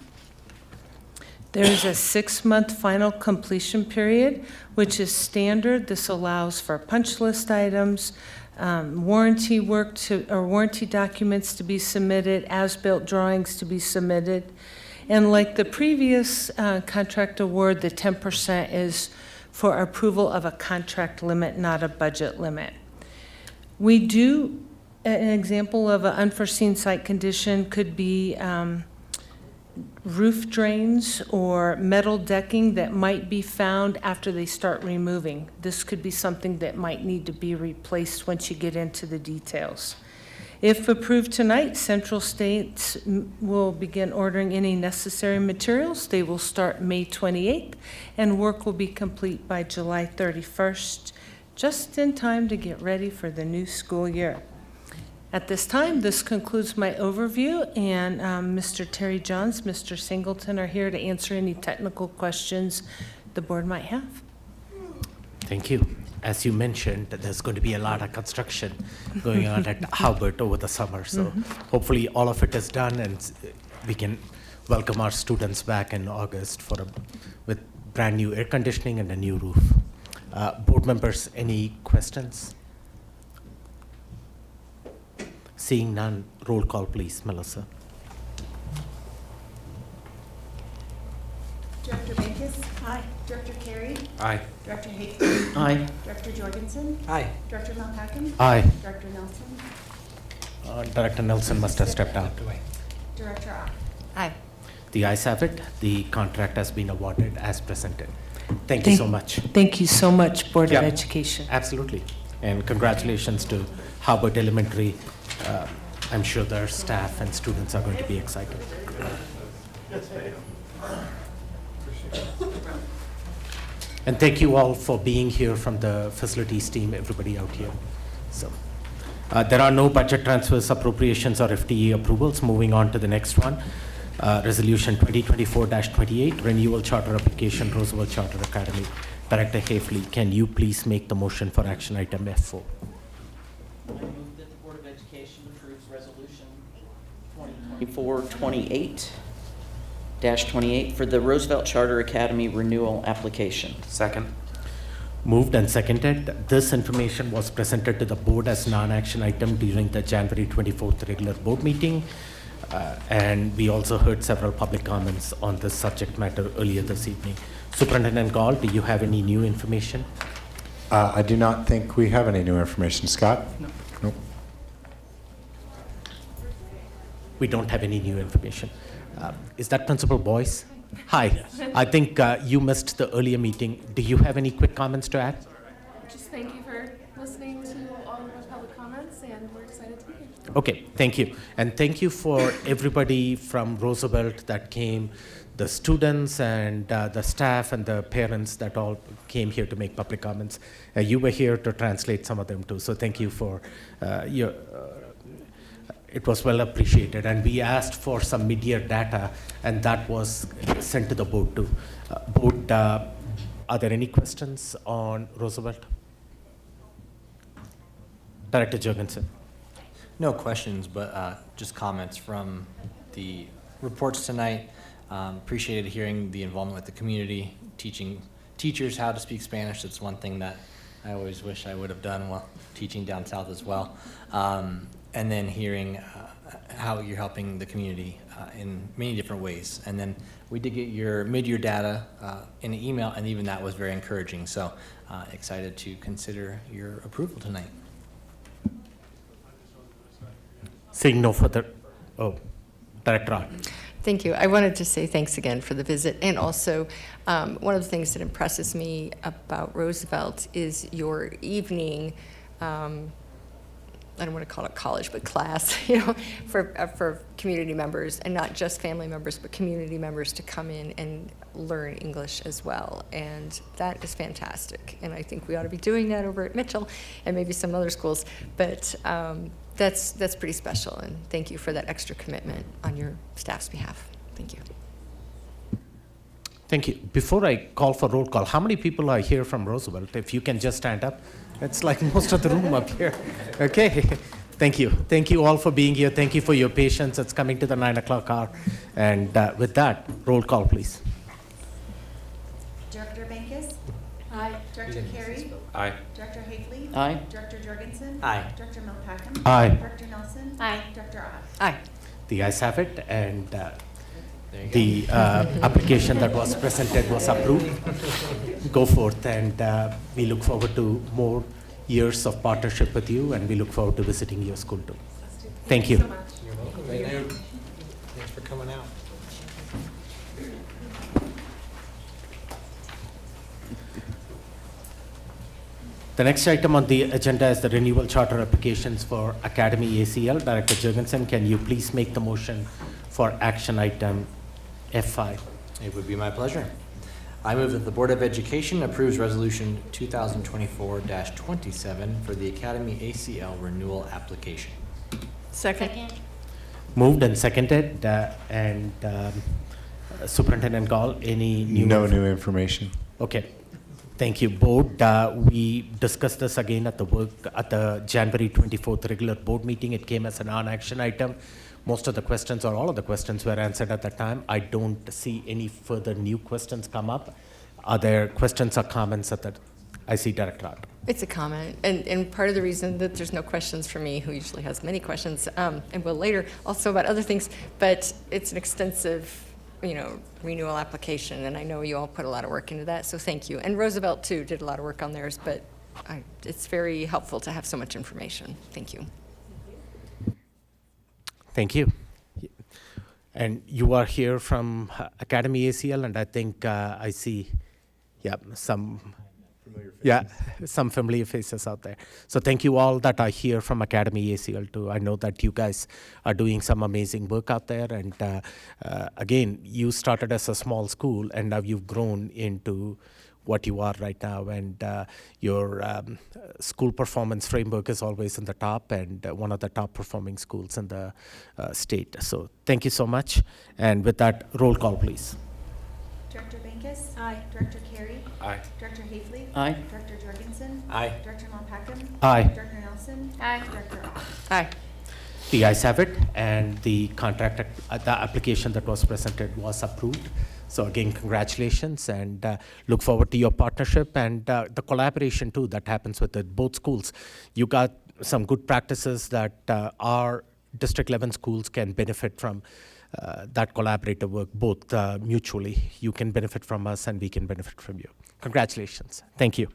There is a 6-month final completion period, which is standard. This allows for punch list items, warranty work or warranty documents to be submitted, as-built drawings to be submitted. And like the previous contract award, the 10% is for approval of a contract limit, not a budget limit. We do, an example of an unforeseen site condition could be roof drains or metal decking that might be found after they start removing. This could be something that might need to be replaced once you get into the details. If approved tonight, Central States will begin ordering any necessary materials. They will start May 28th, and work will be complete by July 31st, just in time to get ready for the new school year. At this time, this concludes my overview, and Mr. Terry Johns, Mr. Singleton are here to answer any technical questions the board might have. Thank you. As you mentioned, there's going to be a lot of construction going on at Howbert over the summer. So hopefully all of it is done and we can welcome our students back in August with brand new air conditioning and a new roof. Board members, any questions? Seeing none, roll call please, Melissa. Director Backus? Aye. Director Carey? Aye. Director Hafley? Aye. Director Jorgensen? Aye. Director Malpacum? Aye. Director Nelson? Director Nelson must have stepped out. Director Ott? Aye. The ayes have it. The contract has been awarded as presented. Thank you so much. Thank you so much, Board Yeah. of Education. Absolutely. And congratulations to Howbert Elementary. I'm sure their staff and students are going to be excited. And thank you all for being here from the facilities team, everybody out here. So, there are no budget transfers, appropriations, or FTE approvals. Moving on to the next one. Resolution 2024-28, Renewal Charter Application, Roosevelt Charter Academy. Director Hafley, can you please make the motion for action item F4? I move that the Board of Education approves Resolution 2024-28 for the Roosevelt Charter Academy renewal application. Second. Moved and seconded. This information was presented to the board as non-action item during the January 24th regular board meeting. And we also heard several public comments on this subject matter earlier this evening. Superintendent Gall, do you have any new information? I do not think we have any new information. Scott? No. Nope. We don't have any new information. Is that Principal Boyce? Hi. I think you missed the earlier meeting. Do you have any quick comments to add? Just thank you for listening to all of the public comments, and we're excited to be here. Okay, thank you. And thank you for everybody from Roosevelt that came, the students and the staff and the parents that all came here to make public comments. You were here to translate some of them too, so thank you for your, it was well appreciated. And we asked for some mid-year data, and that was sent to the board too. Board, are there any questions on Roosevelt? Director Jorgensen. No questions, but just comments from the reports tonight. Appreciated hearing the involvement with the community, teaching teachers how to speak Spanish. It's one thing that I always wish I would have done while teaching down south as well. And then hearing how you're helping the community in many different ways. And then we did get your mid-year data in an email, and even that was very encouraging. So excited to consider your approval tonight. Seeing no further, Director Ott. Thank you. I wanted to say thanks again for the visit. And also, one of the things that impresses me about Roosevelt is your evening, I don't want to call it college, but class, for community members, and not just family members, but community members to come in and learn English as well. And that is fantastic. And I think we ought to be doing that over at Mitchell and maybe some other schools. But that's pretty special, and thank you for that extra commitment on your staff's behalf. Thank you. Thank you. Before I call for roll call, how many people are here from Roosevelt? If you can just stand up. It's like most of the room up here. Okay. Thank you. Thank you all for being here. Thank you for your patience. It's coming to the 9 o'clock hour. And with that, roll call, please. Director Backus? Aye. Director Carey? Aye. Director Hafley? Aye. Director Jorgensen? Aye. Director Malpacum? Aye. Director Nelson? Aye. Director Ott? Aye. The ayes have it, and the application that was presented was approved. Go forth, and we look forward to more years of partnership with you, and we look forward to visiting your school too. Thank you. So much. You're welcome. Thank you. Thanks for coming out. The next item on the agenda is the renewal charter applications for AcademyACL. Director Jorgensen, can you please make the motion for action item F5? It would be my pleasure. I move that the Board of Education approves Resolution 2024-27 for the AcademyACL renewal application. Second. Moved and seconded, and Superintendent Gall, any new? No new information. Okay. Thank you, Board. We discussed this again at the January 24th regular board meeting. It came as a non-action item. Most of the questions or all of the questions were answered at that time. I don't see any further new questions come up. Are there questions or comments at that? I see Director Ott. It's a comment, and part of the reason that there's no questions for me, who usually has many questions, and will later, also about other things, but it's an extensive, renewal application, and I know you all put a lot of work into that, so thank you. And Roosevelt, too, did a lot of work on theirs, but it's very helpful to have so much information. Thank you. Thank you. And you are here from AcademyACL, and I think I see, some familiar faces out there. So thank you all that are here from AcademyACL too. I know that you guys are doing some amazing work out there, and again, you started as a small school, and now you've grown into what you are right now, and your school performance framework is always in the top, and one of the top performing schools in the state. So thank you so much, and with that, roll call, please. Director Bankus? Aye. Director Carey? Aye. Director Hafley? Aye. Director Jorgensen? Aye. Director Malpacum? Aye. Director Nelson? Aye. Director Ott? Aye. The ayes have it, and the contract, the application that was presented was approved. So again, congratulations, and look forward to your partnership and the collaboration too that happens with both schools. You got some good practices that our District 11 schools can benefit from. That collaborative work, both mutually. You can benefit from us, and we can benefit from you. Congratulations. Thank you.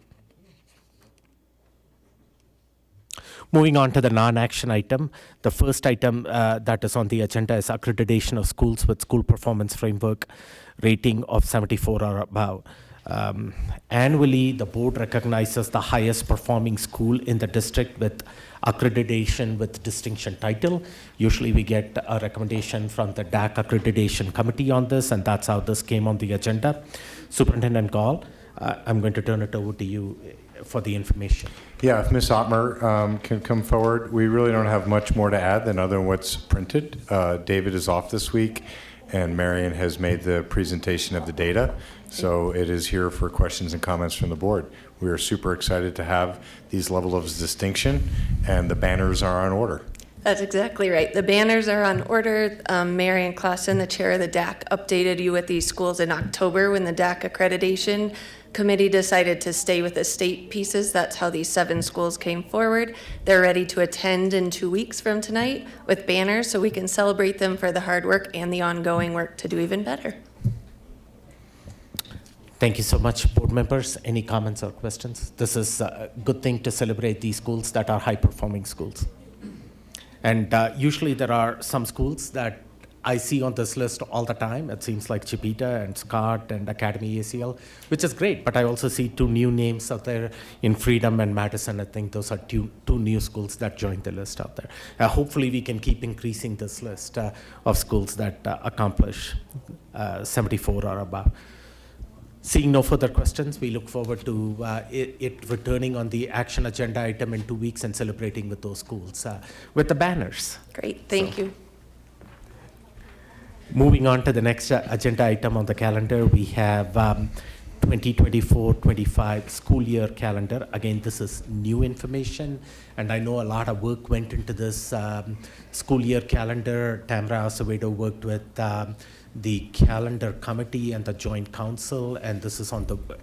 Moving on to the non-action item, the first item that is on the agenda is accreditation of schools with school performance framework rating of 74 or above. Annually, the board recognizes the highest performing school in the district with accreditation with distinction title. Usually we get a recommendation from the DAC accreditation committee on this, and that's how this came on the agenda. Superintendent Gall, I'm going to turn it over to you for the information. Yeah, if Ms. Ottmer can come forward. We really don't have much more to add than other than what's printed. David is off this week, and Marion has made the presentation of the data. So it is here for questions and comments from the board. We are super excited to have these levels of distinction, and the banners are on order. That's exactly right. The banners are on order. Marion Clausen, the chair of the DAC, updated you with these schools in October when the DAC accreditation committee decided to stay with the state pieces. That's how these 7 schools came forward. They're ready to attend in 2 weeks from tonight with banners, so we can celebrate them for the hard work and the ongoing work to do even better. Thank you so much, board members. Any comments or questions? This is a good thing to celebrate these schools that are high-performing schools. And usually there are some schools that I see on this list all the time. It seems like Chipeta and Scott and AcademyACL, which is great, but I also see 2 new names out there in Freedom and Madison. I think those are two new schools that joined the list out there. Hopefully we can keep increasing this list of schools that accomplish 74 or above. Seeing no further questions, we look forward to it returning on the action agenda item in 2 weeks and celebrating with those schools with the banners. Great, thank you. Moving on to the next agenda item on the calendar, we have 2024-25 school year calendar. Again, this is new information, and I know a lot of work went into this school year calendar. Tamara Acevedo worked with the calendar committee and the joint council, and this is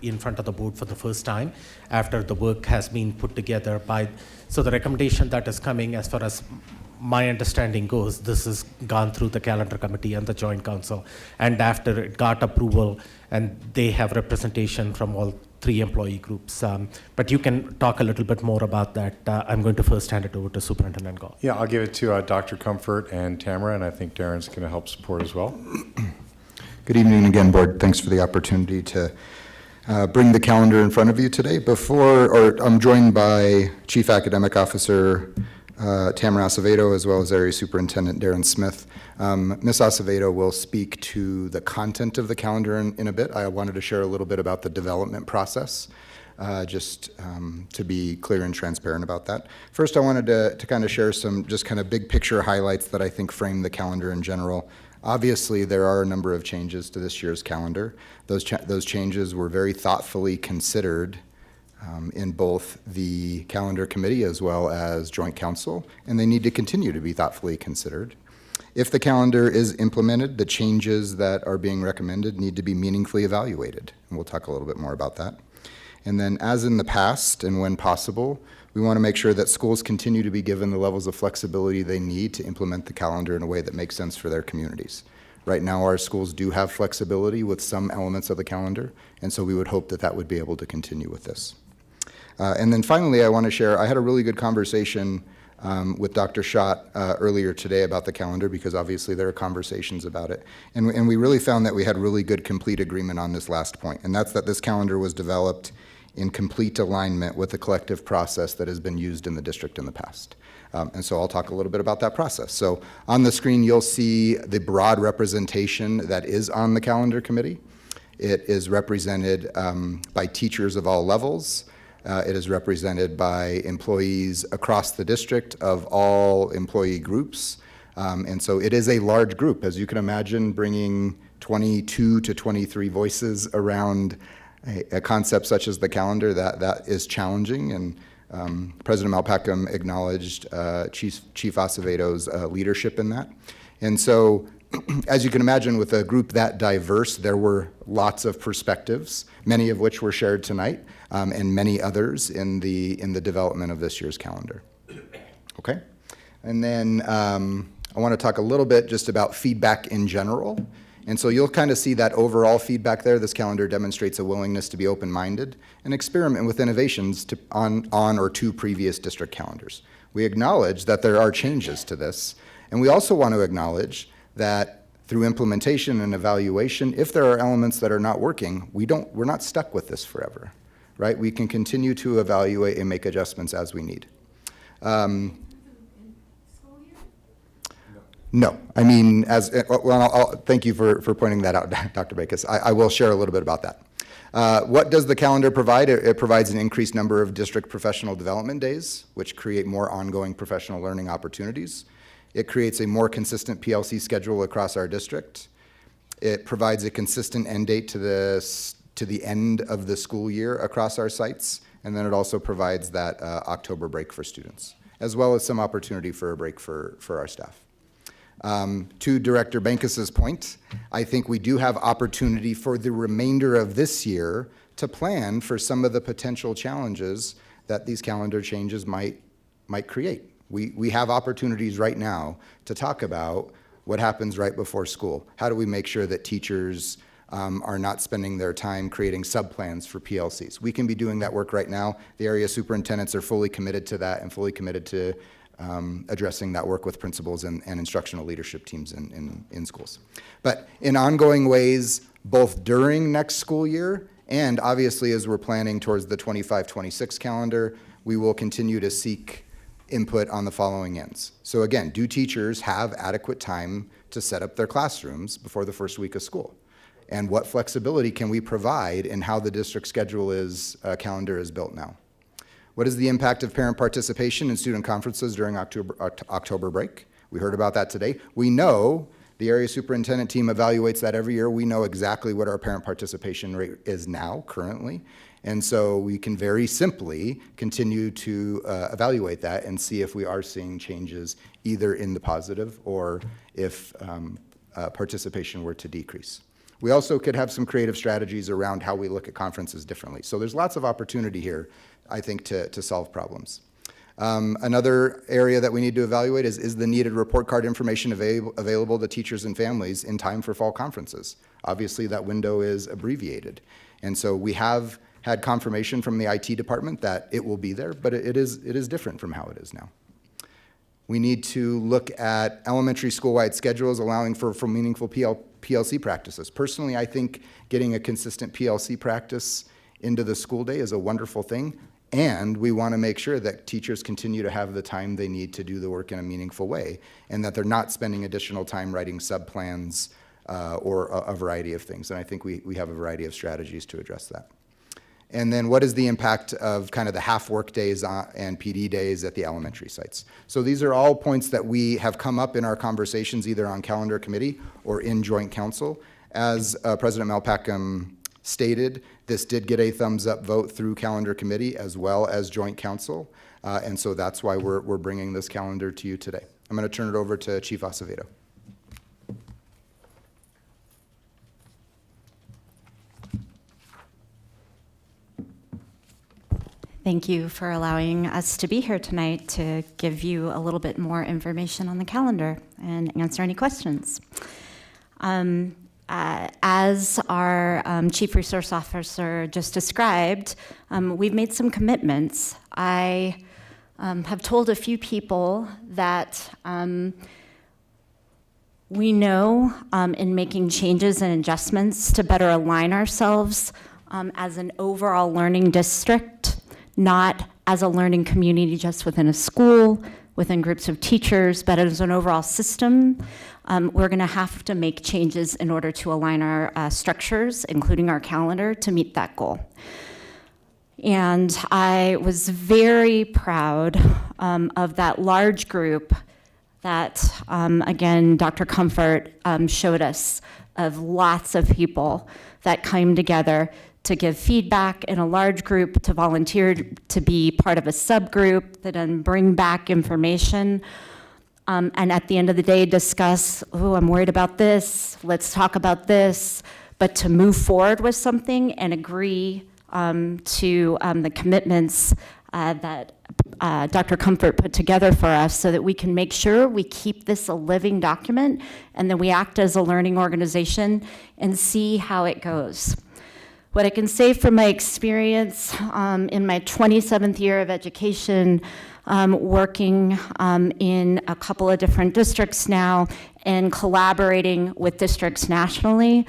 in front of the board for the first time after the work has been put together so the recommendation that is coming, as far as my understanding goes, this has gone through the calendar committee and the joint council, and after it got approval, and they have representation from all 3 employee groups. But you can talk a little bit more about that. I'm going to first hand it over to Superintendent Gall. Yeah, I'll give it to Dr. Comfort and Tamara, and I think Darren's going to help support as well. Good evening again, board. Thanks for the opportunity to bring the calendar in front of you today. I'm joined by Chief Academic Officer Tamara Acevedo, as well as Area Superintendent Darren Smith. Ms. Acevedo will speak to the content of the calendar in a bit. I wanted to share a little bit about the development process. to be clear and transparent about that. First, I wanted to kind of share some just kind of big picture highlights that I think frame the calendar in general. Obviously, there are a number of changes to this year's calendar. Those changes were very thoughtfully considered in both the calendar committee as well as joint council, and they need to continue to be thoughtfully considered. If the calendar is implemented, the changes that are being recommended need to be meaningfully evaluated, and we'll talk a little bit more about that. And then, as in the past and when possible, we want to make sure that schools continue to be given the levels of flexibility they need to implement the calendar in a way that makes sense for their communities. Right now, our schools do have flexibility with some elements of the calendar, and so we would hope that that would be able to continue with this. And then finally, I want to share, I had a really good conversation with Dr. Schott earlier today about the calendar, because obviously there are conversations about it. And we really found that we had really good complete agreement on this last point, and that's that this calendar was developed in complete alignment with the collective process that has been used in the district in the past. And so I'll talk a little bit about that process. So on the screen, you'll see the broad representation that is on the calendar committee. It is represented by teachers of all levels. It is represented by employees across the district of all employee groups. And so it is a large group. As you can imagine, bringing 22 to 23 voices around a concept such as the calendar, that is challenging. And President Malpacum acknowledged Chief Aceveto's leadership in that. And so, as you can imagine, with a group that diverse, there were lots of perspectives, many of which were shared tonight, and many others in the development of this year's calendar. Okay? And then I want to talk a little bit just about feedback in general. And so you'll kind of see that overall feedback there. This calendar demonstrates a willingness to be open-minded and experiment with innovations on or to previous district calendars. We acknowledge that there are changes to this, and we also want to acknowledge that through implementation and evaluation, if there are elements that are not working, we're not stuck with this forever, right? We can continue to evaluate and make adjustments as we need. No, I mean, thank you for pointing that out, Dr. Bakis. I will share a little bit about that. What does the calendar provide? It provides an increased number of district professional development days, which create more ongoing professional learning opportunities. It creates a more consistent PLC schedule across our district. It provides a consistent end date to the end of the school year across our sites, and then it also provides that October break for students, as well as some opportunity for a break for our staff. To Director Bankis's point, I think we do have opportunity for the remainder of this year to plan for some of the potential challenges that these calendar changes might create. We have opportunities right now to talk about what happens right before school. How do we make sure that teachers are not spending their time creating sub-plans for PLCs? We can be doing that work right now. The area superintendents are fully committed to that and fully committed to addressing that work with principals and instructional leadership teams in schools. But in ongoing ways, both during next school year and obviously as we're planning towards the 25-26 calendar, we will continue to seek input on the following ends. So again, do teachers have adequate time to set up their classrooms before the first week of school? And what flexibility can we provide in how the district schedule calendar is built now? What is the impact of parent participation in student conferences during October break? We heard about that today. We know the area superintendent team evaluates that every year. We know exactly what our parent participation rate is now, currently. And so we can very simply continue to evaluate that and see if we are seeing changes either in the positive or if participation were to decrease. We also could have some creative strategies around how we look at conferences differently. So there's lots of opportunity here, I think, to solve problems. Another area that we need to evaluate is the needed report card information available to teachers and families in time for fall conferences. Obviously, that window is abbreviated. And so we have had confirmation from the IT department that it will be there, but it is different from how it is now. We need to look at elementary school-wide schedules allowing for meaningful PLC practices. Personally, I think getting a consistent PLC practice into the school day is a wonderful thing, and we want to make sure that teachers continue to have the time they need to do the work in a meaningful way, and that they're not spending additional time writing sub-plans or a variety of things. And I think we have a variety of strategies to address that. And then what is the impact of kind of the half work days and PD days at the elementary sites? So these are all points that we have come up in our conversations either on calendar committee or in joint council. As President Malpacum stated, this did get a thumbs up vote through calendar committee as well as joint council. And so that's why we're bringing this calendar to you today. I'm going to turn it over to Chief Acevedo. Thank you for allowing us to be here tonight to give you a little bit more information on the calendar and answer any questions. As our Chief Resource Officer just described, we've made some commitments. I have told a few people that we know in making changes and adjustments to better align ourselves as an overall learning district, not as a learning community just within a school, within groups of teachers, but as an overall system, we're going to have to make changes in order to align our structures, including our calendar, to meet that goal. And I was very proud of that large group that, again, Dr. Comfort showed us, of lots of people that came together to give feedback in a large group, to volunteer to be part of a subgroup, that then bring back information, and at the end of the day discuss, oh, I'm worried about this, let's talk about this, but to move forward with something and agree to the commitments that Dr. Comfort put together for us so that we can make sure we keep this a living document and then we act as a learning organization and see how it goes. What I can say from my experience in my 27th year of education, working in a couple of different districts now and collaborating with districts nationally,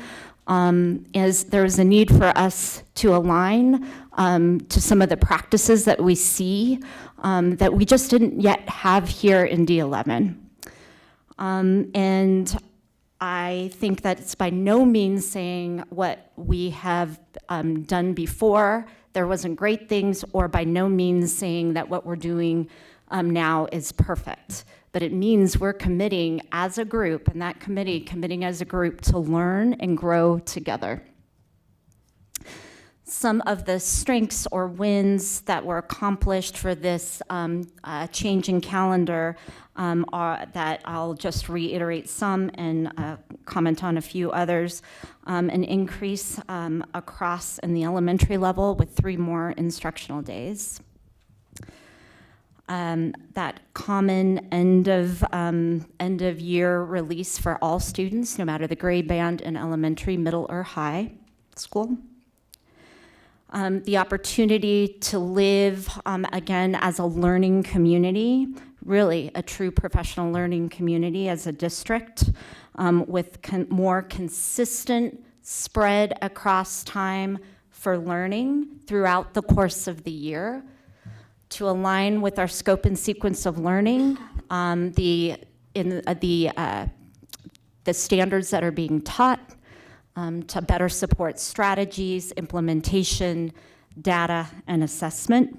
is there's a need for us to align to some of the practices that we see that we just didn't yet have here in D11. And I think that it's by no means saying what we have done before, there wasn't great things, or by no means saying that what we're doing now is perfect. But it means we're committing as a group, and that committee committing as a group to learn and grow together. Some of the strengths or wins that were accomplished for this changing calendar are that I'll just reiterate some and comment on a few others. An increase across in the elementary level with 3 more instructional days. That common end of year release for all students, no matter the grade band in elementary, middle, or high school. The opportunity to live, again, as a learning community, really a true professional learning community as a district, with more consistent spread across time for learning throughout the course of the year, to align with our scope and sequence of learning, the standards that are being taught, to better support strategies, implementation, data, and assessment.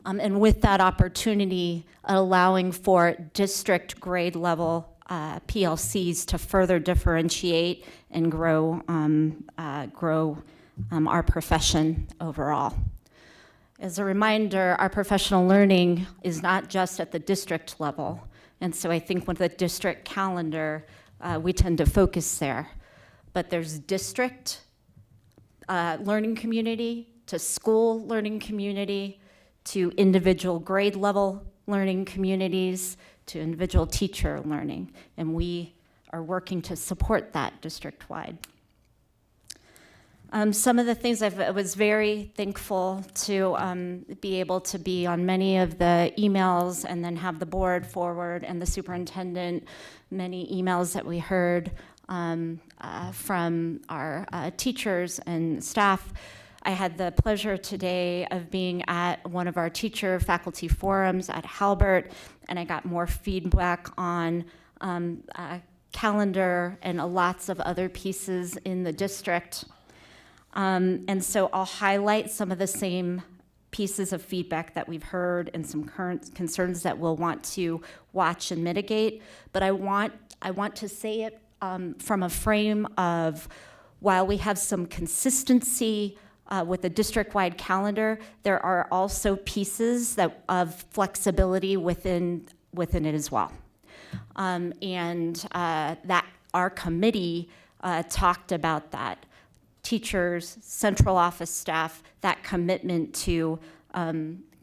And with that opportunity, allowing for district grade level PLCs to further differentiate and grow our profession overall. As a reminder, our professional learning is not just at the district level. And so I think with the district calendar, we tend to focus there. But there's district learning community, to school learning community, to individual grade level learning communities, to individual teacher learning. And we are working to support that district-wide. Some of the things I was very thankful to be able to be on many of the emails and then have the board forward and the superintendent, many emails that we heard from our teachers and staff. I had the pleasure today of being at one of our teacher faculty forums at Howbert, and I got more feedback on calendar and lots of other pieces in the district. And so I'll highlight some of the same pieces of feedback that we've heard and some current concerns that we'll want to watch and mitigate. But I want to say it from a frame of, while we have some consistency with the district-wide calendar, there are also pieces of flexibility within it as well. That our committee talked about that. Teachers, central office staff, that commitment to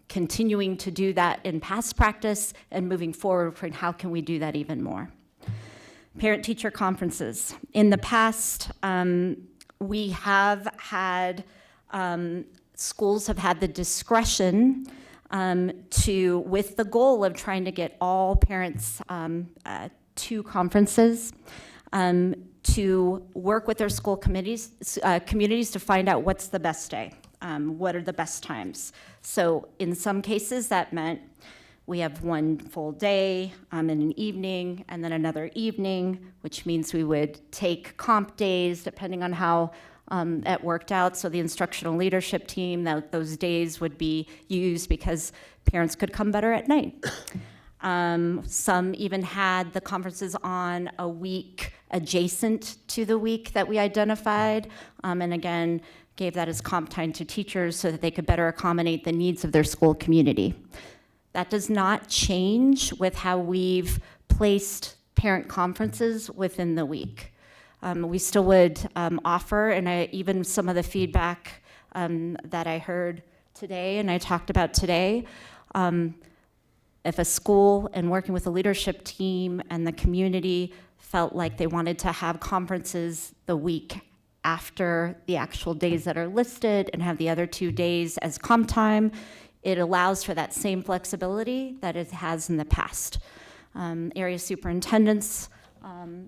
continuing to do that in past practice and moving forward for how can we do that even more. Parent-teacher conferences. In the past, we have had, schools have had the discretion with the goal of trying to get all parents to conferences, to work with their school committees, communities to find out what's the best day, what are the best times. So in some cases that meant we have one full day in an evening and then another evening, which means we would take comp days depending on how it worked out. So the instructional leadership team, those days would be used because parents could come better at night. Some even had the conferences on a week adjacent to the week that we identified, and again, gave that as comp time to teachers so that they could better accommodate the needs of their school community. That does not change with how we've placed parent conferences within the week. We still would offer, and even some of the feedback that I heard today and I talked about today, if a school and working with the leadership team and the community felt like they wanted to have conferences the week after the actual days that are listed and have the other 2 days as comp time, it allows for that same flexibility that it has in the past. Area superintendents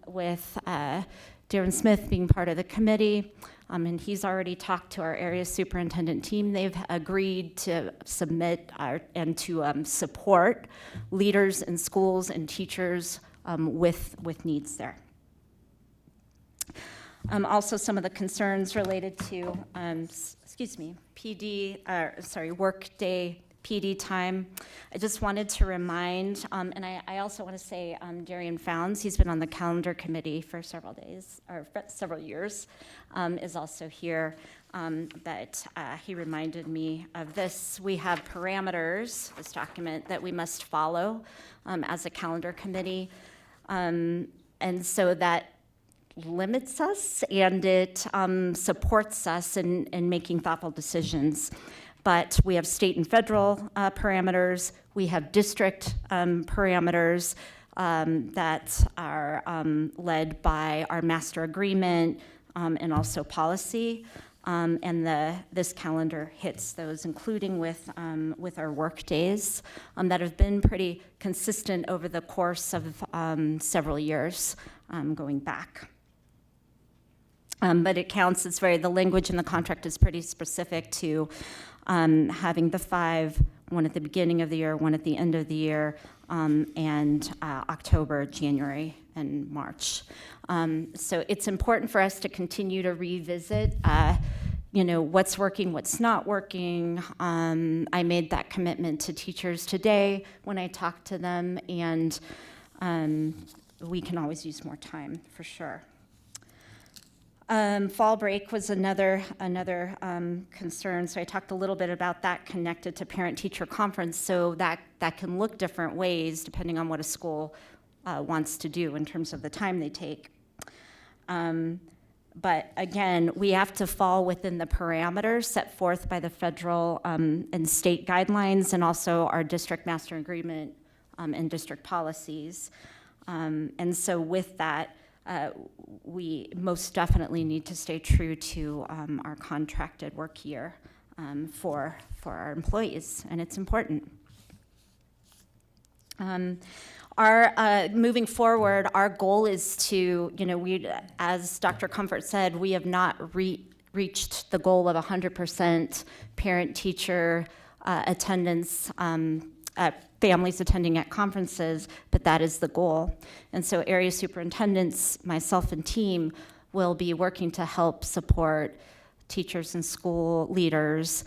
with Darren Smith being part of the committee, and he's already talked to our area superintendent team. They've agreed to submit and to support leaders in schools and teachers with needs there. Also, some of the concerns related to, workday PD time. I just wanted to remind, and I also want to say Darian Founds, he's been on the calendar committee for several days, or several years, is also here, but he reminded me of this. We have parameters, this document, that we must follow as a calendar committee, and so that limits us and it supports us in making thoughtful decisions. But we have state and federal parameters. We have district parameters that are led by our master agreement and also policy. And this calendar hits those, including with our work days that have been pretty consistent over the course of several years going back. But it counts, the language in the contract is pretty specific to having the 5, one at the beginning of the year, one at the end of the year, and October, January, and March. So it's important for us to continue to revisit, what's working, what's not working. I made that commitment to teachers today when I talked to them, and we can always use more time, for sure. Fall break was another concern, so I talked a little bit about that connected to parent-teacher conference, so that can look different ways depending on what a school wants to do in terms of the time they take. But again, we have to fall within the parameters set forth by the federal and state guidelines and also our district master agreement and district policies. And so with that, we most definitely need to stay true to our contracted work year for our employees, and it's important. Moving forward, our goal is to, as Dr. Comfort said, we have not reached the goal of 100% parent-teacher attendance, families attending at conferences, but that is the goal. And so area superintendents, myself and team, will be working to help support teachers and school leaders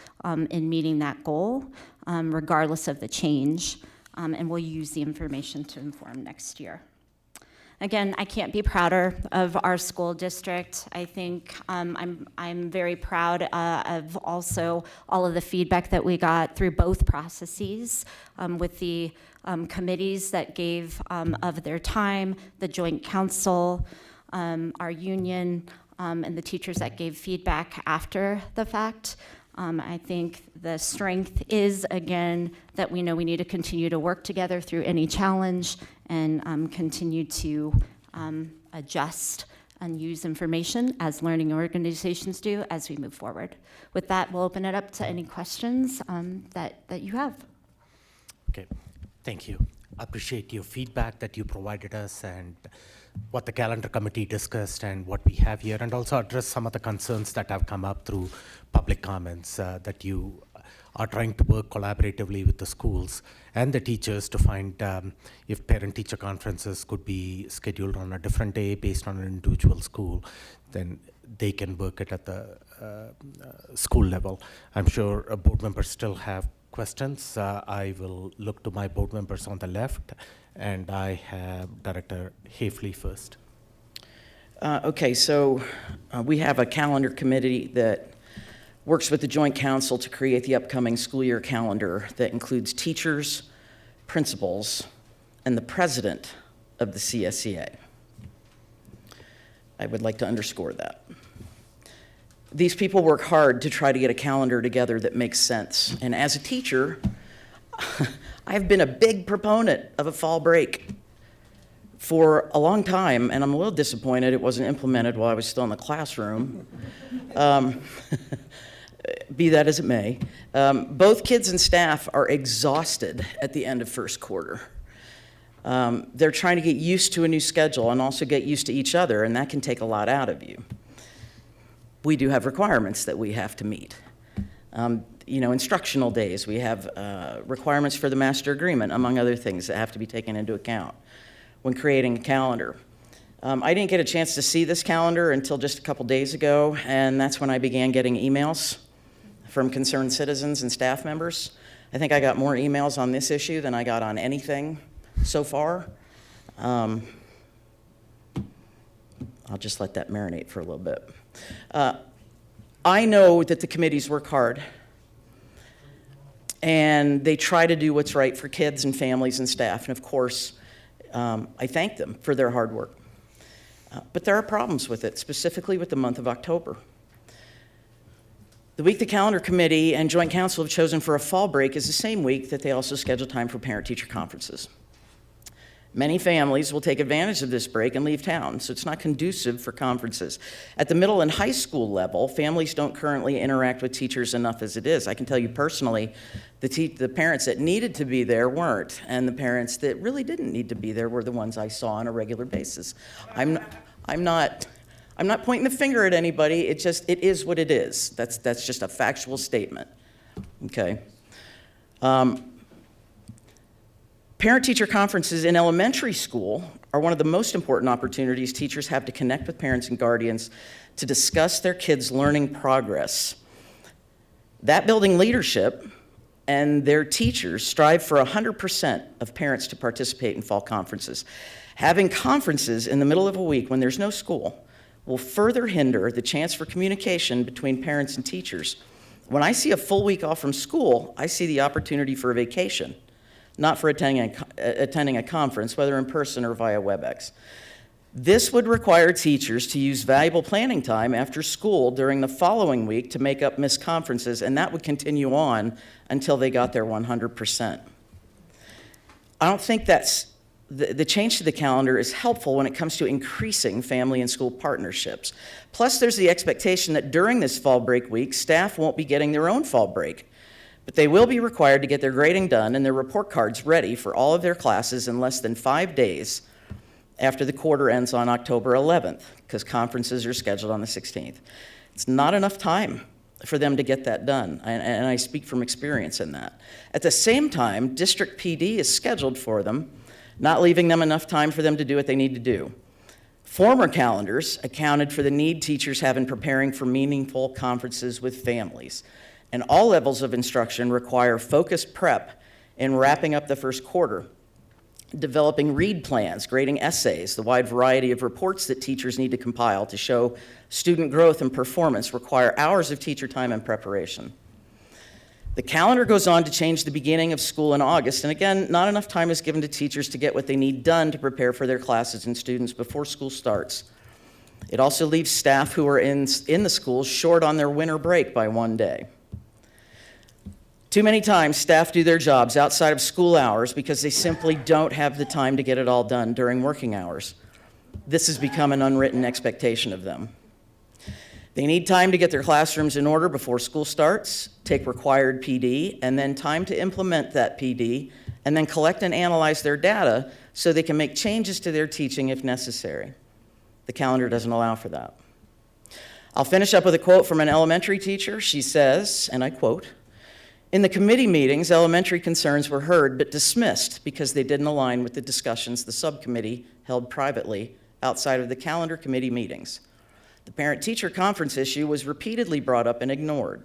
in meeting that goal, regardless of the change, and we'll use the information to inform next year. Again, I can't be prouder of our school district. I think I'm very proud of also all of the feedback that we got through both processes with the committees that gave of their time, the joint council, our union, and the teachers that gave feedback after the fact. I think the strength is, again, that we know we need to continue to work together through any challenge and continue to adjust and use information as learning organizations do as we move forward. With that, we'll open it up to any questions that you have. Okay, thank you. Appreciate your feedback that you provided us and what the calendar committee discussed and what we have here, and also address some of the concerns that have come up through public comments that you are trying to work collaboratively with the schools and the teachers to find if parent-teacher conferences could be scheduled on a different day based on an individual school, then they can work it at the school level. I'm sure board members still have questions. I will look to my board members on the left, and I have Director Hafley first. Okay, so we have a calendar committee that works with the Joint Council to create the upcoming school year calendar that includes teachers, principals, and the president of the CSEA. I would like to underscore that. These people work hard to try to get a calendar together that makes sense. And as a teacher, I've been a big proponent of a fall break for a long time, and I'm a little disappointed it wasn't implemented while I was still in the classroom. Be that as it may, both kids and staff are exhausted at the end of first quarter. They're trying to get used to a new schedule and also get used to each other, and that can take a lot out of you. We do have requirements that we have to meet. Instructional days, we have requirements for the master agreement, among other things that have to be taken into account when creating a calendar. I didn't get a chance to see this calendar until just a couple days ago, and that's when I began getting emails from concerned citizens and staff members. I think I got more emails on this issue than I got on anything so far. I'll just let that marinate for a little bit. I know that the committees work hard, and they try to do what's right for kids and families and staff, and of course, I thank them for their hard work. But there are problems with it, specifically with the month of October. The week the calendar committee and joint council have chosen for a fall break is the same week that they also schedule time for parent-teacher conferences. Many families will take advantage of this break and leave town, so it's not conducive for conferences. At the middle and high school level, families don't currently interact with teachers enough as it is. I can tell you personally, the parents that needed to be there weren't, and the parents that really didn't need to be there were the ones I saw on a regular basis. I'm not pointing the finger at anybody. It is what it is. That's just a factual statement. Okay. Parent-teacher conferences in elementary school are one of the most important opportunities teachers have to connect with parents and guardians to discuss their kids' learning progress. That building leadership and their teachers strive for 100% of parents to participate in fall conferences. Having conferences in the middle of a week when there's no school will further hinder the chance for communication between parents and teachers. When I see a full week off from school, I see the opportunity for a vacation, not for attending a conference, whether in person or via WebEx. This would require teachers to use valuable planning time after school during the following week to make up missed conferences, and that would continue on until they got their 100%. I don't think the change to the calendar is helpful when it comes to increasing family and school partnerships. Plus, there's the expectation that during this fall break week, staff won't be getting their own fall break, but they will be required to get their grading done and their report cards ready for all of their classes in less than 5 days after the quarter ends on October 11th, because conferences are scheduled on the 16th. It's not enough time for them to get that done, and I speak from experience in that. At the same time, district PD is scheduled for them, not leaving them enough time for them to do what they need to do. Former calendars accounted for the need teachers have in preparing for meaningful conferences with families. And all levels of instruction require focused prep in wrapping up the first quarter, developing read plans, grading essays, the wide variety of reports that teachers need to compile to show student growth and performance require hours of teacher time and preparation. The calendar goes on to change the beginning of school in August, and again, not enough time is given to teachers to get what they need done to prepare for their classes and students before school starts. It also leaves staff who are in the schools short on their winter break by 1 day. Too many times, staff do their jobs outside of school hours because they simply don't have the time to get it all done during working hours. This has become an unwritten expectation of them. They need time to get their classrooms in order before school starts, take required PD, and then time to implement that PD, and then collect and analyze their data so they can make changes to their teaching if necessary. The calendar doesn't allow for that. I'll finish up with a quote from an elementary teacher. She says, and I quote, "In the committee meetings, elementary concerns were heard but dismissed because they didn't align with the discussions the subcommittee held privately outside of the calendar committee meetings. The parent-teacher conference issue was repeatedly brought up and ignored.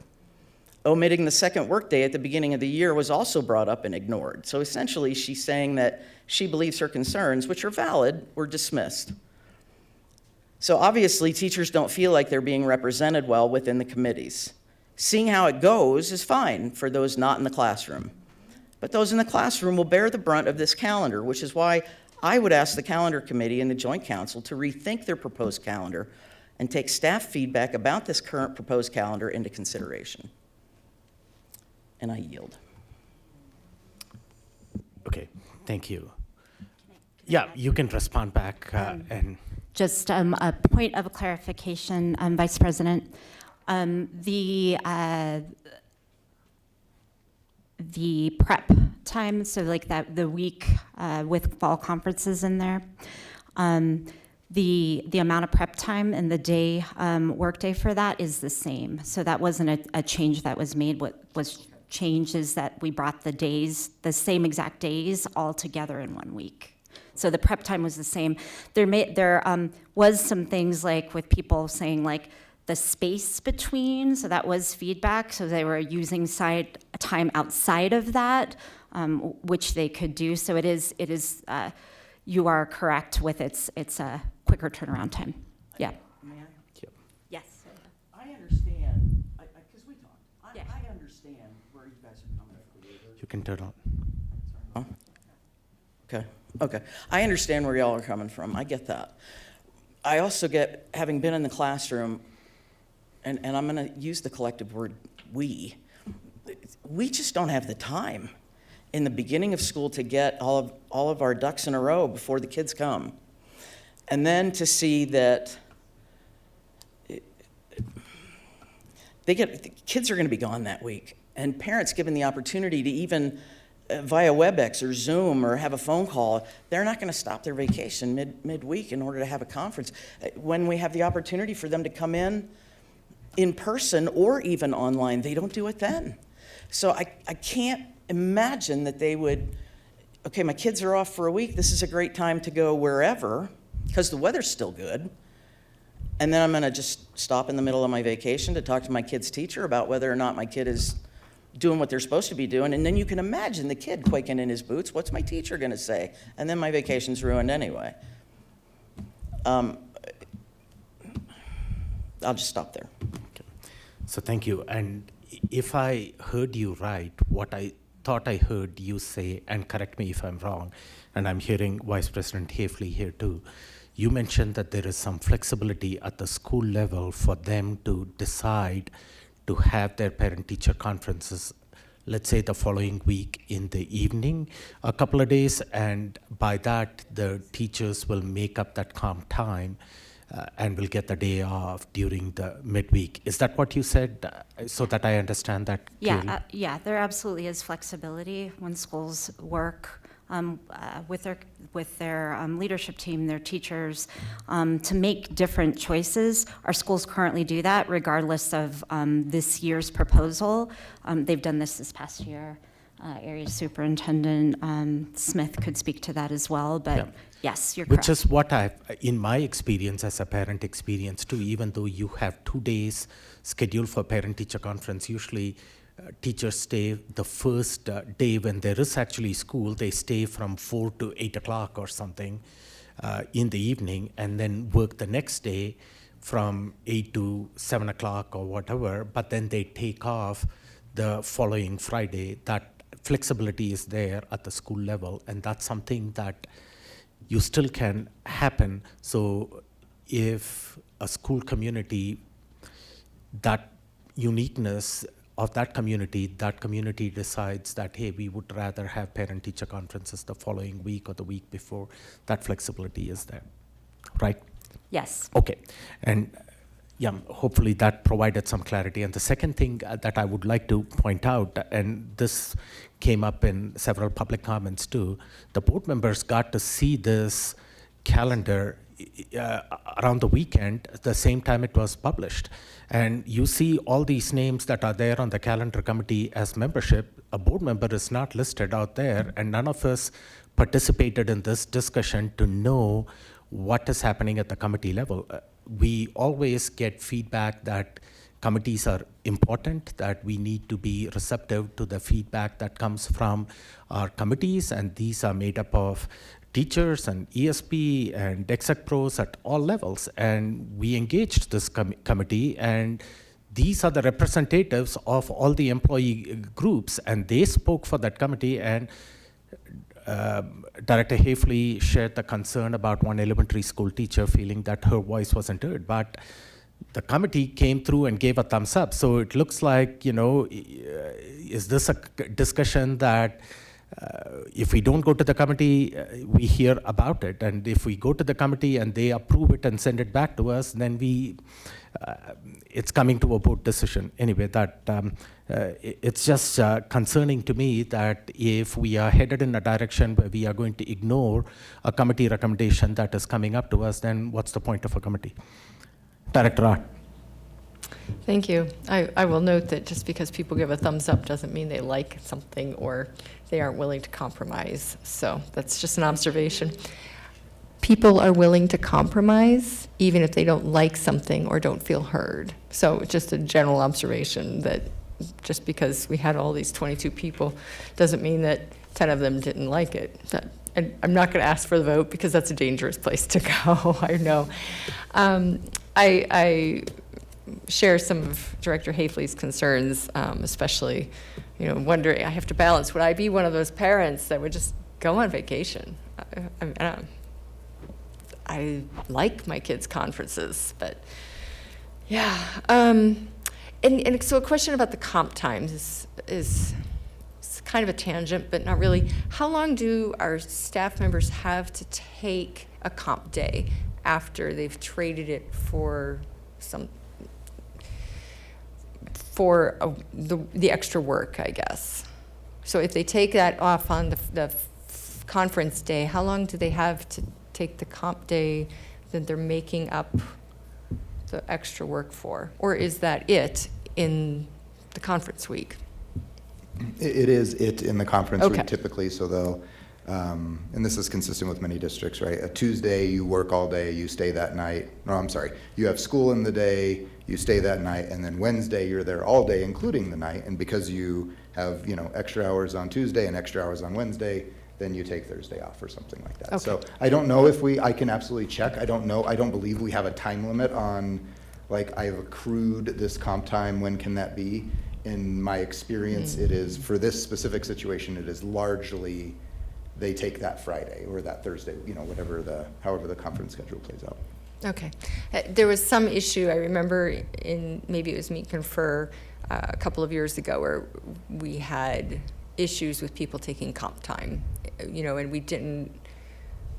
Omitting the second workday at the beginning of the year was also brought up and ignored." So essentially, she's saying that she believes her concerns, which are valid, were dismissed. So obviously, teachers don't feel like they're being represented well within the committees. Seeing how it goes is fine for those not in the classroom. But those in the classroom will bear the brunt of this calendar, which is why I would ask the calendar committee and the joint council to rethink their proposed calendar and take staff feedback about this current proposed calendar into consideration. And I yield. Okay, thank you. Yeah, you can respond back and. Just a point of clarification, Vice President. The prep time, so like that the week with fall conferences in there, the amount of prep time and the day workday for that is the same. So that wasn't a change that was made. What was changed is that we brought the days, the same exact days, all together in 1 week. So the prep time was the same. There was some things like with people saying like the space between, so that was feedback. So they were using time outside of that, which they could do. So it is. You are correct with it's a quicker turnaround time. Yeah. May I? Yep. Yes. I understand, because we talked. I understand where you guys are coming from. You can turn on. Oh. Okay. I understand where y'all are coming from. I get that. I also get, having been in the classroom, and I'm going to use the collective word we just don't have the time in the beginning of school to get all of our ducks in a row before the kids come. And then to see that the kids are going to be gone that week, and parents given the opportunity to even via WebEx or Zoom or have a phone call, they're not going to stop their vacation midweek in order to have a conference. When we have the opportunity for them to come in person or even online, they don't do it then. So I can't imagine that they would, okay, my kids are off for a week, this is a great time to go wherever, because the weather's still good, and then I'm going to just stop in the middle of my vacation to talk to my kid's teacher about whether or not my kid is doing what they're supposed to be doing, and then you can imagine the kid quaking in his boots, what's my teacher going to say? And then my vacation's ruined anyway. I'll just stop there. Okay. So thank you. And if I heard you right, what I thought I heard you say, and correct me if I'm wrong, and I'm hearing Vice President Hafley here too, you mentioned that there is some flexibility at the school level for them to decide to have their parent-teacher conferences, let's say the following week in the evening, a couple of days, and by that, the teachers will make up that calm time and will get the day off during the midweek. Is that what you said, so that I understand that clearly? Yeah, there absolutely is flexibility when schools work with their leadership team, their teachers, to make different choices. Our schools currently do that regardless of this year's proposal. They've done this past year. Area Superintendent Smith could speak to that as well, but Yeah. yes, you're correct. Which is what in my experience as a parent experience too, even though you have 2 days scheduled for parent-teacher conference, usually teachers stay the first day when there is actually school, they stay from 4 to 8 o'clock or something in the evening, and then work the next day from 8 to 7 o'clock or whatever, but then they take off the following Friday. That flexibility is there at the school level, and that's something that you still can happen. So if a school community, that uniqueness of that community decides that, hey, we would rather have parent-teacher conferences the following week or the week before, that flexibility is there, right? Yes. Okay, and yeah, hopefully that provided some clarity. And the second thing that I would like to point out, and this came up in several public comments too, the board members got to see this calendar around the weekend, the same time it was published. And you see all these names that are there on the calendar committee as membership. A board member is not listed out there, and none of us participated in this discussion to know what is happening at the committee level. We always get feedback that committees are important, that we need to be receptive to the feedback that comes from our committees, and these are made up of teachers and ESP and exec pros at all levels. And we engaged this committee, and these are the representatives of all the employee groups, and they spoke for that committee. And Director Hafley shared the concern about one elementary school teacher feeling that her voice wasn't heard, but the committee came through and gave a thumbs up. So it looks like, is this a discussion that if we don't go to the committee, we hear about it, and if we go to the committee and they approve it and send it back to us, then it's coming to a board decision. Anyway, it's just concerning to me that if we are headed in a direction where we are going to ignore a committee recommendation that is coming up to us, then what's the point of a committee? Director Art. Thank you. I will note that just because people give a thumbs up doesn't mean they like something or they aren't willing to compromise. So that's just an observation. People are willing to compromise even if they don't like something or don't feel heard. So just a general observation that just because we had all these 22 people doesn't mean that 10 of them didn't like it. And I'm not going to ask for the vote because that's a dangerous place to go. I know. I share some of Director Hafley's concerns, especially, wondering, I have to balance, would I be one of those parents that would just go on vacation? I like my kids' conferences, but yeah. And so a question about the comp times is kind of a tangent, but not really. How long do our staff members have to take a comp day after they've traded it for the extra work, I guess? So if they take that off on the conference day, how long do they have to take the comp day that they're making up the extra work for? Or is that it in the conference week? It is it in the conference Okay. week typically, so they'll, and this is consistent with many districts, right? A Tuesday, you work all day, you stay that night. No, I'm sorry. You have school in the day, you stay that night, and then Wednesday, you're there all day, including the night. And because you have, extra hours on Tuesday and extra hours on Wednesday, then you take Thursday off or something like that. Okay. So I don't know if I can absolutely check. I don't know. I don't believe we have a time limit on, I've accrued this comp time, when can that be? In my experience, it is, for this specific situation, it is largely, they take that Friday or that Thursday, however the conference schedule plays out. Okay. There was some issue, I remember maybe it was Meet Confer a couple of years ago, where we had issues with people taking comp time, and we didn't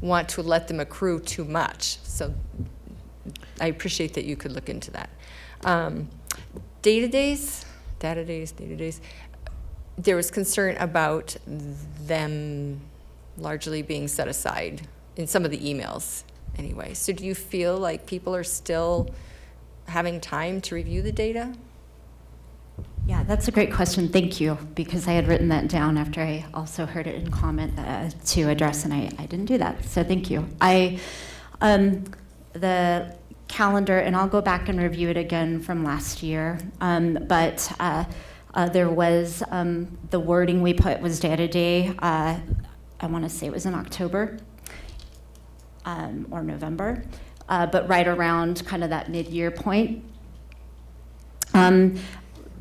want to let them accrue too much. So I appreciate that you could look into that. Data days, there was concern about them largely being set aside in some of the emails anyway. So do you feel like people are still having time to review the data? Yeah, that's a great question. Thank you, because I had written that down after I also heard it in comment to address, and I didn't do that. So thank you. The calendar, and I'll go back and review it again from last year, but there was the wording we put was day to day. I want to say it was in October or November, but right around kind of that mid-year point.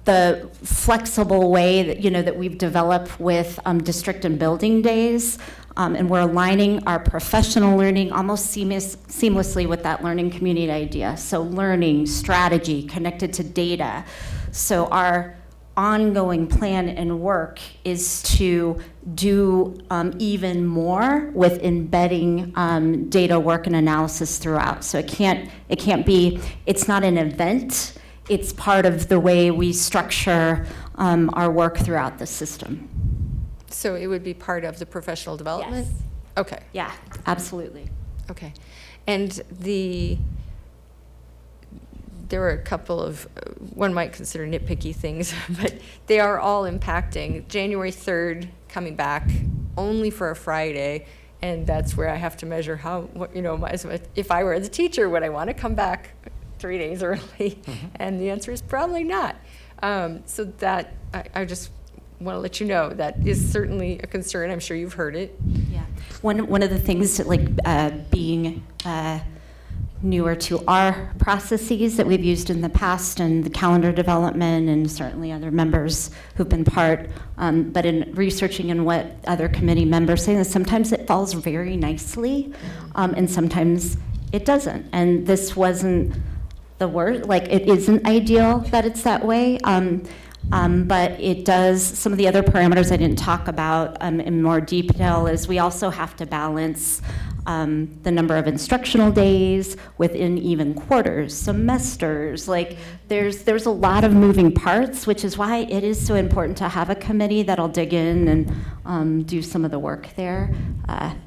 The flexible way that that we've developed with district and building days, and we're aligning our professional learning almost seamlessly with that learning community idea. So learning strategy connected to data. So our ongoing plan and work is to do even more with embedding data work and analysis throughout. So it can't be. It's not an event. It's part of the way we structure our work throughout the system. So it would be part of the professional development? Yes. Okay. Yeah, absolutely. Okay. And there were a couple of, one might consider nitpicky things, but they are all impacting. January 3rd coming back only for a Friday, and that's where I have to measure if I were the teacher, would I want to come back 3 days early? Mm-hmm. And the answer is probably not. So that, I just want to let you know, that is certainly a concern. I'm sure you've heard it. Yeah. One of the things that, being newer to our processes that we've used in the past and the calendar development, and certainly other members who've been part, but in researching and what other committee members say, that sometimes it falls very nicely, and sometimes it doesn't. And this wasn't the word, it isn't ideal that it's that way, but it does. Some of the other parameters I didn't talk about in more detail is we also have to balance the number of instructional days within even quarters, semesters. There's a lot of moving parts, which is why it is so important to have a committee that'll dig in and do some of the work there.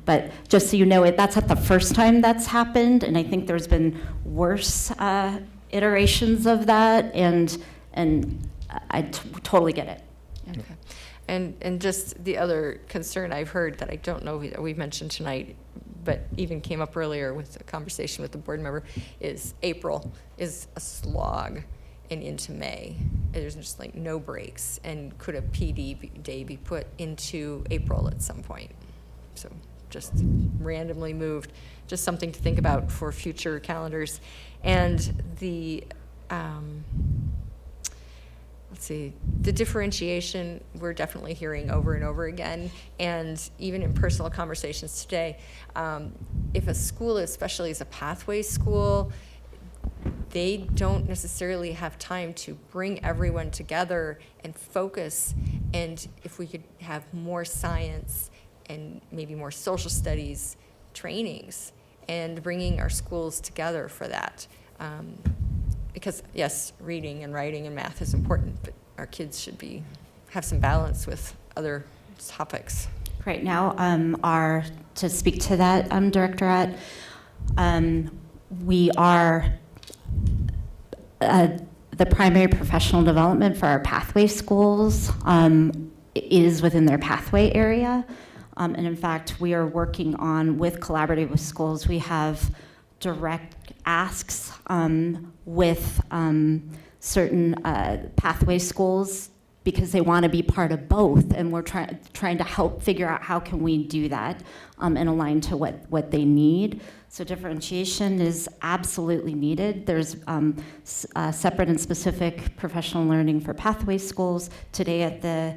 But just so you know, that's not the first time that's happened, and I think there's been worse iterations of that, and I totally get it. Okay. And just the other concern I've heard that I don't know that we've mentioned tonight, but even came up earlier with a conversation with the board member, is April is a slog and into May. There's just no breaks. And could a PD day be put into April at some point? So just randomly moved. Just something to think about for future calendars. And the, let's see, the differentiation we're definitely hearing over and over again, and even in personal conversations today, if a school, especially as a pathway school, they don't necessarily have time to bring everyone together and focus. And if we could have more science and maybe more social studies trainings and bringing our schools together for that. Because yes, reading and writing and math is important, but our kids should have some balance with other topics. Right now, to speak to that, Director, we are the primary professional development for our pathway schools is within their pathway area. And in fact, we are working on, with collaborative with schools, we have direct asks with certain pathway schools because they want to be part of both, and we're trying to help figure out how can we do that and align to what they need. So differentiation is absolutely needed. There's separate and specific professional learning for pathway schools. Today at the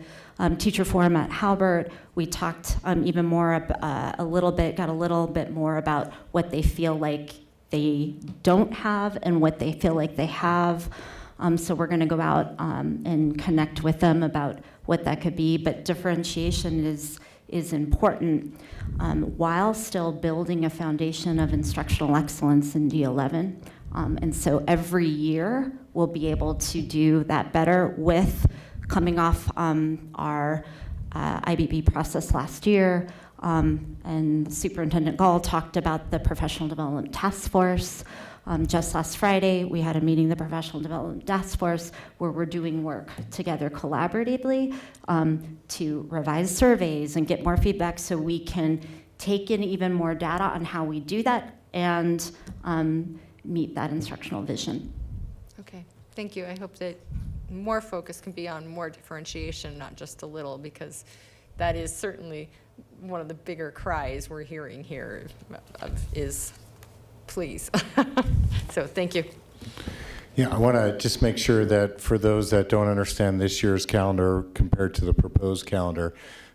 teacher forum at Howbert, we talked even more, got a little bit more about what they feel like they don't have and what they feel like they have. So we're going to go out and connect with them about what that could be. But differentiation is important while still building a foundation of instructional excellence in D11. And so every year we'll be able to do that better with coming off our IBB process last year, And Superintendent Gall talked about the Professional Development Task Force. Just last Friday, we had a meeting, the Professional Development Task Force, where we're doing work together collaboratively to revise surveys and get more feedback so we can take in even more data on how we do that and meet that instructional vision. Okay, thank you. I hope that more focus can be on more differentiation, not just a little, because that is certainly one of the bigger cries we're hearing here is please. So thank you. Yeah, I want to just make sure that for those that don't understand this year's calendar compared to the proposed calendar,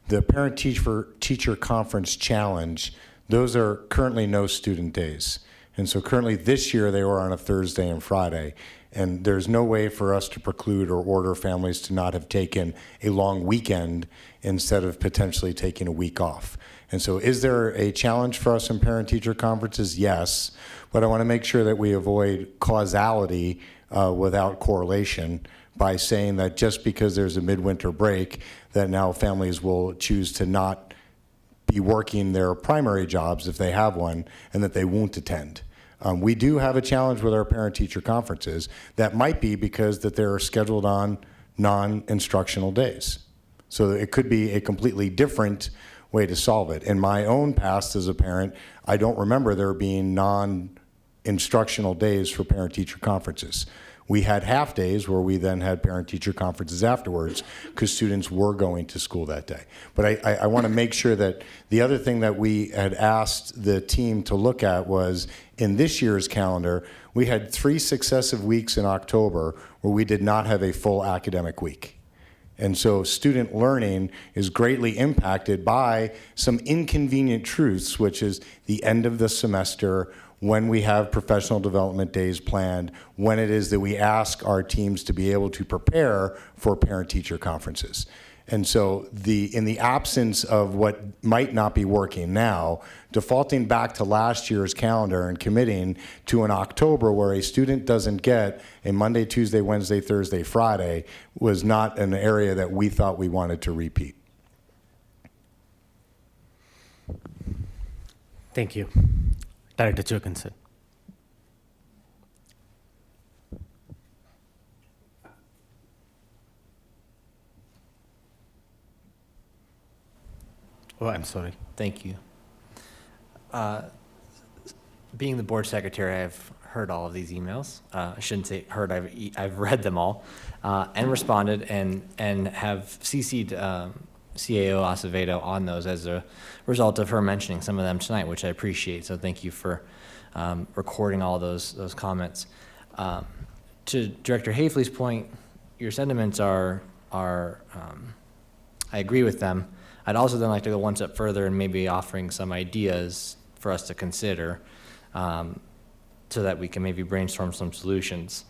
the Parent-Teacher Conference Challenge, those are currently no student days. And so currently this year they were on a Thursday and Friday. And there's no way for us to preclude or order families to not have taken a long weekend instead of potentially taking a week off. And so is there a challenge for us in parent-teacher conferences? Yes, but I want to make sure that we avoid causality without correlation by saying that just because there's a midwinter break, that now families will choose to not be working their primary jobs if they have one, and that they won't attend. We do have a challenge with our parent-teacher conferences. That might be because that they're scheduled on non-instructional days. So it could be a completely different way to solve it. In my own past as a parent, I don't remember there being non-instructional days for parent-teacher conferences. We had half days where we then had parent-teacher conferences afterwards because students were going to school that day. But I want to make sure that the other thing that we had asked the team to look at was in this year's calendar, we had 3 successive weeks in October where we did not have a full academic week. And so student learning is greatly impacted by some inconvenient truths, which is the end of the semester, when we have professional development days planned, when it is that we ask our teams to be able to prepare for parent-teacher conferences. And so in the absence of what might not be working now, defaulting back to last year's calendar and committing to an October where a student doesn't get a Monday, Tuesday, Wednesday, Thursday, Friday was not an area that we thought we wanted to repeat. Thank you. Director Jorgensen. Oh, I'm sorry. Thank you. Being the board secretary, I've heard all of these emails. I shouldn't say heard, I've read them all and responded and have CC'd CAO Acevedo on those as a result of her mentioning some of them tonight, which I appreciate. So thank you for recording all those comments. To Director Hafley's point, your sentiments are I agree with them. I'd also then like to go one step further and maybe offering some ideas for us to consider so that we can maybe brainstorm some solutions.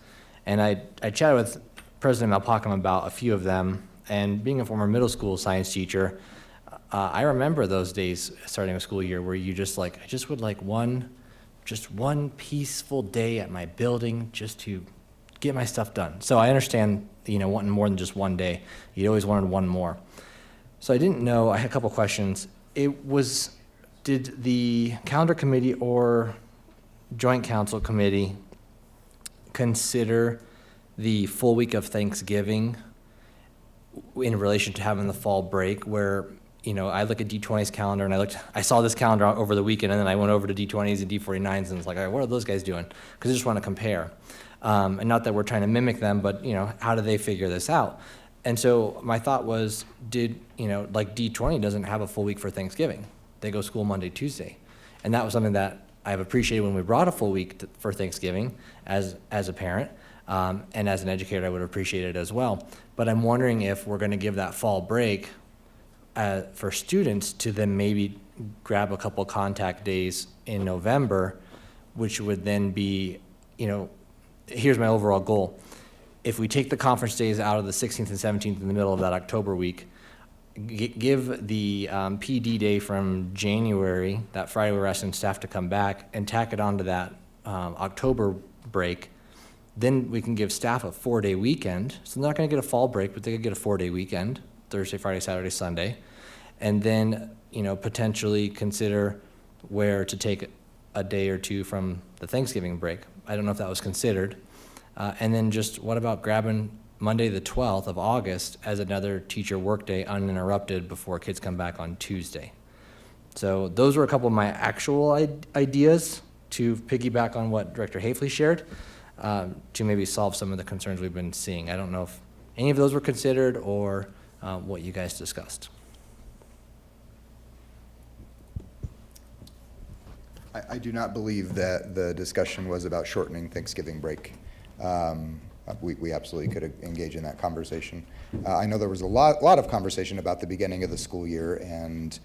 And I chatted with President Malpacum about a few of them, and being a former middle school science teacher, I remember those days starting a school year where you just like, I just would like one peaceful day at my building just to get my stuff done. So I understand, wanting more than just one day. You always wanted one more. So I didn't know, I had a couple questions. Did the calendar committee or joint council committee consider the full week of Thanksgiving in relation to having the fall break where, I look at D20's calendar and I saw this calendar over the weekend and then I went over to D20's and D49's and it's like, all right, what are those guys doing? Because I just want to compare. And not that we're trying to mimic them, but, how do they figure this out? And so my thought was, like D20 doesn't have a full week for Thanksgiving. They go school Monday, Tuesday. And that was something that I've appreciated when we brought a full week for Thanksgiving as a parent. And as an educator, I would appreciate it as well. But I'm wondering if we're going to give that fall break for students to then maybe grab a couple contact days in November, which would then be, here's my overall goal. If we take the conference days out of the 16th and 17th in the middle of that October week, give the PD day from January, that Friday we're asking staff to come back, and tack it onto that October break, then we can give staff a 4-day weekend. So they're not going to get a fall break, but they could get a 4-day weekend, Thursday, Friday, Saturday, Sunday. And then potentially consider where to take a day or two from the Thanksgiving break. I don't know if that was considered. And then just what about grabbing Monday the 12th of August as another teacher workday uninterrupted before kids come back on Tuesday? So those were a couple of my actual ideas to piggyback on what Director Hafley shared, to maybe solve some of the concerns we've been seeing. I don't know if any of those were considered or what you guys discussed. I do not believe that the discussion was about shortening Thanksgiving break. We absolutely could engage in that conversation. I know there was a lot of conversation about the beginning of the school year and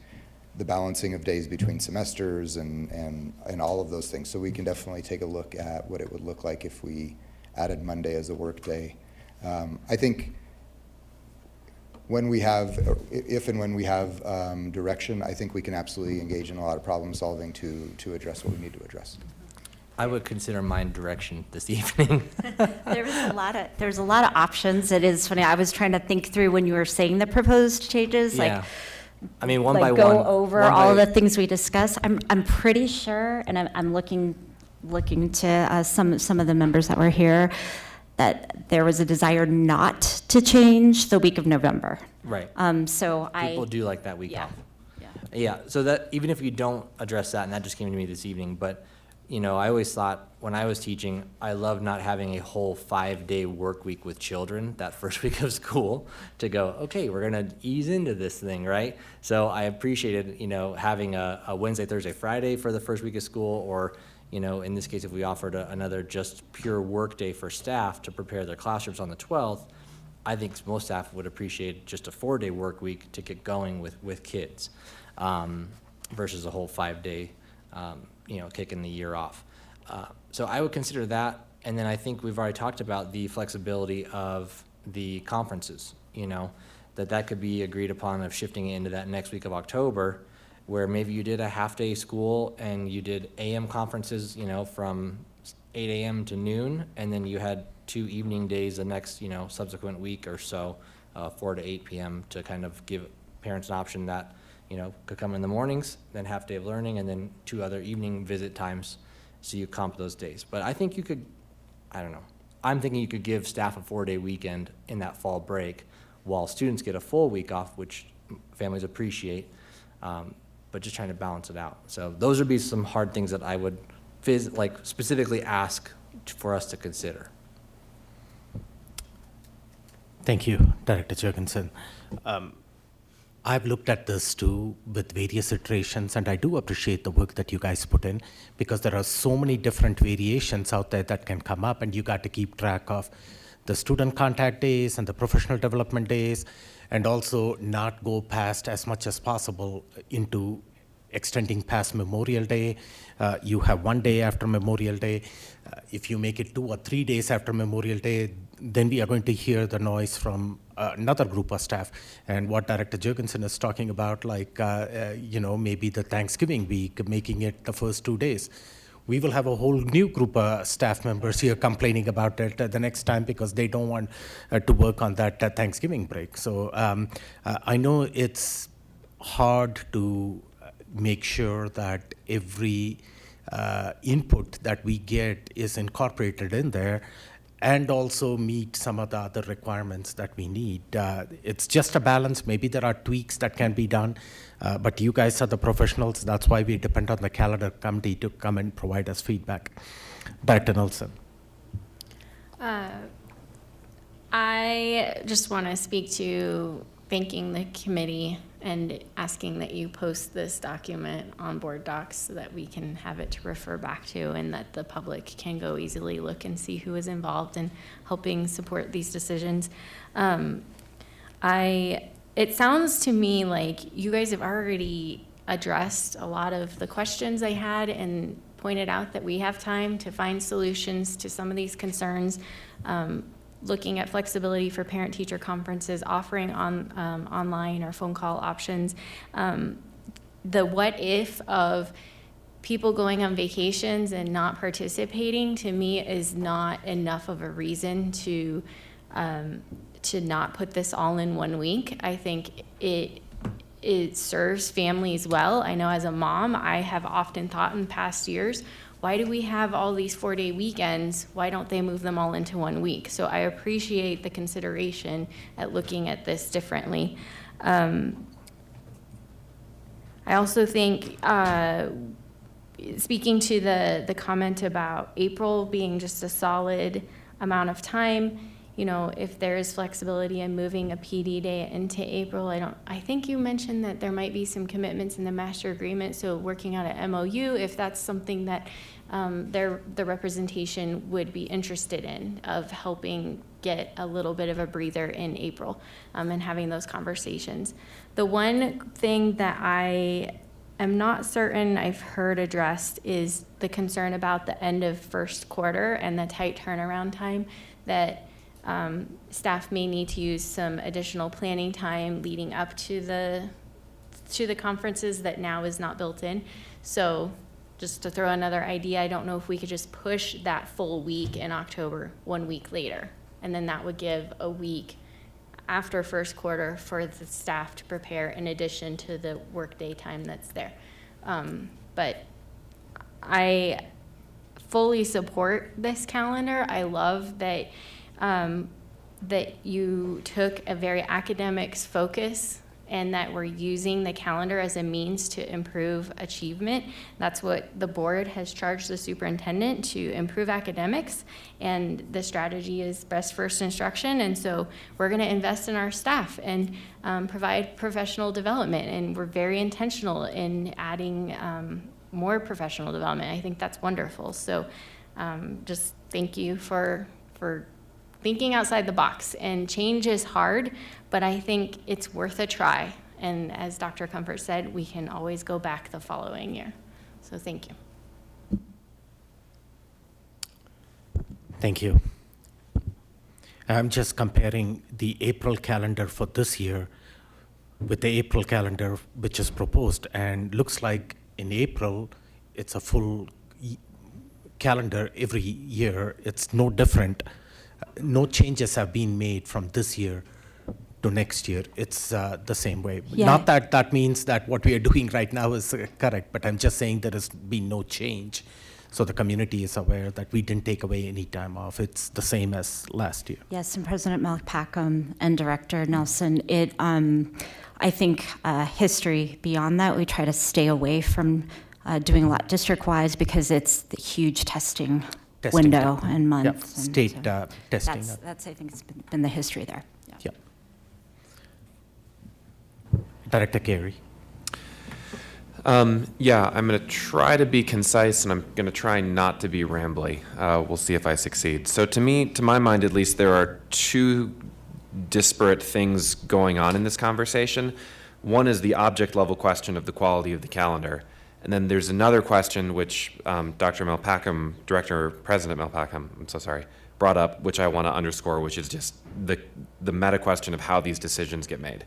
the balancing of days between semesters and all of those things. So we can definitely take a look at what it would look like if we added Monday as a work day. I think if and when we have direction, I think we can absolutely engage in a lot of problem solving to address what we need to address. I would consider mine direction this evening. There's a lot of options. It is funny. I was trying to think through when you were saying the proposed changes, Yeah. I mean, one like by one. go over one all by- the things we discussed. I'm pretty sure, and I'm looking to some of the members that were here, that there was a desire not to change the week of November. Right. So People do like that week yeah. off. Yeah, so that, even if you don't address that, and that just came to me this evening, but, I always thought, when I was teaching, I loved not having a whole 5-day work week with children that first week of school to go, okay, we're gonna ease into this thing, right? So I appreciated, having a Wednesday, Thursday, Friday for the first week of school, or, in this case, if we offered another just pure work day for staff to prepare their classrooms on the 12th, I think most staff would appreciate just a 4-day work week to get going with kids, versus a whole 5-day, kicking the year off. So I would consider that, and then I think we've already talked about the flexibility of the conferences, that could be agreed upon of shifting it into that next week of October, where maybe you did a half-day school and you did AM conferences, from 8 a.m. to noon, and then you had 2 evening days the next, subsequent week or so, 4 to 8 p.m. to kind of give parents an option that, could come in the mornings, then half day of learning, and then 2 other evening visit times, so you comp those days. But I think you could, I don't know, I'm thinking you could give staff a 4-day weekend in that fall break, while students get a full week off, which families appreciate, but just trying to balance it out. So those would be some hard things that I would specifically ask for us to consider. Thank you, Director Jurgensen. I've looked at this too with various iterations, and I do appreciate the work that you guys put in, because there are so many different variations out there that can come up, and you got to keep track of the student contact days and the professional development days, and also not go past as much as possible into extending past Memorial Day. You have 1 day after Memorial Day. If you make it 2 or 3 days after Memorial Day, then we are going to hear the noise from another group of staff. And what Director Jurgensen is talking about, maybe the Thanksgiving week, making it the first 2 days. We will have a whole new group of staff members here complaining about it the next time, because they don't want to work on that Thanksgiving break. So I know it's hard to make sure that every input that we get is incorporated in there, and also meet some of the other requirements that we need. It's just a balance. Maybe there are tweaks that can be done, but you guys are the professionals. That's why we depend on the calendar committee to come and provide us feedback. Director Nelson. I just want to speak to thanking the committee and asking that you post this document on board docs so that we can have it to refer back to, and that the public can go easily look and see who is involved in helping support these decisions. It sounds to me like you guys have already addressed a lot of the questions I had and pointed out that we have time to find solutions to some of these concerns. Looking at flexibility for parent-teacher conferences, offering online or phone call options. The what if of people going on vacations and not participating, to me, is not enough of a reason to not put this all in 1 week. I think it it serves families well. I know as a mom, I have often thought in past years, why do we have all these 4-day weekends? Why don't they move them all into 1 week? So I appreciate the consideration at looking at this differently. I also think, speaking to the comment about April being just a solid amount of time, you know, if there is flexibility in moving a PD day into April, I think you mentioned that there might be some commitments in the master agreement, so working on an MOU, if that's something that the representation would be interested in, of helping get a little bit of a breather in April, and having those conversations. The one thing that I am not certain I've heard addressed is the concern about the end of first quarter and the tight turnaround time, that staff may need to use some additional planning time leading up to the conferences that now is not built in. So just to throw another idea, I don't know if we could just push that full week in October 1 week later, and then that would give a week after first quarter for the staff to prepare in addition to the workday time that's there. But I fully support this calendar. I love that that you took a very academics focus and that we're using the calendar as a means to improve achievement. That's what the board has charged the superintendent, to improve academics, and the strategy is best first instruction. And so we're going to invest in our staff and provide professional development, and we're very intentional in adding more professional development. I think that's wonderful. So just thank you for thinking outside the box. And change is hard, but I think it's worth a try. And as Dr. Comfort said, we can always go back the following year. So thank you. Thank you. I'm just comparing the April calendar for this year with the April calendar which is proposed, and looks like in April it's a full calendar every year. It's no different. No changes have been made from this year to next year. It's the same way. Yeah. Not that that means that what we are doing right now is correct, but I'm just saying there has been no change. So the community is aware that we didn't take away any time off. It's the same as last year. Yes, and President Malpacum and Director Nelson, I think history beyond that, we try to stay away from doing a lot district-wise because it's the huge testing window and month. Yep. And State so testing. That's I think it's been the history there. Yeah. Yep. Director Carey. Yeah, I'm going to try to be concise, and I'm going to try not to be rambly. We'll see if I succeed. So to my mind at least, there are two disparate things going on in this conversation. One is the object level question of the quality of the calendar. And then there's another question which Dr. Malpacum, President Malpacum, I'm so sorry, brought up, which I want to underscore, which is just the meta question of how these decisions get made.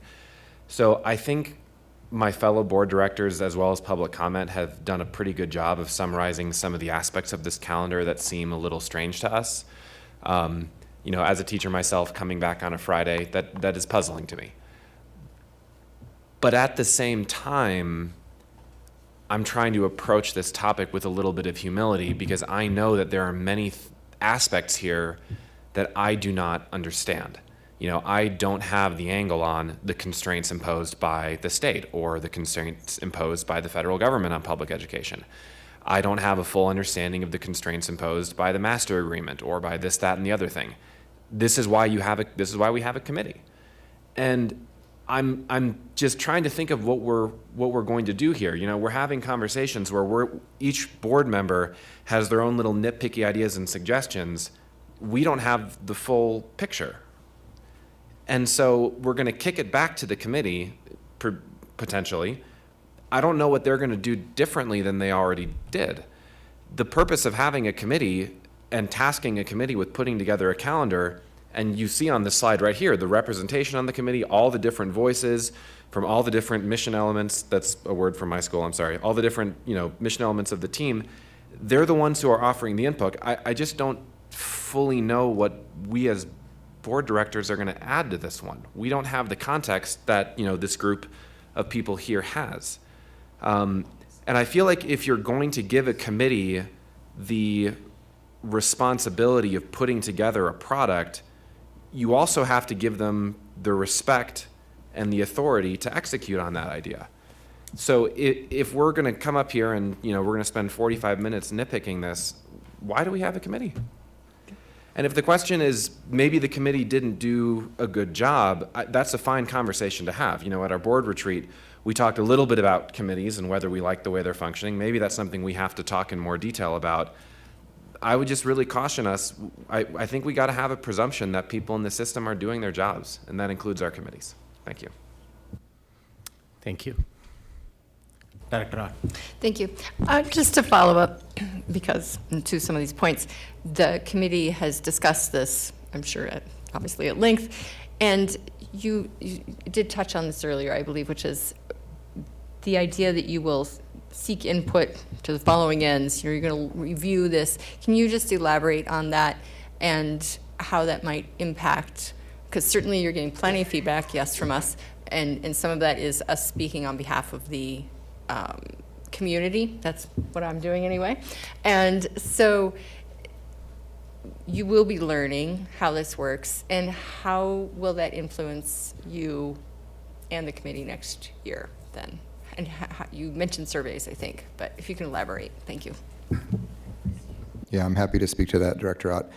So I think my fellow board directors, as well as public comment, have done a pretty good job of summarizing some of the aspects of this calendar that seem a little strange to us. You know, as a teacher myself, coming back on a Friday, that is puzzling to me. But at the same time, I'm trying to approach this topic with a little bit of humility, because I know that there are many aspects here that I do not understand. You know, I don't have the angle on the constraints imposed by the state or the constraints imposed by the federal government on public education. I don't have a full understanding of the constraints imposed by the master agreement or by this, that, and the other thing. This is why we have a committee. And I'm just trying to think of what we're going to do here. You know, we're having conversations where each board member has their own little nitpicky ideas and suggestions. We don't have the full picture. And so we're going to kick it back to the committee, potentially. I don't know what they're going to do differently than they already did. The purpose of having a committee and tasking a committee with putting together a calendar, and you see on this slide right here, the representation on the committee, all the different voices from all the different mission elements, that's a word from my school, I'm sorry, all the different, you know, mission elements of the team, they're the ones who are offering the input. I just don't fully know what we as board directors are going to add to this one. We don't have the context that, you know, this group of people here has. And I feel like if you're going to give a committee the responsibility of putting together a product, you also have to give them the respect and the authority to execute on that idea. So if we're going to come up here and we're going to spend 45 minutes nitpicking this, why do we have a committee? And if the question is maybe the committee didn't do a good job, that's a fine conversation to have. At our board retreat, we talked a little bit about committees and whether we like the way they're functioning. Maybe that's something we have to talk in more detail about. I would just really caution us. I think we got to have a presumption that people in the system are doing their jobs, and that includes our committees. Thank you. Thank you. Director Ott. Thank you. Just to follow up, because to some of these points, the committee has discussed this, I'm sure, obviously at length, and you did touch on this earlier, I believe, which is the idea that you will seek input to the following ends. You're going to review this. Can you just elaborate on that and how that might impact? Because certainly you're getting plenty of feedback, yes, from us, and some of that is us speaking on behalf of the community. That's what I'm doing anyway. And so you will be learning how this works, and how will that influence you and the committee next year then? And you mentioned surveys, I think, but if you can elaborate, thank you. Yeah, I'm happy to speak to that, Director Ott.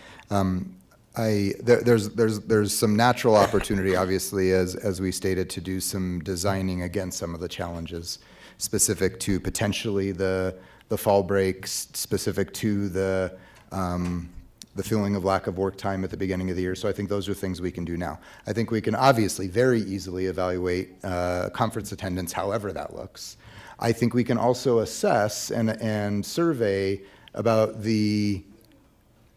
There's some natural opportunity, obviously, as we stated, to do some designing against some of the challenges specific to potentially the fall breaks, specific to the feeling of lack of work time at the beginning of the year. So I think those are things we can do now. I think we can obviously very easily evaluate conference attendance, however that looks. I think we can also assess and survey about the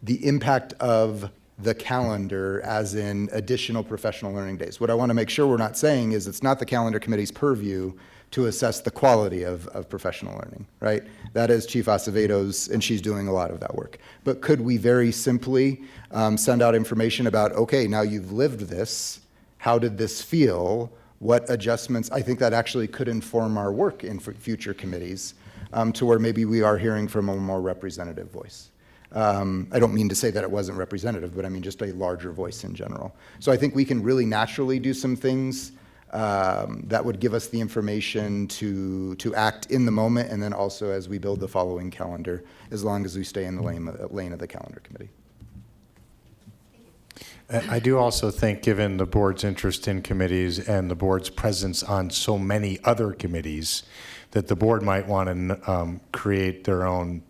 impact of the calendar as in additional professional learning days. What I want to make sure we're not saying is it's not the calendar committee's purview to assess the quality of professional learning, right? That is Chief Acevedo's, and she's doing a lot of that work. But could we very simply send out information about, okay, now you've lived this, how did this feel? What adjustments? I think that actually could inform our work in future committees to where maybe we are hearing from a more representative voice. I don't mean to say that it wasn't representative, but I mean just a larger voice in general. So I think we can really naturally do some things that would give us the information to act in the moment, and then also as we build the following calendar, as long as we stay in the lane of the calendar committee. I do also think, given the board's interest in committees and the board's presence on so many other committees, that the board might want to create their own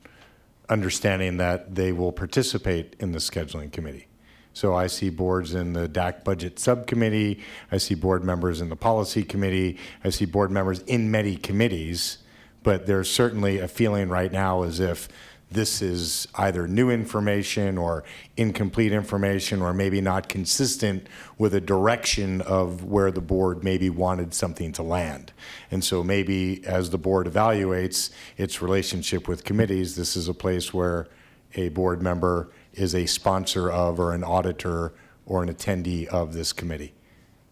understanding that they will participate in the scheduling committee. So I see boards in the DAC budget subcommittee, I see board members in the policy committee, I see board members in many committees, but there's certainly a feeling right now as if this is either new information or incomplete information, or maybe not consistent with a direction of where the board maybe wanted something to land. And so maybe as the board evaluates its relationship with committees, this is a place where a board member is a sponsor of, or an auditor, or an attendee of this committee.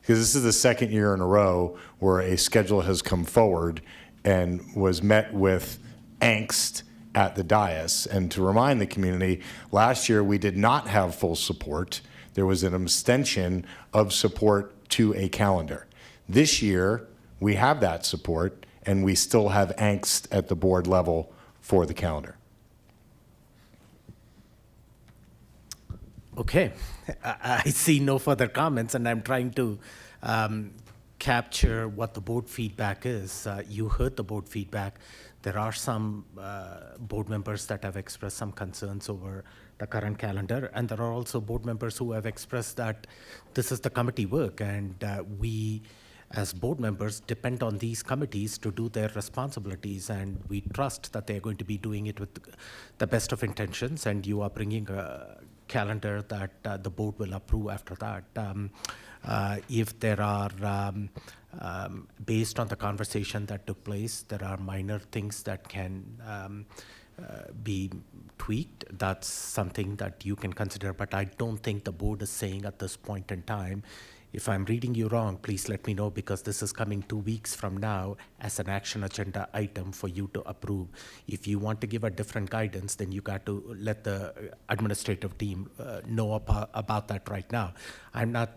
Because this is the second year in a row where a schedule has come forward and was met with angst at the dais. And to remind the community, last year we did not have full support. There was an abstention of support to a calendar. This year, we have that support, and we still have angst at the board level for the calendar. Okay, I see no further comments, and I'm trying to capture what the board feedback is. You heard the board feedback. There are some board members that have expressed some concerns over the current calendar, and there are also board members who have expressed that this is the committee work, and we, as board members, depend on these committees to do their responsibilities, and we trust that they're going to be doing it with the best of intentions, and you are bringing a calendar that the board will approve after that. If there are, based on the conversation that took place, there are minor things that can be tweaked, that's something that you can consider, but I don't think the board is saying at this point in time If I'm reading you wrong, please let me know, because this is coming 2 weeks from now as an action agenda item for you to approve. If you want to give a different guidance, then you got to let the administrative team know about that right now. I'm not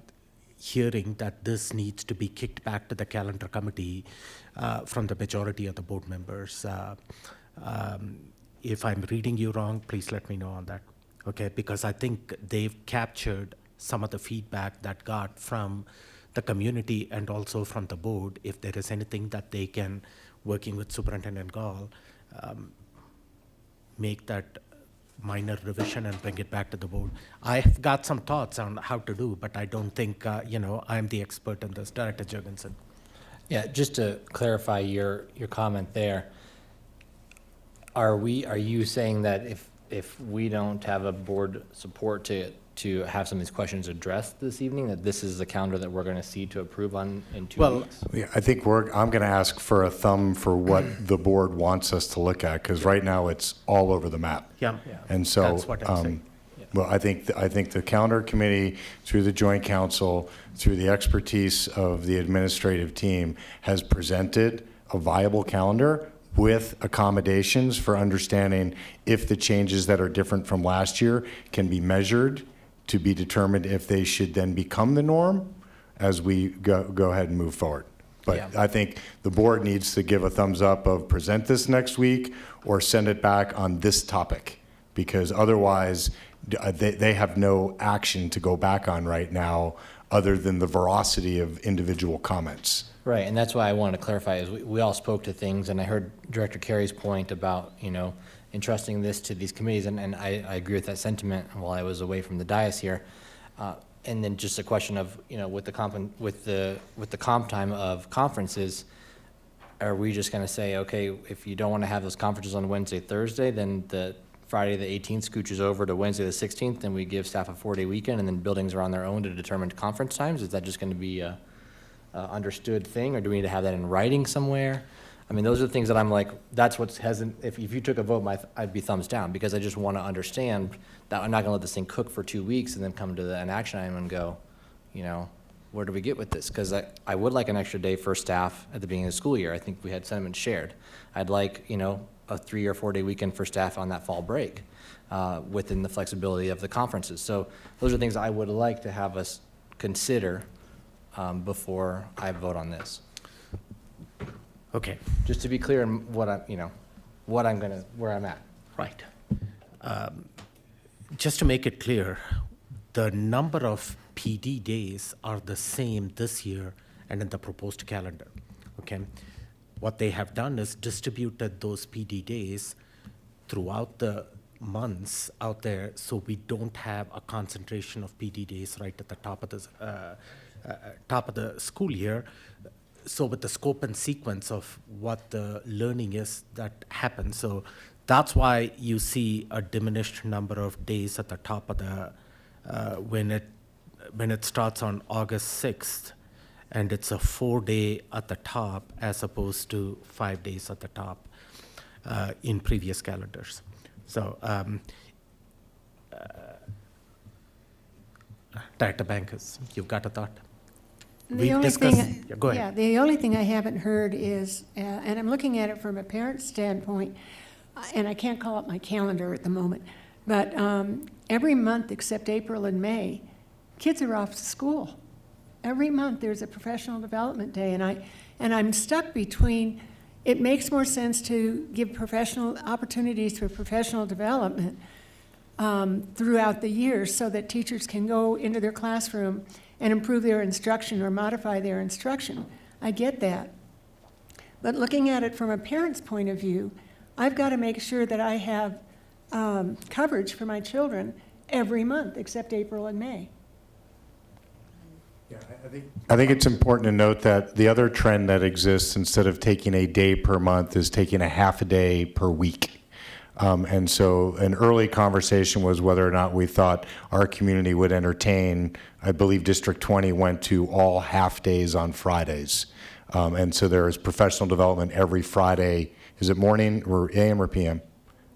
hearing that this needs to be kicked back to the calendar committee from the majority of the board members. If I'm reading you wrong, please let me know on that, okay? Because I think they've captured some of the feedback that got from the community and also from the board. If there is anything that they can, working with Superintendent Gall, make that minor revision and bring it back to the board. I've got some thoughts on how to do, but I don't think, I'm the expert in this. Director Jurgensen. Yeah, just to clarify your comment there, are you saying that if we don't have a board support to have some of these questions addressed this evening, that this is the calendar that we're going to see to approve on in 2 weeks? Yeah, I think I'm going to ask for a thumb for what the board wants us to look at, because right now it's all over the map. Yeah. And so, That's what I'm saying. well, I think the calendar committee, through the joint council, through the expertise of the administrative team, has presented a viable calendar with accommodations for understanding if the changes that are different from last year can be measured to be determined if they should then become the norm as we go ahead and move forward. But Yeah. I think the board needs to give a thumbs up of present this next week or send it back on this topic, because otherwise they have no action to go back on right now other than the veracity of individual comments. Right, and that's why I wanted to clarify, is we all spoke to things, and I heard Director Carey's point about, entrusting this to these committees, and I agree with that sentiment while I was away from the dais here. And then just a question of, with the comp time of conferences, are we just gonna say, okay, if you don't wanna have those conferences on Wednesday, Thursday, then the Friday the 18th scooches over to Wednesday the 16th, and we give staff a 4-day weekend, and then buildings are on their own to determine conference times? Is that just gonna be a understood thing, or do we need to have that in writing somewhere? I mean, those are the things that I'm like, that's what's hesitant. If you took a vote, I'd be thumbs down, because I just want to understand that I'm not going to let this thing cook for 2 weeks and then come to an action item and go, where do we get with this? Because I would like an extra day for staff at the beginning of the school year. I think we had sentiment shared. I'd like, a 3 or 4 day weekend for staff on that fall break within the flexibility of the conferences. So those are things I would like to have us consider before I vote on this. Okay. Just to be clear in where I'm at. Right. Just to make it clear, the number of PD days are the same this year and in the proposed calendar, okay? What they have done is distributed those PD days throughout the months out there, so we don't have a concentration of PD days right at the top of the school year. So with the scope and sequence of what the learning is that happens, so that's why you see a diminished number of days at the top of the when it starts on August 6th, and it's a 4-day at the top as opposed to 5 days at the top in previous calendars. So, Director Bankers, you've got a thought? The only thing, Yeah, go ahead. the only thing I haven't heard is, and I'm looking at it from a parent standpoint, and I can't call up my calendar at the moment, but every month except April and May, kids are off to school. Every month there's a professional development day, and I'm stuck between, it makes more sense to give professional opportunities for professional development throughout the year so that teachers can go into their classroom and improve their instruction or modify their instruction. I get that. But looking at it from a parent's point of view, I've got to make sure that I have coverage for my children every month except April and May. Yeah, I think it's important to note that the other trend that exists, instead of taking a day per month, is taking a half a day per week. And so an early conversation was whether or not we thought our community would entertain, I believe District 20 went to all half days on Fridays. And so there is professional development every Friday. Is it morning or AM or PM?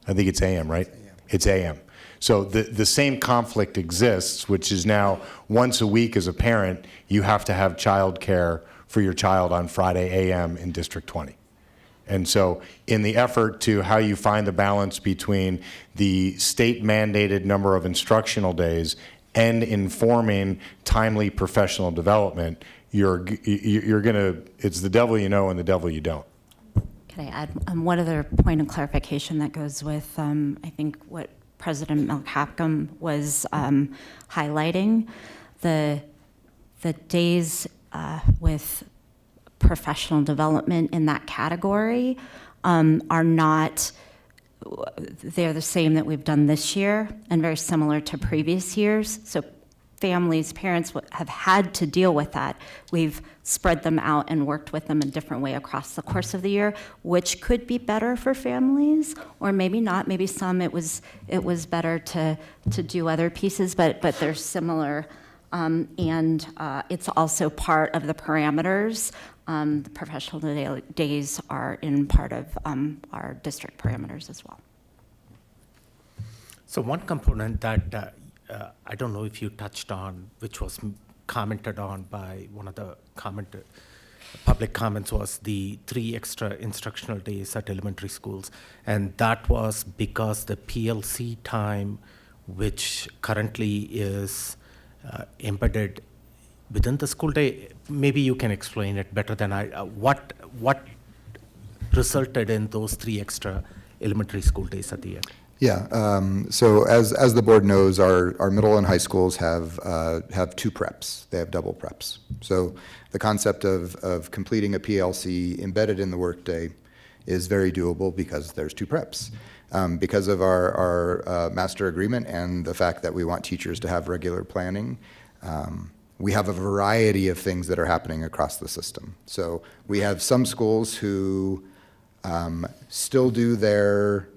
I think it's AM, right? It's AM. So the same conflict exists, which is now once a week as a parent, you have to have childcare for your child on Friday AM in District 20. And so in the effort to how you find the balance between the state mandated number of instructional days and informing timely professional development, you're gonna, it's the devil you know and the devil you don't. Can I add one other point of clarification that goes with, I think, what President Malcolm was highlighting? The days with professional development in that category are not, they're the same that we've done this year and very similar to previous years. So families, parents have had to deal with that. We've spread them out and worked with them in a different way across the course of the year, which could be better for families, or maybe not. Maybe some it was better to do other pieces, but they're similar. And it's also part of the parameters. The professional days are in part of our district parameters as well. So one component that I don't know if you touched on, which was commented on by one of the public comments, was the 3 extra instructional days at elementary schools. And that was because the PLC time, which currently is embedded within the school day, maybe you can explain it better than I. What resulted in those 3 extra elementary school days at the end? Yeah, so as the board knows, our middle and high schools have 2 preps. They have double preps. So the concept of completing a PLC embedded in the workday is very doable because there's 2 preps. Because of our master agreement and the fact that we want teachers to have regular planning, we have a variety of things that are happening across the system. So we have some schools who still do their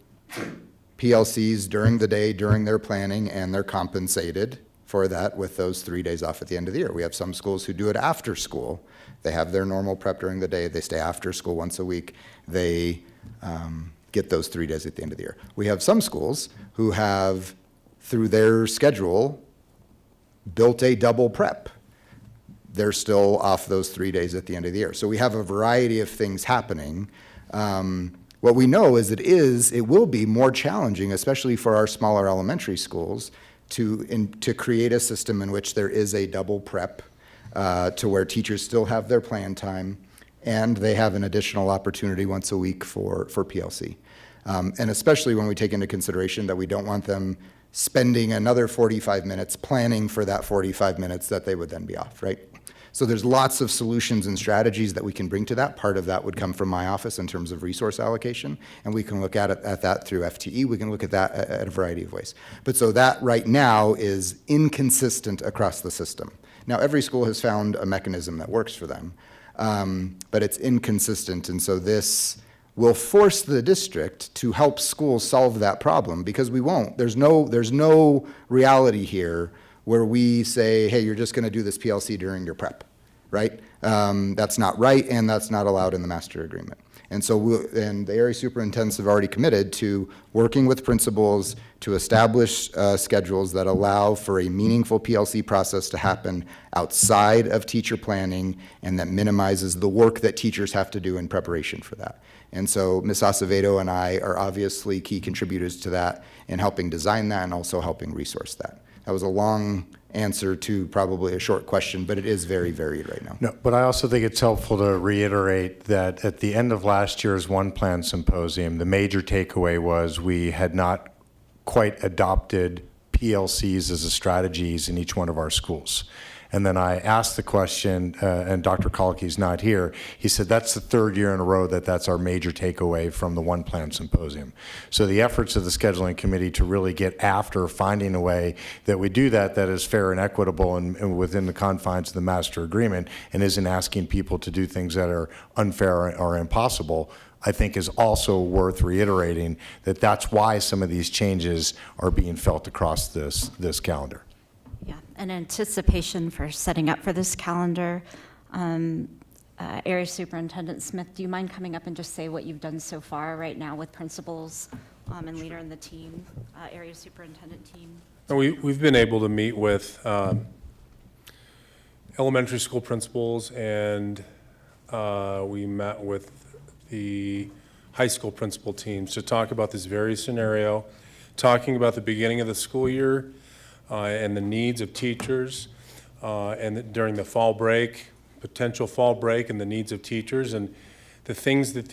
PLCs during the day, during their planning, and they're compensated for that with those 3 days off at the end of the year. We have some schools who do it after school. They have their normal prep during the day. They stay after school once a week. They get those 3 days at the end of the year. We have some schools who have, through their schedule, built a double prep. They're still off those 3 days at the end of the year. So we have a variety of things happening. What we know is it will be more challenging, especially for our smaller elementary schools, to create a system in which there is a double prep to where teachers still have their plan time and they have an additional opportunity once a week for PLC. And especially when we take into consideration that we don't want them spending another 45 minutes planning for that 45 minutes that they would then be off, right? So there's lots of solutions and strategies that we can bring to that. Part of that would come from my office in terms of resource allocation, and we can look at that through FTE. We can look at that at a variety of ways. But so that right now is inconsistent across the system. Now, every school has found a mechanism that works for them, but it's inconsistent, and so this will force the district to help schools solve that problem, because we won't. There's no reality here where we say, hey, you're just going to do this PLC during your prep, right? That's not right, and that's not allowed in the master agreement. And so and the area superintendents have already committed to working with principals to establish schedules that allow for a meaningful PLC process to happen outside of teacher planning and that minimizes the work that teachers have to do in preparation for that. And so Ms. Acevedo and I are obviously key contributors to that in helping design that and also helping resource that. That was a long answer to probably a short question, but it is very varied right now. No, but I also think it's helpful to reiterate that at the end of last year's One Plan Symposium, the major takeaway was we had not quite adopted PLCs as a strategies in each one of our schools. And then I asked the question, and Dr. Kolke's not here, he said that's the 3rd year in a row that's our major takeaway from the One Plan Symposium. So the efforts of the scheduling committee to really get after finding a way that we do that is fair and equitable and within the confines of the master agreement and isn't asking people to do things that are unfair or impossible, I think is also worth reiterating that that's why some of these changes are being felt across this calendar. Yeah, in anticipation for setting up for this calendar, Area Superintendent Smith, do you mind coming up and just say what you've done so far right now with principals and leader in the team, area superintendent team. And we've been able to meet with elementary school principals, and we met with the high school principal teams to talk about this very scenario, talking about the beginning of the school year and the needs of teachers, and during the fall break, potential fall break, and the needs of teachers, and the things that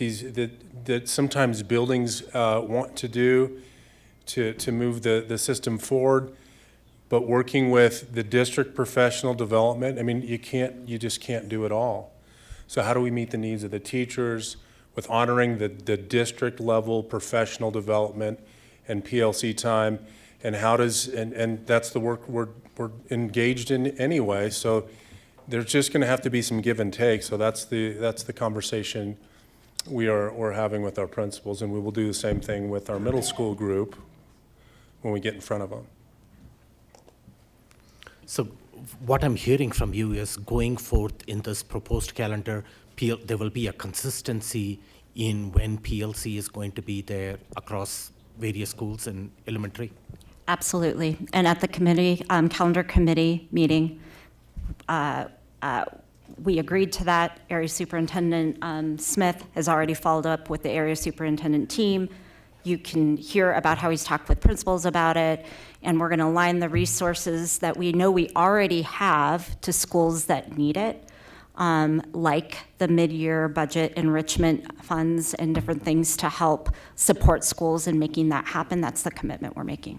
that sometimes buildings want to do to move the system forward. But working with the district professional development, I mean, you just can't do it all. So how do we meet the needs of the teachers with honoring the district level professional development and PLC time, and how does, and that's the work we're engaged in anyway. So there's just going to have to be some give and take. So that's the conversation we're having with our principals, and we will do the same thing with our middle school group when we get in front of them. So what I'm hearing from you is going forth in this proposed calendar, there will be a consistency in when PLC is going to be there across various schools in elementary? Absolutely. And at the committee, calendar committee meeting, we agreed to that. Area Superintendent Smith has already followed up with the area superintendent team. You can hear about how he's talked with principals about it, and we're going to align the resources that we know we already have to schools that need it, like the mid-year budget enrichment funds and different things to help support schools in making that happen. That's the commitment we're making.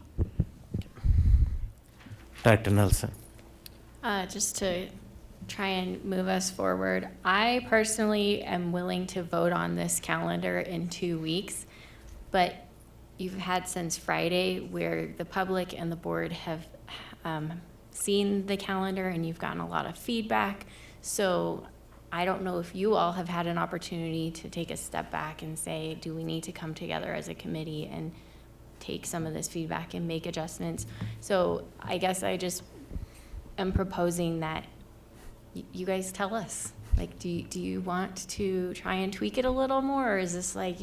Director Nelson. Just to try and move us forward, I personally am willing to vote on this calendar in 2 weeks. But you've had since Friday where the public and the board have seen the calendar and you've gotten a lot of feedback. So I don't know if you all have had an opportunity to take a step back and say, do we need to come together as a committee and take some of this feedback and make adjustments? So I guess I just am proposing that you guys tell us. Like, do you want to try and tweak it a little more, or is this like,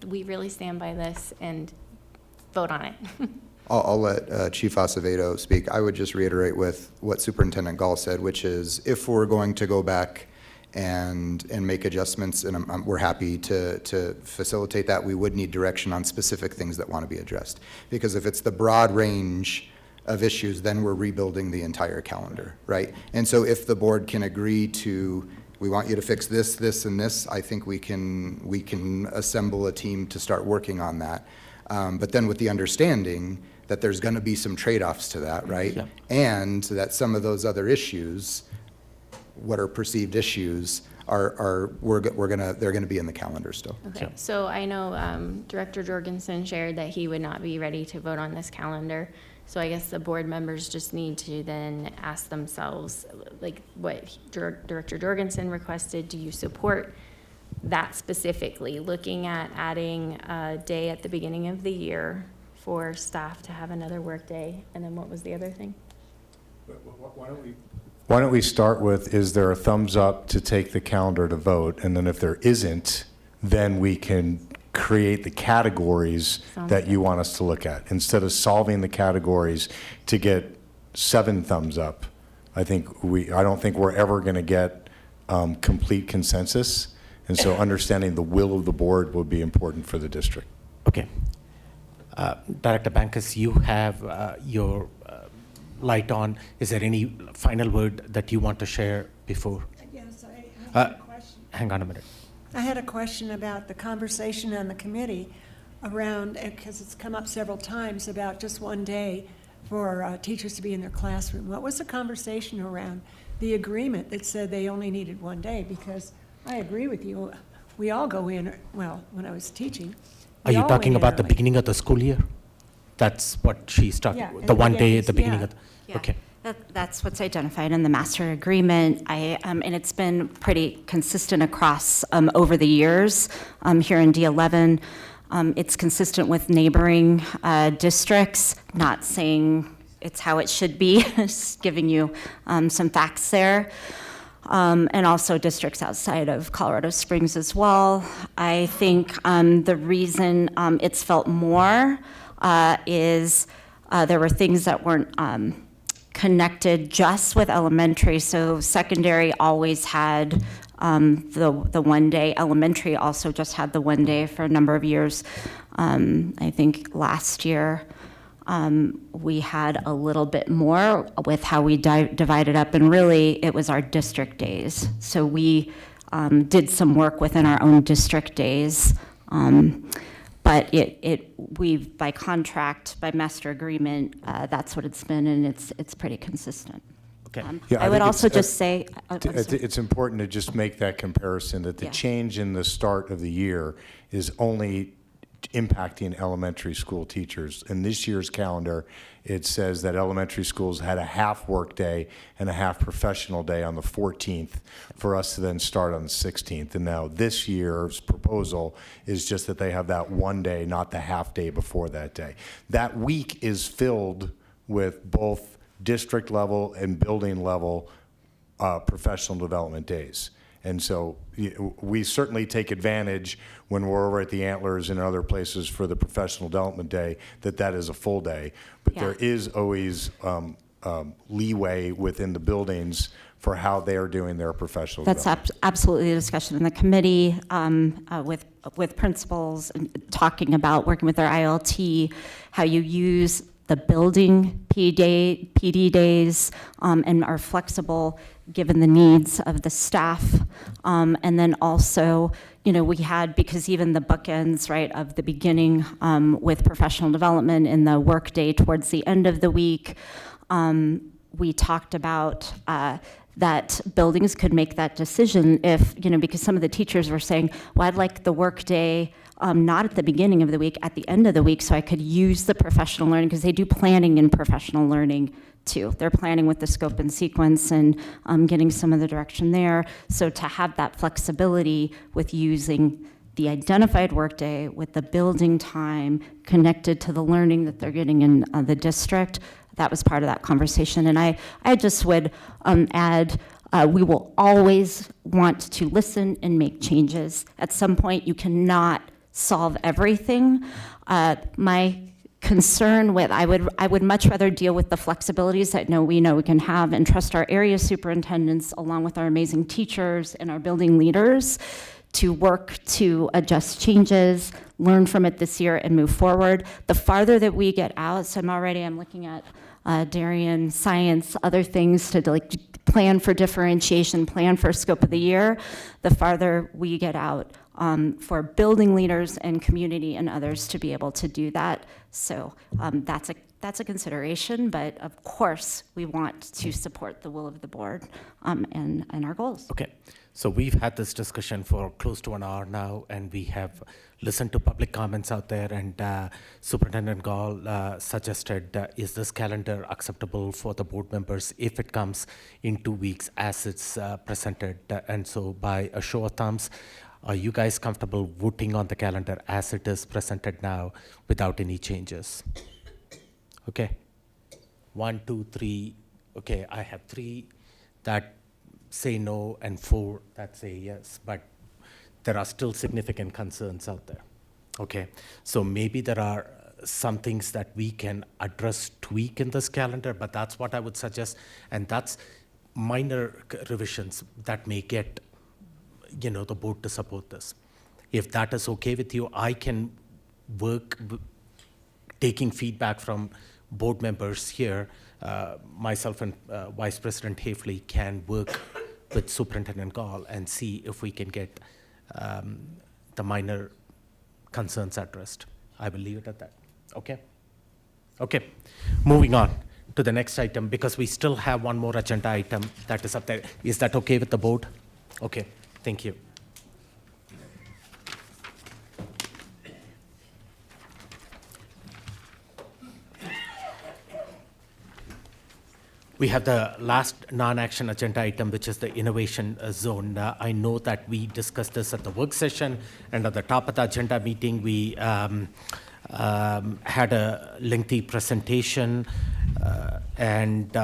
we really stand by this and vote on it? I'll let Chief Acevedo speak. I would just reiterate with what Superintendent Gall said, which is if we're going to go back and make adjustments, and we're happy to facilitate that, we would need direction on specific things that want to be addressed. Because if it's the broad range of issues, then we're rebuilding the entire calendar, right? And so if the board can agree to, we want you to fix this, this, and this, I think we can assemble a team to start working on that. But then with the understanding that there's going to be some trade-offs to that, right? Yeah. And that some of those other issues, what are perceived issues, they're going to be in the calendar still. Okay, so I know Director Jorgensen shared that he would not be ready to vote on this calendar. So I guess the board members just need to then ask themselves, like what Director Jorgensen requested, do you support that specifically? Looking at adding a day at the beginning of the year for staff to have another work day, and then what was the other thing? Why don't we start with, is there a thumbs up to take the calendar to vote? And then if there isn't, then we can create the categories that you want us to look at. Instead of solving the categories to get 7 thumbs up, I don't think we're ever going to get complete consensus. And so understanding the will of the board will be important for the district. Okay. Director Bankus, you have your light on. Is there any final word that you want to share before? Yes, I have a question. Hang on a minute. I had a question about the conversation on the committee around, because it's come up several times, about just one day for teachers to be in their classroom. What was the conversation around the agreement that said they only needed one day? Because I agree with you. We all go in, well, when I was teaching. Are you talking about the beginning of the school year? That's what she's talking about. Yeah, The one day at the beginning of the, Yeah. okay. That's what's identified in the master agreement. And it's been pretty consistent across over the years here in D11. It's consistent with neighboring districts, not saying it's how it should be, just giving you some facts there. and also districts outside of Colorado Springs as well. I think the reason it's felt more is there were things that weren't connected just with elementary. So secondary always had the 1 day. Elementary also just had the 1 day for a number of years. I think last year we had a little bit more with how we divided up, and really it was our district days. So we did some work within our own district days. But we by contract, by master agreement, that's what it's been, and it's pretty consistent. Okay. I would also just say, it's important to just make that comparison that the change in the start of the year is only impacting elementary school teachers. In this year's calendar, it says that elementary schools had a half work day and a half professional day on the 14th for us to then start on the 16th. And now this year's proposal is just that they have that 1 day, not the half day before that day. That week is filled with both district level and building level professional development days. And so we certainly take advantage when we're over at the Antlers and other places for the professional development day, that is a full day. But there is always leeway within the buildings for how they're doing their professional development. That's absolutely a discussion in the committee with principals, and talking about working with their ILT, how you use the building PD days and are flexible given the needs of the staff. And then also, we had, because even the bookends, right, of the beginning with professional development and the work day towards the end of the week, we talked about that buildings could make that decision if, because some of the teachers were saying, well, I'd like the work day not at the beginning of the week, at the end of the week, so I could use the professional learning, because they do planning in professional learning too. They're planning with the scope and sequence and getting some of the direction there. So to have that flexibility with using the identified workday with the building time connected to the learning that they're getting in the district, that was part of that conversation. And I just would add, we will always want to listen and make changes. At some point, you cannot solve everything. My concern with, I would much rather deal with the flexibilities that we know we can have, and trust our area superintendents along with our amazing teachers and our building leaders to work to adjust changes, learn from it this year, and move forward. The farther that we get out, so I'm looking at Darian, science, other things to plan for differentiation, plan for scope of the year, the farther we get out for building leaders and community and others to be able to do that. So that's a consideration, but of course we want to support the will of the board and our goals. Okay, so we've had this discussion for close to an hour now, and we have listened to public comments out there, and Superintendent Gall suggested, is this calendar acceptable for the board members if it comes in 2 weeks as it's presented? And so by a show of thumbs, are you guys comfortable voting on the calendar as it is presented now without any changes? Okay, 1, 2, 3. Okay, I have 3 that say no and 4 that say yes, but there are still significant concerns out there. Okay, so maybe there are some things that we can address, tweak in this calendar, but that's what I would suggest, and that's minor revisions that may get the board to support this. If that is okay with you, I can work taking feedback from board members here. Myself and Vice President Hafley can work with Superintendent Gall and see if we can get the minor concerns addressed. I will leave it at that. Okay? Okay. Moving on to the next item, because we still have one more agenda item that is up there. Is that okay with the board? Okay. Thank you. We have the last non-action agenda item, which is the innovation zone. I know that we discussed this at the work session, and at the top of the agenda meeting, we had a lengthy presentation, and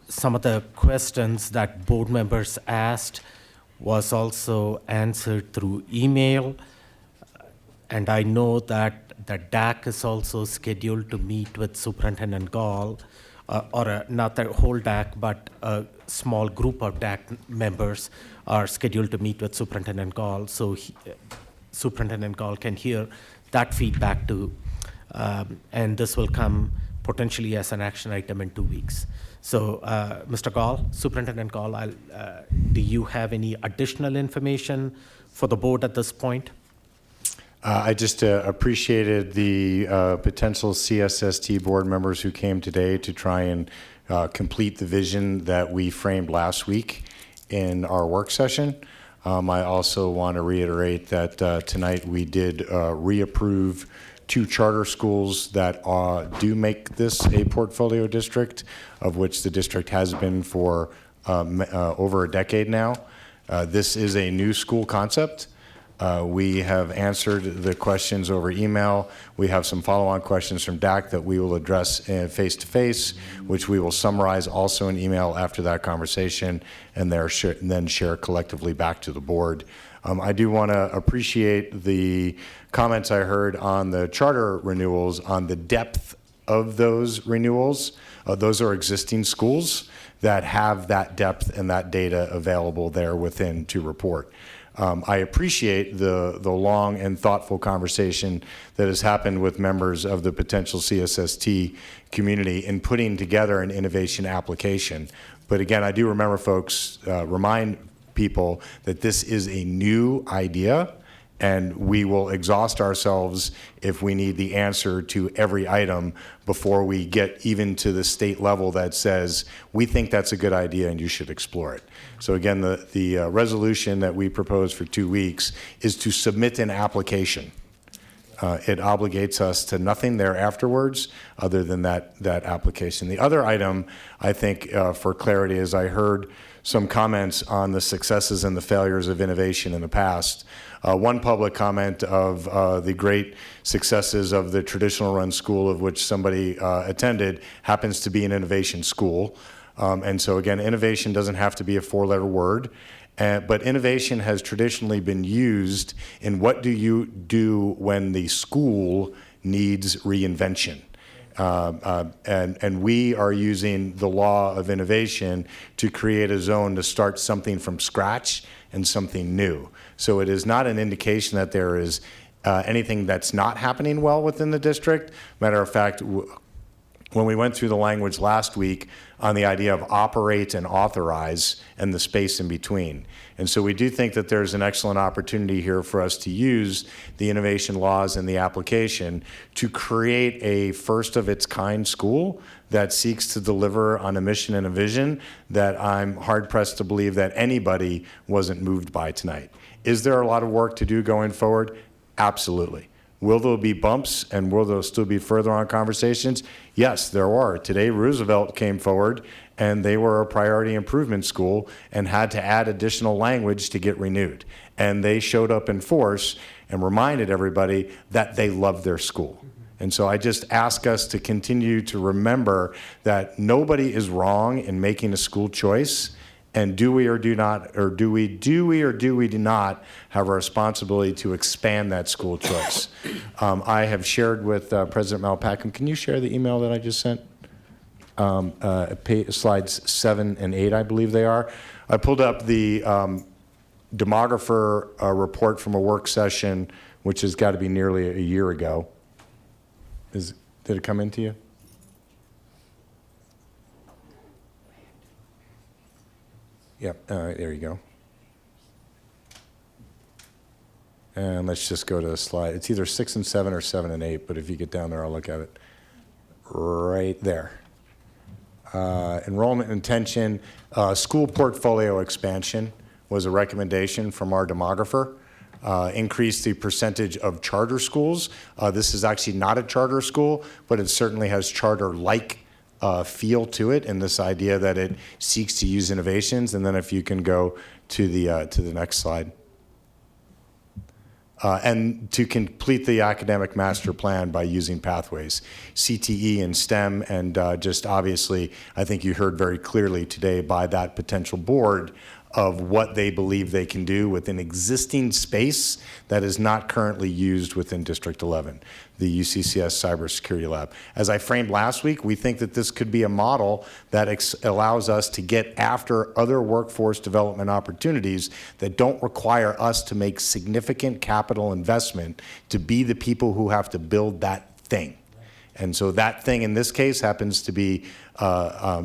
some of the questions that board members asked was also answered through email. And I know that the DAC is also scheduled to meet with Superintendent Gall, not the whole DAC, but a small group of DAC members are scheduled to meet with Superintendent Gall. So Superintendent Gall can hear that feedback too. And this will come potentially as an action item in 2 weeks. So, Mr. Gall, Superintendent Gall, do you have any additional information for the board at this point? I just appreciated the potential CSST board members who came today to try and complete the vision that we framed last week in our work session. I also want to reiterate that tonight we did reapprove 2 charter schools that do make this a portfolio district, of which the district has been for over a decade now. This is a new school concept. We have answered the questions over email. We have some follow-on questions from DAC that we will address face-to-face, which we will summarize also in email after that conversation, and then share collectively back to the board. I do want to appreciate the comments I heard on the charter renewals, on the depth of those renewals. Those are existing schools that have that depth and that data available there within to report. I appreciate the long and thoughtful conversation that has happened with members of the potential CSST community in putting together an innovation application. But again, I do remember folks, remind people that this is a new idea, and we will exhaust ourselves if we need the answer to every item before we get even to the state level that says, we think that's a good idea and you should explore it. So again, the resolution that we propose for 2 weeks is to submit an application. It obligates us to nothing there afterwards other than that application. The other item, I think, for clarity, is I heard some comments on the successes and the failures of innovation in the past. One public comment of the great successes of the traditional run school of which somebody attended happens to be an innovation school. And so again, innovation doesn't have to be a 4-letter word. But innovation has traditionally been used in what do you do when the school needs reinvention. And we are using the law of innovation to create a zone to start something from scratch and something new. So it is not an indication that there is anything that's not happening well within the district. Matter of fact, when we went through the language last week on the idea of operate and authorize and the space in between. And so we do think that there's an excellent opportunity here for us to use the innovation laws and the application to create a first of its kind school that seeks to deliver on a mission and a vision that I'm hard pressed to believe that anybody wasn't moved by tonight. Is there a lot of work to do going forward? Absolutely. Will there be bumps and will there still be further on conversations? Yes, there are. Today, Roosevelt came forward and they were a priority improvement school and had to add additional language to get renewed. And they showed up in force and reminded everybody that they love their school. And so I just ask us to continue to remember that nobody is wrong in making a school choice. And do we or do we not have a responsibility to expand that school choice? I have shared with President Malpacum. Can you share the email that I just sent? Slides 7 and 8, I believe they are. I pulled up the demographer report from a work session, which has got to be nearly a year ago. Did it come into you? Yep, there you go. And let's just go to the slide. It's either 6 and 7 or 7 and 8, but if you get down there, I'll look at it. Right there. Enrollment intention, school portfolio expansion was a recommendation from our demographer. Increase the percentage of charter schools. This is actually not a charter school, but it certainly has charter-like feel to it, and this idea that it seeks to use innovations. And then if you can go to the next slide. and to complete the academic master plan by using pathways, CTE and STEM, and just obviously, I think you heard very clearly today by that potential board of what they believe they can do within existing space that is not currently used within District 11, the UCCS Cybersecurity Lab. As I framed last week, we think that this could be a model that allows us to get after other workforce development opportunities that don't require us to make significant capital investment to be the people who have to build that thing. And so that thing in this case happens to be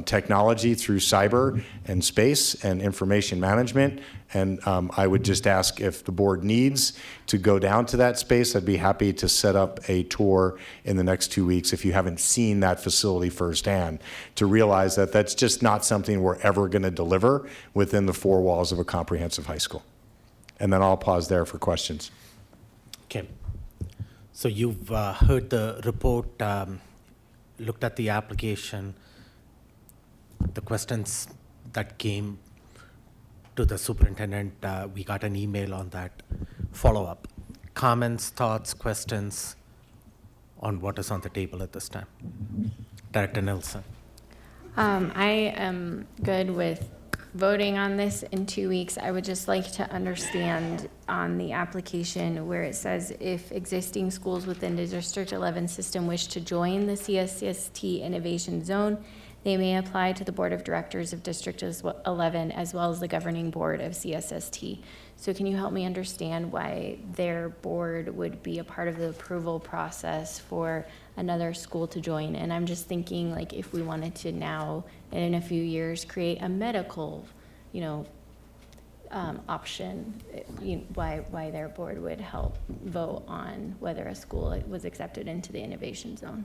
technology through cyber and space and information management. And I would just ask if the board needs to go down to that space, I'd be happy to set up a tour in the next 2 weeks if you haven't seen that facility firsthand, to realize that that's just not something we're ever going to deliver within the four walls of a comprehensive high school. And then I'll pause there for questions. Okay. So you've heard the report, looked at the application, the questions that came to the superintendent, we got an email on that follow-up. Comments, thoughts, questions on what is on the table at this time? Director Nelson. I am good with voting on this in 2 weeks. I would just like to understand on the application where it says if existing schools within the District 11 system wish to join the CSST Innovation Zone, they may apply to the Board of Directors of District 11 as well as the Governing Board of CSST. So can you help me understand why their board would be a part of the approval process for another school to join? And I'm just thinking, like, if we wanted to now, and in a few years, create a medical, option, why their board would help vote on whether a school was accepted into the innovation zone.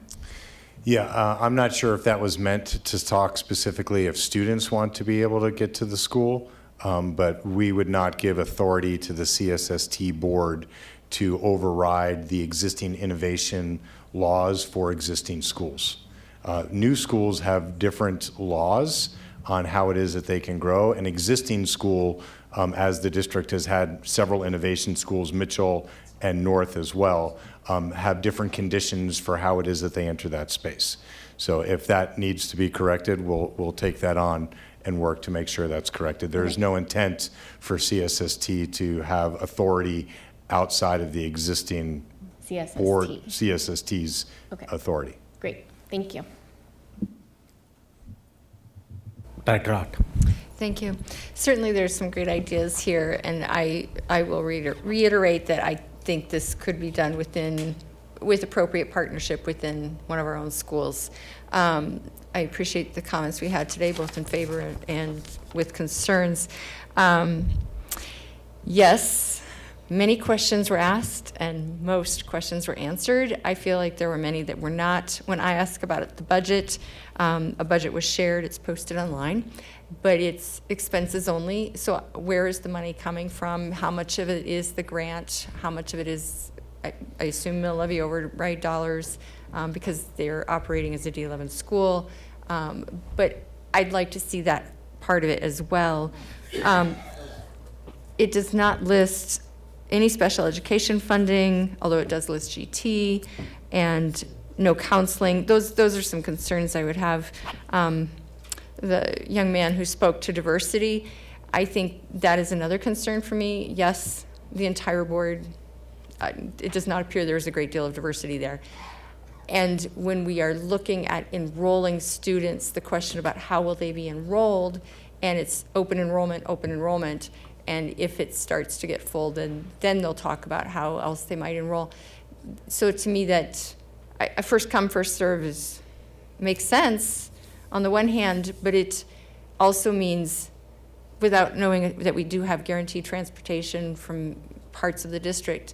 Yeah, I'm not sure if that was meant to talk specifically if students want to be able to get to the school, but we would not give authority to the CSST board to override the existing innovation laws for existing schools. New schools have different laws on how it is that they can grow. An existing school, as the district has had several innovation schools, Mitchell and North as well, have different conditions for how it is that they enter that space. So if that needs to be corrected, we'll take that on and work to make sure that's corrected. There is no intent for CSST to have authority outside of the existing board, CSST's authority. Great, thank you. Director Ott. Thank you. Certainly there's some great ideas here, and I will reiterate that I think this could be done with appropriate partnership within one of our own schools. I appreciate the comments we had today, both in favor and with concerns. Yes, many questions were asked and most questions were answered. I feel like there were many that were not. When I asked about the budget, a budget was shared, it's posted online, but it's expenses only. So where is the money coming from? How much of it is the grant? How much of it is, I assume, mill levy override dollars, because they're operating as a D11 school. But I'd like to see that part of it as well. It does not list any special education funding, although it does list GT, and no counseling. Those are some concerns I would have. The young man who spoke to diversity, I think that is another concern for me. Yes, the entire board, it does not appear there's a great deal of diversity there. And when we are looking at enrolling students, the question about how will they be enrolled, and it's open enrollment, and if it starts to get full, then they'll talk about how else they might enroll. So to me, that a first come, first serve makes sense on the one hand, but it also means, without knowing that we do have guaranteed transportation from parts of the district,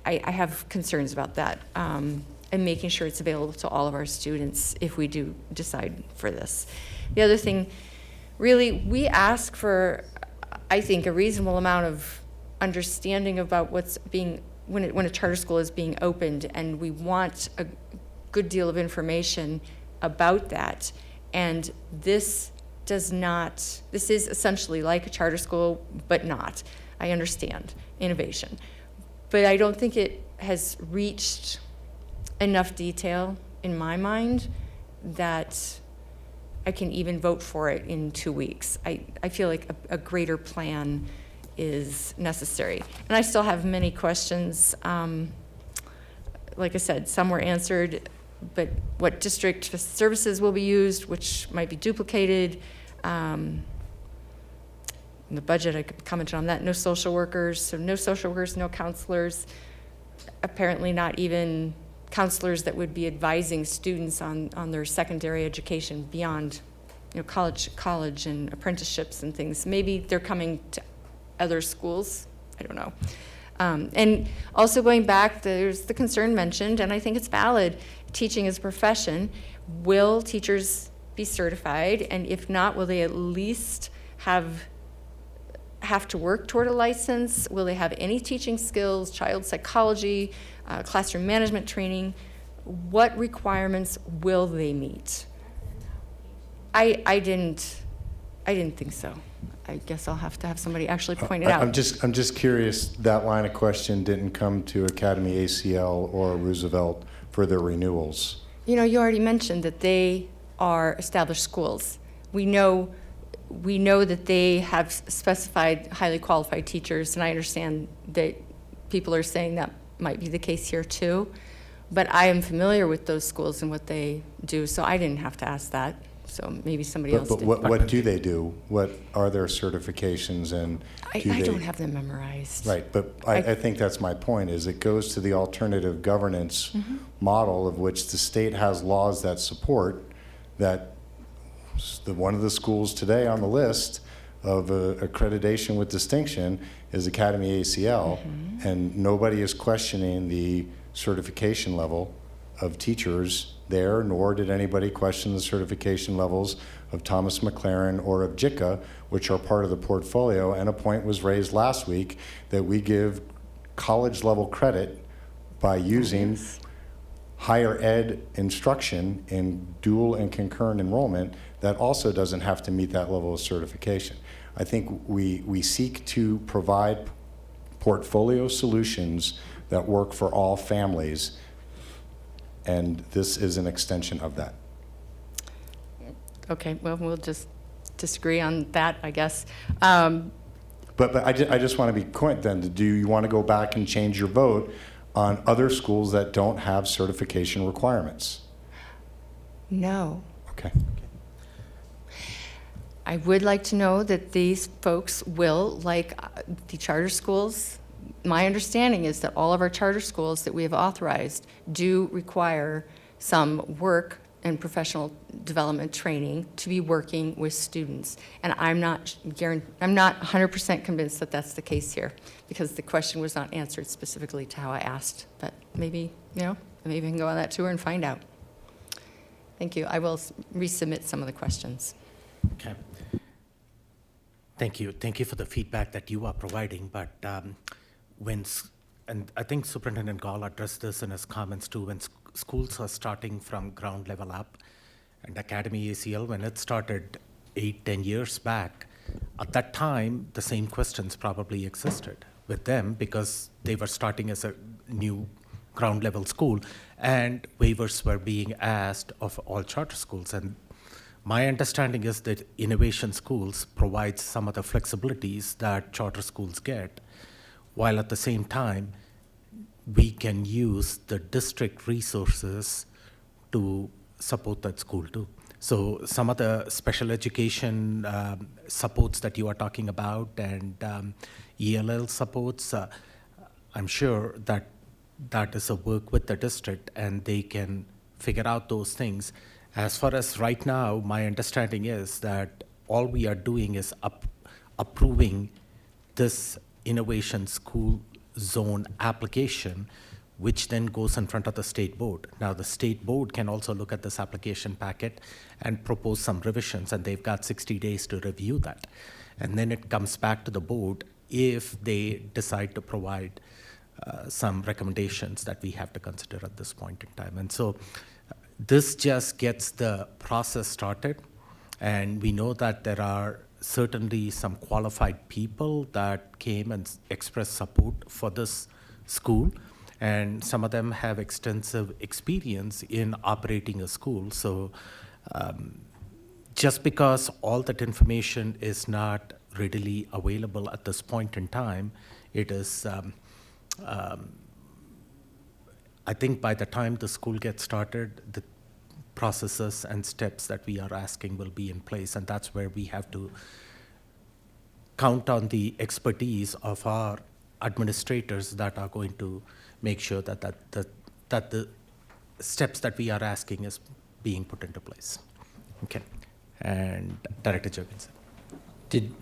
I have concerns about that, and making sure it's available to all of our students if we do decide for this. The other thing, really, we ask for, I think, a reasonable amount of understanding about what's being, when a charter school is being opened, and we want a good deal of information about that. And this is essentially like a charter school, but not. I understand innovation. But I don't think it has reached enough detail in my mind that I can even vote for it in 2 weeks. I feel like a greater plan is necessary. And I still have many questions. Like I said, some were answered, but what district services will be used, which might be duplicated. In the budget, I commented on that. No social workers, so no social workers, no counselors. Apparently not even counselors that would be advising students on their secondary education beyond, college and apprenticeships and things. Maybe they're coming to other schools. I don't know. And also going back, there's the concern mentioned, and I think it's valid. Teaching is a profession. Will teachers be certified? And if not, will they at least have to work toward a license? Will they have any teaching skills, child psychology, classroom management training? What requirements will they meet? I didn't think so. I guess I'll have to have somebody actually point it out. I'm just curious, that line of question didn't come to AcademyACL or Roosevelt for their renewals. You already mentioned that they are established schools. We know that they have specified highly qualified teachers, and I understand that people are saying that might be the case here too. But I am familiar with those schools and what they do, so I didn't have to ask that. So maybe somebody else did. But what do they do? What are their certifications, and I don't have them memorized. Right, but I think that's my point, is it goes to the alternative governance model, of which the state has laws that support that. One of the schools today on the list of accreditation with distinction is AcademyACL, and nobody is questioning the certification level of teachers there, nor did anybody question the certification levels of Thomas McLaren or of JICA, which are part of the portfolio. And a point was raised last week that we give college level credit by using higher ed instruction in dual and concurrent enrollment that also doesn't have to meet that level of certification. I think we seek to provide portfolio solutions that work for all families, and this is an extension of that. Okay, well, we'll just disagree on that, I guess. But I just want to be clear then, do you want to go back and change your vote on other schools that don't have certification requirements? No. Okay. I would like to know that these folks will, like the charter schools, my understanding is that all of our charter schools that we have authorized do require some work and professional development training to be working with students. And I'm not 100% convinced that that's the case here, because the question was not answered specifically to how I asked. But maybe, maybe we can go on that tour and find out. Thank you. I will resubmit some of the questions. Okay. Thank you. Thank you for the feedback that you are providing. But and I think Superintendent Gall addressed this in his comments too, when schools are starting from ground level up, and AcademyACL, when it started 8-10 years back, at that time, the same questions probably existed with them because they were starting as a new ground level school, and waivers were being asked of all charter schools. And my understanding is that innovation schools provide some of the flexibilities that charter schools get, while at the same time, we can use the district resources to support that school too. So some of the special education supports that you are talking about and ELL supports, I'm sure that is a work with the district and they can figure out those things. As far as right now, my understanding is that all we are doing is approving this innovation school zone application, which then goes in front of the state board. Now, the state board can also look at this application packet and propose some revisions, and they've got 60 days to review that. And then it comes back to the board if they decide to provide some recommendations that we have to consider at this point in time. And so this just gets the process started, and we know that there are certainly some qualified people that came and expressed support for this school, and some of them have extensive experience in operating a school. So just because all that information is not readily available at this point in time, it is, I think by the time the school gets started, the processes and steps that we are asking will be in place, and that's where we have to count on the expertise of our administrators that are going to make sure that the steps that we are asking is being put into place. Okay, and Director Jurgensen. Did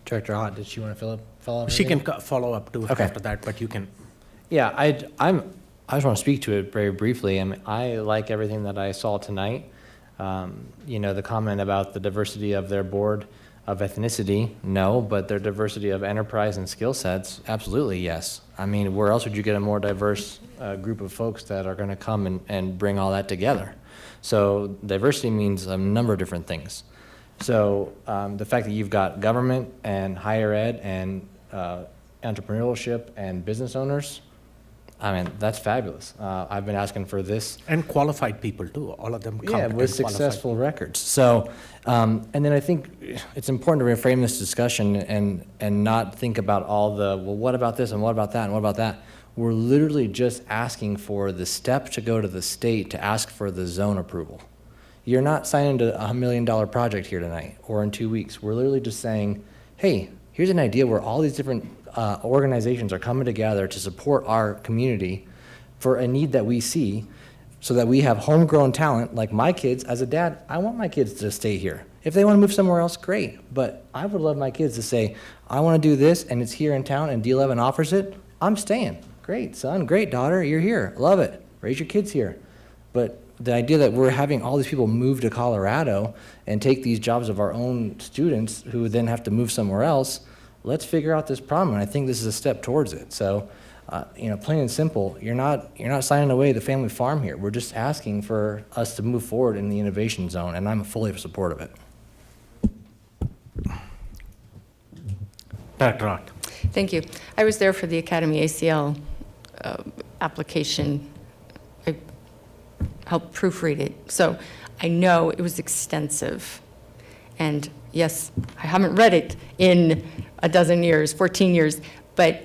Director Hott, did she want to follow up? She can follow up too after that, but you can. Yeah, I just want to speak to it very briefly. I mean, I like everything that I saw tonight. You know, the comment about the diversity of their board of ethnicity, no, but their diversity of enterprise and skill sets, absolutely yes. I mean, where else would you get a more diverse group of folks that are going to come and bring all that together? So diversity means a number of different things. So the fact that you've got government and higher ed and entrepreneurship and business owners, I mean, that's fabulous. I've been asking for this. And qualified people too, all of them Yeah, with successful records. So, and then I think it's important to reframe this discussion and not think about all the, well, what about this and what about that and what about that? We're literally just asking for the step to go to the state to ask for the zone approval. You're not signing to $1 million project here tonight or in 2 weeks. We're literally just saying, hey, here's an idea where all these different organizations are coming together to support our community for a need that we see so that we have homegrown talent. Like my kids, as a dad, I want my kids to stay here. If they want to move somewhere else, great. But I would love my kids to say, I want to do this and it's here in town and D11 offers it, I'm staying. Great, son, great, daughter, you're here, love it. Raise your kids here. But the idea that we're having all these people move to Colorado and take these jobs of our own students who then have to move somewhere else, let's figure out this problem, and I think this is a step towards it. So, you know, plain and simple, you're not signing away the family farm here. We're just asking for us to move forward in the innovation zone, and I'm fully in support of it. Dr. Roth. Thank you. I was there for the AcademyACL application. I helped proofread it, so I know it was extensive. And yes, I haven't read it in a dozen years, 14 years, but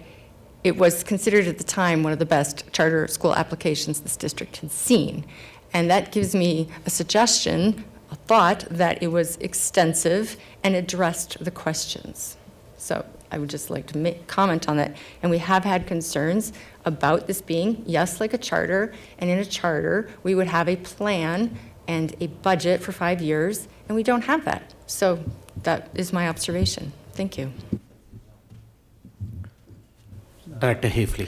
it was considered at the time one of the best charter school applications this district had seen. And that gives me a suggestion, a thought, that it was extensive and addressed the questions. So I would just like to comment on that. And we have had concerns about this being, yes, like a charter, and in a charter, we would have a plan and a budget for 5 years, and we don't have that. So that is my observation. Thank you. Director Hafley.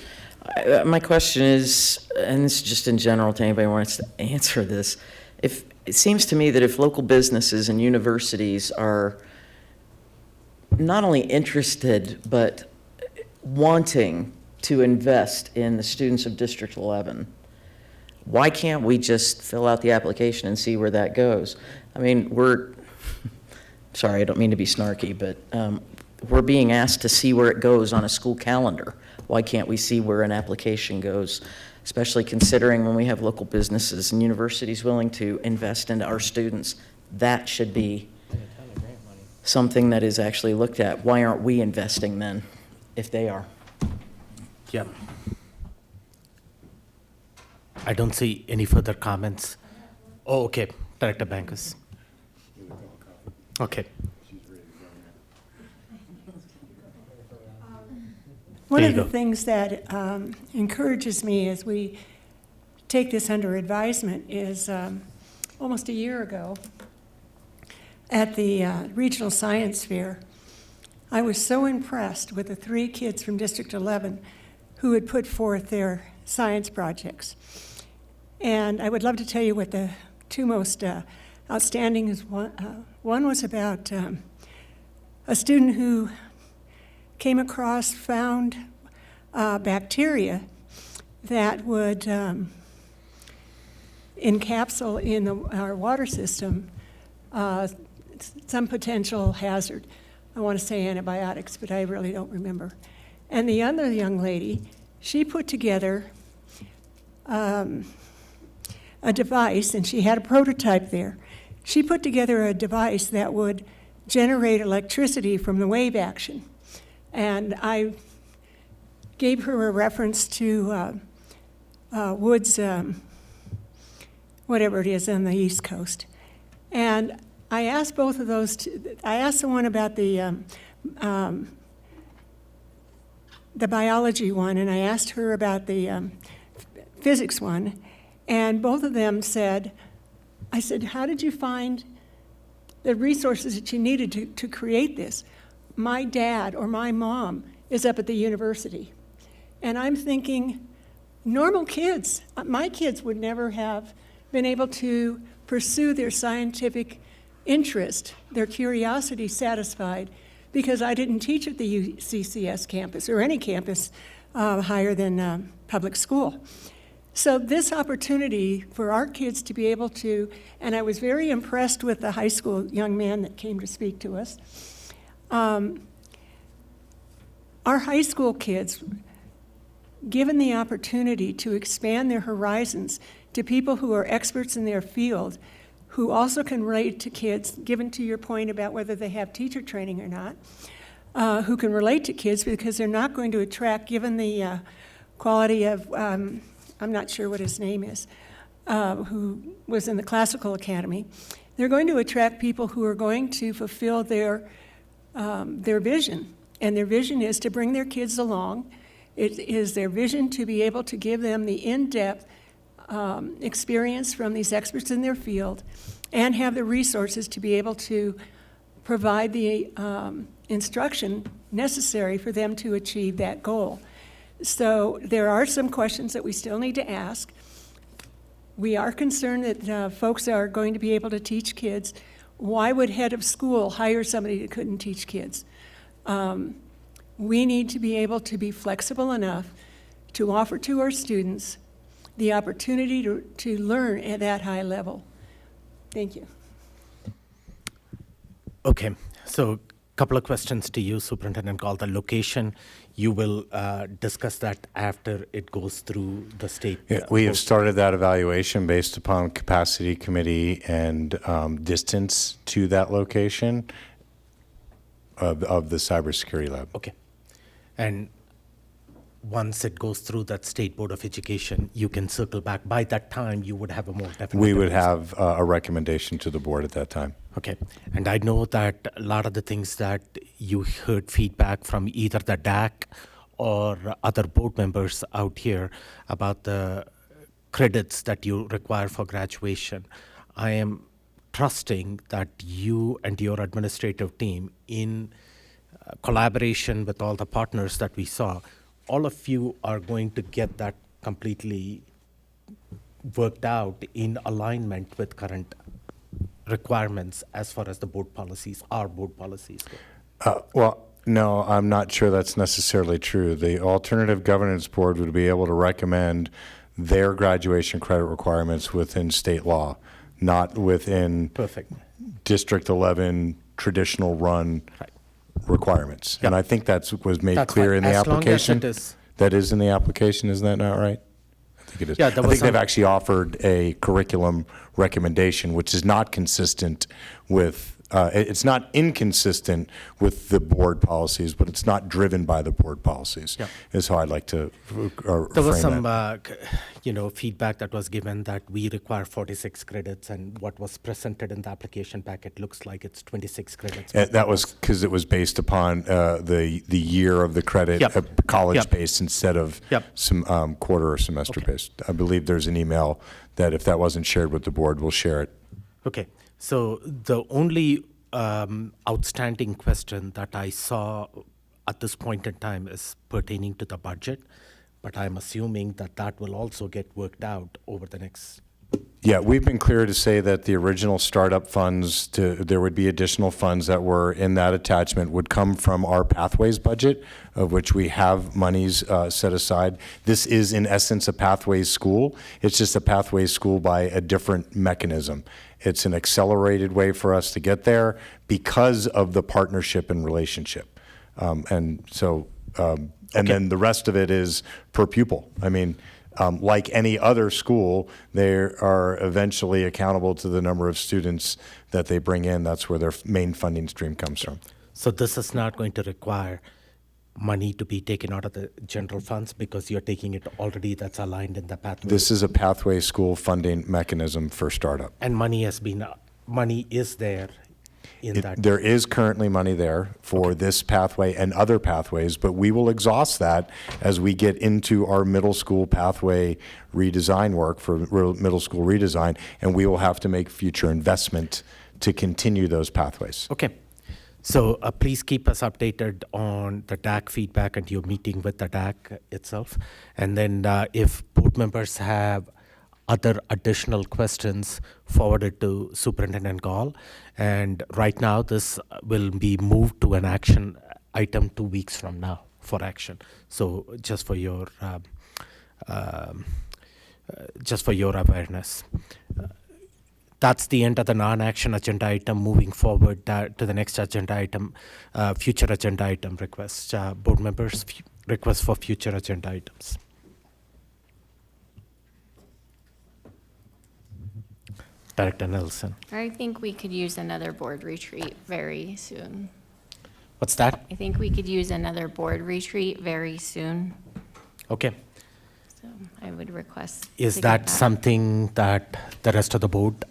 My question is, and this is just in general to anybody who wants to answer this, if it seems to me that if local businesses and universities are not only interested but wanting to invest in the students of District 11, why can't we just fill out the application and see where that goes? I mean, sorry, I don't mean to be snarky, but we're being asked to see where it goes on a school calendar. Why can't we see where an application goes, especially considering when we have local businesses and universities willing to invest into our students? That should be something that is actually looked at. Why aren't we investing then, if they are? Yeah. I don't see any further comments. Oh, okay, Director Bankus. Okay. One of the things that encourages me as we take this under advisement is almost a year ago at the Regional Science Fair, I was so impressed with the 3 kids from District 11 who had put forth their science projects. And I would love to tell you what the 2 most outstanding is. One was about a student who found bacteria that would encapsulate in our water system some potential hazard. I want to say antibiotics, but I really don't remember. And the other young lady, she put together a device, and she had a prototype there. She put together a device that would generate electricity from the wave action. And I gave her a reference to Woods, whatever it is on the East Coast. And I asked both of those, I asked the one about the biology one, and I asked her about the physics one, and both of them said, I said, how did you find the resources that you needed to create this? My dad or my mom is up at the university. And I'm thinking, normal kids, my kids would never have been able to pursue their scientific interest, their curiosity satisfied, because I didn't teach at the UCCS campus or any campus higher than public school. So this opportunity for our kids to be able to, and I was very impressed with the high school young man that came to speak to us. Our high school kids, given the opportunity to expand their horizons to people who are experts in their field, who also can relate to kids, given to your point about whether they have teacher training or not, who can relate to kids because they're not going to attract, given the quality of, I'm not sure what his name is, who was in the classical academy, they're going to attract people who are going to fulfill their vision. And their vision is to bring their kids along. It is their vision to be able to give them the in-depth experience from these experts in their field and have the resources to be able to provide the instruction necessary for them to achieve that goal. So there are some questions that we still need to ask. We are concerned that folks are going to be able to teach kids. Why would head of school hire somebody that couldn't teach kids? We need to be able to be flexible enough to offer to our students the opportunity to learn at that high level. Thank you. Okay, so a couple of questions to you, Superintendent Gall. The location, you will discuss that after it goes through the state. Yeah, we have started that evaluation based upon capacity committee and distance to that location of the cybersecurity lab. Okay. And once it goes through that State Board of Education, you can circle back. By that time, you would have a more definite. We would have a recommendation to the board at that time. Okay. And I know that a lot of the things that you heard feedback from either the DAC or other board members out here about the credits that you require for graduation. I am trusting that you and your administrative team, in collaboration with all the partners that we saw, all of you are going to get that completely worked out in alignment with current requirements as far as the board policies, our board policies go. Well, no, I'm not sure that's necessarily true. The Alternative Governance Board would be able to recommend their graduation credit requirements within state law, not within Perfect. District 11 traditional run requirements. Yep. And I think that was made That's clear fine. in the As long as application. it is. That is in the application, is that not right? I think it is. Yeah, I there was think they've some- actually offered a curriculum recommendation, which is not consistent with, it's not inconsistent with the board policies, but it's not driven by the board policies, Yeah. is how I'd like to There was frame some, that. feedback that was given that we require 46 credits, and what was presented in the application packet looks like it's 26 credits. That was because it was based upon the year of the credit, Yep. college-based instead of Yep. some quarter or semester-based. I believe there's an email that if that wasn't shared with the board, we'll share it. Okay, so the only outstanding question that I saw at this point in time is pertaining to the budget, but I'm assuming that that will also get worked out over the next Yeah, we've been clear to say that the original startup funds, there would be additional funds that were in that attachment would come from our Pathways budget, of which we have monies set aside. This is in essence a Pathways school. It's just a Pathways school by a different mechanism. It's an accelerated way for us to get there because of the partnership and relationship. And then the rest of it is per pupil. I mean, like any other school, they are eventually accountable to the number of students that they bring in. That's where their main funding stream comes from. So this is not going to require money to be taken out of the general funds because you're taking it already that's aligned in the pathway. This is a pathway school funding mechanism for startup. And money is there in that. There is currently money there for this pathway and other pathways, but we will exhaust that as we get into our middle school pathway redesign work for middle school redesign, and we will have to make future investment to continue those pathways. Okay. So please keep us updated on the DAC feedback and your meeting with the DAC itself. And then if board members have other additional questions, forward it to Superintendent Gall. And right now, this will be moved to an action item 2 weeks from now for action. So just for your awareness. That's the end of the non-action agenda item. Moving forward to the next agenda item, future agenda item requests. Board members, requests for future agenda items. Director Nelson. I think we could use another board retreat very soon. What's that? I think we could use another board retreat very soon. Okay. So I would request. Is to get that something that the rest of the board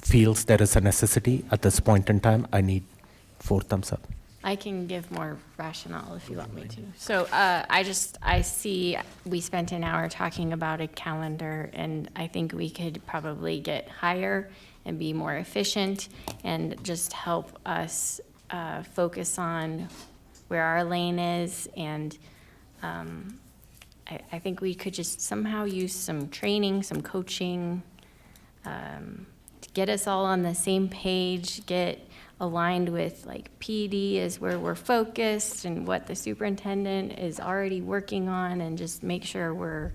feels there is a necessity at this point in time? I need 4 thumbs up. I can give more rationale if you want me to. So I see we spent an hour talking about a calendar, and I think we could probably get higher and be more efficient and just help us focus on where our lane is. And I think we could just somehow use some training, some coaching, to get us all on the same page, get aligned with like PD is where we're focused and what the superintendent is already working on, and just make sure we're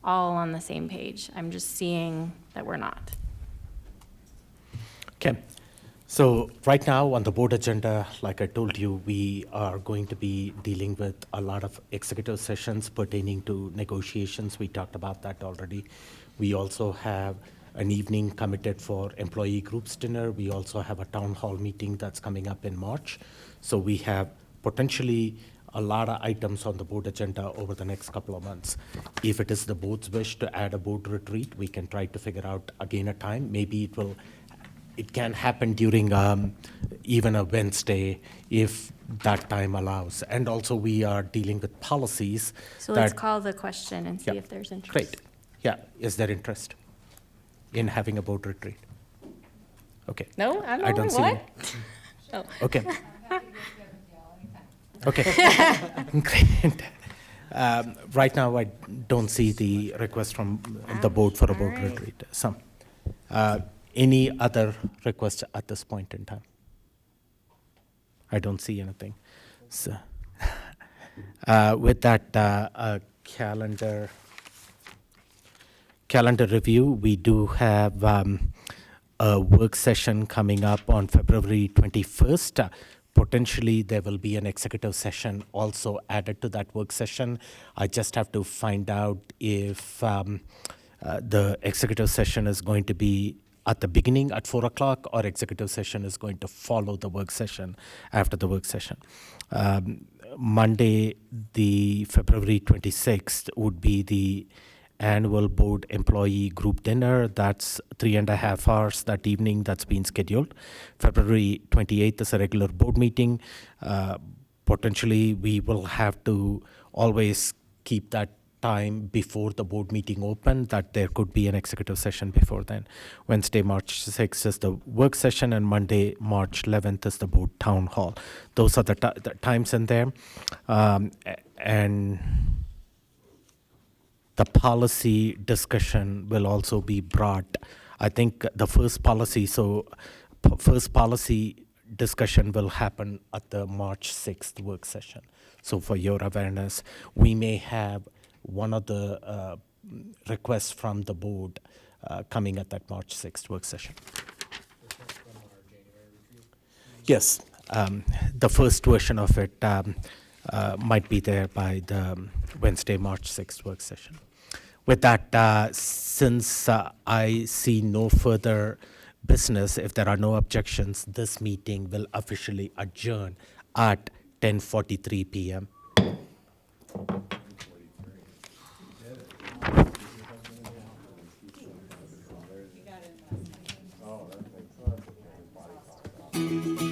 all on the same page. I'm just seeing that we're not. Okay. So right now on the board agenda, like I told you, we are going to be dealing with a lot of executive sessions pertaining to negotiations. We talked about that already. We also have an evening committed for employee groups dinner. We also have a town hall meeting that's coming up in March. So we have potentially a lot of items on the board agenda over the next couple of months. If it is the board's wish to add a board retreat, we can try to figure out again a time. Maybe it can happen during even a Wednesday if that time allows. And also we are dealing with policies. So let's call the question and see if there's interest. Great. Yeah, is there interest in having a board retreat? Okay. No, I don't see what? any. Oh. Okay. Okay. Great. Right now, I don't see the request from the board for a board retreat. Some. Any other requests at this point in time? I don't see anything. So, with that calendar review, we do have a work session coming up on February 21st. Potentially, there will be an executive session also added to that work session. I just have to find out if the executive session is going to be at the beginning at 4 o'clock or executive session is going to follow the work session after the work session. Monday, the February 26th would be the annual board employee group dinner. That's 3.5 hours that evening that's been scheduled. February 28th is a regular board meeting. Potentially, we will have to always keep that time before the board meeting open, that there could be an executive session before then. Wednesday, March 6th is the work session, and Monday, March 11th is the board town hall. Those are the times in there. And the policy discussion will also be brought. I think the first policy discussion will happen at the March 6th work session. So for your awareness, we may have one of the requests from the board coming at that March 6th work session. Yes, the first version of it might be there by the Wednesday, March 6th work session. With that, since I see no further business, if there are no objections, this meeting will officially adjourn at 10:43 p.m. Oh,